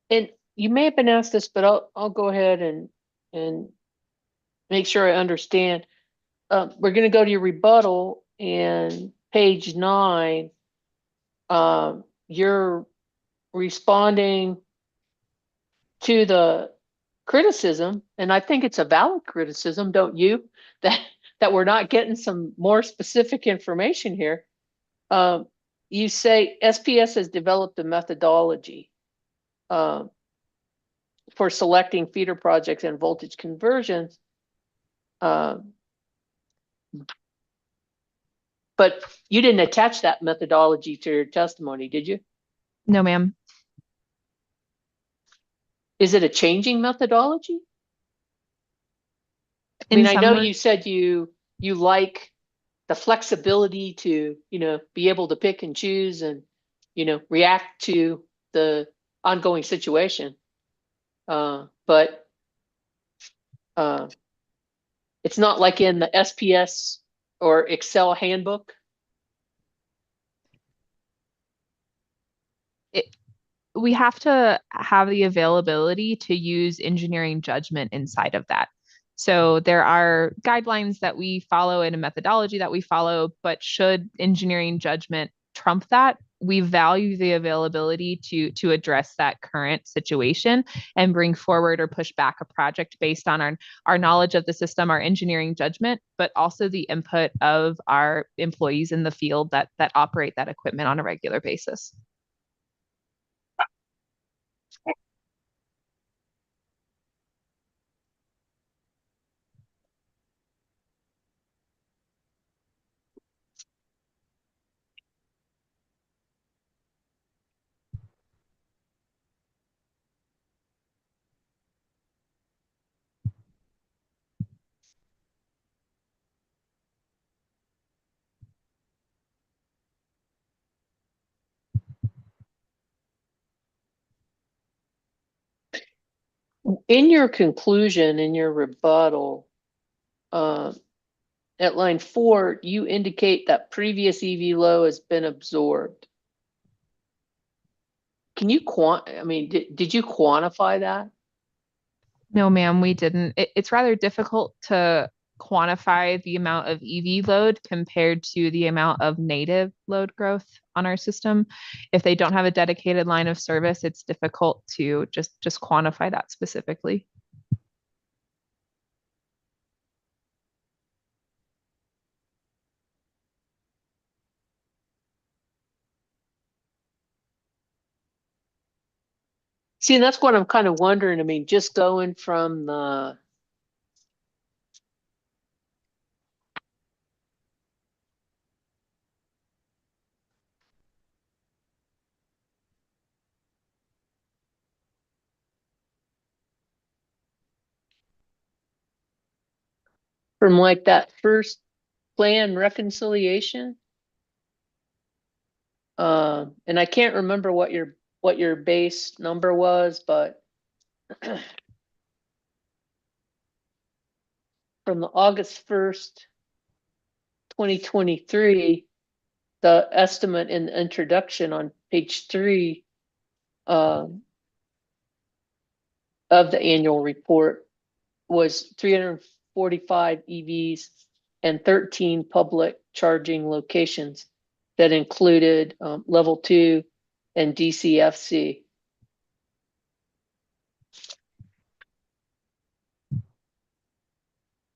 And you may have been asked this, but I'll go ahead and make sure I understand. We're going to go to your rebuttal, and page 9. You're responding to the criticism, and I think it's a valid criticism, don't you? That we're not getting some more specific information here. You say SPS has developed a methodology for selecting feeder projects and voltage conversions. But you didn't attach that methodology to your testimony, did you? No, ma'am. Is it a changing methodology? I mean, I know you said you like the flexibility to, be able to pick and choose and, react to the ongoing situation. But it's not like in the SPS or Excel handbook. We have to have the availability to use engineering judgment inside of that. So there are guidelines that we follow and a methodology that we follow, but should engineering judgment trump that, we value the availability to address that current situation and bring forward or push back a project based on our knowledge of the system, our engineering judgment, but also the input of our employees in the field that operate that equipment on a regular basis. In your conclusion, in your rebuttal, at line 4, you indicate that previous EV low has been absorbed. Can you did you quantify that? No, ma'am, we didn't. It's rather difficult to quantify the amount of EV load compared to the amount of native load growth on our system. If they don't have a dedicated line of service, it's difficult to just quantify that specifically. See, and that's what I'm kind of wondering. I mean, just going from the like that first plan reconciliation. And I can't remember what your base number was, but from the August 1st, 2023, the estimate in the introduction on page 3 of the annual report was 345 EVs and 13 public charging locations that included level 2 and DCFC.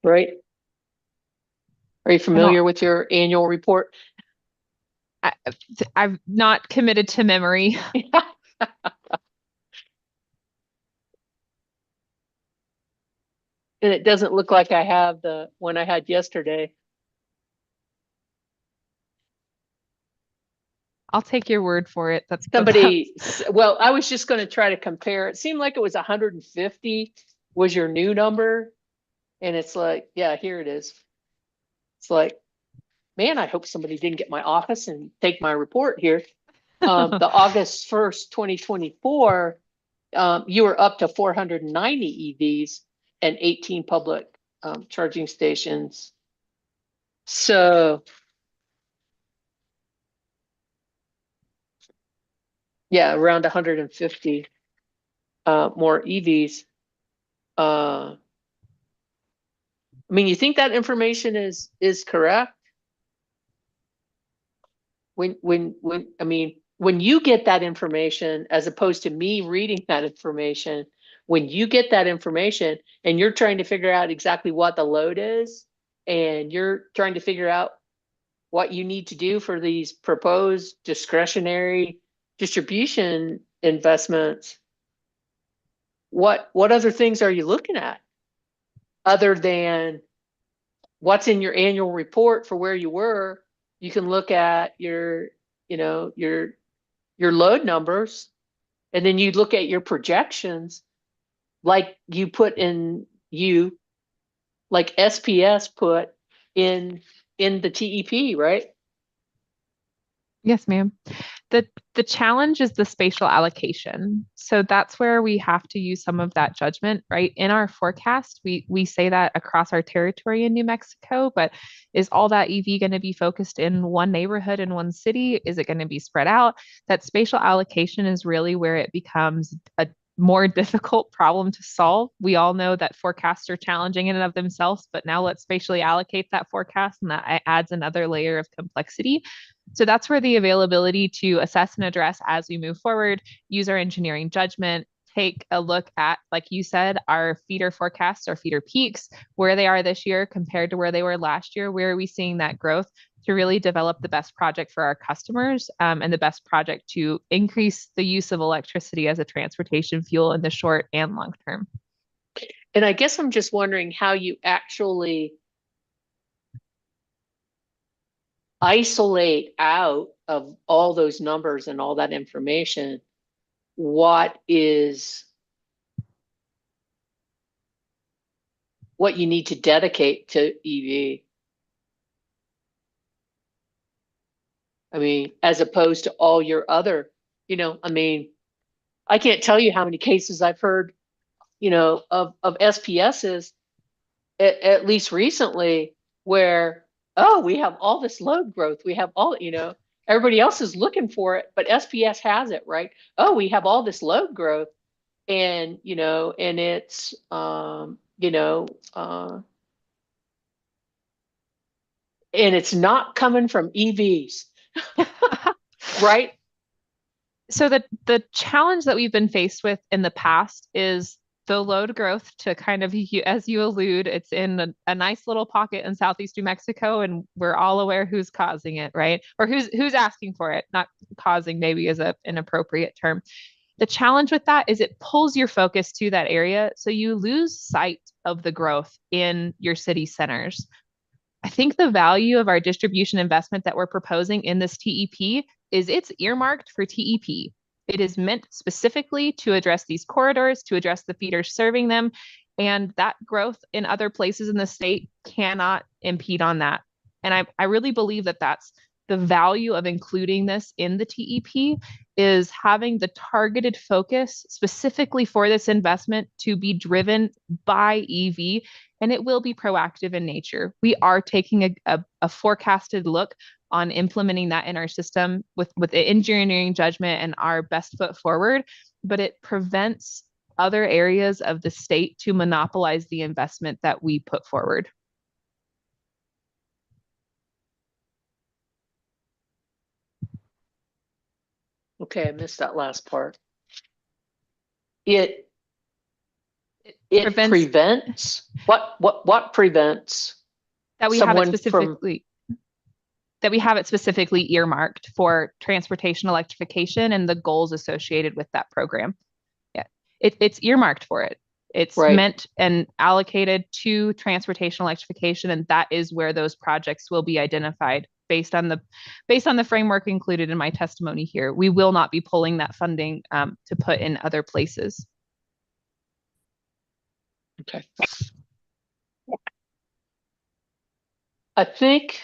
Right? Are you familiar with your annual report? I'm not committed to memory. And it doesn't look like I have the one I had yesterday. I'll take your word for it. That's somebody. Well, I was just going to try to compare. It seemed like it was 150 was your new number, and it's like, yeah, here it is. It's like, man, I hope somebody didn't get my office and take my report here. The August 1st, 2024, you were up to 490 EVs and 18 public charging stations. So yeah, around 150 more EVs. I mean, you think that information is correct? I mean, when you get that information, as opposed to me reading that information, when you get that information and you're trying to figure out exactly what the load is, and you're trying to figure out what you need to do for these proposed discretionary distribution investments, what other things are you looking at other than what's in your annual report for where you were? You can look at your load numbers, and then you look at your projections, like you put in like SPS put in the TEP, right? Yes, ma'am. The challenge is the spatial allocation. So that's where we have to use some of that judgment, right? In our forecast, we say that across our territory in New Mexico, but is all that EV going to be focused in one neighborhood in one city? Is it going to be spread out? That spatial allocation is really where it becomes a more difficult problem to solve. We all know that forecasts are challenging in and of themselves, but now let's spatially allocate that forecast, and that adds another layer of complexity. So that's where the availability to assess and address as we move forward, use our engineering judgment, take a look at, like you said, our feeder forecasts, our feeder peaks, where they are this year compared to where they were last year. Where are we seeing that growth to really develop the best project for our customers, and the best project to increase the use of electricity as a transportation fuel in the short and long term? And I guess I'm just wondering how you actually isolate out of all those numbers and all that information what you need to dedicate to EV. I mean, as opposed to all your other, I mean, I can't tell you how many cases I've heard, of SPSs, at least recently, where, oh, we have all this load growth. We have all, everybody else is looking for it, but SPS has it, right? Oh, we have all this load growth, and, and it's, and it's not coming from EVs. Right? So the challenge that we've been faced with in the past is the load growth, to kind of, as you allude, it's in a nice little pocket in Southeast New Mexico, and we're all aware who's causing it, right? Or who's asking for it. Not causing maybe is an appropriate term. The challenge with that is it pulls your focus to that area, so you lose sight of the growth in your city centers. I think the value of our distribution investment that we're proposing in this TEP is it's earmarked for TEP. It is meant specifically to address these corridors, to address the feeders serving them, and that growth in other places in the state cannot impede on that. And I really believe that that's the value of including this in the TEP, is having the targeted focus specifically for this investment to be driven by EV, and it will be proactive in nature. We are taking a forecasted look on implementing that in our system with the engineering judgment and our best foot forward, but it prevents other areas of the state to monopolize the investment that we put forward. Okay, I missed that last part. It prevents what prevents that we have it someone specifically that we have it specifically earmarked for transportation electrification and the goals associated with that program. Yeah, it's earmarked for it. It's meant and allocated to transportation electrification, and that is where those projects will be identified based on the framework included in my testimony here. We will not be pulling that funding to put in other places. Okay. I think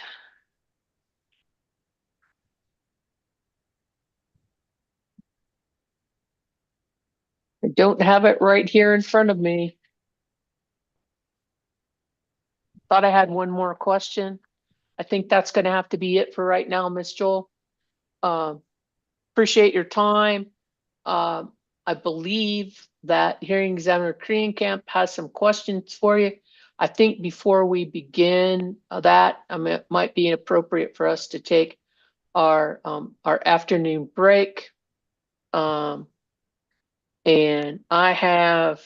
I don't have it right here in front of me. Thought I had one more question. I think that's going to have to be it for right now, Miss Joel. Appreciate your time. I believe that hearing examiner Camp has some questions for you. I think before we begin that, it might be appropriate for us to take our afternoon break. And I have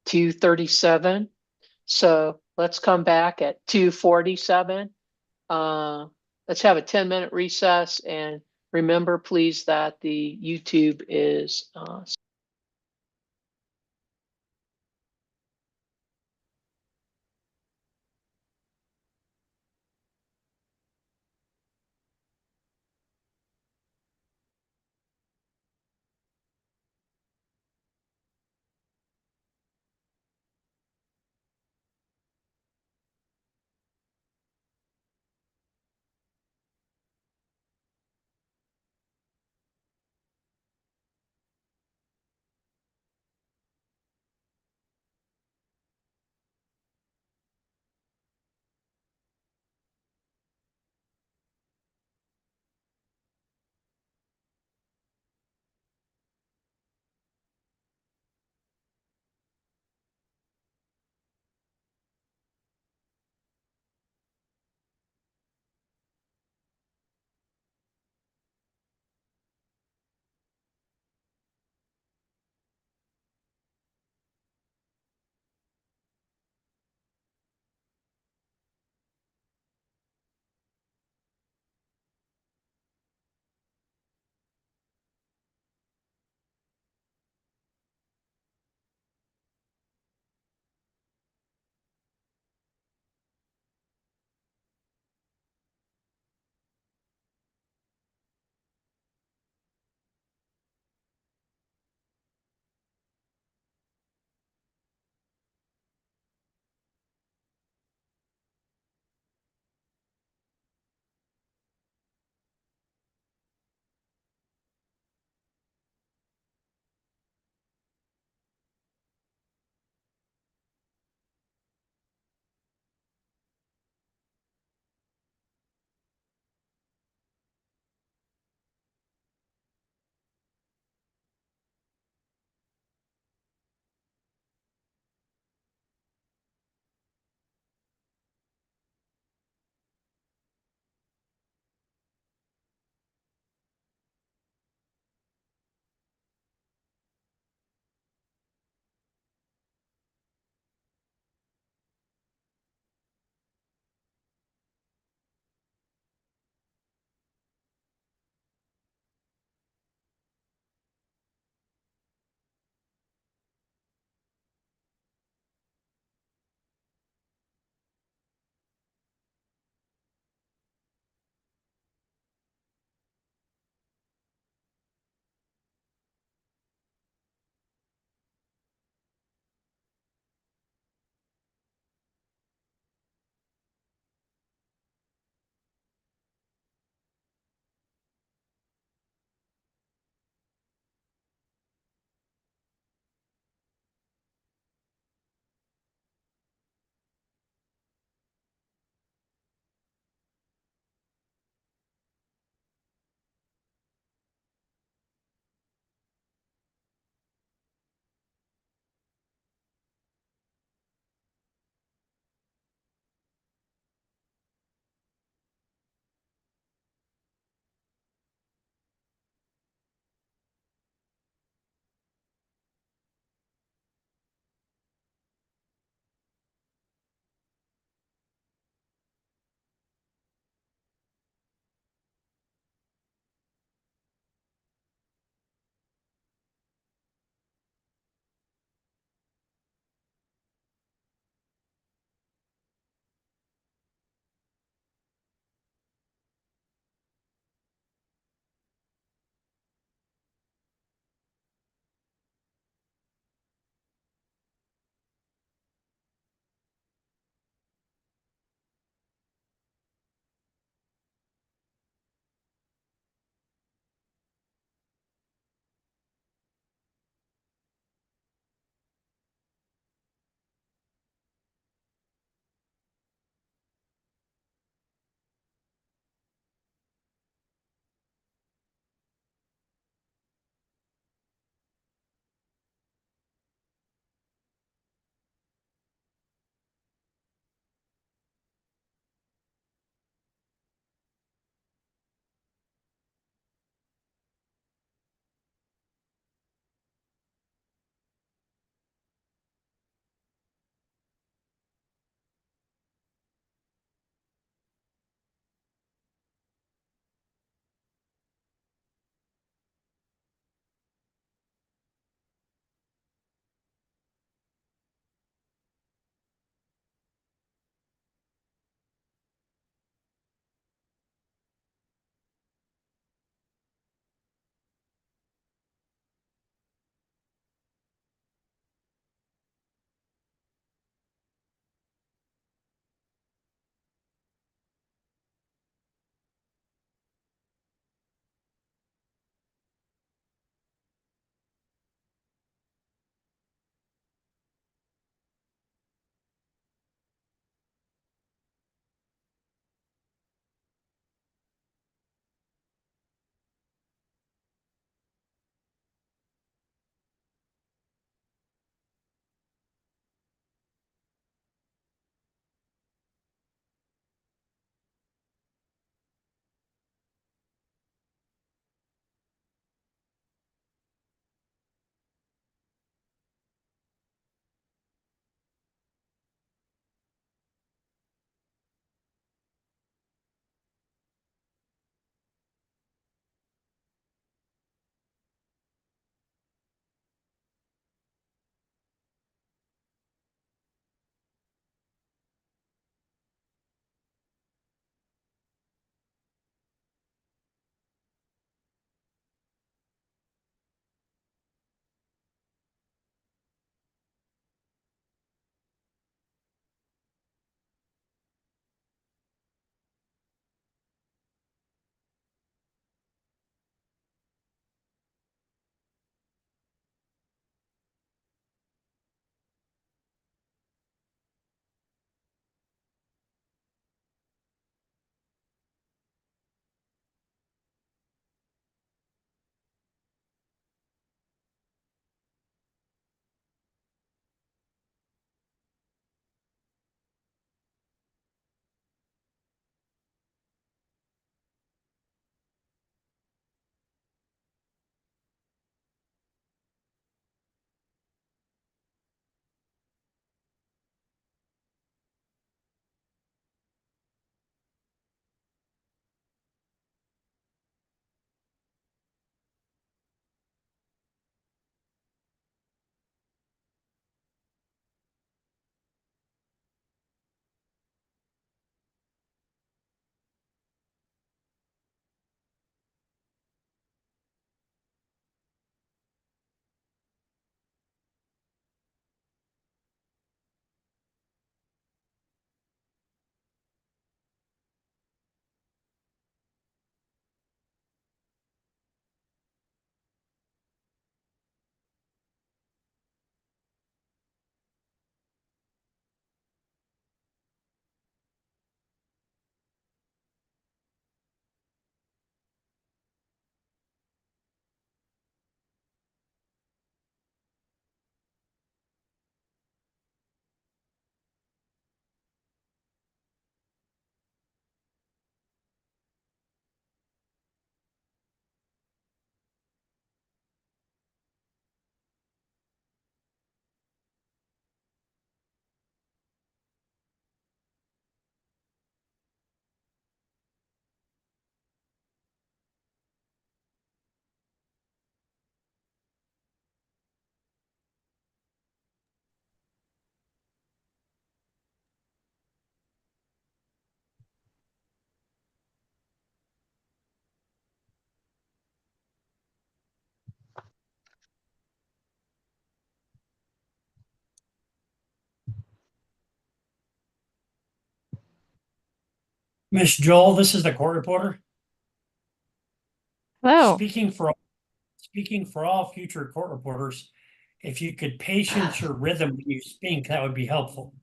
2:37. So let's come back at 2:47. Let's have a 10-minute recess, and remember, please, that the YouTube is Miss Joel, this is the court reporter. Hello. Speaking for all future court reporters, if you could patience your rhythm when you speak, that would be helpful.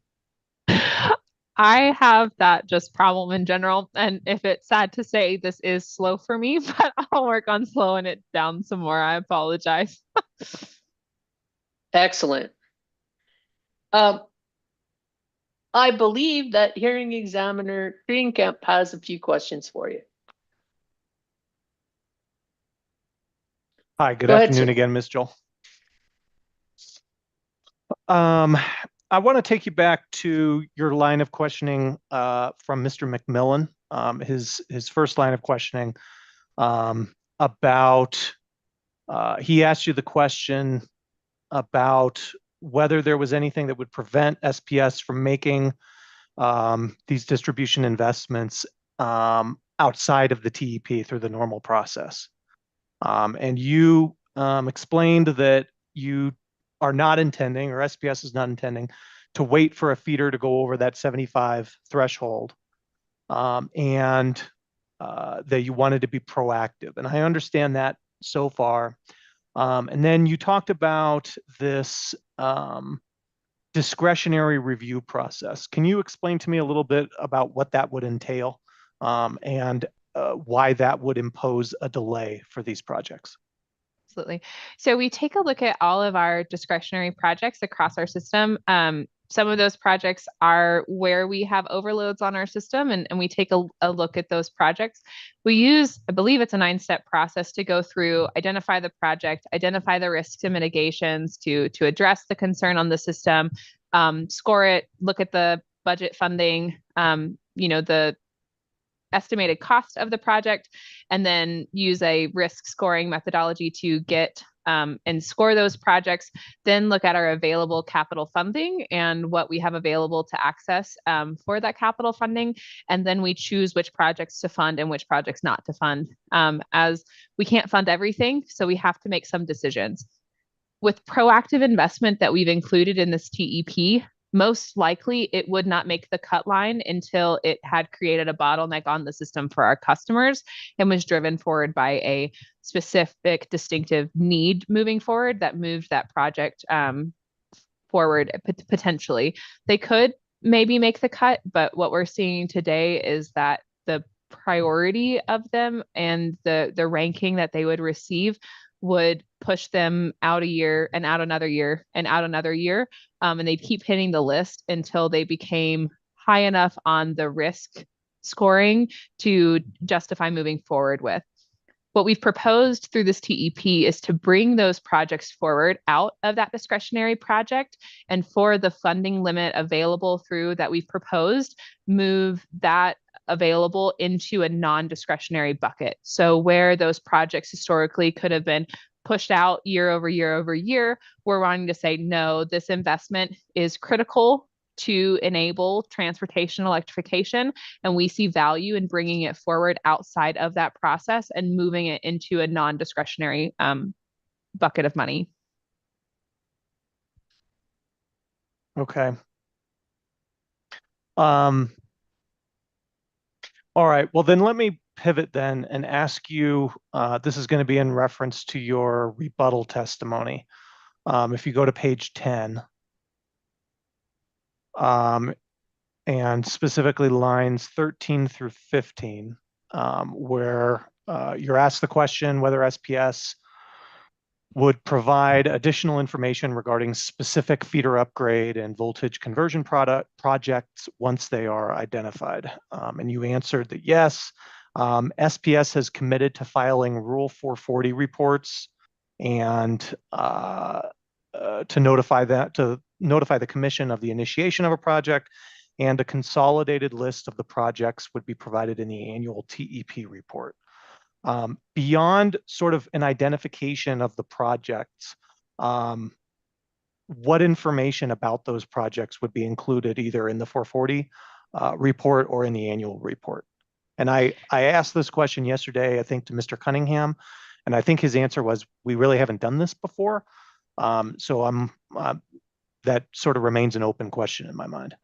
I have that just problem in general. And if it's sad to say, this is slow for me, but I'll work on slowing it down some more. I apologize. Excellent. I believe that hearing examiner Greenkamp has a few questions for you. Hi, good Go ahead, afternoon sir. again, Ms. Joel. I want to take you back to your line of questioning from Mr. McMillan. His first line of questioning about he asked you the question about whether there was anything that would prevent SPS from making these distribution investments outside of the TEP through the normal process. And you explained that you are not intending, or SPS is not intending, to wait for a feeder to go over that 75 threshold, and that you wanted to be proactive. And I understand that so far. And then you talked about this discretionary review process. Can you explain to me a little bit about what that would entail, and why that would impose a delay for these projects? Absolutely. So we take a look at all of our discretionary projects across our system. Some of those projects are where we have overloads on our system, and we take a look at those projects. We use, I believe it's a 9-step process to go through, identify the project, identify the risks and mitigations to address the concern on the system, score it, look at the budget funding, the estimated cost of the project, and then use a risk scoring methodology to get and score those projects, then look at our available capital funding and what we have available to access for that capital funding. And then we choose which projects to fund and which projects not to fund, as we can't fund everything. So we have to make some decisions. With proactive investment that we've included in this TEP, most likely it would not make the cut line until it had created a bottleneck on the system for our customers and was driven forward by a specific distinctive need moving forward that moved that project forward potentially. They could maybe make the cut, but what we're seeing today is that the priority of them and the ranking that they would receive would push them out a year and out another year and out another year. And they'd keep hitting the list until they became high enough on the risk scoring to justify moving forward with. What we've proposed through this TEP is to bring those projects forward out of that discretionary project, and for the funding limit available through that we've proposed, move that available into a non-discretionary bucket. So where those projects historically could have been pushed out year over year over year, we're wanting to say, no, this investment is critical to enable transportation electrification, and we see value in bringing it forward outside of that process and moving it into a non-discretionary bucket of money. Okay. All right, well then let me pivot then and ask you, this is going to be in reference to your rebuttal testimony. If you go to page 10, and specifically lines 13 through 15, where you're asked the question whether SPS would provide additional information regarding specific feeder upgrade and voltage conversion projects once they are identified. And you answered that yes, SPS has committed to filing Rule 440 reports and to notify the commission of the initiation of a project, and a consolidated list of the projects would be provided in the annual TEP report. Beyond sort of an identification of the projects, what information about those projects would be included either in the 440 report or in the annual report? And I asked this question yesterday, I think, to Mr. Cunningham, and I think his answer was, we really haven't done this before. So that sort of remains an open question in my mind.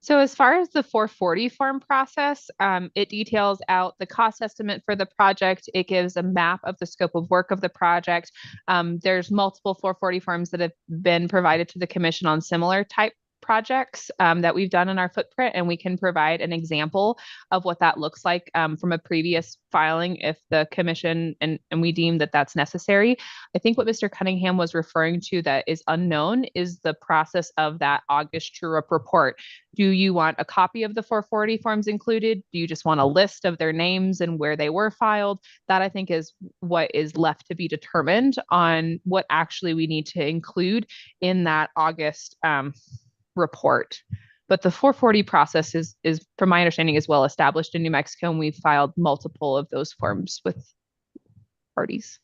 So as far as the 440 form process, it details out the cost estimate for the project. It gives a map of the scope of work of the project. There's multiple 440 forms that have been provided to the commission on similar type projects that we've done in our footprint, and we can provide an example of what that looks like from a previous filing if the commission and we deem that that's necessary. I think what Mr. Cunningham was referring to that is unknown is the process of that August true-up report. Do you want a copy of the 440 forms included? Do you just want a list of their names and where they were filed? That I think is what is left to be determined on what actually we need to include in that August report. But the 440 process is from my understanding, is well established in New Mexico, and we've filed multiple of those forms with parties.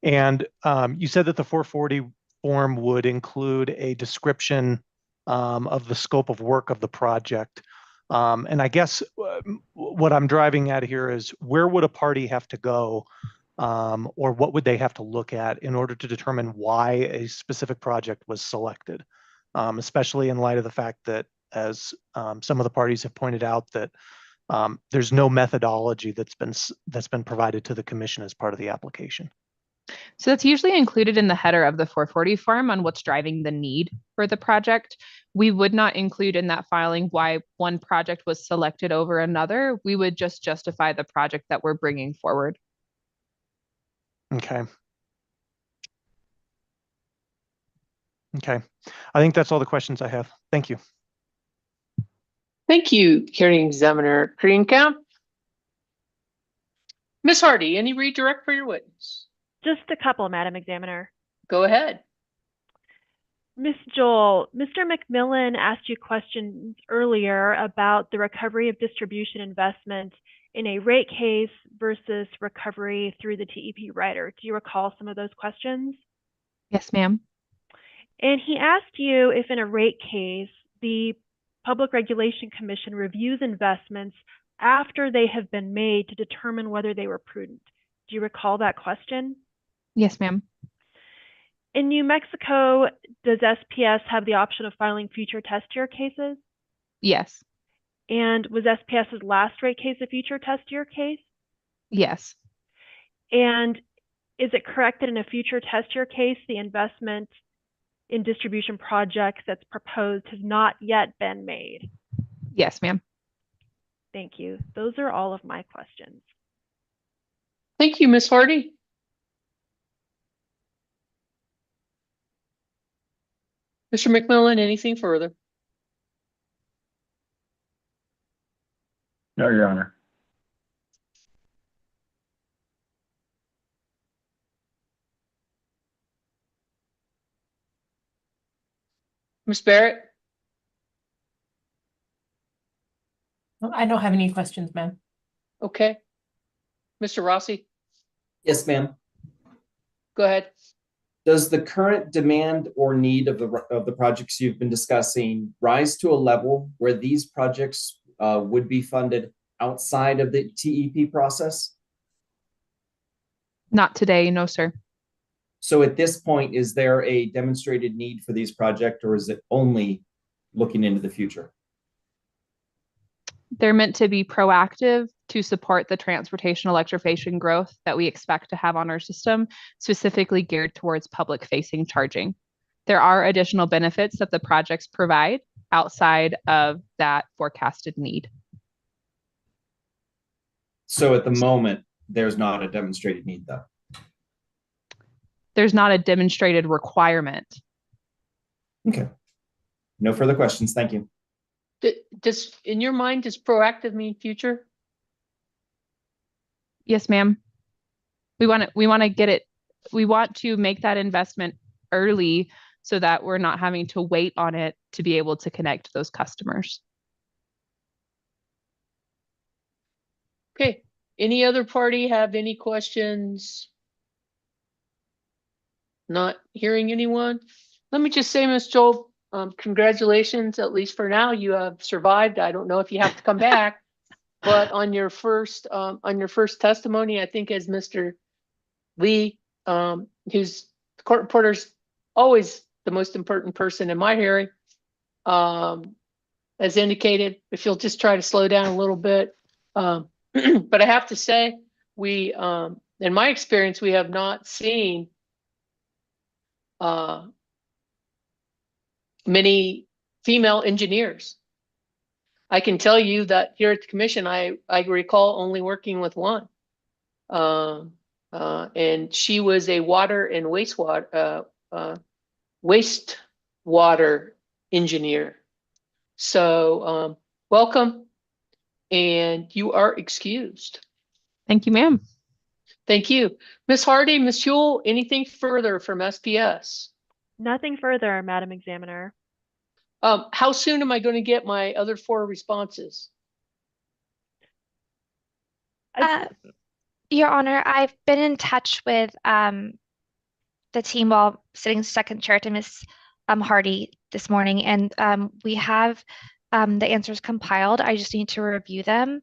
And you said that the 440 form would include a description of the scope of work of the project. And I guess what I'm driving at here is where would a party have to go or what would they have to look at in order to determine why a specific project was selected? Especially in light of the fact that, as some of the parties have pointed out, that there's no methodology that's been provided to the commission as part of the application. So that's usually included in the header of the 440 form on what's driving the need for the project. We would not include in that filing why one project was selected over another. We would just justify the project that we're bringing forward. Okay. Okay. I think that's all the questions I have. Thank you. Thank you, Hearing Examiner Greenkamp. Ms. Hardy, any redirect for your witness? Just a couple, Madam Examiner. Go ahead. Ms. Joel, Mr. McMillan asked you questions earlier about the recovery of distribution investment in a rate case versus recovery through the TEP rider. Do you recall some of those questions? Yes, ma'am. And he asked you if in a rate case, the Public Regulation Commission reviews investments after they have been made to determine whether they were prudent. Do you recall that question? Yes, ma'am. In New Mexico, does SPS have the option of filing future test year cases? Yes. And was SPS's last rate case a future test year case? Yes. And is it correct that in a future test year case, the investment in distribution projects that's proposed has not yet been made? Yes, ma'am. Thank you. Those are all of my questions. Thank you, Ms. Hardy. Mr. McMillan, anything further? No, Your Honor. Ms. Barrett? I don't have any questions, ma'am. Okay. Mr. Rossi? Yes, ma'am. Go ahead. Does the current demand or need of the projects you've been discussing rise to a level where these projects would be funded outside of the TEP process? Not today, no, sir. So at this point, is there a demonstrated need for these projects, or is it only looking into the future? They're meant to be proactive to support the transportation electrification growth that we expect to have on our system, specifically geared towards public-facing charging. There are additional benefits that the projects provide outside of that forecasted need. So at the moment, there's not a demonstrated need, though. There's not a demonstrated requirement. Okay. No further questions. Thank you. Does, in your mind, does proactive mean future? Yes, ma'am. We want to get it. We want to make that investment early so that we're not having to wait on it to be able to connect those customers. Okay. Any other party have any questions? Not hearing anyone. Let me just say, Ms. Joel, congratulations. At least for now, you have survived. I don't know if you have to come back, but on your first testimony, I think as Mr. Lee, who's the court reporter's always the most important person in my hearing, as indicated, if you'll just try to slow down a little bit. But I have to say, in my experience, we have not seen many female engineers. I can tell you that here at the commission, I recall only working with one. And she was a water and wastewater engineer. So welcome, and you are excused. Thank you, ma'am. Thank you. Ms. Hardy, Ms. Huell, anything further from SPS? Nothing further, Madam Examiner. How soon am I going to get my other 4 responses? Your Honor, I've been in touch with the team while sitting second chair to Ms. Hardy this morning, and we have the answers compiled. I just need to review them.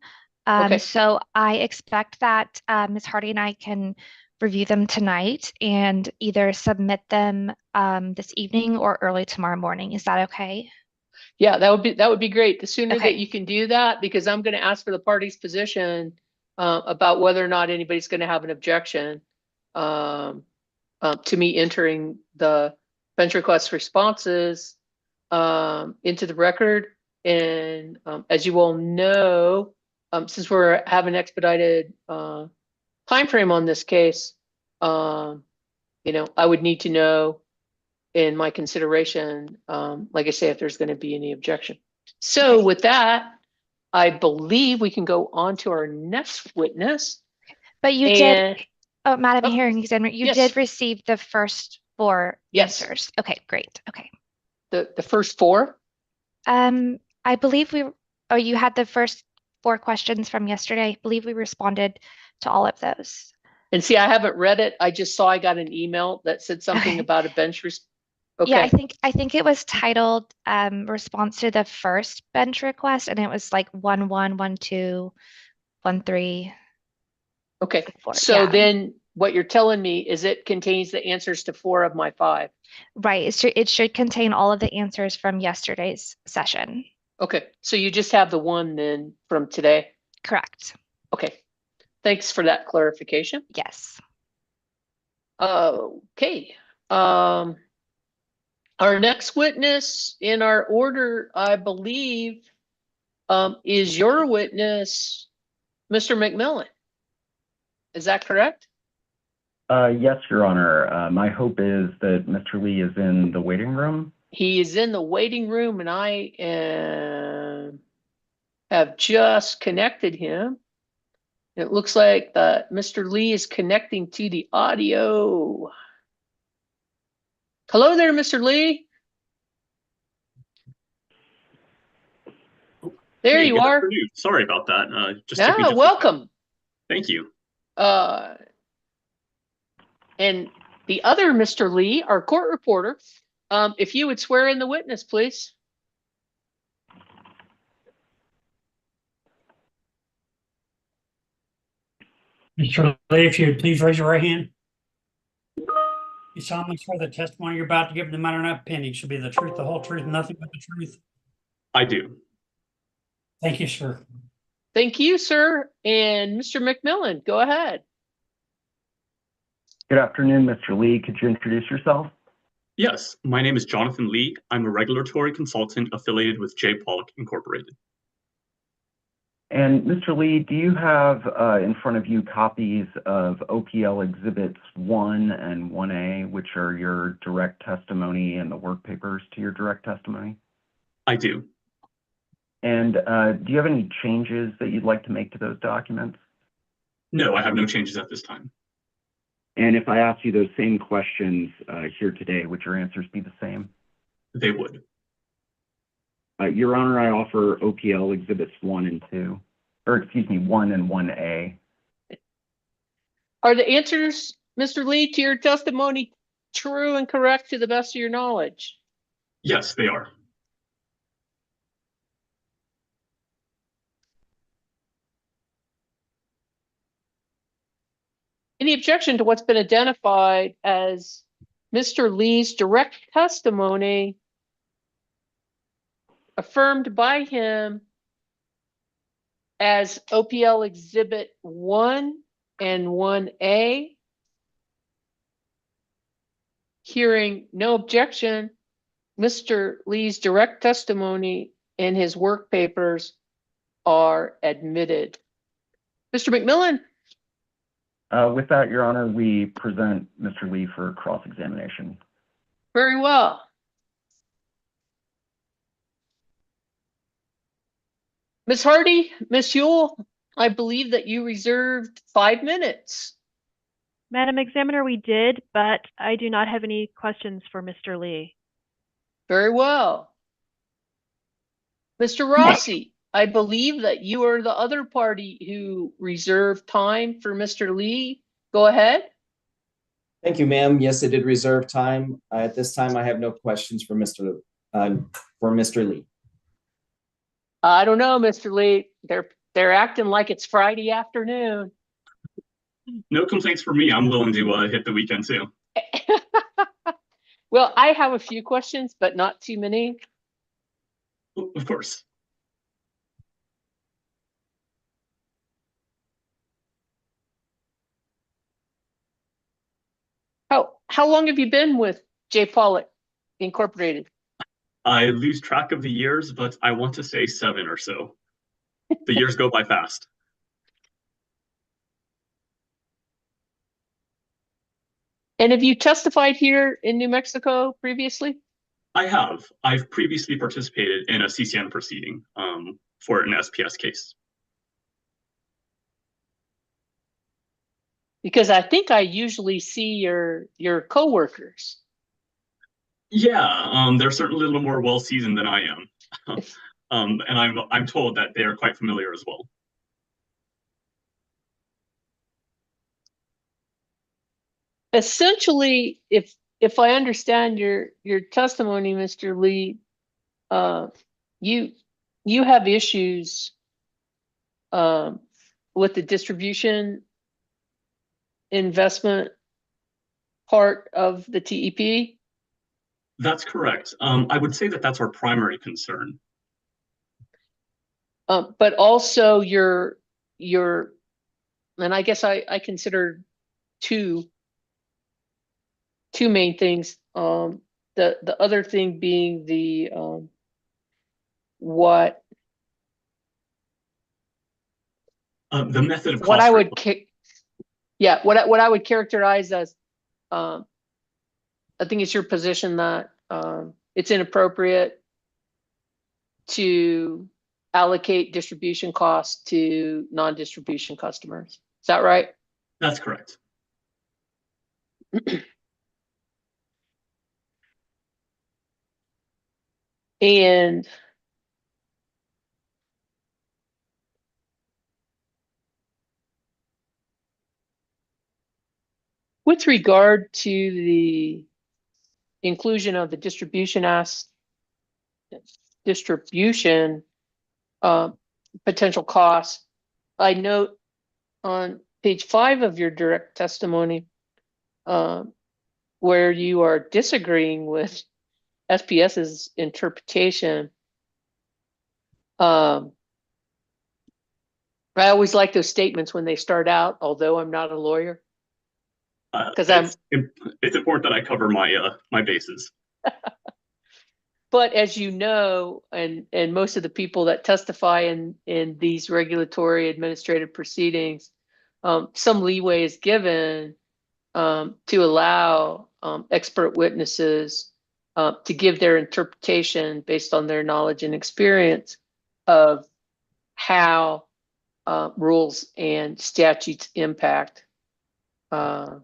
Okay. So I expect that Ms. Hardy and I can review them tonight and either submit them this evening or early tomorrow morning. Is that okay? Yeah, that would be great. The sooner Okay. that you can do that, because I'm going to ask for the party's position about whether or not anybody's going to have an objection to me entering the bench request responses into the record. And as you all know, since we're having expedited time frame on this case, I would need to know in my consideration, like I say, if there's going to be any objection. So with that, I believe we can go on to our next witness. But you did, Madam Hearing Examiner, you yes. did receive the first 4 Yes. answers. Okay, great. Okay. The first 4? I believe you had the first 4 questions from yesterday. I believe we responded to all of those. And see, I haven't read it. I just saw I got an email that said something about a bench. Okay. Yeah, I think it was titled response to the first bench request, and it was like 1-1, 1-2, 1-3. Okay. 4. So Yeah. then what you're telling me is it contains the answers to 4 of my 5. Right. It should contain all of the answers from yesterday's session. Okay. So you just have the one then from today? Correct. Okay. Thanks for that clarification. Yes. Okay. Our next witness in our order, I believe, is your witness, Mr. McMillan. Is that correct? Yes, Your Honor. My hope is that Mr. Lee is in the waiting room. He is in the waiting room, and I have just connected him. It looks like Mr. Lee is connecting to the audio. Hello there, Mr. Lee. There Hey, you good are. afternoon. Sorry about that. Just took me just a welcome. Thank you. And the other Mr. Lee, our court reporter, if you would swear in the witness, please. Mr. Lee, if you would please raise your right hand. You solemnly swear the testimony you're about to give in the matter not pending should be the truth, the whole truth, and nothing but the truth. I do. Thank you, sir. Thank you, sir. And Mr. McMillan, go ahead. Good afternoon, Mr. Lee. Could you introduce yourself? Yes, my name is Jonathan Lee. I'm a regulatory consultant affiliated with J. Pollock Incorporated. And Mr. Lee, do you have in front of you copies of OPL Exhibits 1 and 1A, which are your direct testimony and the work papers to your direct testimony? I do. And do you have any changes that you'd like to make to those documents? No, I have no changes at this time. And if I asked you those same questions here today, would your answers be the same? They would. Your Honor, I offer OPL Exhibits 1 and 2, or excuse me, 1 and 1A. Are the answers, Mr. Lee, to your testimony true and correct to the best of your knowledge? Yes, they are. Any objection to what's been identified as Mr. Lee's direct testimony affirmed by him as OPL Exhibit 1 and 1A. Hearing no objection, Mr. Lee's direct testimony and his work papers are admitted. Mr. McMillan? With that, Your Honor, we present Mr. Lee for cross-examination. Very well. Ms. Hardy, Ms. Yule, I believe that you reserved 5 minutes. Madam Examiner, we did, but I do not have any questions for Mr. Lee. Very well. Mr. Rossi, I believe that you are the other party who reserved time for Mr. Lee. Go ahead. Thank you, ma'am. Yes, I did reserve time. At this time, I have no questions for Mr. Lee. I don't know, Mr. Lee. They're acting like it's Friday afternoon. No complaints for me. I'm willing to hit the weekend too. Well, I have a few questions, but not too many. Of course. How long have you been with J. Pollock Incorporated? I lose track of the years, but I want to say 7 or so. The years go by fast. And have you testified here in New Mexico previously? I have. I've previously participated in a CCN proceeding for an SPS case. Because I think I usually see your coworkers. Yeah, they're certainly a little more well-seasoned than I am. And I'm told that they are quite familiar as well. Essentially, if I understand your testimony, Mr. Lee, you have issues with the distribution investment part of the TEP? That's correct. I would say that that's our primary concern. But also your, and I guess I consider two main things. The other thing being the method of what I would what I would characterize as I think it's your position that it's inappropriate to allocate distribution costs to non-distribution customers. Is that right? That's correct. And with regard to the inclusion of the distribution potential costs, I note on page 5 of your direct testimony where you are disagreeing with SPS's interpretation. I always like those statements when they start out, although I'm not a lawyer. Because it's important that I cover my bases. But as you know, and most of the people that testify in these regulatory administrative proceedings, some leeway is given to allow expert witnesses to give their interpretation based on their knowledge and experience of how rules and statutes impact a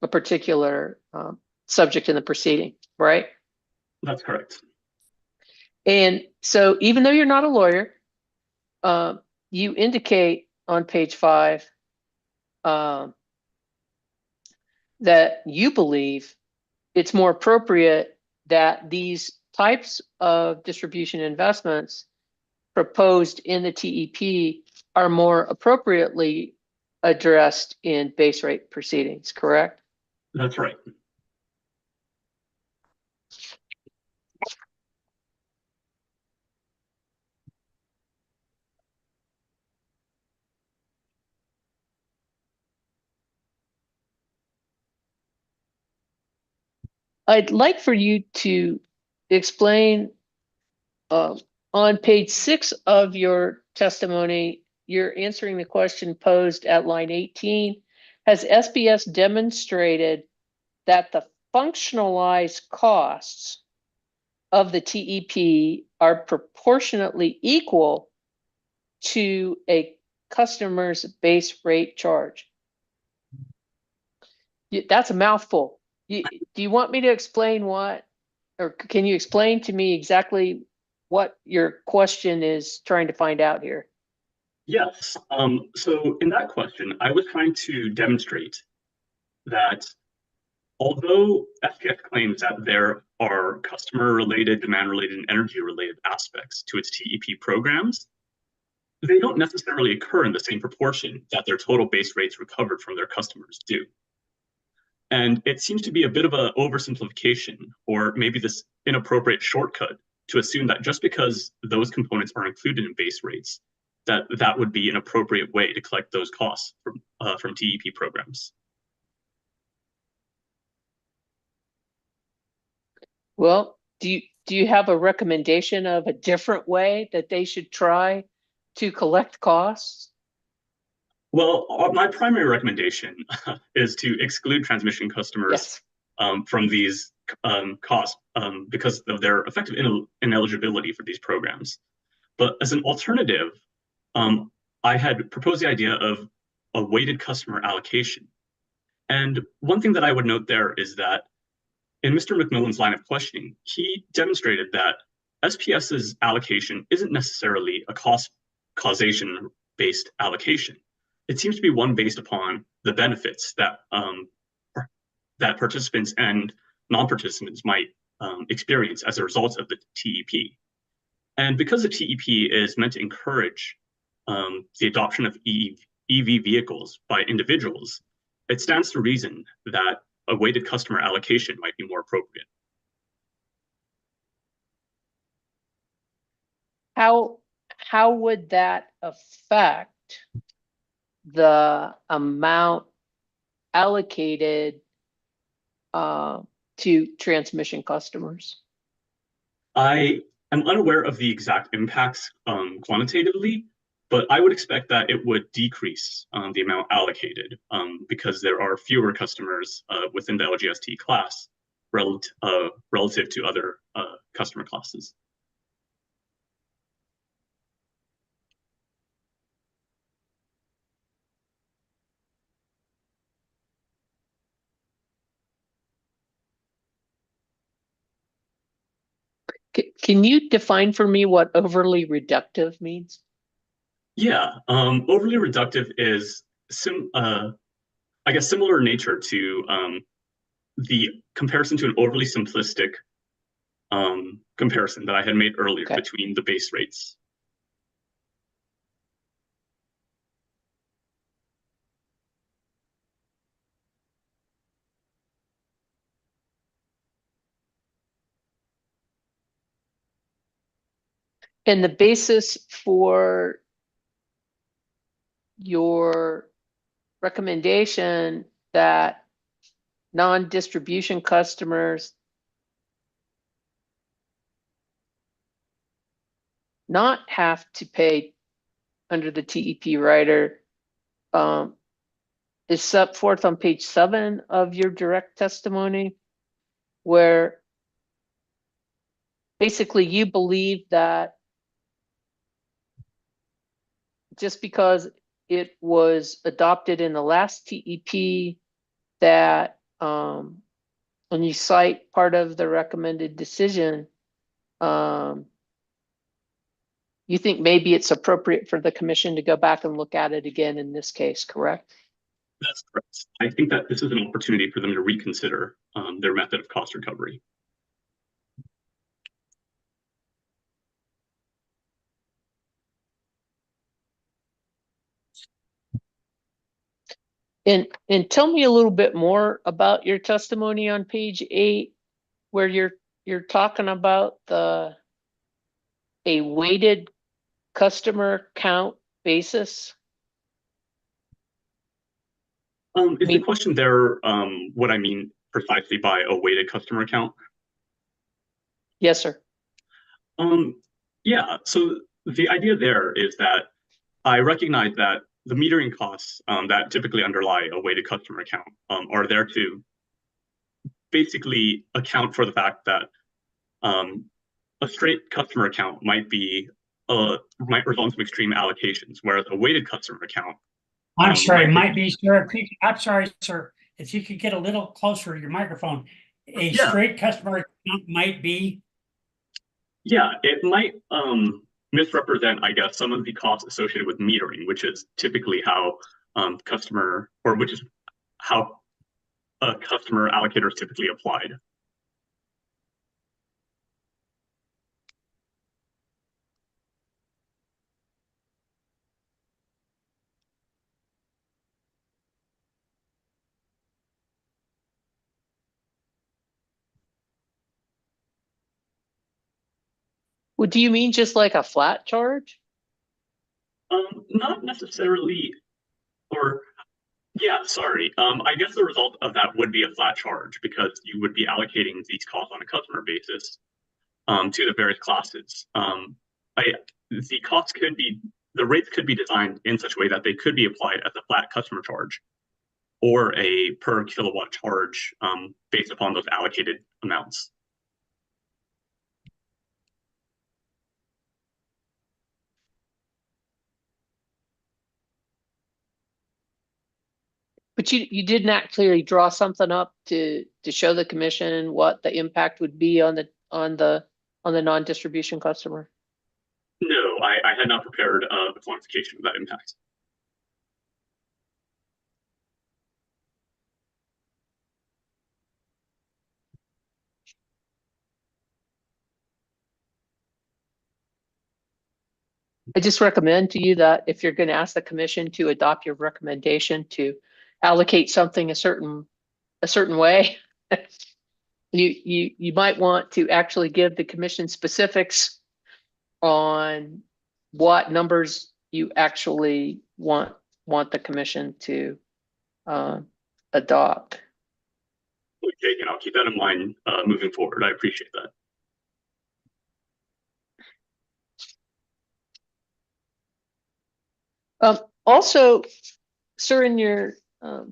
particular subject in the proceeding, right? That's correct. And so even though you're not a lawyer, you indicate on page 5 that you believe it's more appropriate that these types of distribution investments proposed in the TEP are more appropriately addressed in base rate proceedings, correct? That's right. I'd like for you to explain on page 6 of your testimony, you're answering the question posed at line 18. Has SPS demonstrated that the functionalized costs of the TEP are proportionately equal to a customer's base rate charge? That's a mouthful. Do you want me to explain what, or can you explain to me exactly what your question is trying to find out here? Yes. So in that question, I was trying to demonstrate that although SPS claims that there are customer-related, demand-related, and energy-related aspects to its TEP programs, they don't necessarily occur in the same proportion that their total base rates recovered from their customers do. And it seems to be a bit of an oversimplification, or maybe this inappropriate shortcut, to assume that just because those components are included in base rates, that would be an appropriate way to collect those costs from TEP programs. Well, do you have a recommendation of a different way that they should try to collect costs? Well, my primary recommendation is to exclude transmission customers from these costs because of their effective ineligibility for these programs. But as an alternative, I had proposed the idea of a weighted customer allocation. And one thing that I would note there is that in Mr. McMillan's line of questioning, he demonstrated that SPS's allocation isn't necessarily a causation-based allocation. It seems to be one based upon the benefits that that participants and non-participants might experience as a result of the TEP. And because the TEP is meant to encourage the adoption of EV vehicles by individuals, it stands to reason that a weighted customer allocation might be more appropriate. How would that affect the amount allocated to transmission customers? I am unaware of the exact impacts quantitatively, but I would expect that it would decrease the amount allocated because there are fewer customers within the LGST class relative to other customer classes. Can you define for me what overly reductive means? Yeah, overly reductive is I guess similar in nature to the comparison to an overly simplistic comparison that I had made earlier between the base rates. And the basis for your recommendation that non-distribution customers not have to pay under the TEP rider is set forth on page 7 of your direct testimony, where basically you believe that just because it was adopted in the last TEP that when you cite part of the recommended decision, you think maybe it's appropriate for the commission to go back and look at it again in this case, correct? That's correct. I think that this is an opportunity for them to reconsider their method of cost recovery. And tell me a little bit more about your testimony on page 8, where you're talking about a weighted customer count basis. Is the question there what I mean precisely by a weighted customer account? Yes, sir. Yeah, so the idea there is that I recognize that the metering costs that typically underlie a weighted customer account are there to basically account for the fact that a straight customer account might result in some extreme allocations, whereas a weighted customer account. I'm sorry, might be, sir. I'm sorry, sir. If you could get a little closer to your microphone, a straight customer account might be. Yeah, it might misrepresent, I guess, some of the costs associated with metering, which is typically how which is how a customer allocator is typically applied. Well, do you mean just like a flat charge? Not necessarily, or yeah, sorry. I guess the result of that would be a flat charge because you would be allocating these costs on a customer basis to the various classes. The rates could be designed in such a way that they could be applied as a flat customer charge or a per kilowatt charge based upon those allocated amounts. But you didn't actually draw something up to show the commission what the impact would be on the non-distribution customer. No, I had not prepared the quantification of that impact. I just recommend to you that if you're going to ask the commission to adopt your recommendation to allocate something a certain way, you might want to actually give the commission specifics on what numbers you actually want the commission to adopt. Okay, and I'll keep that in mind moving forward. I appreciate that. Also, sir,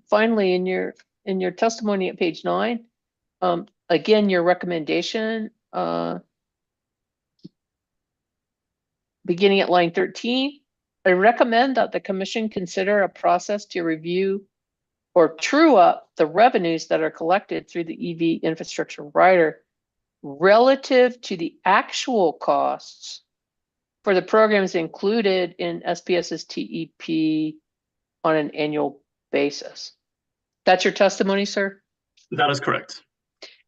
finally in your testimony at page 9, again, your recommendation, beginning at line 13, I recommend that the commission consider a process to review or true up the revenues that are collected through the EV infrastructure rider relative to the actual costs for the programs included in SPS's TEP on an annual basis. That's your testimony, sir? That is correct.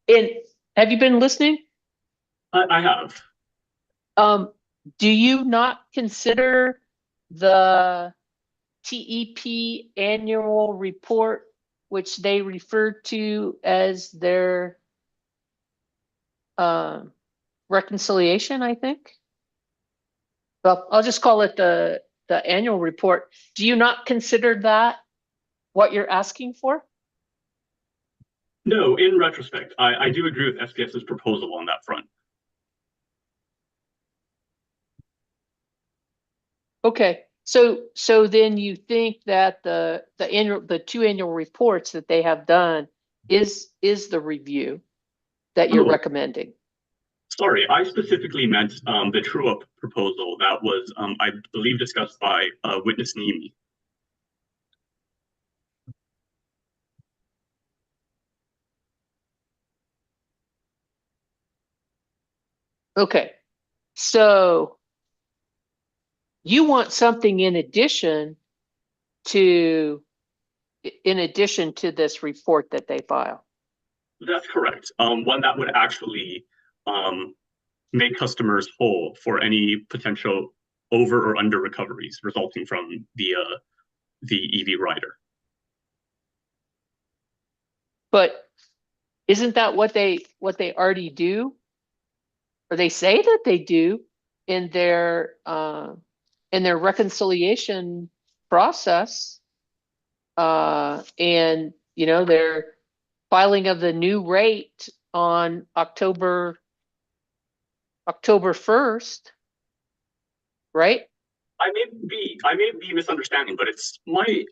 And have you been listening? I have. Do you not consider the TEP annual report, which they refer to as their reconciliation, I think? Well, I'll just call it the annual report. Do you not consider that what you're asking for? No, in retrospect, I do agree with SPS's proposal on that front. Okay, so then you think that the 2 annual reports that they have done is the review that you're recommending? Sorry, I specifically meant the true-up proposal that was, I believe, discussed by witness Nimi. Okay, so you want something in addition to this report that they file? That's correct. One that would actually make customers whole for any potential over or under recoveries resulting from the EV rider. But isn't that what they already do, or they say that they do in their reconciliation process? And you know, filing of the new rate on October 1st, right? I may be misunderstanding, but it's my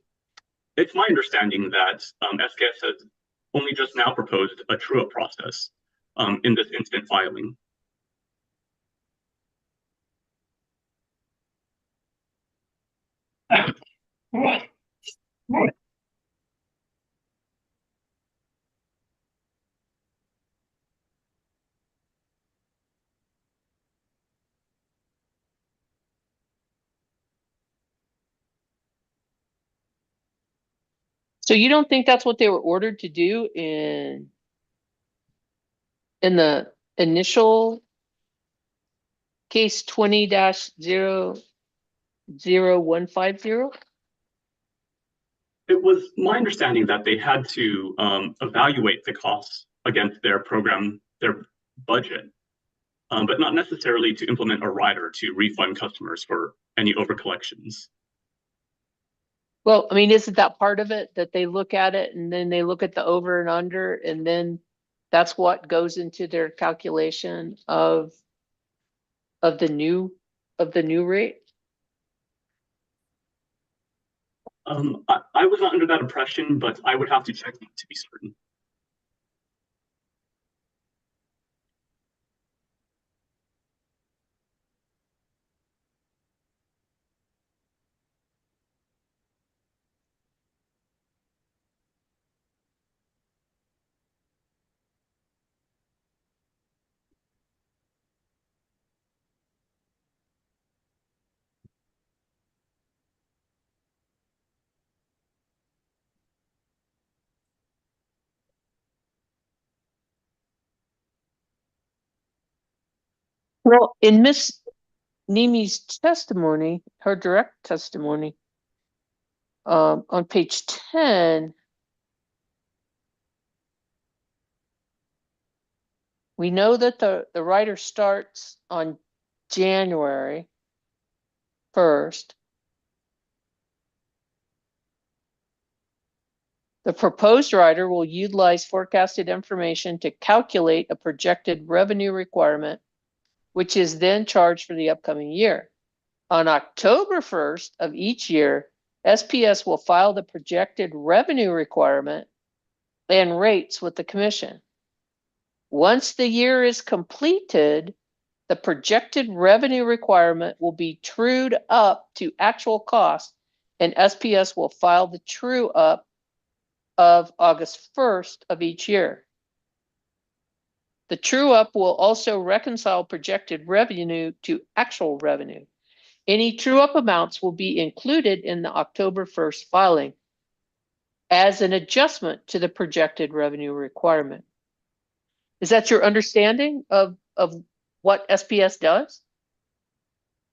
understanding that SPS has only just now proposed a true-up process in this instant filing. So you don't think that's what they were ordered to do in the initial case 20-00150? It was my understanding that they had to evaluate the costs against their program, their budget, but not necessarily to implement a rider to refund customers for any overcollections. Well, I mean, isn't that part of it, that they look at it and then they look at the over and under, and then that's what goes into their calculation of the new rate? I was not under that impression, but I would have to check to be certain. Well, in Miss Nimi's testimony, her direct testimony, on page 10, we know that the rider starts on January 1st. The proposed rider will utilize forecasted information to calculate a projected revenue requirement, which is then charged for the upcoming year. On October 1st of each year, SPS will file the projected revenue requirement and rates with the commission. Once the year is completed, the projected revenue requirement will be trued up to actual cost, and SPS will file the true up of August 1st of each year. The true up will also reconcile projected revenue to actual revenue. Any true up amounts will be included in the October 1st filing as an adjustment to the projected revenue requirement. Is that your understanding of what SPS does?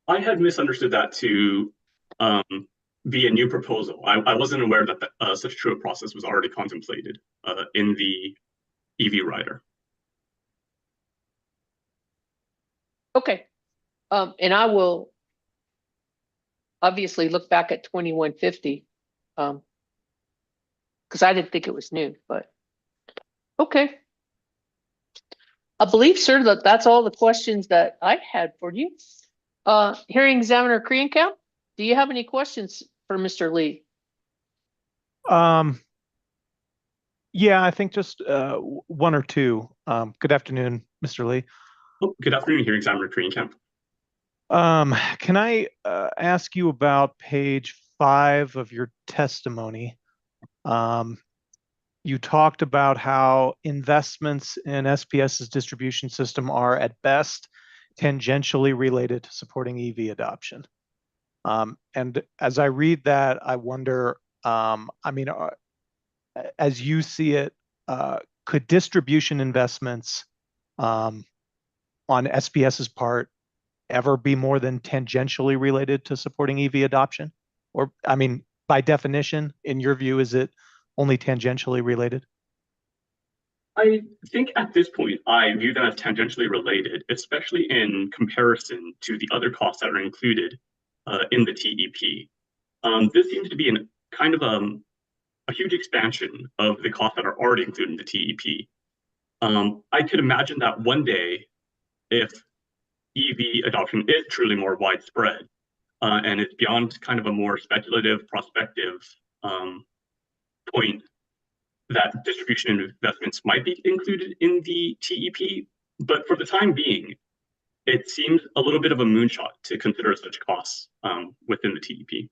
I had misunderstood that to be a new proposal. I wasn't aware that such a true-up process was already contemplated in the EV rider. Okay. And I will obviously look back at 2150 because I didn't think it was new, but okay. I believe, sir, that that's all the questions that I had for you. Hearing examiner Krienkamp, do you have any questions for Mr. Lee? Yeah, I think just one or two. Good afternoon, Mr. Lee. Oh, good afternoon, hearing examiner Krienkamp. Can I ask you about page 5 of your testimony? You talked about how investments in SPS's distribution system are at best tangentially related to supporting EV adoption. And as I read that, I wonder, I mean, as you see it, could distribution investments on SPS's part ever be more than tangentially related to supporting EV adoption? Or, I mean, by definition, in your view, is it only tangentially related? I think at this point, I view them as tangentially related, especially in comparison to the other costs that are included in the TEP. This seems to be kind of a huge expansion of the costs that are already included in the TEP. I could imagine that one day, if EV adoption is truly more widespread, and it's beyond kind of a more speculative, prospective point, that distribution investments might be included in the TEP. But for the time being, it seems a little bit of a moonshot to consider such costs within the TEP.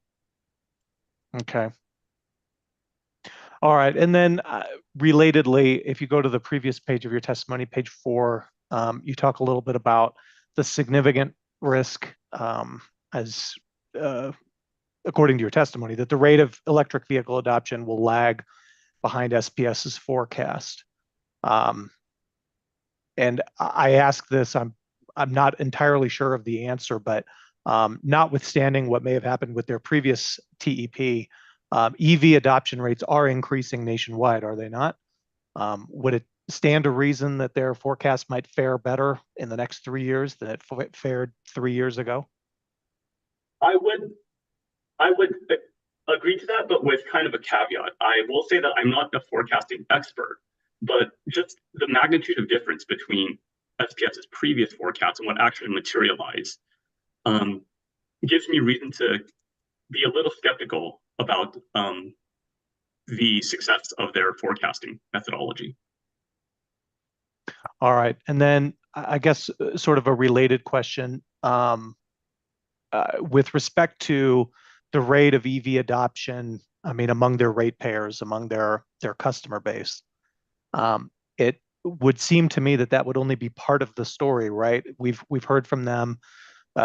Okay. All right. And then relatedly, if you go to the previous page of your testimony, page 4, you talk a little bit about the significant risk as according to your testimony, that the rate of electric vehicle adoption will lag behind SPS's forecast. And I ask this, I'm not entirely sure of the answer, but notwithstanding what may have happened with their previous TEP, EV adoption rates are increasing nationwide, are they not? Would it stand to reason that their forecast might fare better in the next 3 years than it fared 3 years ago? I would agree to that, but with kind of a caveat. I will say that I'm not a forecasting expert, but just the magnitude of difference between SPS's previous forecasts and what actually materialized gives me reason to be a little skeptical about the success of their forecasting methodology. All right. And then I guess sort of a related question with respect to the rate of EV adoption, I mean, among their ratepayers, among their customer base. It would seem to me that that would only be part of the story, right? We've heard from them.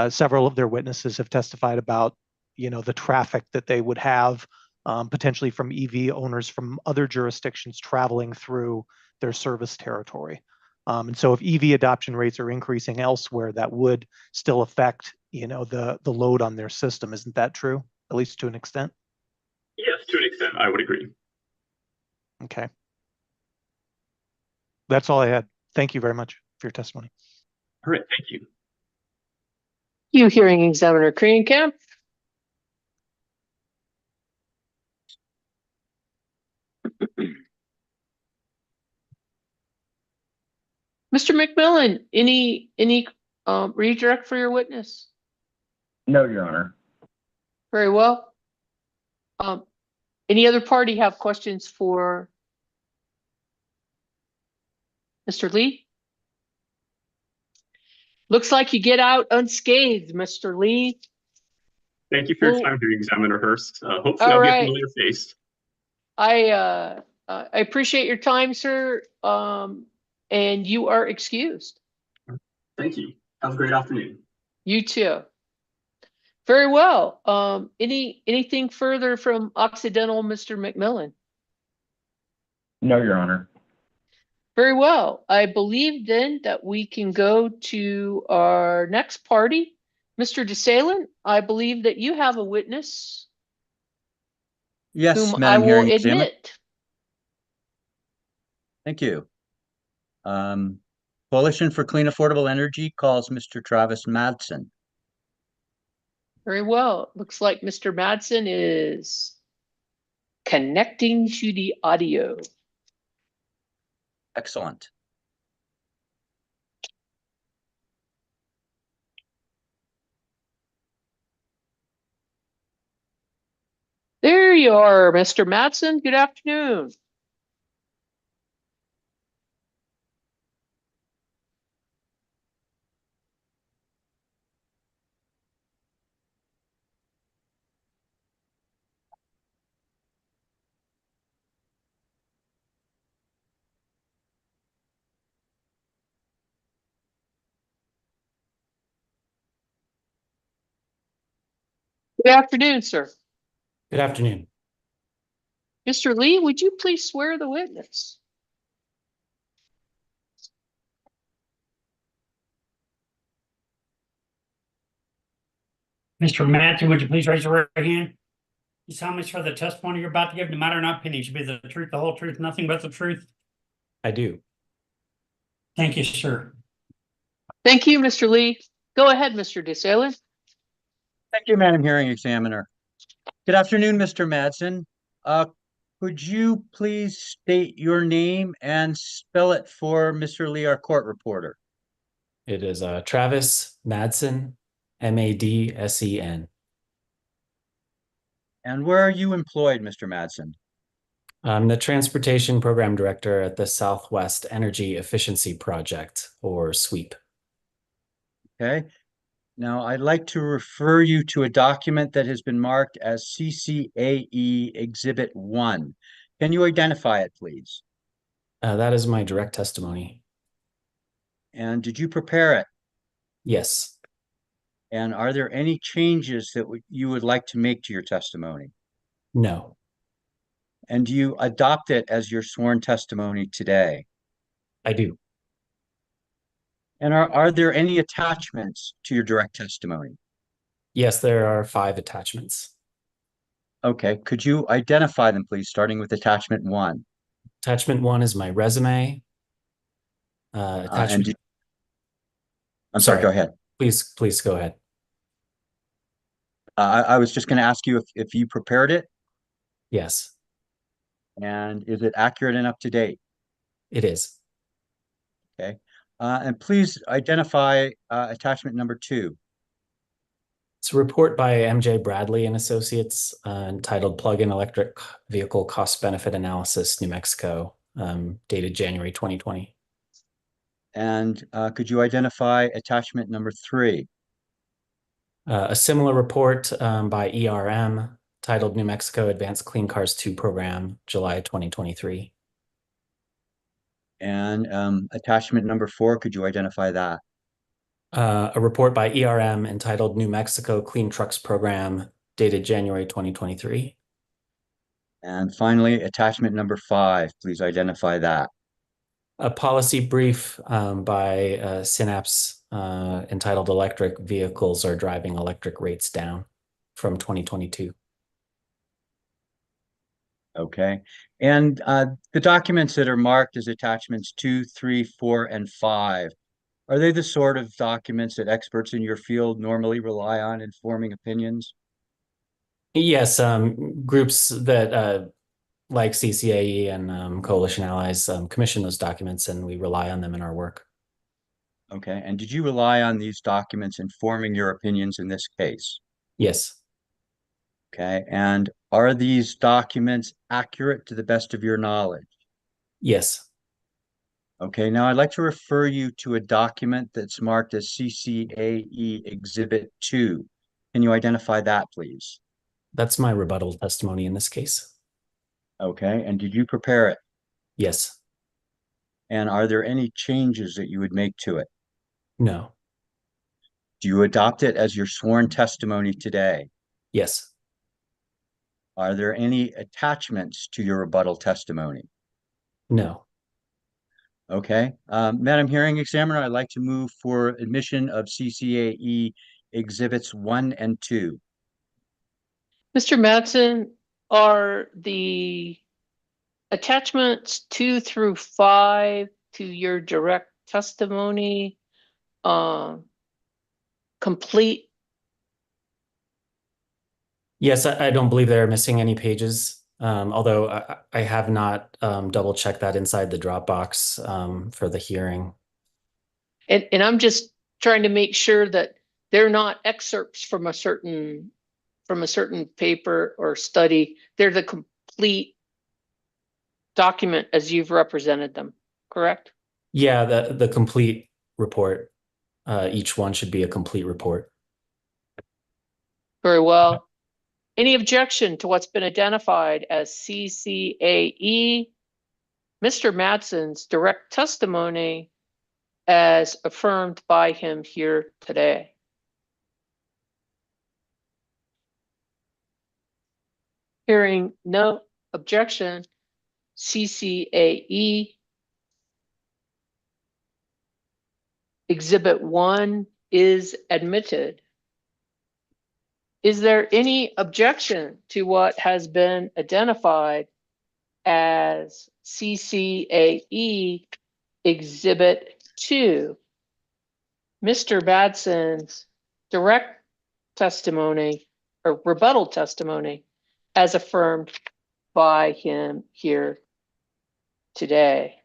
Several of their witnesses have testified about, the traffic that they would have potentially from EV owners from other jurisdictions traveling through their service territory. And so if EV adoption rates are increasing elsewhere, that would still affect, the load on their system. Isn't that true? At least to an extent? Yes, to an extent, I would agree. Okay. That's all I had. Thank you very much for your testimony. All right, thank you. You hearing examiner Kringkamp. Mr. McMillan, any redirect for your witness? No, Your Honor. Very well. Any other party have questions for Mr. Lee? Looks like you get out unscathed, Mr. Lee. Thank you for your time here, Examiner Hurst. Hopefully I'll be a familiar face. I appreciate your time, sir. And you are excused. Thank you. Have a great afternoon. You too. Very well. Anything further from Occidental, Mr. McMillan? No, Your Honor. Very well. I believe then that we can go to our next party. Mr. DeSalen, I believe that you have a witness. Yes, whom Madam I Hearing will Examiner. admit. Thank you. Coalition for Clean Affordable Energy calls Mr. Travis Madsen. Very well. Looks like Mr. Madsen is connecting to the audio. Excellent. There you are, Mr. Madsen. Good afternoon. Good afternoon, sir. Good afternoon. Mr. Lee, would you please swear the witness? Mr. Madsen, would you please raise your right hand? You solemnly swear the testimony you're about to give, no matter not opinion, should be the truth, the whole truth, nothing but the truth? I do. Thank you, sir. Thank you, Mr. Lee. Go ahead, Mr. DeSalen. Thank you, Madam Hearing Examiner. Good afternoon, Mr. Madsen. Could you please state your name and spell it for Mr. Lee, our court reporter? It is Travis Madsen, Madsen. And where are you employed, Mr. Madsen? I'm the Transportation Program Director at the Southwest Energy Efficiency Project, or SWEEP. Okay. Now, I'd like to refer you to a document that has been marked as CCAE Exhibit 1. Can you identify it, please? That is my direct testimony. And did you prepare it? Yes. And are there any changes that you would like to make to your testimony? No. And do you adopt it as your sworn testimony today? I do. And are there any attachments to your direct testimony? Yes, there are 5 attachments. Okay, could you identify them, please, starting with attachment 1? Attachment 1 is my resume. Attachment. I'm sorry, go ahead. Please go ahead. I was just going to ask you if you prepared it. Yes. And is it accurate and up to date? It is. Okay. And please identify attachment number 2. It's a report by MJ Bradley and Associates entitled Plug-in Electric Vehicle Cost Benefit Analysis, New Mexico, dated January 2020. And could you identify attachment number 3? A similar report by ERM titled New Mexico Advanced Clean Cars 2 Program, July 2023. And attachment number 4, could you identify that? A report by ERM entitled New Mexico Clean Trucks Program, dated January 2023. And finally, attachment number 5, please identify that. A policy brief by Synapse entitled Electric Vehicles Are Driving Electric Rates Down from 2022. Okay. And the documents that are marked as attachments 2, 3, 4, and 5, are they the sort of documents that experts in your field normally rely on in forming opinions? Yes, groups that like CCAE and Coalition Allies commission those documents, and we rely on them in our work. Okay. And did you rely on these documents in forming your opinions in this case? Yes. Okay. And are these documents accurate to the best of your knowledge? Yes. Okay. Now I'd like to refer you to a document that's marked as CCAE Exhibit 2. Can you identify that, please? That's my rebuttal testimony in this case. Okay. And did you prepare it? Yes. And are there any changes that you would make to it? No. Do you adopt it as your sworn testimony today? Yes. Are there any attachments to your rebuttal testimony? No. Okay. Madam Hearing Examiner, I'd like to move for admission of CCAE Exhibits 1 and 2. Mr. Madsen, are the attachments 2 through 5 to your direct testimony complete? Yes, I don't believe they're missing any pages, although I have not double checked that inside the Dropbox for the hearing. And I'm just trying to make sure that they're not excerpts from a certain paper or study. They're the complete document as you've represented them, correct? Yeah, the complete report. Each one should be a complete report. Very well. Any objection to what's been identified as CCAE? Mr. Madsen's direct testimony as affirmed by him here today. Hearing no objection, CCAE Exhibit 1 is admitted. Is there any objection to what has been identified as CCAE Exhibit 2? Mr. Madsen's direct testimony or rebuttal testimony as affirmed by him here today.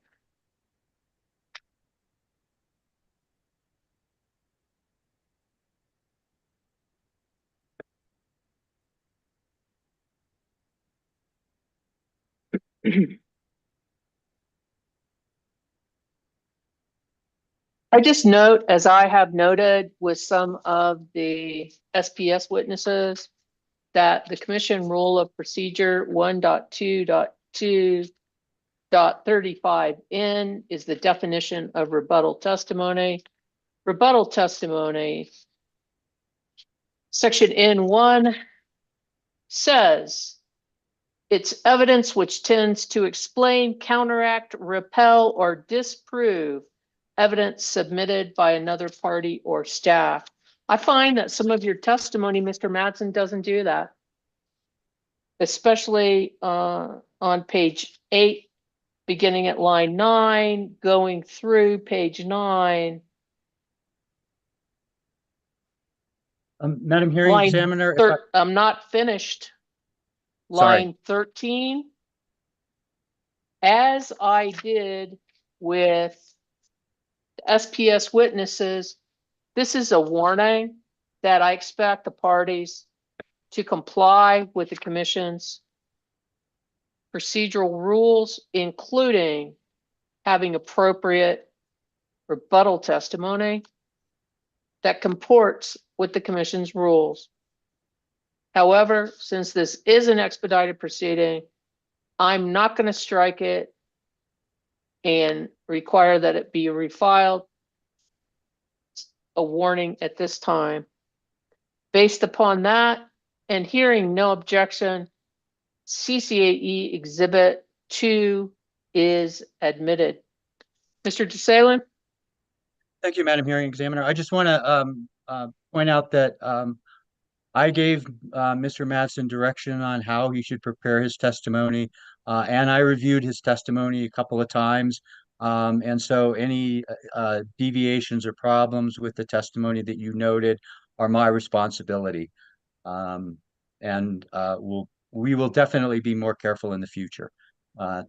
I just note, as I have noted with some of the SPS witnesses, that the Commission Rule of Procedure 1.2.2.35N is the definition of rebuttal testimony. Rebuttal testimony, Section N1 says, it's evidence which tends to explain, counteract, repel, or disprove evidence submitted by another party or staff. I find that some of your testimony, Mr. Madsen, doesn't do that, especially on page 8, beginning at line 9, going through page 9. Madam Hearing Examiner, I'm not finished. Sorry. Line 13, as I did with SPS witnesses, this is a warning that I expect the parties to comply with the Commission's procedural rules, including having appropriate rebuttal testimony that comports with the Commission's rules. However, since this is an expedited proceeding, I'm not going to strike it and require that it be refiled. A warning at this time. Based upon that and hearing no objection, CCAE Exhibit 2 is admitted. Mr. DeSalen? Thank you, Madam Hearing Examiner. I just want to point out that I gave Mr. Madsen direction on how he should prepare his testimony, and I reviewed his testimony a couple of times. And so any deviations or problems with the testimony that you noted are my responsibility. And we will definitely be more careful in the future.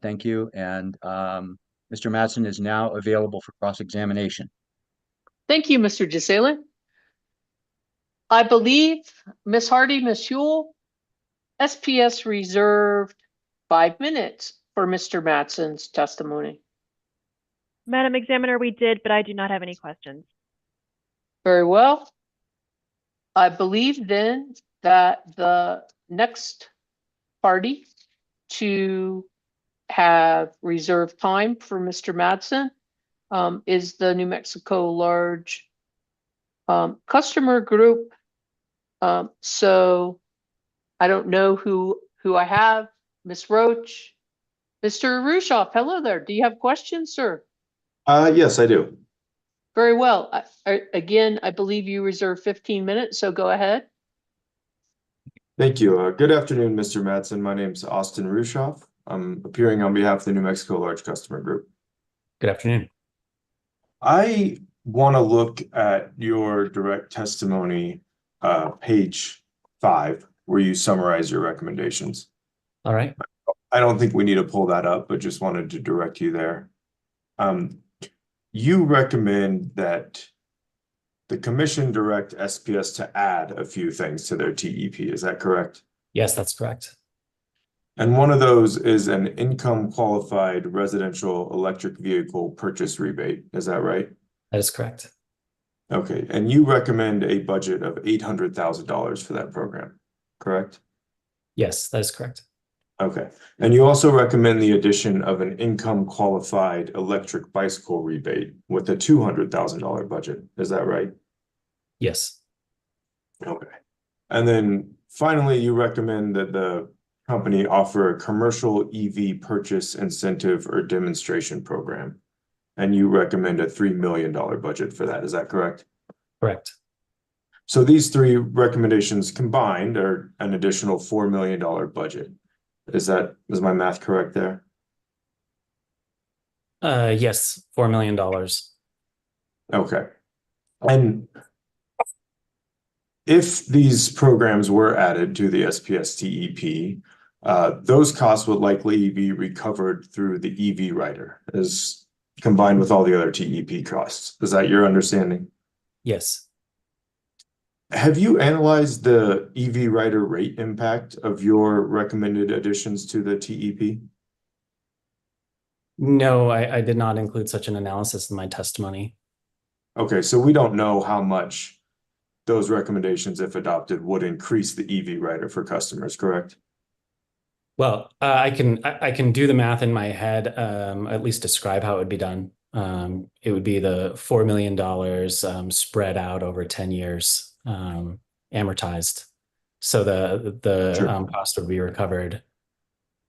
Thank you. And Mr. Madsen is now available for cross-examination. Thank you, Mr. DeSalen. I believe, Ms. Hardy, Ms. Huell, SPS reserved 5 minutes for Mr. Madsen's testimony. Madam Examiner, we did, but I do not have any questions. Very well. I believe then that the next party to have reserved time for Mr. Madsen is the New Mexico Large Customer Group. So I don't know who I have. Ms. Roach, Mr. Rushoff, hello there. Do you have questions, sir? Yes, I do. Very well. Again, I believe you reserved 15 minutes, so go ahead. Thank you. Good afternoon, Mr. Madsen. My name is Austin Rushoff. I'm appearing on behalf of the New Mexico Large Customer Group. Good afternoon. I want to look at your direct testimony, page 5, where you summarize your recommendations. All right. I don't think we need to pull that up, but just wanted to direct you there. You recommend that the Commission direct SPS to add a few things to their TEP. Is that correct? Yes, that's correct. And one of those is an income qualified residential electric vehicle purchase rebate. Is that right? That is correct. Okay. And you recommend a budget of $800,000 for that program, correct? Yes, that is correct. Okay. And you also recommend the addition of an income qualified electric bicycle rebate with a $200,000 budget. Is that right? Yes. Okay. And then finally, you recommend that the company offer a commercial EV purchase incentive or demonstration program. And you recommend a $3 million budget for that. Is that correct? Correct. So these three recommendations combined are an additional $4 million budget. Is my math correct there? Yes, $4 million. Okay. And if these programs were added to the SPS TEP, those costs would likely be recovered through the EV rider as combined with all the other TEP costs. Is that your understanding? Yes. Have you analyzed the EV rider rate impact of your recommended additions to the TEP? No, I did not include such an analysis in my testimony. Okay, so we don't know how much those recommendations, if adopted, would increase the EV rider for customers, correct? Well, I can do the math in my head, at least describe how it would be done. It would be the $4 million spread out over 10 years, amortized. So the cost would be recovered,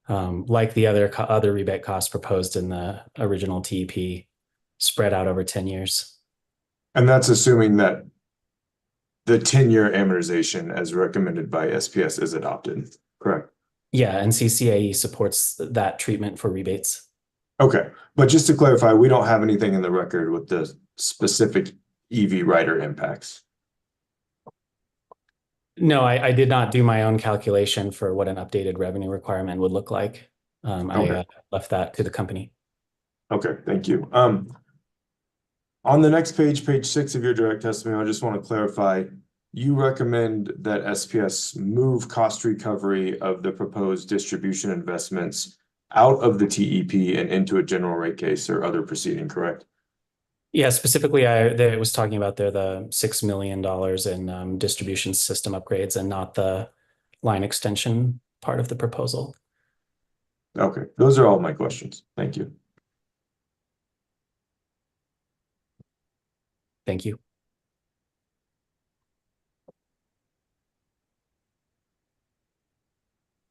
like the other rebate costs proposed in the original TEP, spread out over 10 years. And that's assuming that the 10-year amortization as recommended by SPS is adopted, correct? Yeah, and CCAE supports that treatment for rebates. Okay, but just to clarify, we don't have anything in the record with the specific EV rider impacts. No, I did not do my own calculation for what an updated revenue requirement would look like. Okay. I left that to the company. Okay, thank you. On the next page, page 6 of your direct testimony, I just want to clarify, you recommend that SPS move cost recovery of the proposed distribution investments out of the TEP and into a general rate case or other proceeding, correct? Yeah, specifically, I was talking about there the $6 million in distribution system upgrades and not the line extension part of the proposal. Okay, those are all my questions. Thank you. Thank you.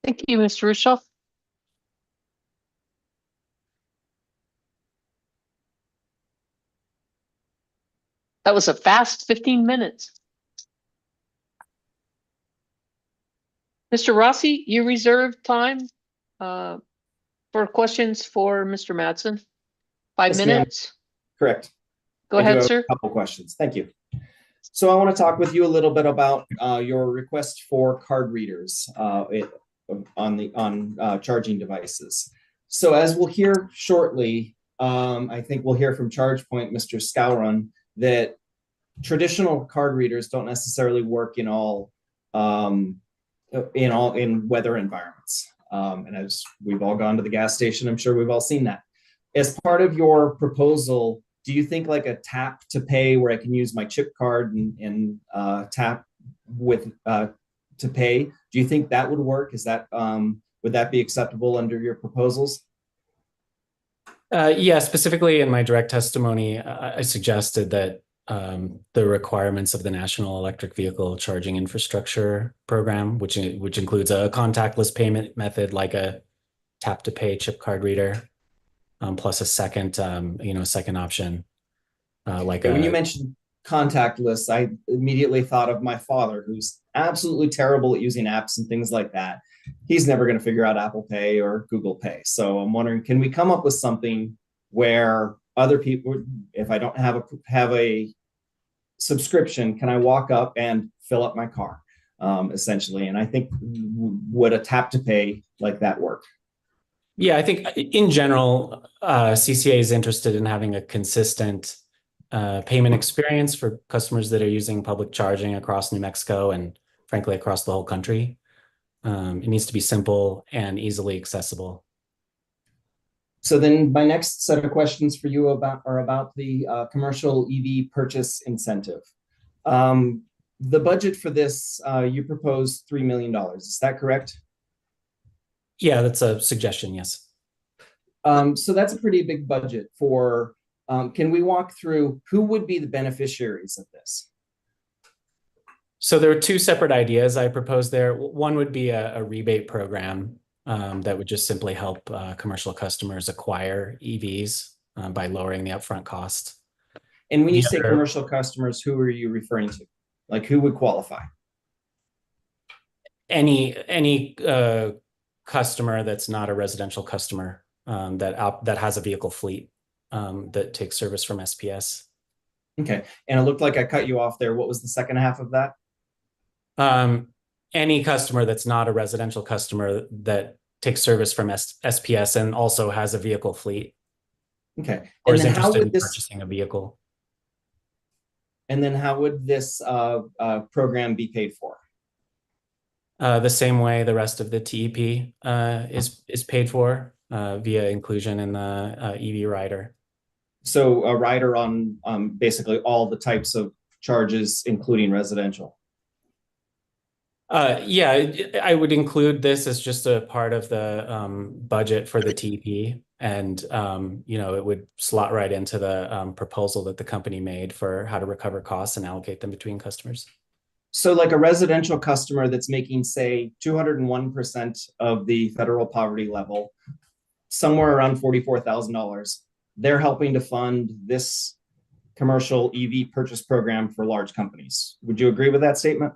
Thank you, Mr. Rushoff. That was a fast 15 minutes. Mr. Rossi, you reserved time for questions for Mr. Madsen. 5 Yes, ma'am. minutes. Correct. Go I do ahead, have sir. A couple questions. Thank you. So I want to talk with you a little bit about your request for card readers on charging devices. So as we'll hear shortly, I think we'll hear from ChargePoint, Mr. Scowron, that traditional card readers don't necessarily work in all in weather environments. And as we've all gone to the gas station, I'm sure we've all seen that. As part of your proposal, do you think like a tap to pay where I can use my chip card and tap with to pay? Do you think that would work? Is that would that be acceptable under your proposals? Yeah, specifically in my direct testimony, I suggested that the requirements of the National Electric Vehicle Charging Infrastructure Program, which includes a contactless payment method like a tap to pay chip card reader, plus a second, second option. When you mentioned contactless, I immediately thought of my father, who's absolutely terrible at using apps and things like that. He's never going to figure out Apple Pay or Google Pay. So I'm wondering, can we come up with something where other people, if I don't have a subscription, can I walk up and fill up my car, essentially? And I think, would a tap to pay like that work? Yeah, I think in general, CCA is interested in having a consistent payment experience for customers that are using public charging across New Mexico and frankly across the whole country. It needs to be simple and easily accessible. So then my next set of questions for you are about the commercial EV purchase incentive. The budget for this, you proposed $3 million. Is that correct? Yeah, that's a suggestion, yes. So that's a pretty big budget for, can we walk through who would be the beneficiaries of this? So there are two separate ideas I proposed there. One would be a rebate program that would just simply help commercial customers acquire EVs by lowering the upfront cost. And when you say commercial customers, who are you referring to? Like who would qualify? Any customer that's not a residential customer that has a vehicle fleet that takes service from SPS. Okay, and it looked like I cut you off there. What was the second half of that? any customer that's not a residential customer that takes service from SPS and also has a vehicle fleet. Okay. Or And is then how interested would in this, purchasing a vehicle. and then how would this program be paid for? The same way the rest of the TEP is paid for via inclusion in the EV rider. So a rider on basically all the types of charges, including residential. Yeah, I would include this as just a part of the budget for the TEP, and you know, it would slot right into the proposal that the company made for how to recover costs and allocate them between customers. So like a residential customer that's making, say, 201% of the federal poverty level, somewhere around $44,000, they're helping to fund this commercial EV purchase program for large companies. Would you agree with that statement?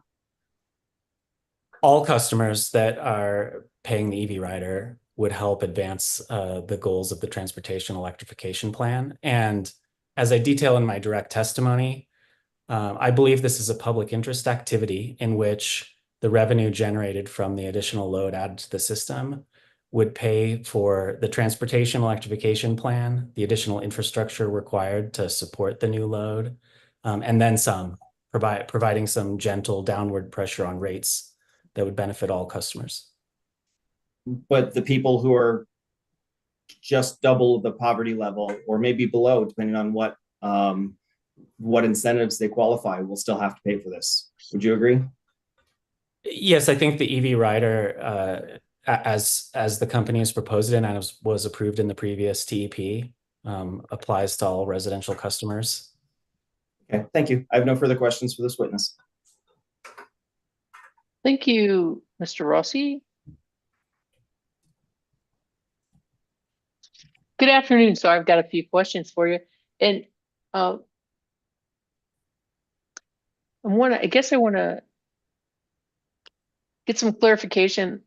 All customers that are paying the EV rider would help advance the goals of the transportation electrification plan. And as I detail in my direct testimony, I believe this is a public interest activity in which the revenue generated from the additional load added to the system would pay for the transportation electrification plan, the additional infrastructure required to support the new load, and then some, providing some gentle downward pressure on rates that would benefit all customers. But the people who are just double the poverty level, or maybe below, depending on what incentives they qualify, will still have to pay for this. Would you agree? Yes, I think the EV rider, as the company has proposed it and was approved in the previous TEP, applies to all residential customers. Okay, thank you. I have no further questions for this witness. Thank you, Mr. Rossi. Good afternoon. So I've got a few questions for you. And I guess I want to get some clarification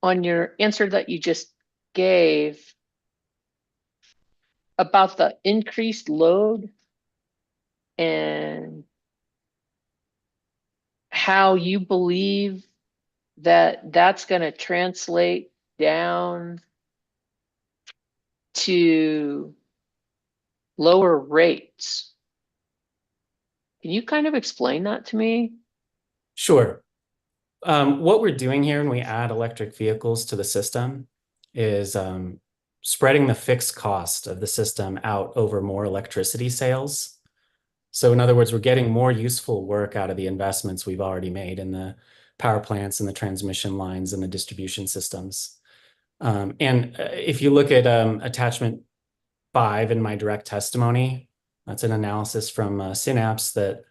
on your answer that you just gave about the increased load and how you believe that that's going to translate down to lower rates. Can you kind of explain that to me? Sure. What we're doing here when we add electric vehicles to the system is spreading the fixed cost of the system out over more electricity sales. So in other words, we're getting more useful work out of the investments we've already made in the power plants and the transmission lines and the distribution systems. And if you look at attachment 5 in my direct testimony, that's an analysis from Synapse that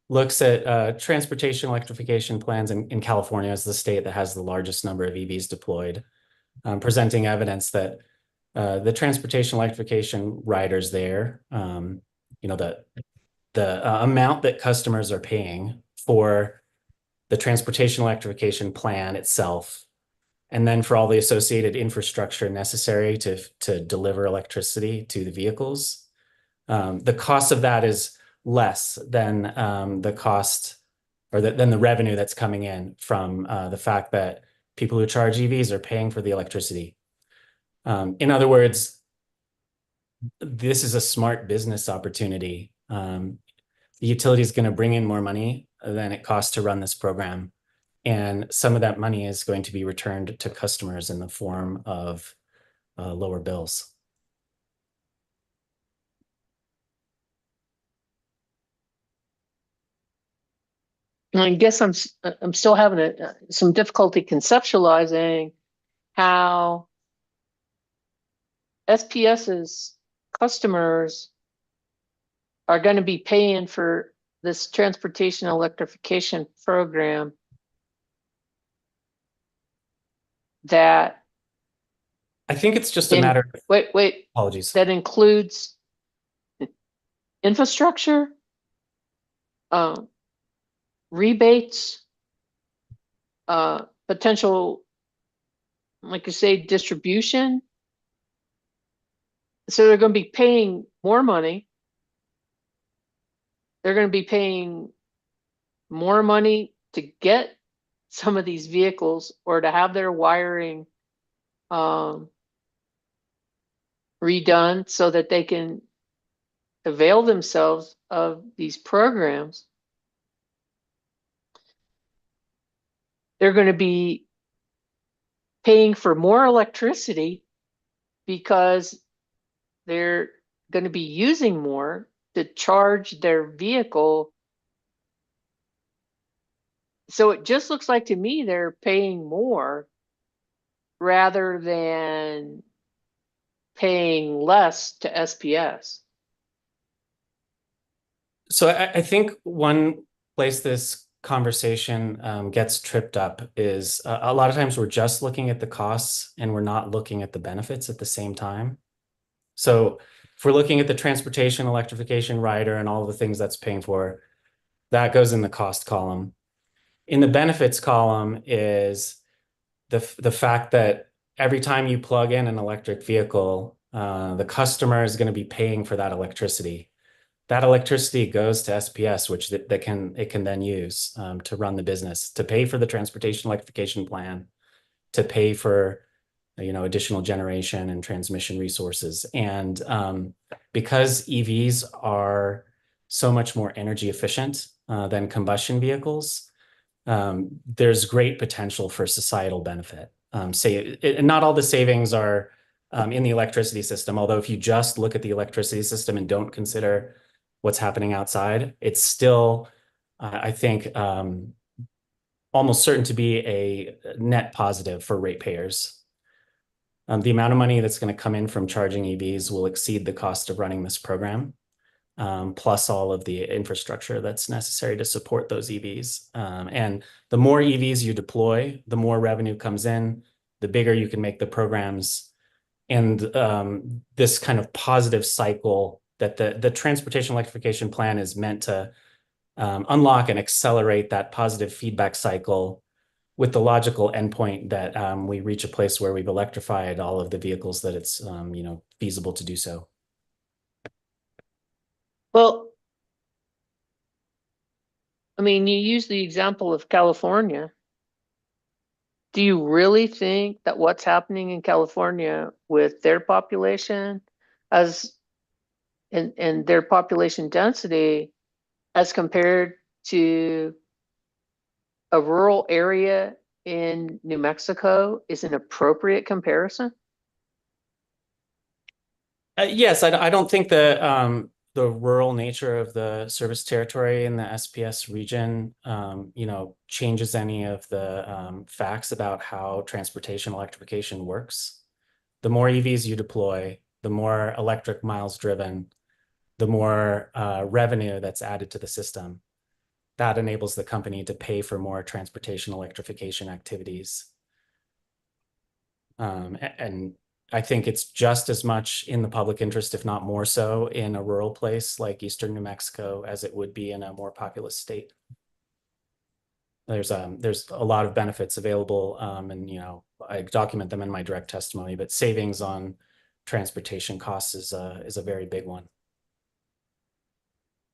looks at transportation electrification plans in California as the state that has the largest number of EVs deployed, presenting evidence that the transportation electrification riders there, you know, the amount that customers are paying for the transportation electrification plan itself, and then for all the associated infrastructure necessary to deliver electricity to the vehicles, the cost of that is less than the cost or than the revenue that's coming in from the fact that people who charge EVs are paying for the electricity. In other words, this is a smart business opportunity. The utility is going to bring in more money than it costs to run this program. And some of that money is going to be returned to customers in the form of lower bills. I guess I'm still having some difficulty conceptualizing how SPS's customers are going to be paying for this transportation electrification program that I think it's just a matter of wait apologies. That includes infrastructure, rebates, potential, like you say, distribution. So they're going to be paying more money. They're going to be paying more money to get some of these vehicles or to have their wiring redone so that they can avail themselves of these programs, they're going to be paying for more electricity because they're going to be using more to charge their vehicle. So it just looks like to me they're paying more rather than paying less to SPS. So I think one place this conversation gets tripped up is a lot of times we're just looking at the costs and we're not looking at the benefits at the same time. So if we're looking at the transportation electrification rider and all the things that's paying for, that goes in the cost column. In the benefits column is the fact that every time you plug in an electric vehicle, the customer is going to be paying for that electricity. That electricity goes to SPS, which it can then use to run the business, to pay for the transportation electrification plan, to pay for additional generation and transmission resources. And because EVs are so much more energy efficient than combustion vehicles, there's great potential for societal benefit. Not all the savings are in the electricity system, although if you just look at the electricity system and don't consider what's happening outside, it's still, I think, almost certain to be a net positive for ratepayers. The amount of money that's going to come in from charging EVs will exceed the cost of running this program, plus all of the infrastructure that's necessary to support those EVs. And the more EVs you deploy, the more revenue comes in, the bigger you can make the programs. And this kind of positive cycle that the transportation electrification plan is meant to unlock and accelerate, that positive feedback cycle, with the logical endpoint that we reach a place where we've electrified all of the vehicles that it's feasible to do so. Well, I mean, you use the example of California. Do you really think that what's happening in California with their population and their population density as compared to a rural area in New Mexico is an appropriate comparison? Yes, I don't think the rural nature of the service territory in the SPS region, changes any of the facts about how transportation electrification works. The more EVs you deploy, the more electric miles driven, the more revenue that's added to the system. That enables the company to pay for more transportation electrification activities. And I think it's just as much in the public interest, if not more so, in a rural place like Eastern New Mexico as it would be in a more populous state. There's a lot of benefits available, and I document them in my direct testimony, but savings on transportation costs is a very big one.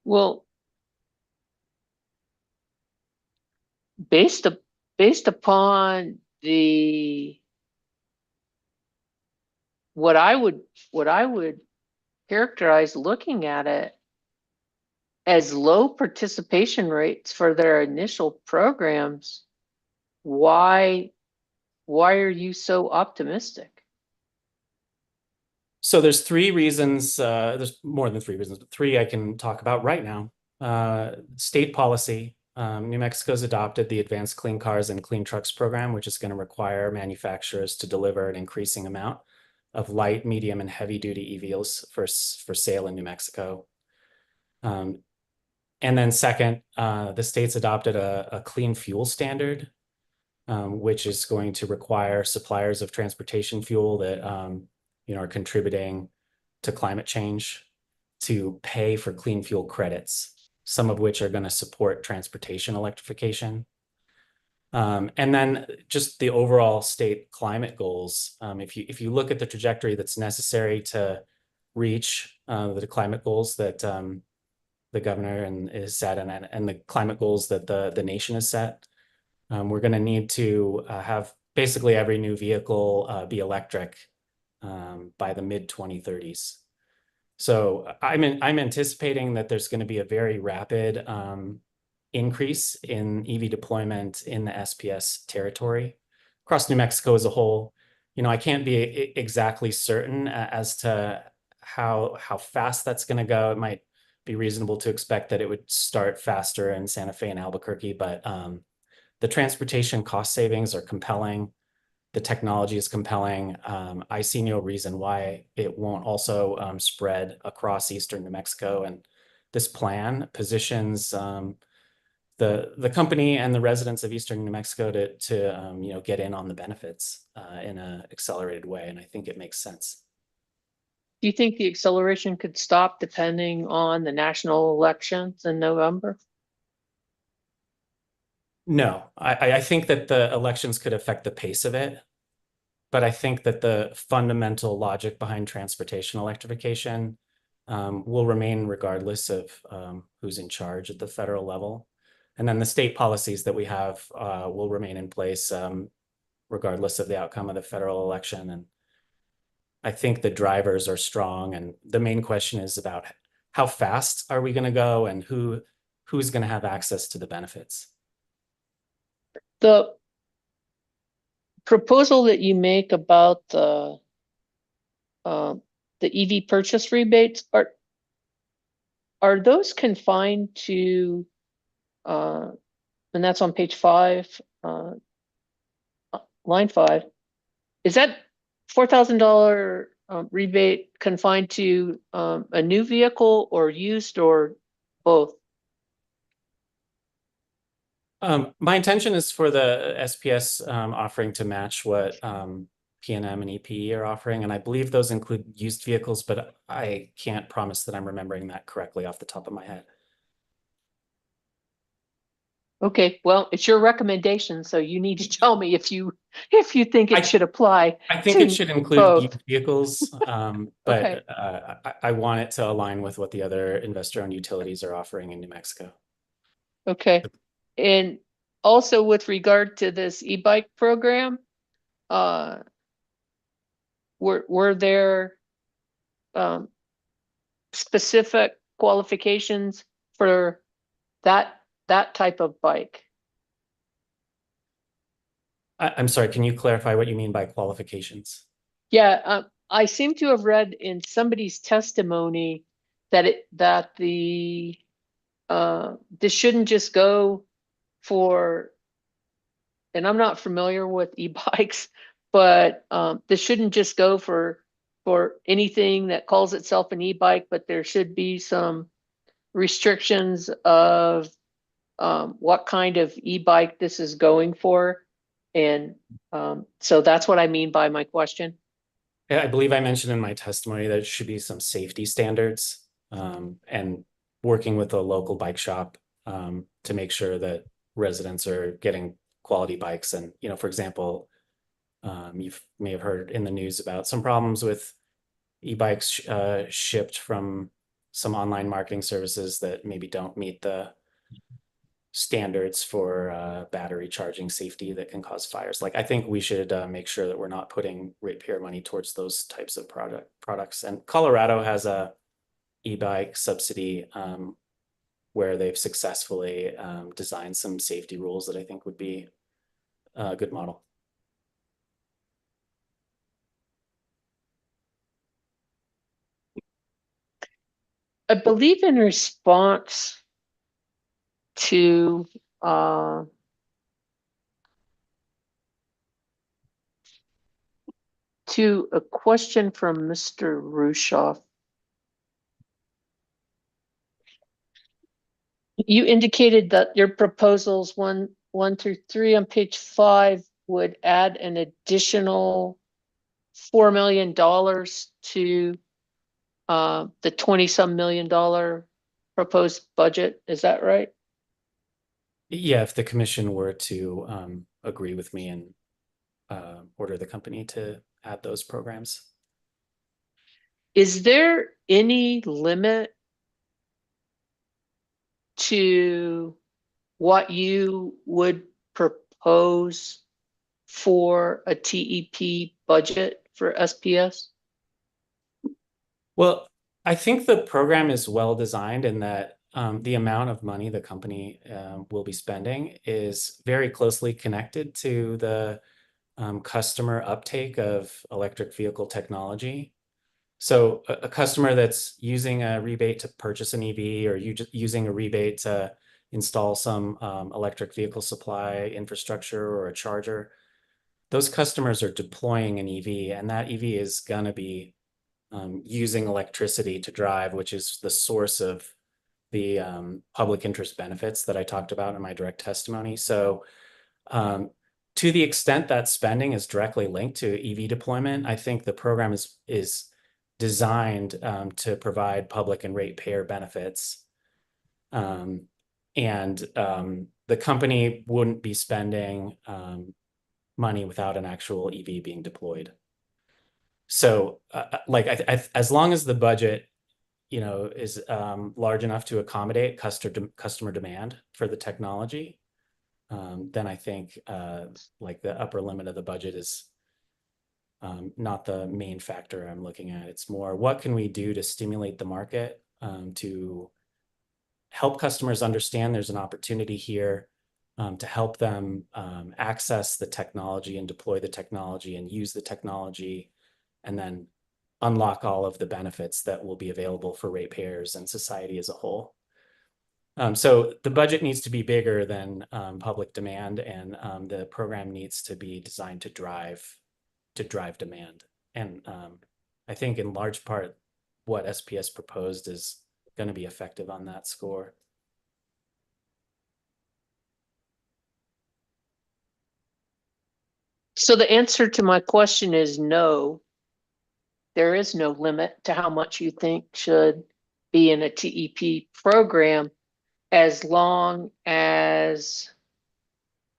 Well, based upon what I would characterize looking at it as low participation rates for their initial programs, why are you so optimistic? So there's three reasons, there's more than three reasons, but three I can talk about right now. State policy. New Mexico's adopted the Advanced Clean Cars and Clean Trucks program, which is going to require manufacturers to deliver an increasing amount of light, medium, and heavy duty EVs for sale in New Mexico. And then second, the state's adopted a clean fuel standard, which is going to require suppliers of transportation fuel that are contributing to climate change to pay for clean fuel credits, some of which are going to support transportation electrification. And then just the overall state climate goals. If you look at the trajectory that's necessary to reach the climate goals that the governor is set and the climate goals that the nation has set, We're going to need to have basically every new vehicle be electric by the mid 2030s. So I'm anticipating that there's going to be a very rapid increase in EV deployment in the SPS territory across New Mexico as a whole. You know, I can't be exactly certain as to how fast that's going to go. It might be reasonable to expect that it would start faster in Santa Fe and Albuquerque, but the transportation cost savings are compelling. The technology is compelling. I see no reason why it won't also spread across eastern New Mexico. And this plan positions the company and the residents of eastern New Mexico to you know, get in on the benefits in an accelerated way. And I think it makes sense. Do you think the acceleration could stop depending on the national elections in November? No, I think that the elections could affect the pace of it, but I think that the fundamental logic behind transportation electrification will remain regardless of who's in charge at the federal level. And then the state policies that we have will remain in place regardless of the outcome of the federal election. And I think the drivers are strong. And the main question is about how fast are we going to go and who's going to have access to the benefits. The proposal that you make about the EV purchase rebates, are those confined to and that's on page 5, line 5. Is that $4,000 rebate confined to a new vehicle or used or both? My intention is for the SPS offering to match what PNM and EPE are offering, and I believe those include used vehicles, but I can't promise that I'm remembering that correctly off the top of my head. Okay, well, it's your recommendation, so you need to tell me if you think it should apply. I think it should include both. used vehicles, but Okay. I want it to align with what the other investor-owned utilities are offering in New Mexico. Okay, and also with regard to this e-bike program, were there specific qualifications for that type of bike? I'm sorry, can you clarify what you mean by qualifications? Yeah, I seem to have read in somebody's testimony that this shouldn't just go for, and I'm not familiar with e-bikes, but this shouldn't just go for anything that calls itself an e-bike, but there should be some restrictions of what kind of e-bike this is going for. And so that's what I mean by my question. Yeah, I believe I mentioned in my testimony that it should be some safety standards and working with a local bike shop to make sure that residents are getting quality bikes. And, you know, for example, you may have heard in the news about some problems with e-bikes shipped from some online marketing services that maybe don't meet the standards for battery charging safety that can cause fires. Like, I think we should make sure that we're not putting ratepayer money towards those types of products. And Colorado has a e-bike subsidy where they've successfully designed some safety rules that I think would be a good model. I believe in response to a question from Mr. Rushoff, you indicated that your proposals 1 through 3 on page 5 would add an additional $4 million to the 20-some million dollar proposed budget. Is that right? Yeah, if the commission were to agree with me and order the company to add those programs. Is there any limit to what you would propose for a TEP budget for SPS? Well, I think the program is well designed in that the amount of money the company will be spending is very closely connected to the customer uptake of electric vehicle technology. So a customer that's using a rebate to purchase an EV, or using a rebate to install some electric vehicle supply infrastructure or a charger, those customers are deploying an EV, and that EV is going to be using electricity to drive, which is the source of the public interest benefits that I talked about in my direct testimony. So to the extent that spending is directly linked to EV deployment, I think the program is designed to provide public and ratepayer benefits. The company wouldn't be spending money without an actual EV being deployed. So as long as the budget, is large enough to accommodate customer demand for the technology, then I think the upper limit of the budget is not the main factor I'm looking at. It's more, what can we do to stimulate the market, to help customers understand there's an opportunity here, to help them access the technology and deploy the technology and use the technology, and then unlock all of the benefits that will be available for ratepayers and society as a whole. So the budget needs to be bigger than public demand, and the program needs to be designed to drive demand. And I think in large part, what SPS proposed is going to be effective on that score. So the answer to my question is no. There is no limit to how much you think should be in a TEP program, as long as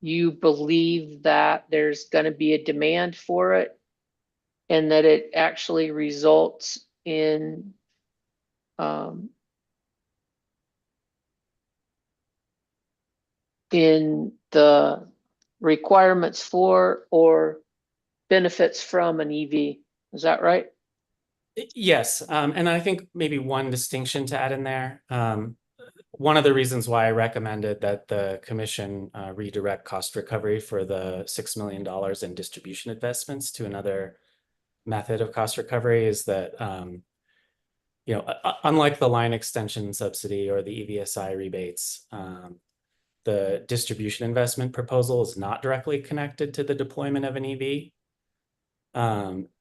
you believe that there's going to be a demand for it and that it actually results in the requirements for or benefits from an EV. Is that right? Yes, and I think maybe one distinction to add in there. One of the reasons why I recommended that the commission redirect cost recovery for the $6 million in distribution investments to another method of cost recovery is that, unlike the line extension subsidy or the EVSI rebates, the distribution investment proposal is not directly connected to the deployment of an EV.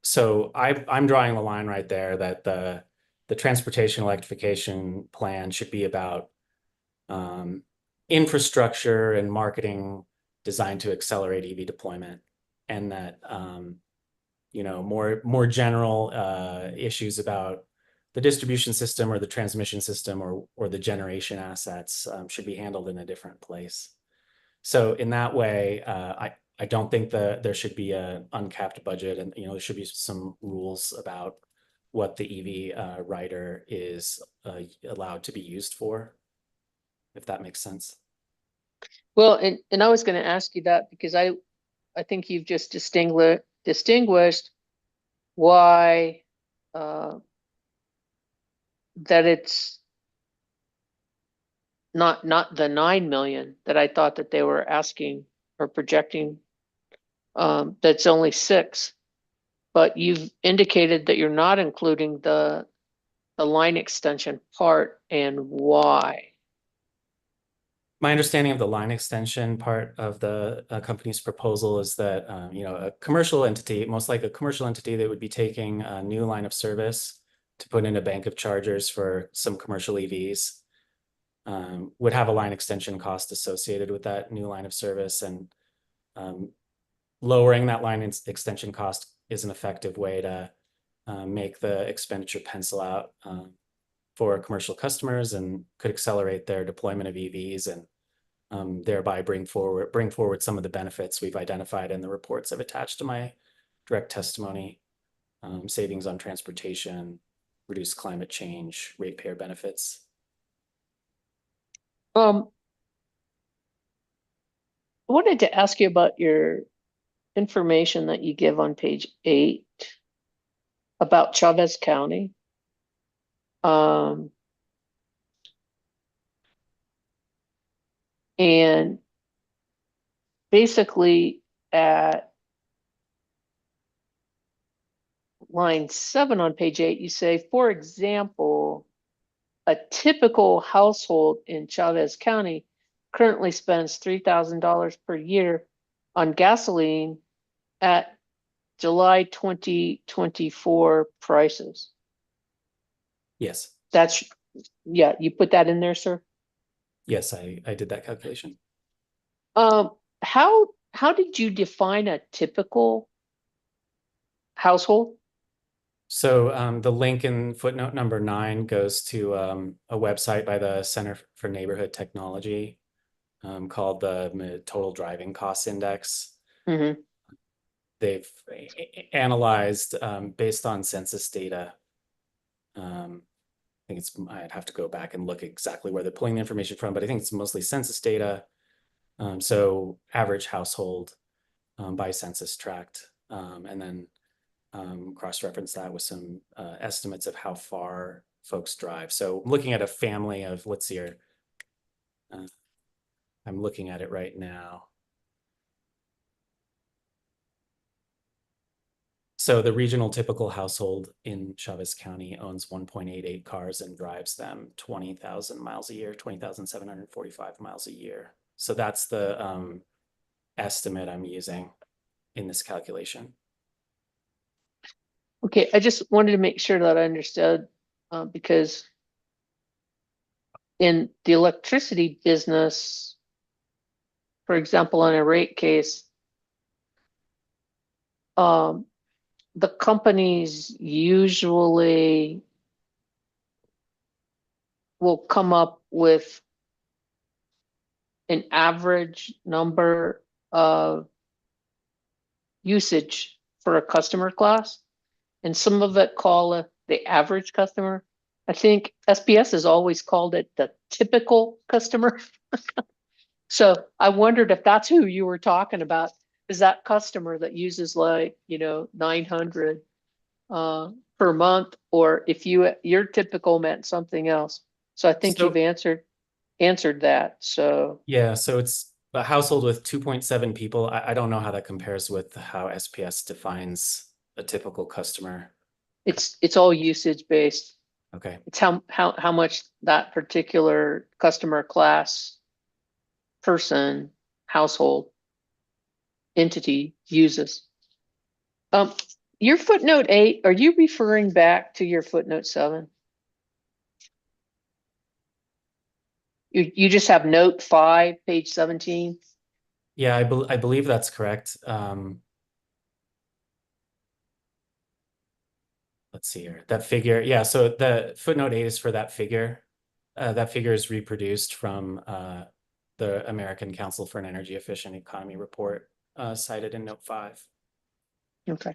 So I'm drawing the line right there that the transportation electrification plan should be about infrastructure and marketing designed to accelerate EV deployment, and that more general issues about the distribution system or the transmission system or the generation assets should be handled in a different place. So in that way, I don't think that there should be an uncapped budget, and there should be some rules about what the EV rider is allowed to be used for, if that makes sense. Well, and I was going to ask you that because I think you've just distinguished why that it's not the 9 million that I thought that they were asking or projecting. That's only 6, but you've indicated that you're not including the line extension part, and why. My understanding of the line extension part of the company's proposal is that a commercial entity, most like a commercial entity that would be taking a new line of service to put in a bank of chargers for some commercial EVs, would have a line extension cost associated with that new line of service, and lowering that line extension cost is an effective way to make the expenditure pencil out for commercial customers, and could accelerate their deployment of EVs, and thereby bring forward some of the benefits we've identified in the reports I've attached to my direct testimony: savings on transportation, reduced climate change, ratepayer benefits. wanted to ask you about your information that you give on page 8 about Chavez County. And basically at line 7 on page 8, you say, for example, a typical household in Chavez County currently spends $3,000 per year on gasoline at July 2024 prices. Yes. That's, yeah, you put that in there, sir? Yes, I did that calculation. How did you define a typical household? So the link in footnote number 9 goes to a website by the Center for Neighborhood Technology called the Total Driving Cost Index. Mm-hmm. They've analyzed based on census data. I think I'd have to go back and look exactly where they're pulling the information from, but I think it's mostly census data. So average household by census tract, and then cross-reference that with some estimates of how far folks drive. So looking at a family of, let's see here, I'm looking at it right now. So the regional typical household in Chavez County owns 1.88 cars and drives them 20,000 miles a year, 20,745 miles a year. So that's the estimate I'm using in this calculation. Okay, I just wanted to make sure that I understood because in the electricity business, for example, in a rate case, the companies usually will come up with an average number of usage for a customer class, and some of it call the average customer. I think SPS has always called it the typical customer. So I wondered if that's who you were talking about. Is that customer that uses like, 900 per month, or if your typical meant something else. So I think you've answered that. So yeah, so it's a household with 2.7 people. I don't know how that compares with how SPS defines a typical customer. it's all usage based. Okay. It's how much that particular customer class, person, household, entity uses. Your footnote 8, are you referring back to your footnote 7? You just have note 5, page 17. Yeah, I believe that's correct. Let's see here. That figure, yeah, so the footnote 8 is for that figure. That figure is reproduced from the American Council for an Energy Efficient Economy report cited in note 5. Okay.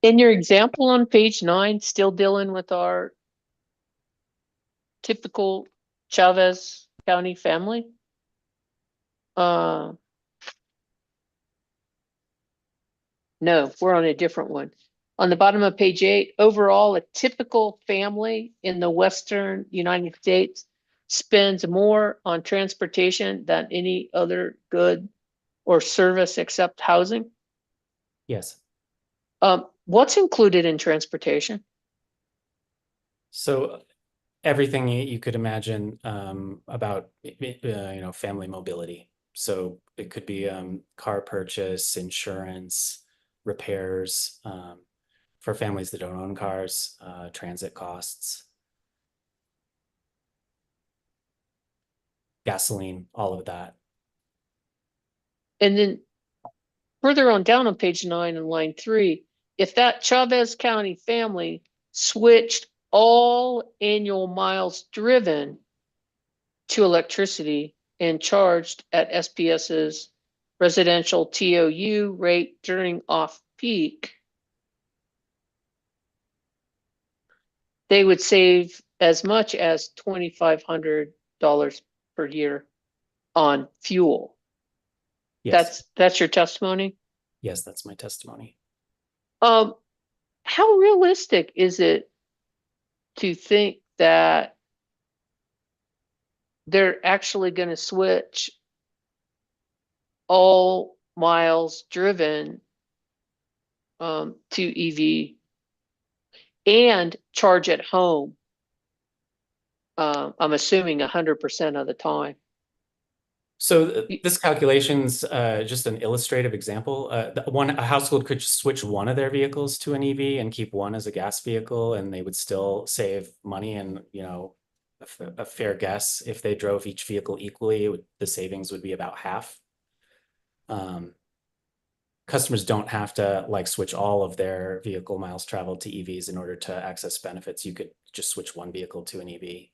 In your example on page 9, still dealing with our typical Chavez County family. No, we're on a different one. On the bottom of page 8, overall, a typical family in the Western United States spends more on transportation than any other good or service except housing. Yes. What's included in transportation? So everything you could imagine about family mobility. So it could be car purchase, insurance, repairs for families that don't own cars, transit costs, gasoline, all of that. And then further on down on page 9 in line 3, if that Chavez County family switched all annual miles driven to electricity and charged at SPS's residential TOU rate during off-peak, they would save as much as $2,500 per year on fuel. Yes. That's your testimony? Yes, that's my testimony. How realistic is it to think that they're actually going to switch all miles driven to EV and charge at home? I'm assuming 100% of the time. So this calculation's just an illustrative example. A household could switch one of their vehicles to an EV and keep one as a gas vehicle, and they would still save money. And a fair guess, if they drove each vehicle equally, the savings would be about half. Customers don't have to switch all of their vehicle miles traveled to EVs in order to access benefits. You could just switch one vehicle to an EV.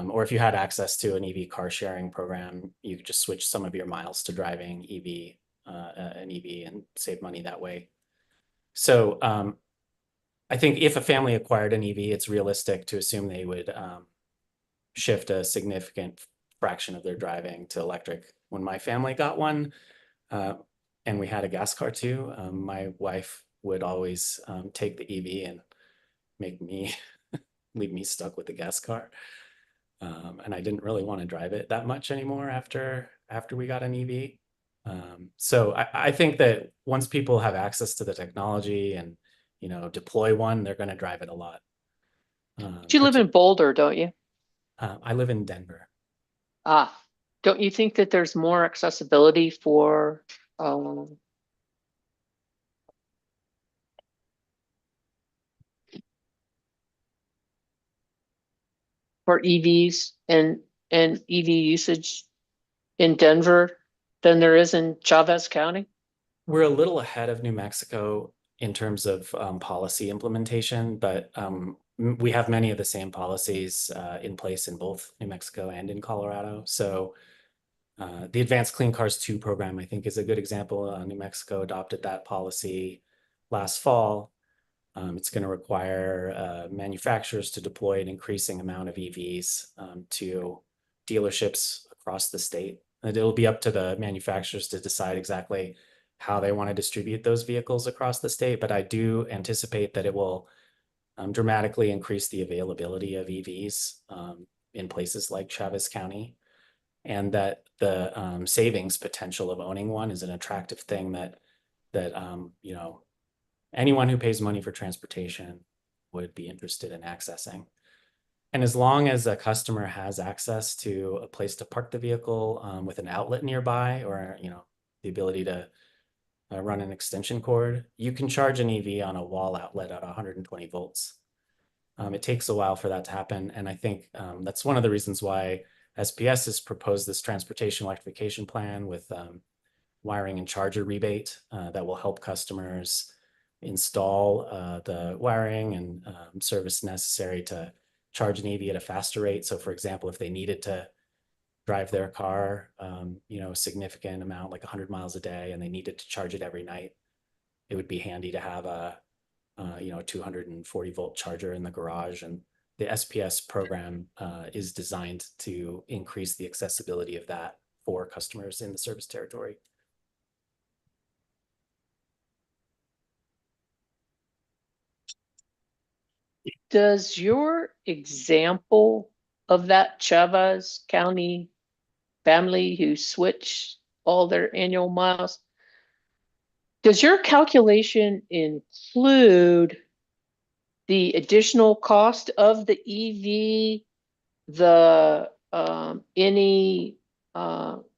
Or if you had access to an EV car sharing program, you could just switch some of your miles to driving an EV and save money that way. So I think if a family acquired an EV, it's realistic to assume they would shift a significant fraction of their driving to electric. When my family got one, and we had a gas car too, my wife would always take the EV and make me leave me stuck with the gas car. And I didn't really want to drive it that much anymore after we got an EV. So I think that once people have access to the technology and deploy one, they're going to drive it a lot. You live in Boulder, don't you? I live in Denver. Don't you think that there's more accessibility for EVs and EV usage in Denver than there is in Chavez County? We're a little ahead of New Mexico in terms of policy implementation, but we have many of the same policies in place in both New Mexico and in Colorado. So the Advanced Clean Cars 2 program, I think, is a good example. New Mexico adopted that policy last fall. It's going to require manufacturers to deploy an increasing amount of EVs to dealerships across the state. And it'll be up to the manufacturers to decide exactly how they want to distribute those vehicles across the state. But I do anticipate that it will dramatically increase the availability of EVs in places like Chavez County, and that the savings potential of owning one is an attractive thing that anyone who pays money for transportation would be interested in accessing. And as long as a customer has access to a place to park the vehicle with an outlet nearby, or the ability to run an extension cord, you can charge an EV on a wall outlet at 120 volts. It takes a while for that to happen, and I think that's one of the reasons why SPS has proposed this transportation electrification plan with wiring and charger rebate that will help customers install the wiring and service necessary to charge an EV at a faster rate. So for example, if they needed to drive their car, a significant amount, like 100 miles a day, and they needed to charge it every night, it would be handy to have a 240 volt charger in the garage. And the SPS program is designed to increase the accessibility of that for customers in the service territory. Does your example of that Chavez County family who switched all their annual miles, does your calculation include the additional cost of the EV, the any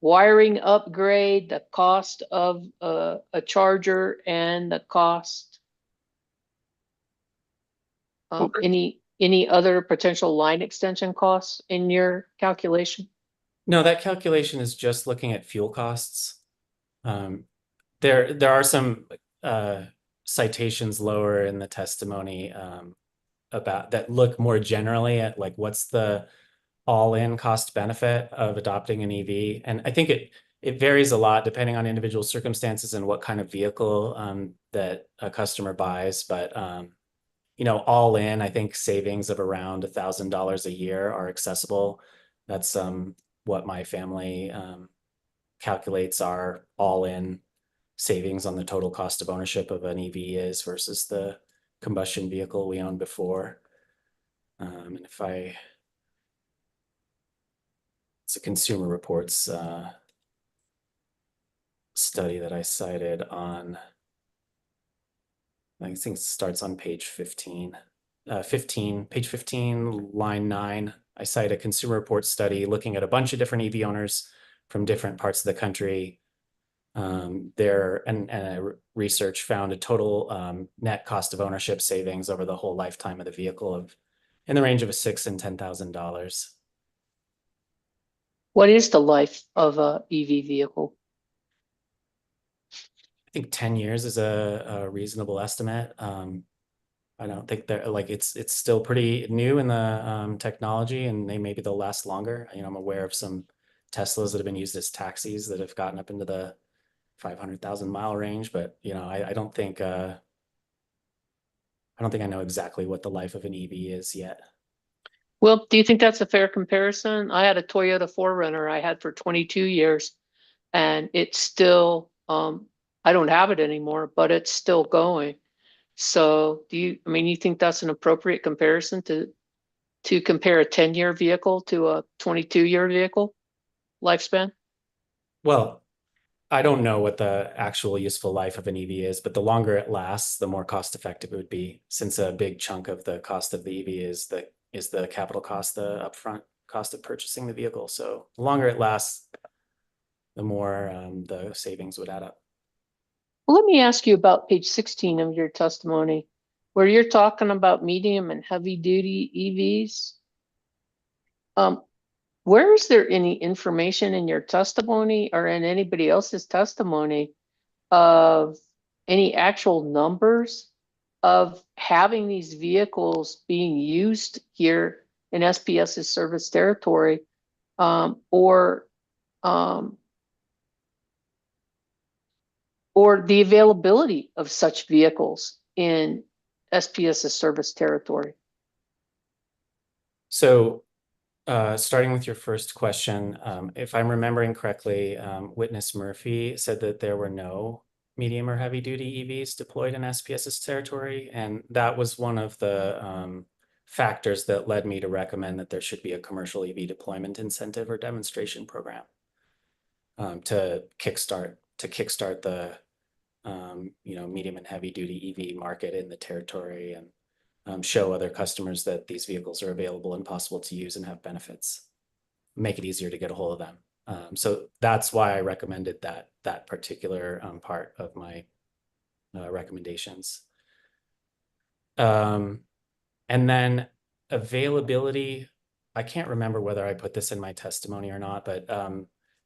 wiring upgrade, the cost of a charger, and the cost any other potential line extension costs in your calculation? No, that calculation is just looking at fuel costs. There are some citations lower in the testimony about that look more generally at like what's the all-in cost benefit of adopting an EV. And I think it varies a lot depending on individual circumstances and what kind of vehicle that a customer buys. But you know, all in, I think savings of around $1,000 a year are accessible. That's what my family calculates our all-in savings on the total cost of ownership of an EV is versus the combustion vehicle we owned before. And if it's a Consumer Reports study that I cited on, I think it starts on page 15. Page 15, line 9. I cite a Consumer Reports study looking at a bunch of different EV owners from different parts of the country. Research found a total net cost of ownership savings over the whole lifetime of the vehicle of in the range of $6,000 and $10,000. What is the life of a EV vehicle? I think 10 years is a reasonable estimate. I don't think that like it's still pretty new in the technology, and maybe they'll last longer. You know, I'm aware of some Teslas that have been used as taxis that have gotten up into the 500,000 mile range, but you know, I don't think I know exactly what the life of an EV is yet. Well, do you think that's a fair comparison? I had a Toyota 4Runner I had for 22 years, and it's still, I don't have it anymore, but it's still going. So you think that's an appropriate comparison to compare a 10-year vehicle to a 22-year vehicle lifespan? Well, I don't know what the actual useful life of an EV is, but the longer it lasts, the more cost effective it would be, since a big chunk of the cost of the EV is the capital cost, the upfront cost of purchasing the vehicle. So the longer it lasts, the more the savings would add up. Well, let me ask you about page 16 of your testimony, where you're talking about medium and heavy duty EVs. Where is there any information in your testimony or in anybody else's testimony of any actual numbers of having these vehicles being used here in SPS's service territory, or the availability of such vehicles in SPS's service territory? So starting with your first question, if I'm remembering correctly, Witness Murphy said that there were no medium or heavy duty EVs deployed in SPS's territory. And that was one of the factors that led me to recommend that there should be a commercial EV deployment incentive or demonstration program to kickstart the medium and heavy duty EV market in the territory, and show other customers that these vehicles are available and possible to use and have benefits, make it easier to get a hold of them. So that's why I recommended that particular part of my recommendations. And then availability, I can't remember whether I put this in my testimony or not, but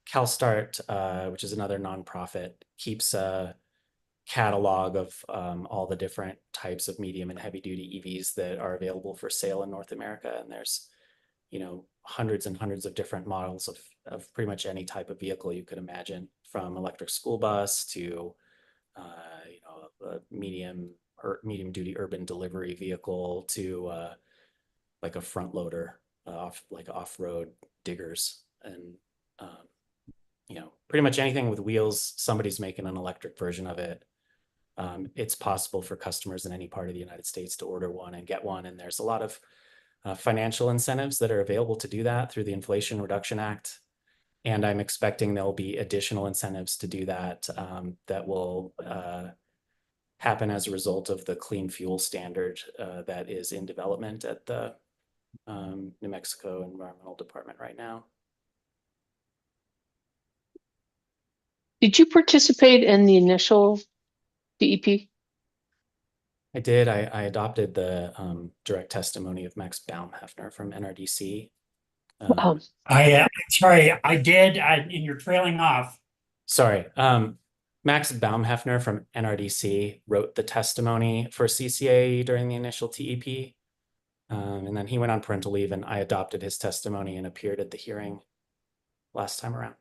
CalSTART, which is another nonprofit, keeps a catalog of all the different types of medium and heavy duty EVs that are available for sale in North America. And there's, hundreds and hundreds of different models of pretty much any type of vehicle you could imagine, from electric school bus to, a medium duty urban delivery vehicle to like a front loader, off-road diggers, and pretty much anything with wheels. Somebody's making an electric version of it. It's possible for customers in any part of the United States to order one and get one. And there's a lot of financial incentives that are available to do that through the Inflation Reduction Act. And I'm expecting there'll be additional incentives to do that that will happen as a result of the clean fuel standard that is in development at the New Mexico Environmental Department right now. Did you participate in the initial DEP? I did. I adopted the direct testimony of Max Baumhefner from NRDC. Sorry, I did, and you're trailing off. Sorry. Max Baumhefner from NRDC wrote the testimony for CCA during the initial TEP. And then he went on parental leave, and I adopted his testimony and appeared at the hearing last time around.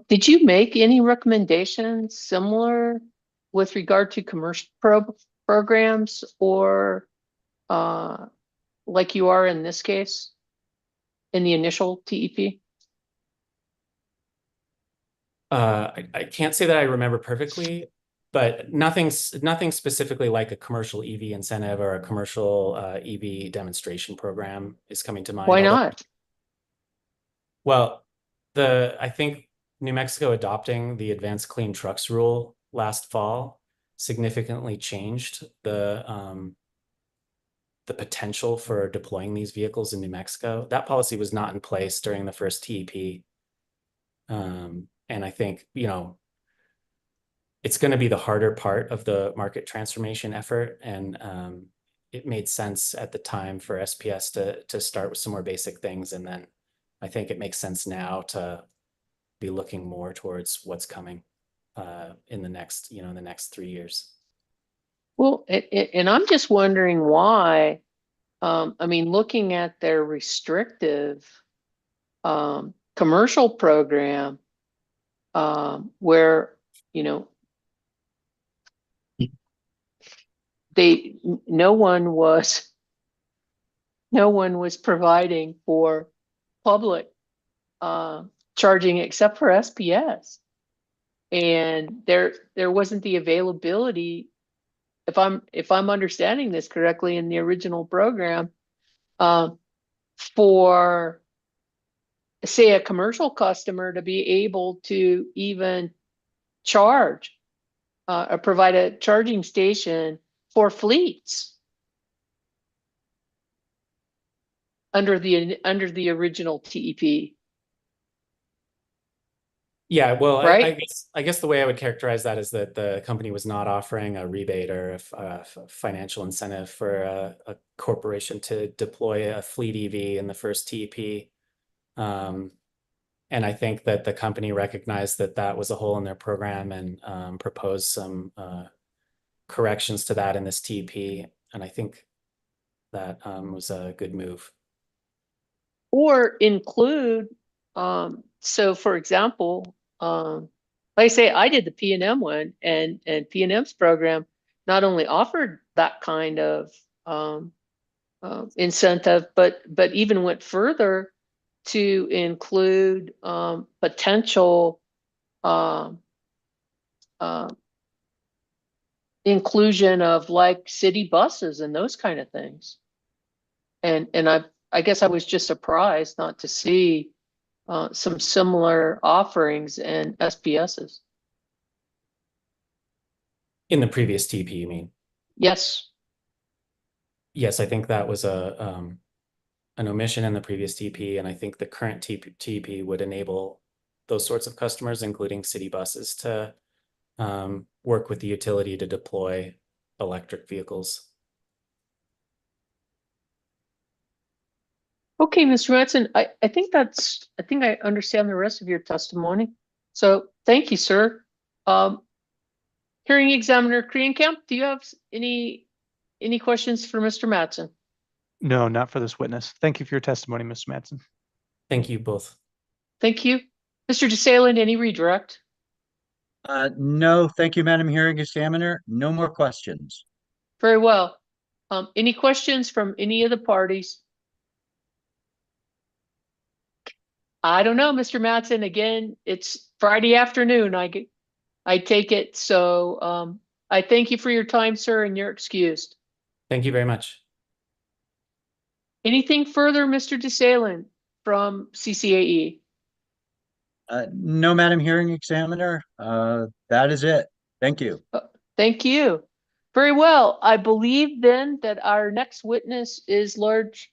Did you make any recommendations similar with regard to commercial programs, or like you are in this case, in the initial TEP? I can't say that I remember perfectly, but nothing specifically like a commercial EV incentive or a commercial EV demonstration program is coming to mind. Why not? Well, I think New Mexico adopting the Advanced Clean Trucks rule last fall significantly changed the potential for deploying these vehicles in New Mexico. That policy was not in place during the first TEP. And I think, it's going to be the harder part of the market transformation effort. And it made sense at the time for SPS to start with some more basic things. And then I think it makes sense now to be looking more towards what's coming in the next 3 years. Well, and I'm just wondering why, looking at their restrictive commercial program, where, no one was providing for public charging except for SPS. And there wasn't the availability, if I'm understanding this correctly, in the original program, for, say, a commercial customer to be able to even charge or provide a charging station for fleets under the original TEP. Yeah, well, right? I guess the way I would characterize that is that the company was not offering a rebate or a financial incentive for a corporation to deploy a fleet EV in the first TEP. And I think that the company recognized that that was a hole in their program and proposed some corrections to that in this TEP. And I think that was a good move. Or include, so for example, like I say, I did the P&M one, and P&M's program not only offered that kind of incentive, but even went further to include potential inclusion of like city buses and those kind of things. And I guess I was just surprised not to see some similar offerings in SPSs. In the previous TP, you mean? Yes. Yes, I think that was an omission in the previous TP, and I think the current TP would enable those sorts of customers, including city buses, to work with the utility to deploy electric vehicles. Okay, Mr. Matson, I think I understand the rest of your testimony. So thank you, sir. Hearing examiner Kreienkamp, do you have any questions for Mr. Matson? No, not for this witness. Thank you for your testimony, Mr. Matson. Thank you both. Thank you. Mr. DeSaland, any redirect? No, thank you, Madam Hearing Examiner. No more questions. Very well. Any questions from any of the parties? I don't know, Mr. Matson. Again, it's Friday afternoon. I take it. So I thank you for your time, sir, and you're excused. Thank you very much. Anything further, Mr. DeSaland from CCAE? No, Madam Hearing Examiner. That is it. Thank you. Thank you. Very well. I believe then that our next witness is large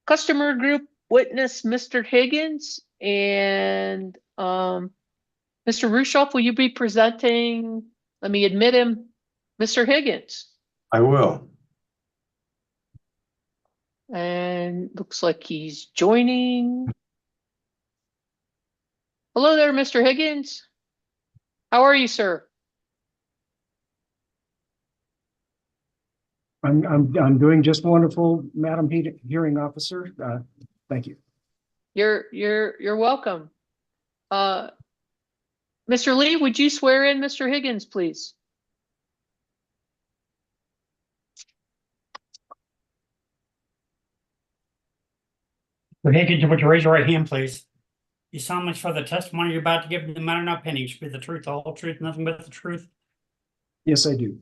customer group witness, Mr. Higgins, and Mr. Rushoff, will you be presenting? Let me admit him, Mr. Higgins. I will. And looks like he's joining. Hello there, Mr. Higgins. How are you, sir? I'm doing just wonderful, Madam Hearing Officer. Thank you. You're welcome. Mr. Lee, would you swear in Mr. Higgins, please? Mr. Higgins, would you raise your right hand, please? You solemnly swear the testimony you're about to give in the matter not pending should be the truth, the whole truth, nothing but the truth. Yes, I do.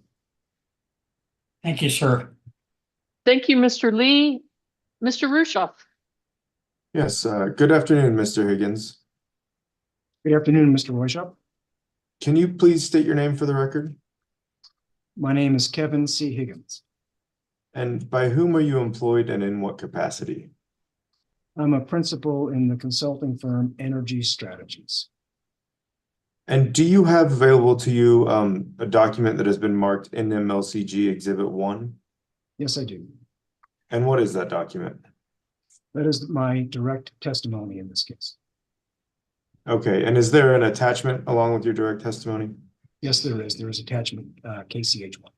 Thank you, sir. Thank you, Mr. Lee. Mr. Rushoff. Yes, good afternoon, Mr. Higgins. Good afternoon, Mr. Royshop. Can you please state your name for the record? My name is Kevin C. Higgins. And by whom are you employed and in what capacity? I'm a principal in the consulting firm Energy Strategies. And do you have available to you a document that has been marked NMLCG Exhibit 1? Yes, I do. And what is that document? That is my direct testimony in this case. Okay, and is there an attachment along with your direct testimony? Yes, there is. There is attachment KCH1.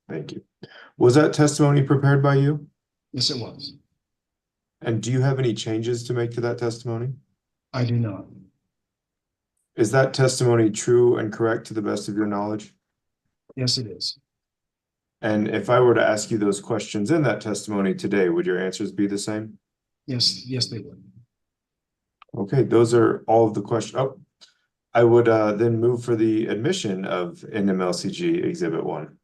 Thank you. Was that testimony prepared by you? Yes, it was. And do you have any changes to make to that testimony? I do not. Is that testimony true and correct to the best of your knowledge? Yes, it is. And if I were to ask you those questions in that testimony today, would your answers be the same? Yes, they would. Okay, those are all of the questions. Oh, I would then move for the admission of NMLCG Exhibit 1.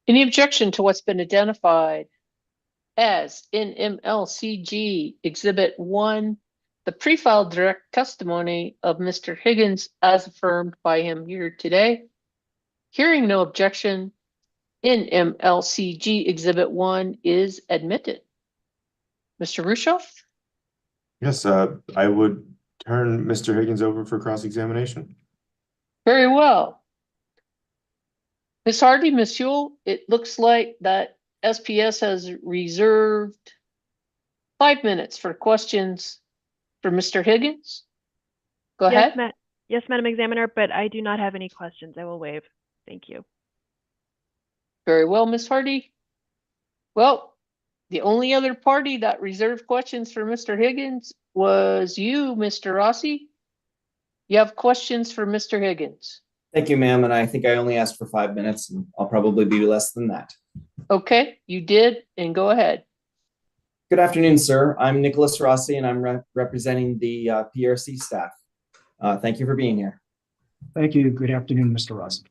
Any objection to what's been identified as NMLCG Exhibit 1, the pre-filed direct testimony of Mr. Higgins as affirmed by him here today? Hearing no objection, NMLCG Exhibit 1 is admitted. Mr. Rushoff? Yes, I would turn Mr. Higgins over for cross-examination. Very well. Ms. Hardy, Ms. Yule, it looks like that SPS has reserved 5 minutes for questions for Mr. Higgins. Go ahead. Yes, Madam Examiner, but I do not have any questions. I will waive. Thank you. Very well, Ms. Hardy. Well, the only other party that reserved questions for Mr. Higgins was you, Mr. Rossi. You have questions for Mr. Higgins. Thank you, ma'am. And I think I only asked for 5 minutes, and I'll probably be less than that. Okay, you did, and go ahead. Good afternoon, sir. I'm Nicholas Rossi, and I'm representing the PRC staff. Thank you for being here. Thank you. Good afternoon, Mr. Rossi.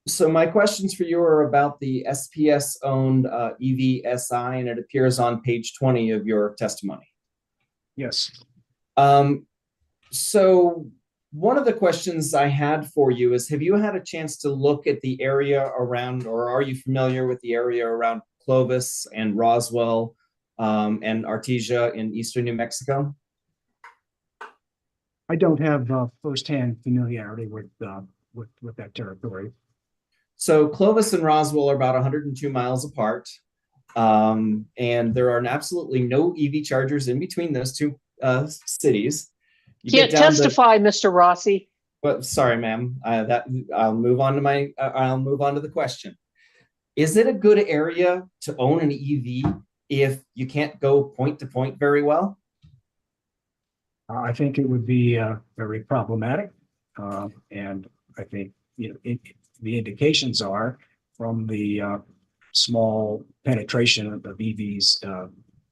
So my questions for you are about the SPS-owned EVSI, and it appears on page 20 of your testimony. Yes. So one of the questions I had for you is, have you had a chance to look at the area around, or are you familiar with the area around Clovis and Roswell and Artesia in eastern New Mexico? I don't have firsthand familiarity with that territory. So Clovis and Roswell are about 102 miles apart, and there are absolutely no EV chargers in between those two cities. You can't testify, Mr. Rossi. Well, sorry, ma'am. I'll move on to the question. Is it a good area to own an EV if you can't go point to point very well? I think it would be very problematic, and I think the indications are from the small penetration of EVs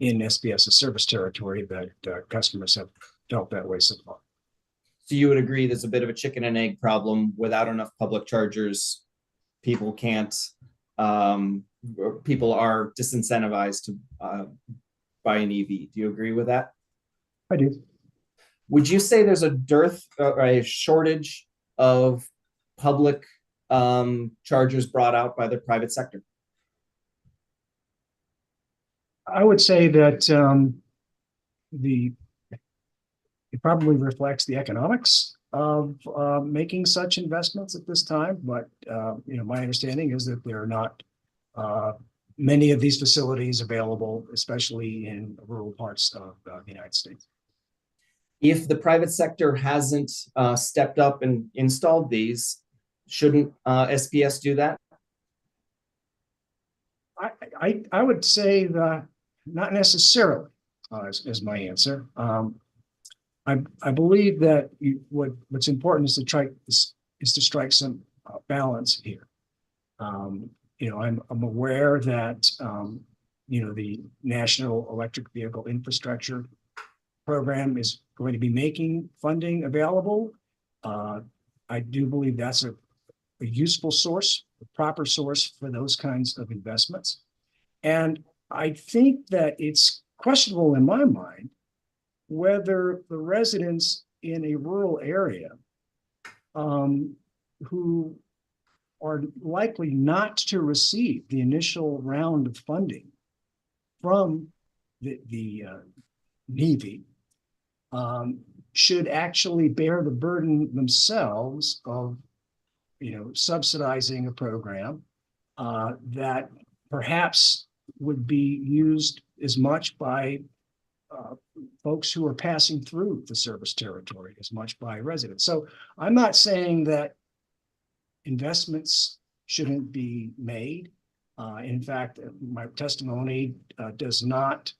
in SPS's service territory that customers have felt that way so far. So you would agree there's a bit of a chicken and egg problem without enough public chargers. People can't. People are disincentivized to buy an EV. Do you agree with that? I do. Would you say there's a dearth or a shortage of public chargers brought out by the private sector? I would say that the it probably reflects the economics of making such investments at this time. But my understanding is that there are not many of these facilities available, especially in rural parts of the United States. If the private sector hasn't stepped up and installed these, shouldn't SPS do that? I would say that not necessarily is my answer. I believe that what's important is to strike some balance here. I'm aware that the National Electric Vehicle Infrastructure Program is going to be making funding available. I do believe that's a useful source, a proper source for those kinds of investments. And I think that it's questionable in my mind whether the residents in a rural area who are likely not to receive the initial round of funding from the Navy should actually bear the burden themselves of subsidizing a program that perhaps would be used as much by folks who are passing through the service territory as much by residents. So I'm not saying that investments shouldn't be made. In fact, my testimony does not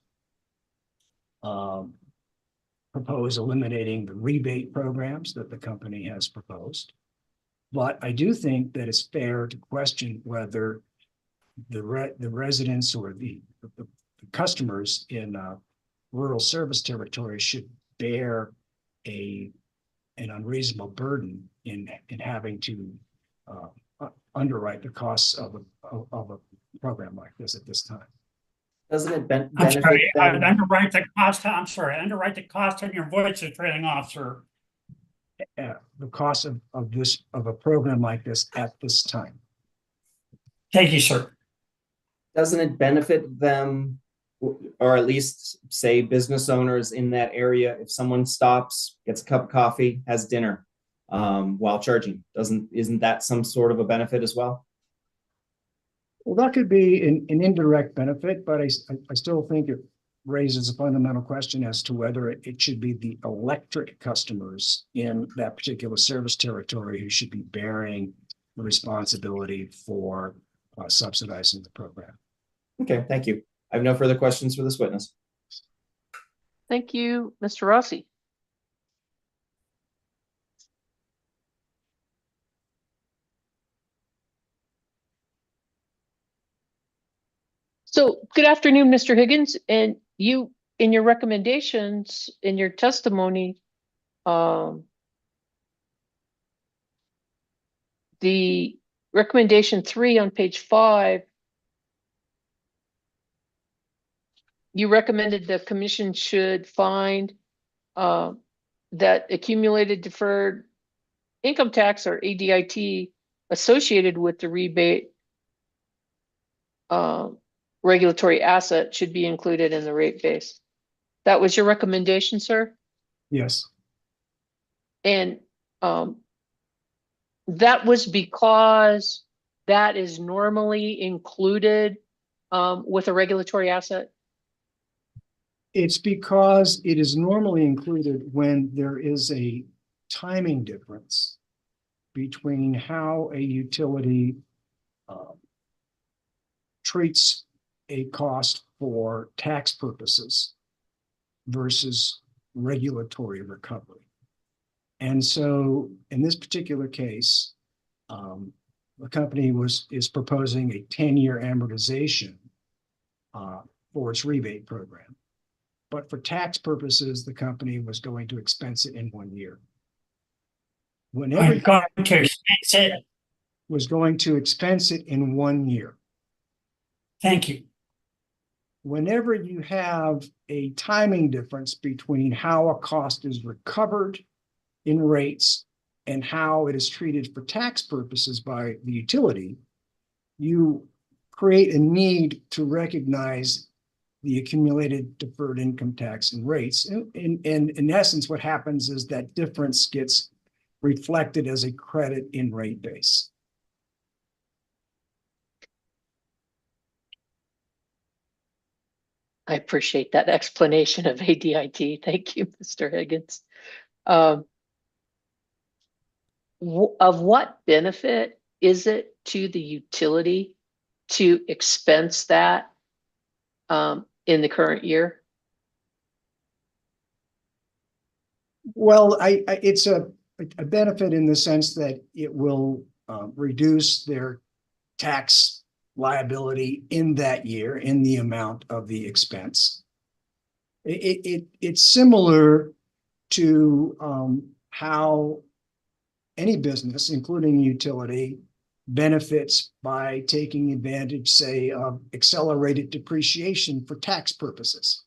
propose eliminating the rebate programs that the company has proposed. But I do think that it's fair to question whether the residents or the customers in rural service territory should bear an unreasonable burden in having to underwrite the costs of a program like this at this time. Doesn't it I'm benefit sorry, them? underwrite the cost. I'm sorry, underwrite the cost, and your voice is trailing off, sir. The cost of a program like this at this time. Thank you, sir. Doesn't it benefit them, or at least say business owners in that area, if someone stops, gets a cup of coffee, has dinner while charging? Isn't that some sort of a benefit as well? Well, that could be an indirect benefit, but I still think it raises a fundamental question as to whether it should be the electric customers in that particular service territory who should be bearing the responsibility for subsidizing the program. Okay, thank you. I have no further questions for this witness. Thank you, Mr. Rossi. So good afternoon, Mr. Higgins. And you, in your recommendations, in your testimony, the recommendation 3 on page 5, you recommended the commission should find that accumulated deferred income tax, or ADIT, associated with the rebate regulatory asset should be included in the rate base. That was your recommendation, sir? Yes. And that was because that is normally included with a regulatory asset? It's because it is normally included when there is a timing difference between how a utility treats a cost for tax purposes versus regulatory recovery. And so in this particular case, the company is proposing a 10-year amortization for its rebate program. But for tax purposes, the company was going to expense it in 1 year. Whenever was going to expense it in 1 year. Thank you. Whenever you have a timing difference between how a cost is recovered in rates and how it is treated for tax purposes by the utility, you create a need to recognize the accumulated deferred income tax and rates. And in essence, what happens is that difference gets reflected as a credit in rate base. I appreciate that explanation of ADIT. Thank you, Mr. Higgins. Of what benefit is it to the utility to expense that in the current year? Well, it's a benefit in the sense that it will reduce their tax liability in that year in the amount of the expense. It's similar to how any business, including utility, benefits by taking advantage, say, of accelerated depreciation for tax purposes.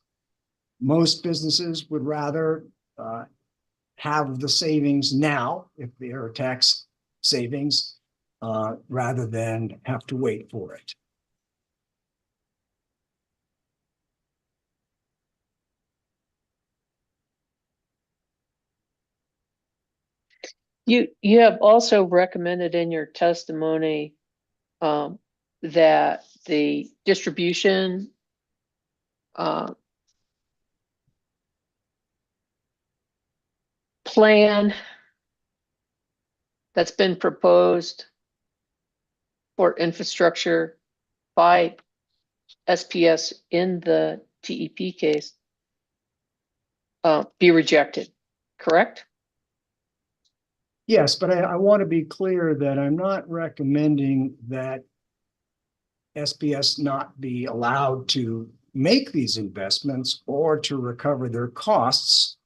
Most businesses would rather have the savings now, if there are tax savings, rather than have to wait for it. You have also recommended in your testimony that the distribution plan that's been proposed for infrastructure by SPS in the TEP case be rejected, correct? Yes, but I want to be clear that I'm not recommending that SPS not be allowed to make these investments or to recover their costs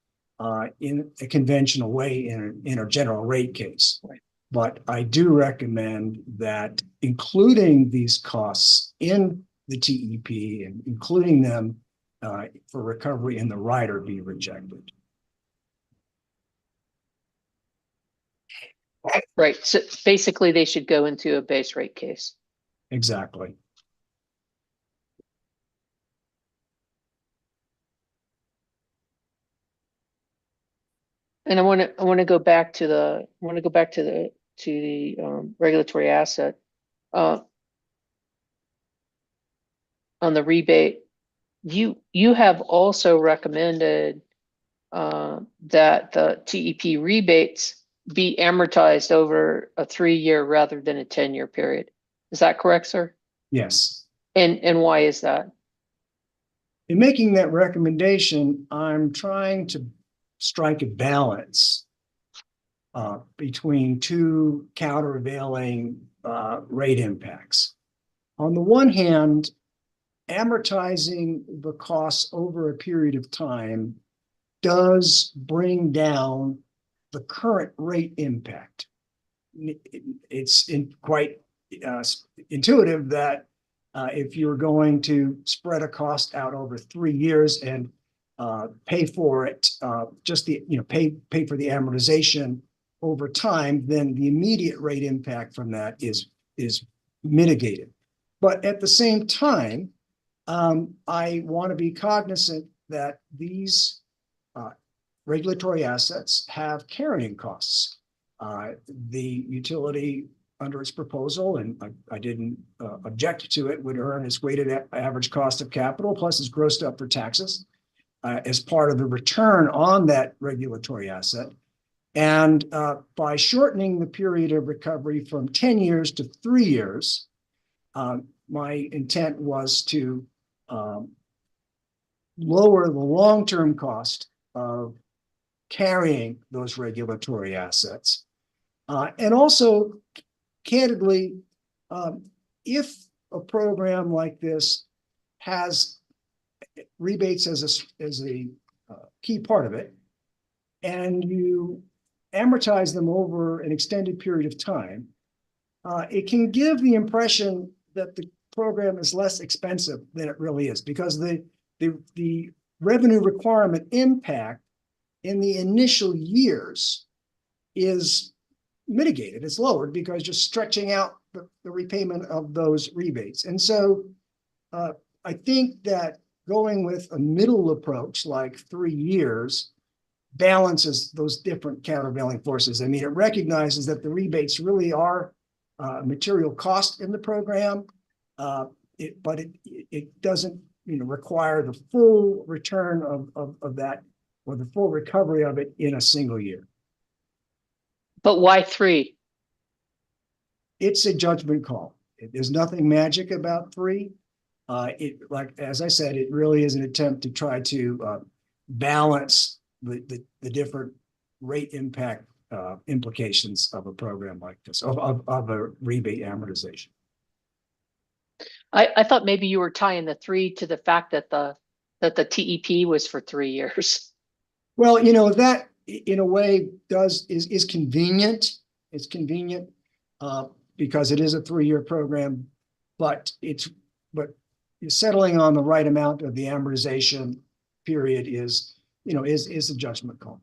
in a conventional way in a general rate case. Right. But I do recommend that including these costs in the TEP and including them for recovery in the rider be rejected. Right. So basically, they should go into a base rate case. Exactly. And I want to go back to the regulatory asset on the rebate. You have also recommended that the TEP rebates be amortized over a 3-year rather than a 10-year period. Is that correct, sir? Yes. And why is that? In making that recommendation, I'm trying to strike a balance between two countervailing rate impacts. On the one hand, amortizing the costs over a period of time does bring down the current rate impact. It's quite intuitive that if you're going to spread a cost out over 3 years and pay for it, pay for the amortization over time, then the immediate rate impact from that is mitigated. But at the same time, I want to be cognizant that these regulatory assets have carrying costs. The utility under its proposal, and I didn't object to it, would earn its weighted average cost of capital plus is grossed up for taxes as part of the return on that regulatory asset. And by shortening the period of recovery from 10 years to 3 years, my intent was to lower the long-term cost of carrying those regulatory assets. And also, candidly, if a program like this has rebates as a key part of it, and you amortize them over an extended period of time, it can give the impression that the program is less expensive than it really is, because the revenue requirement impact in the initial years is mitigated, it's lowered because you're stretching out the repayment of those rebates. And so I think that going with a middle approach, like 3 years, balances those different countervailing forces. I mean, it recognizes that the rebates really are material cost in the program, but it doesn't, require the full return of that, or the full recovery of it in a single year. But why 3? It's a judgment call. There's nothing magic about 3. Like, as I said, it really is an attempt to try to balance the different rate impact implications of a program like this, of a rebate amortization. I thought maybe you were tying the 3 to the fact that the TEP was for 3 years. Well, that in a way is convenient. It's convenient because it is a 3-year program, but settling on the right amount of the amortization period is a judgment call.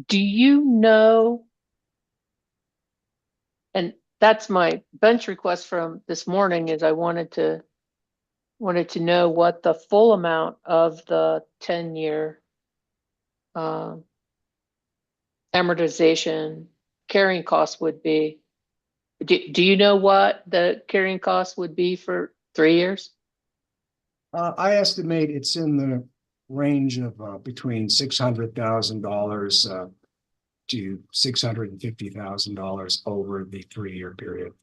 Do you know, and that's my bench request from this morning, is I wanted to know what the full amount of the 10-year amortization carrying cost would be. Do you know what the carrying cost would be for 3 years? I estimate it's in the range of between $600,000 to $650,000 over the 3-year period.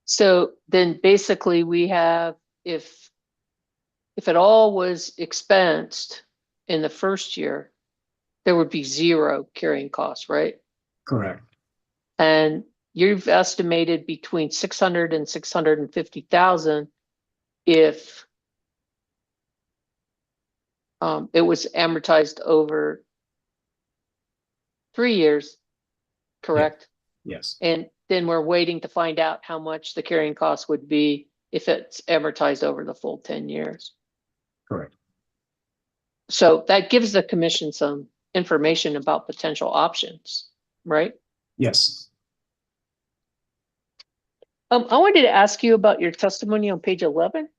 So then basically we have, if it all was expensed in the first year, there would be 0 carrying costs, right? Correct. And you've estimated between 600 and 650,000 if it was amortized over 3 years, correct? Yes. And then we're waiting to find out how much the carrying cost would be if it's amortized over the full 10 years. Correct. So that gives the commission some information about potential options, right? Yes. I wanted to ask you about your testimony on page 11.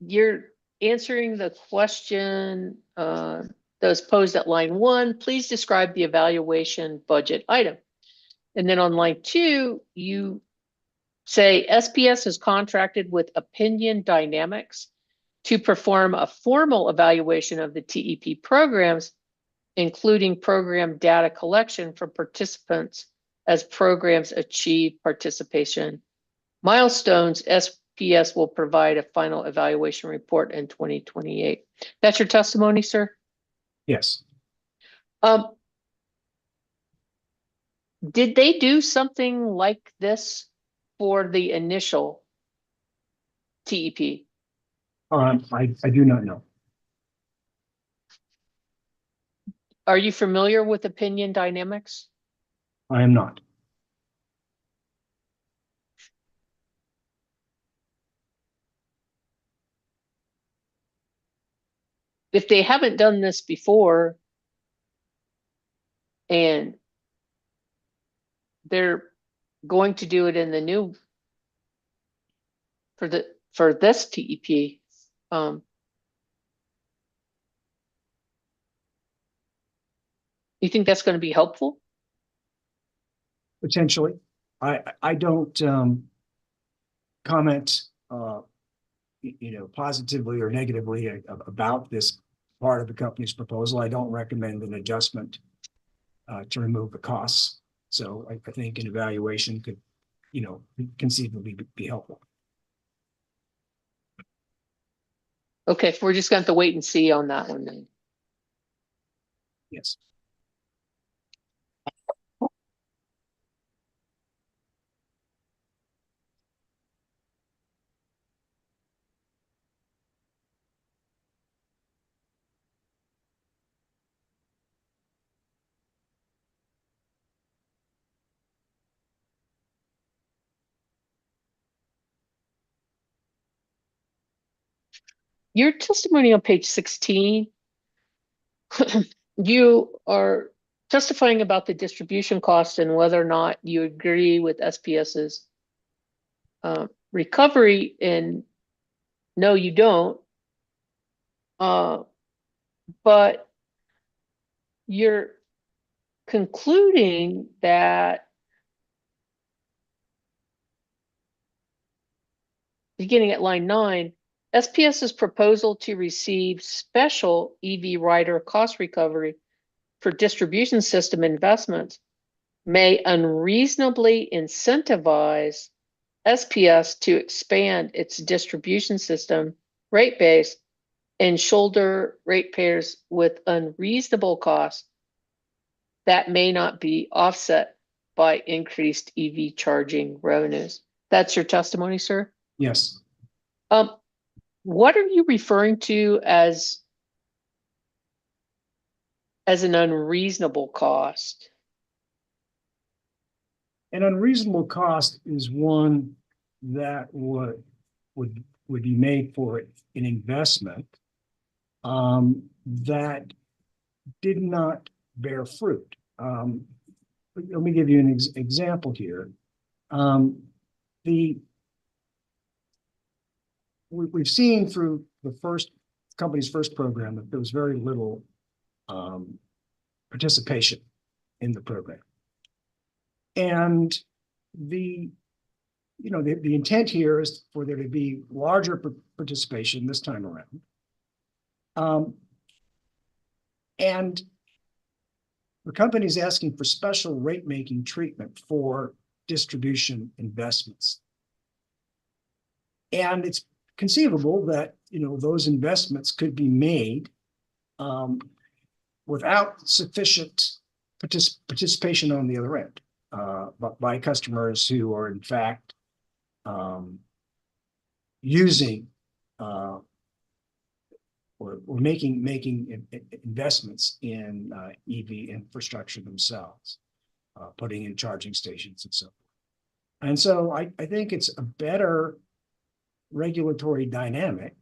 You're answering the question that was posed at line 1. Please describe the evaluation budget item. And then on line 2, you say SPS is contracted with Opinion Dynamics to perform a formal evaluation of the TEP programs, including program data collection from participants as programs achieve participation milestones. SPS will provide a final evaluation report in 2028. That's your testimony, sir? Yes. Did they do something like this for the initial TEP? I do not know. Are you familiar with Opinion Dynamics? I am not. If they haven't done this before and they're going to do it in the new for this TEP, you think that's going to be helpful? Potentially. I don't comment positively or negatively about this part of the company's proposal. I don't recommend an adjustment to remove the costs. So I think an evaluation could, conceivably be helpful. Okay, we're just going to have to wait and see on that one then. Yes. Your testimony on page 16 you are testifying about the distribution cost and whether or not you agree with SPS's recovery, and no, you don't. But you're concluding that beginning at line 9, SPS's proposal to receive special EV rider cost recovery for distribution system investments may unreasonably incentivize SPS to expand its distribution system rate base and shoulder ratepayers with unreasonable costs that may not be offset by increased EV charging revenues. That's your testimony, sir? Yes. What are you referring to as an unreasonable cost? An unreasonable cost is one that would be made for an investment that did not bear fruit. Let me give you an example here. We've seen through the company's first program that there was very little participation in the program. And the intent here is for there to be larger participation this time around. And the company is asking for special rate-making treatment for distribution investments. And it's conceivable that, those investments could be made without sufficient participation on the other end, but by customers who are in fact using or making investments in EV infrastructure themselves, putting in charging stations and so forth. And so I think it's a better regulatory dynamic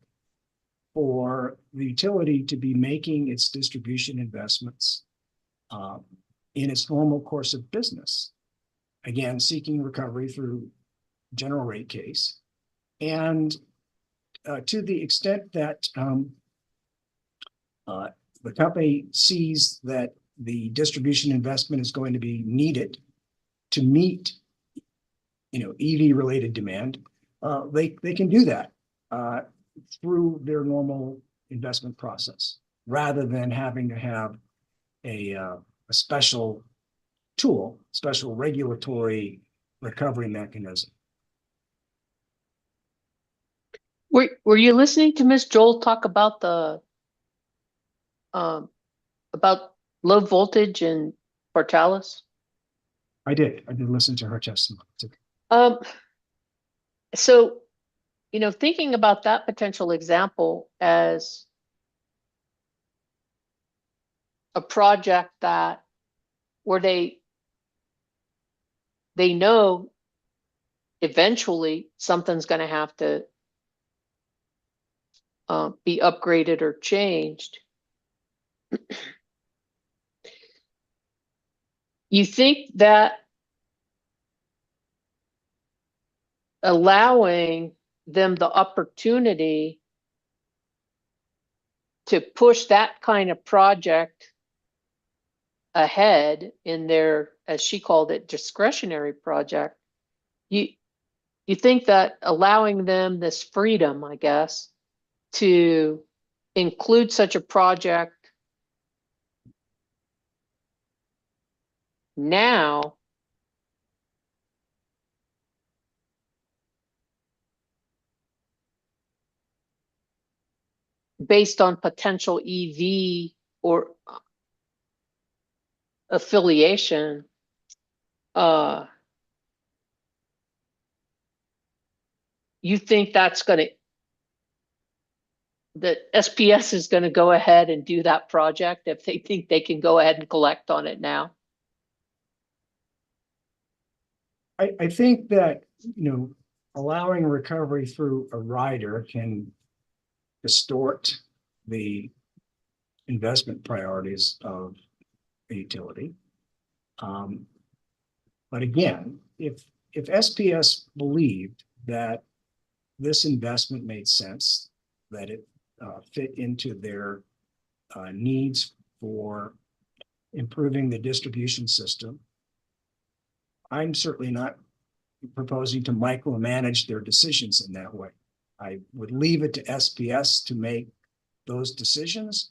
for the utility to be making its distribution investments in its normal course of business. Again, seeking recovery through general rate case. And to the extent that the company sees that the distribution investment is going to be needed to meet, EV related demand, they can do that through their normal investment process, rather than having to have a special tool, special regulatory recovery mechanism. Were you listening to Ms. Joel talk about about low voltage and Portales? I did listen to her testimony. So, thinking about that potential example as a project where they know eventually something's going to have to be upgraded or changed. You think that allowing them the opportunity to push that kind of project ahead in their, as she called it, discretionary project, you think that allowing them this freedom, I guess, to include such a project now based on potential EV or affiliation, you think that SPS is going to go ahead and do that project if they think they can go ahead and collect on it now? I think that, allowing recovery through a rider can distort the investment priorities of a utility. But again, if SPS believed that this investment made sense, that it fit into their needs for improving the distribution system, I'm certainly not proposing to micromanage their decisions in that way. I would leave it to SPS to make those decisions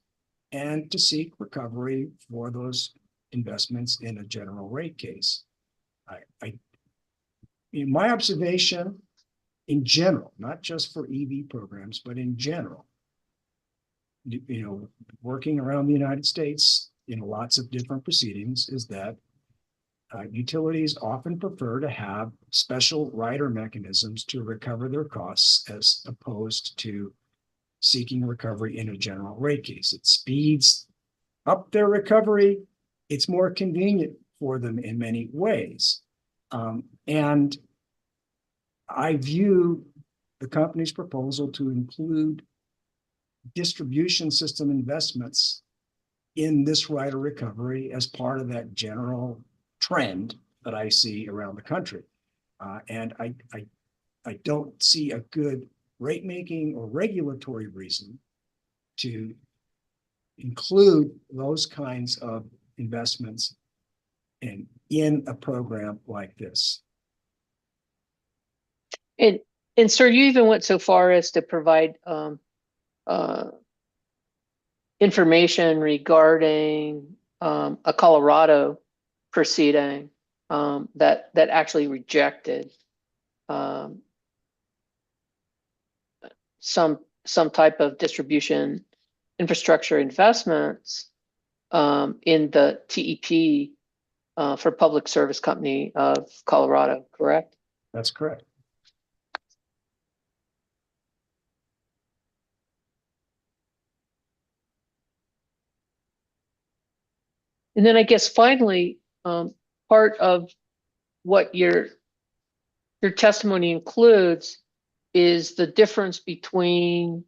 and to seek recovery for those investments in a general rate case. In my observation, in general, not just for EV programs, but in general, working around the United States in lots of different proceedings, is that utilities often prefer to have special rider mechanisms to recover their costs as opposed to seeking recovery in a general rate case. It speeds up their recovery. It's more convenient for them in many ways. And I view the company's proposal to include distribution system investments in this rider recovery as part of that general trend that I see around the country. And I don't see a good rate making or regulatory reason to include those kinds of investments in a program like this. And sir, you even went so far as to provide information regarding a Colorado proceeding that actually rejected some type of distribution infrastructure investments in the TEP for Public Service Company of Colorado, correct? That's correct. And then I guess finally, part of what your testimony includes is the difference between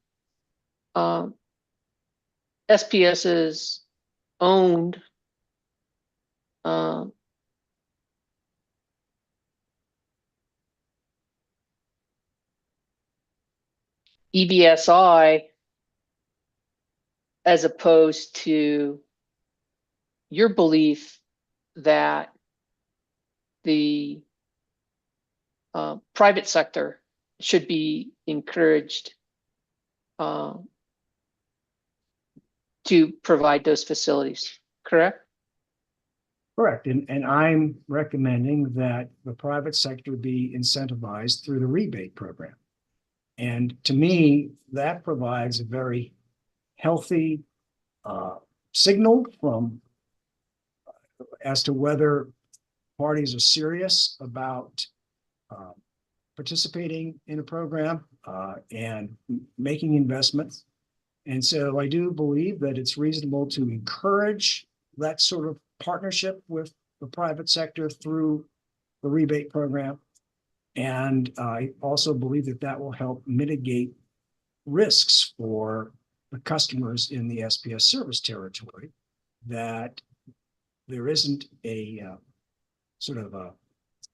SPS's owned EBSI as opposed to your belief that the private sector should be encouraged to provide those facilities, correct? Correct. And I'm recommending that the private sector be incentivized through the rebate program. And to me, that provides a very healthy signal as to whether parties are serious about participating in a program and making investments. And so I do believe that it's reasonable to encourage that sort of partnership with the private sector through the rebate program. And I also believe that that will help mitigate risks for the customers in the SPS service territory, that there isn't a sort of a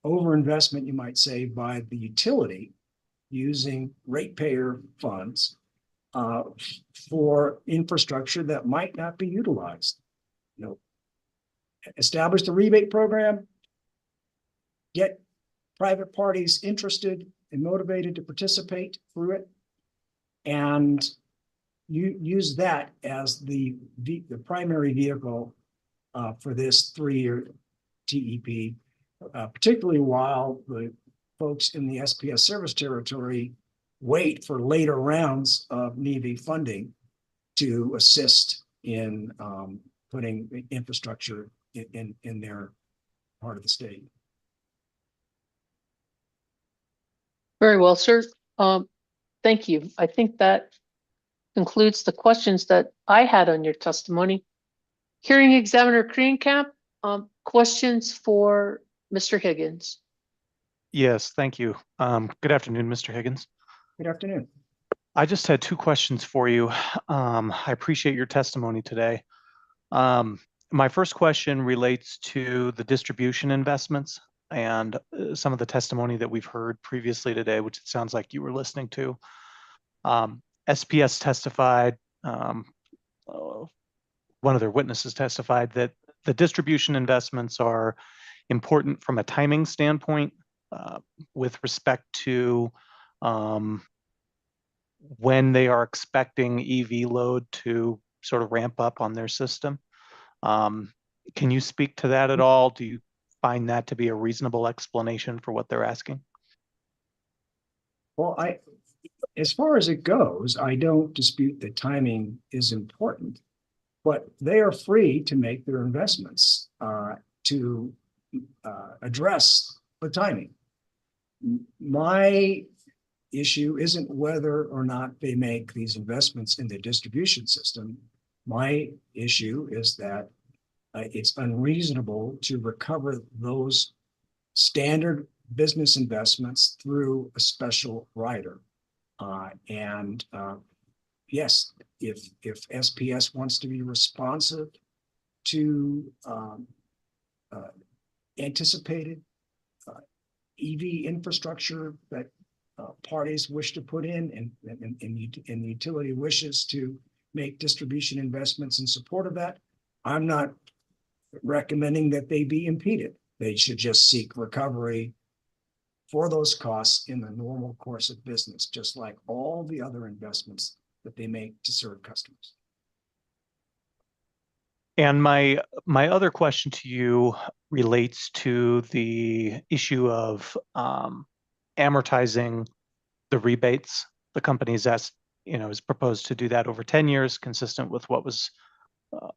overinvestment, you might say, by the utility using ratepayer funds for infrastructure that might not be utilized. Establish the rebate program, get private parties interested and motivated to participate through it, and you use that as the primary vehicle for this 3-year TEP, particularly while the folks in the SPS service territory wait for later rounds of NEVI funding to assist in putting infrastructure in their part of the state. Very well, sir. Thank you. I think that concludes the questions that I had on your testimony. Hearing Examiner Kreenkamp, questions for Mr. Higgins? Yes, thank you. Good afternoon, Mr. Higgins. Good afternoon. I just had two questions for you. I appreciate your testimony today. My first question relates to the distribution investments and some of the testimony that we've heard previously today, which it sounds like you were listening to. SPS testified, one of their witnesses testified that the distribution investments are important from a timing standpoint with respect to when they are expecting EV load to sort of ramp up on their system. Can you speak to that at all? Do you find that to be a reasonable explanation for what they're asking? Well, as far as it goes, I don't dispute that timing is important, but they are free to make their investments to address the timing. My issue isn't whether or not they make these investments in the distribution system. My issue is that it's unreasonable to recover those standard business investments through a special rider. Yes, if SPS wants to be responsive to anticipated EV infrastructure that parties wish to put in, and the utility wishes to make distribution investments in support of that, I'm not recommending that they be impeded. They should just seek recovery for those costs in the normal course of business, just like all the other investments that they make to serve customers. And my other question to you relates to the issue of amortizing the rebates. The company's asked, is proposed to do that over 10 years, consistent with what was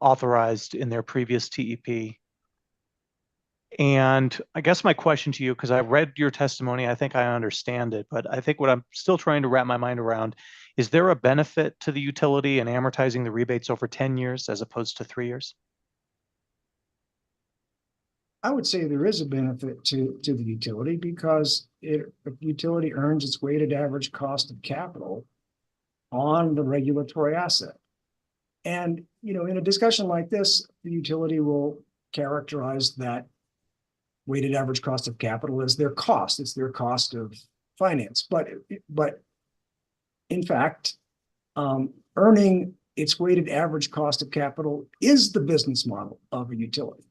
authorized in their previous TEP. And I guess my question to you, because I read your testimony, I think I understand it, but I think what I'm still trying to wrap my mind around, is there a benefit to the utility in amortizing the rebates over 10 years as opposed to 3 years? I would say there is a benefit to the utility because the utility earns its weighted average cost of capital on the regulatory asset. And, in a discussion like this, the utility will characterize that weighted average cost of capital as their cost. It's their cost of finance. But in fact, earning its weighted average cost of capital is the business model of a utility.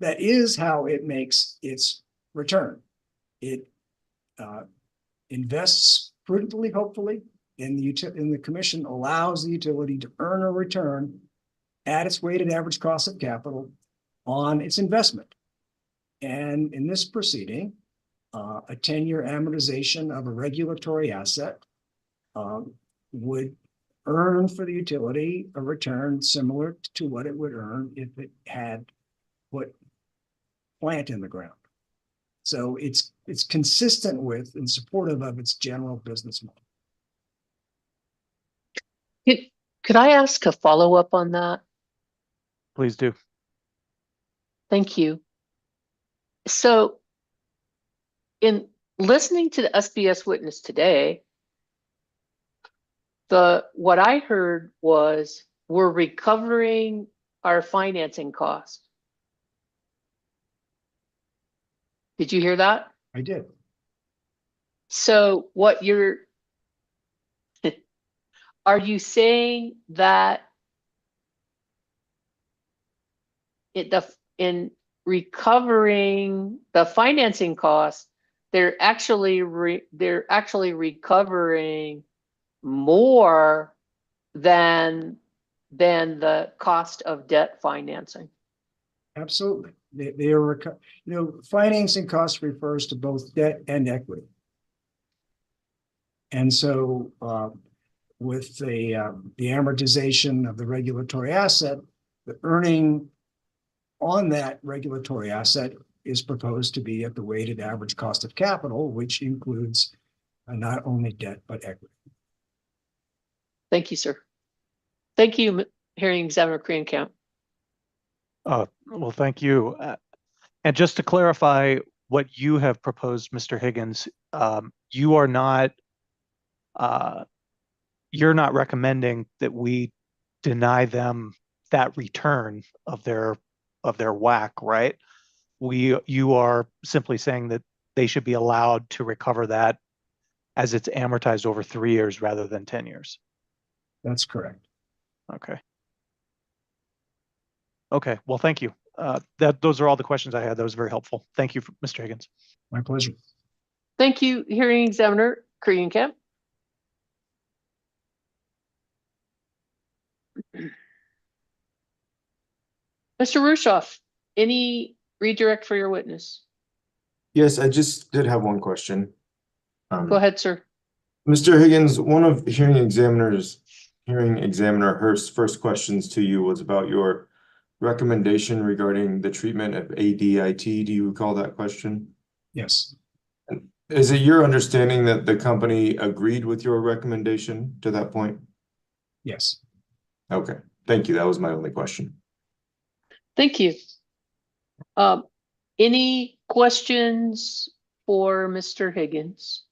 That is how it makes its return. It invests prudently, hopefully, and the commission allows the utility to earn a return at its weighted average cost of capital on its investment. And in this proceeding, a 10-year amortization of a regulatory asset would earn for the utility a return similar to what it would earn if it had put plant in the ground. So it's consistent with and supportive of its general business model. Could I ask a follow-up on that? Please do. Thank you. So in listening to the SPS witness today, what I heard was we're recovering our financing costs. Did you hear that? I did. So are you saying that in recovering the financing costs, they're actually recovering more than the cost of debt financing? Absolutely. They are, financing costs refers to both debt and equity. And so with the amortization of the regulatory asset, the earning on that regulatory asset is proposed to be at the weighted average cost of capital, which includes not only debt, but equity. Thank you, sir. Thank you, Hearing Examiner Kreienkamp. Well, thank you. And just to clarify what you have proposed, Mr. Higgins, you are not you're not recommending that we deny them that return of their WACC, right? You are simply saying that they should be allowed to recover that as it's amortized over 3 years rather than 10 years. That's correct. Okay. Okay, well, thank you. Those are all the questions I had. That was very helpful. Thank you, Mr. Higgins. My pleasure. Thank you, hearing examiner Kreienkamp. Mr. Rushoff, any redirect for your witness? Yes, I just did have one question. Go ahead, sir. Mr. Higgins, one of hearing examiner Hurst's first questions to you was about your recommendation regarding the treatment of ADIT. Do you recall that question? Yes. Is it your understanding that the company agreed with your recommendation to that point? Yes. Okay, thank you. That was my only question. Thank you. Any questions for Mr. Higgins?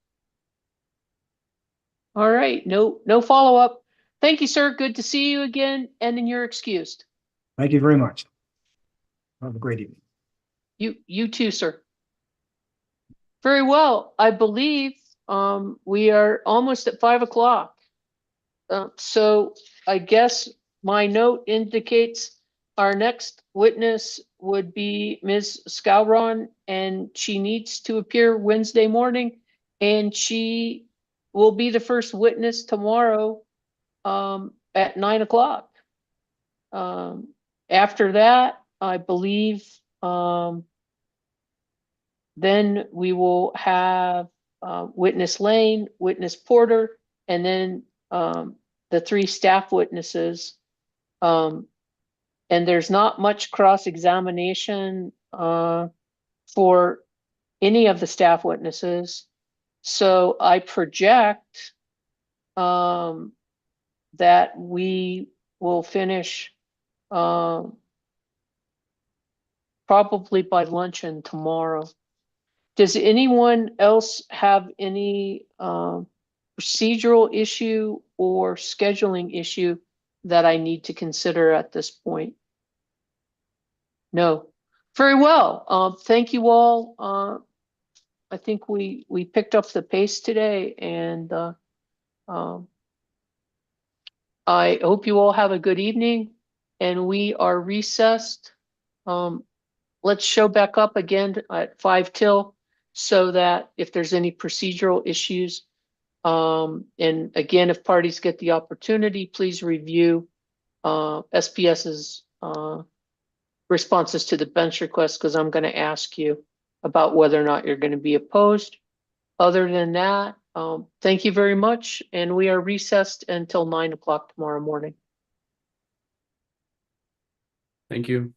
All right, no follow-up. Thank you, sir. Good to see you again, and then you're excused. Thank you very much. Have a great evening. You too, sir. Very well. I believe we are almost at 5 o'clock. So I guess my note indicates our next witness would be Ms. Scowron, and she needs to appear Wednesday morning, and she will be the first witness tomorrow at 9 o'clock. After that, I believe then we will have witness Lane, witness Porter, and then the 3 staff witnesses. And there's not much cross-examination for any of the staff witnesses. So I project that we will finish probably by luncheon tomorrow. Does anyone else have any procedural issue or scheduling issue that I need to consider at this point? No. Very well. Thank you all. I think we picked up the pace today, and I hope you all have a good evening, and we are recessed. Let's show back up again at 5 till, so that if there's any procedural issues, and again, if parties get the opportunity, please review SPS's responses to the bench request, because I'm going to ask you about whether or not you're going to be opposed. Other than that, thank you very much, and we are recessed until 9 o'clock tomorrow morning. Thank you.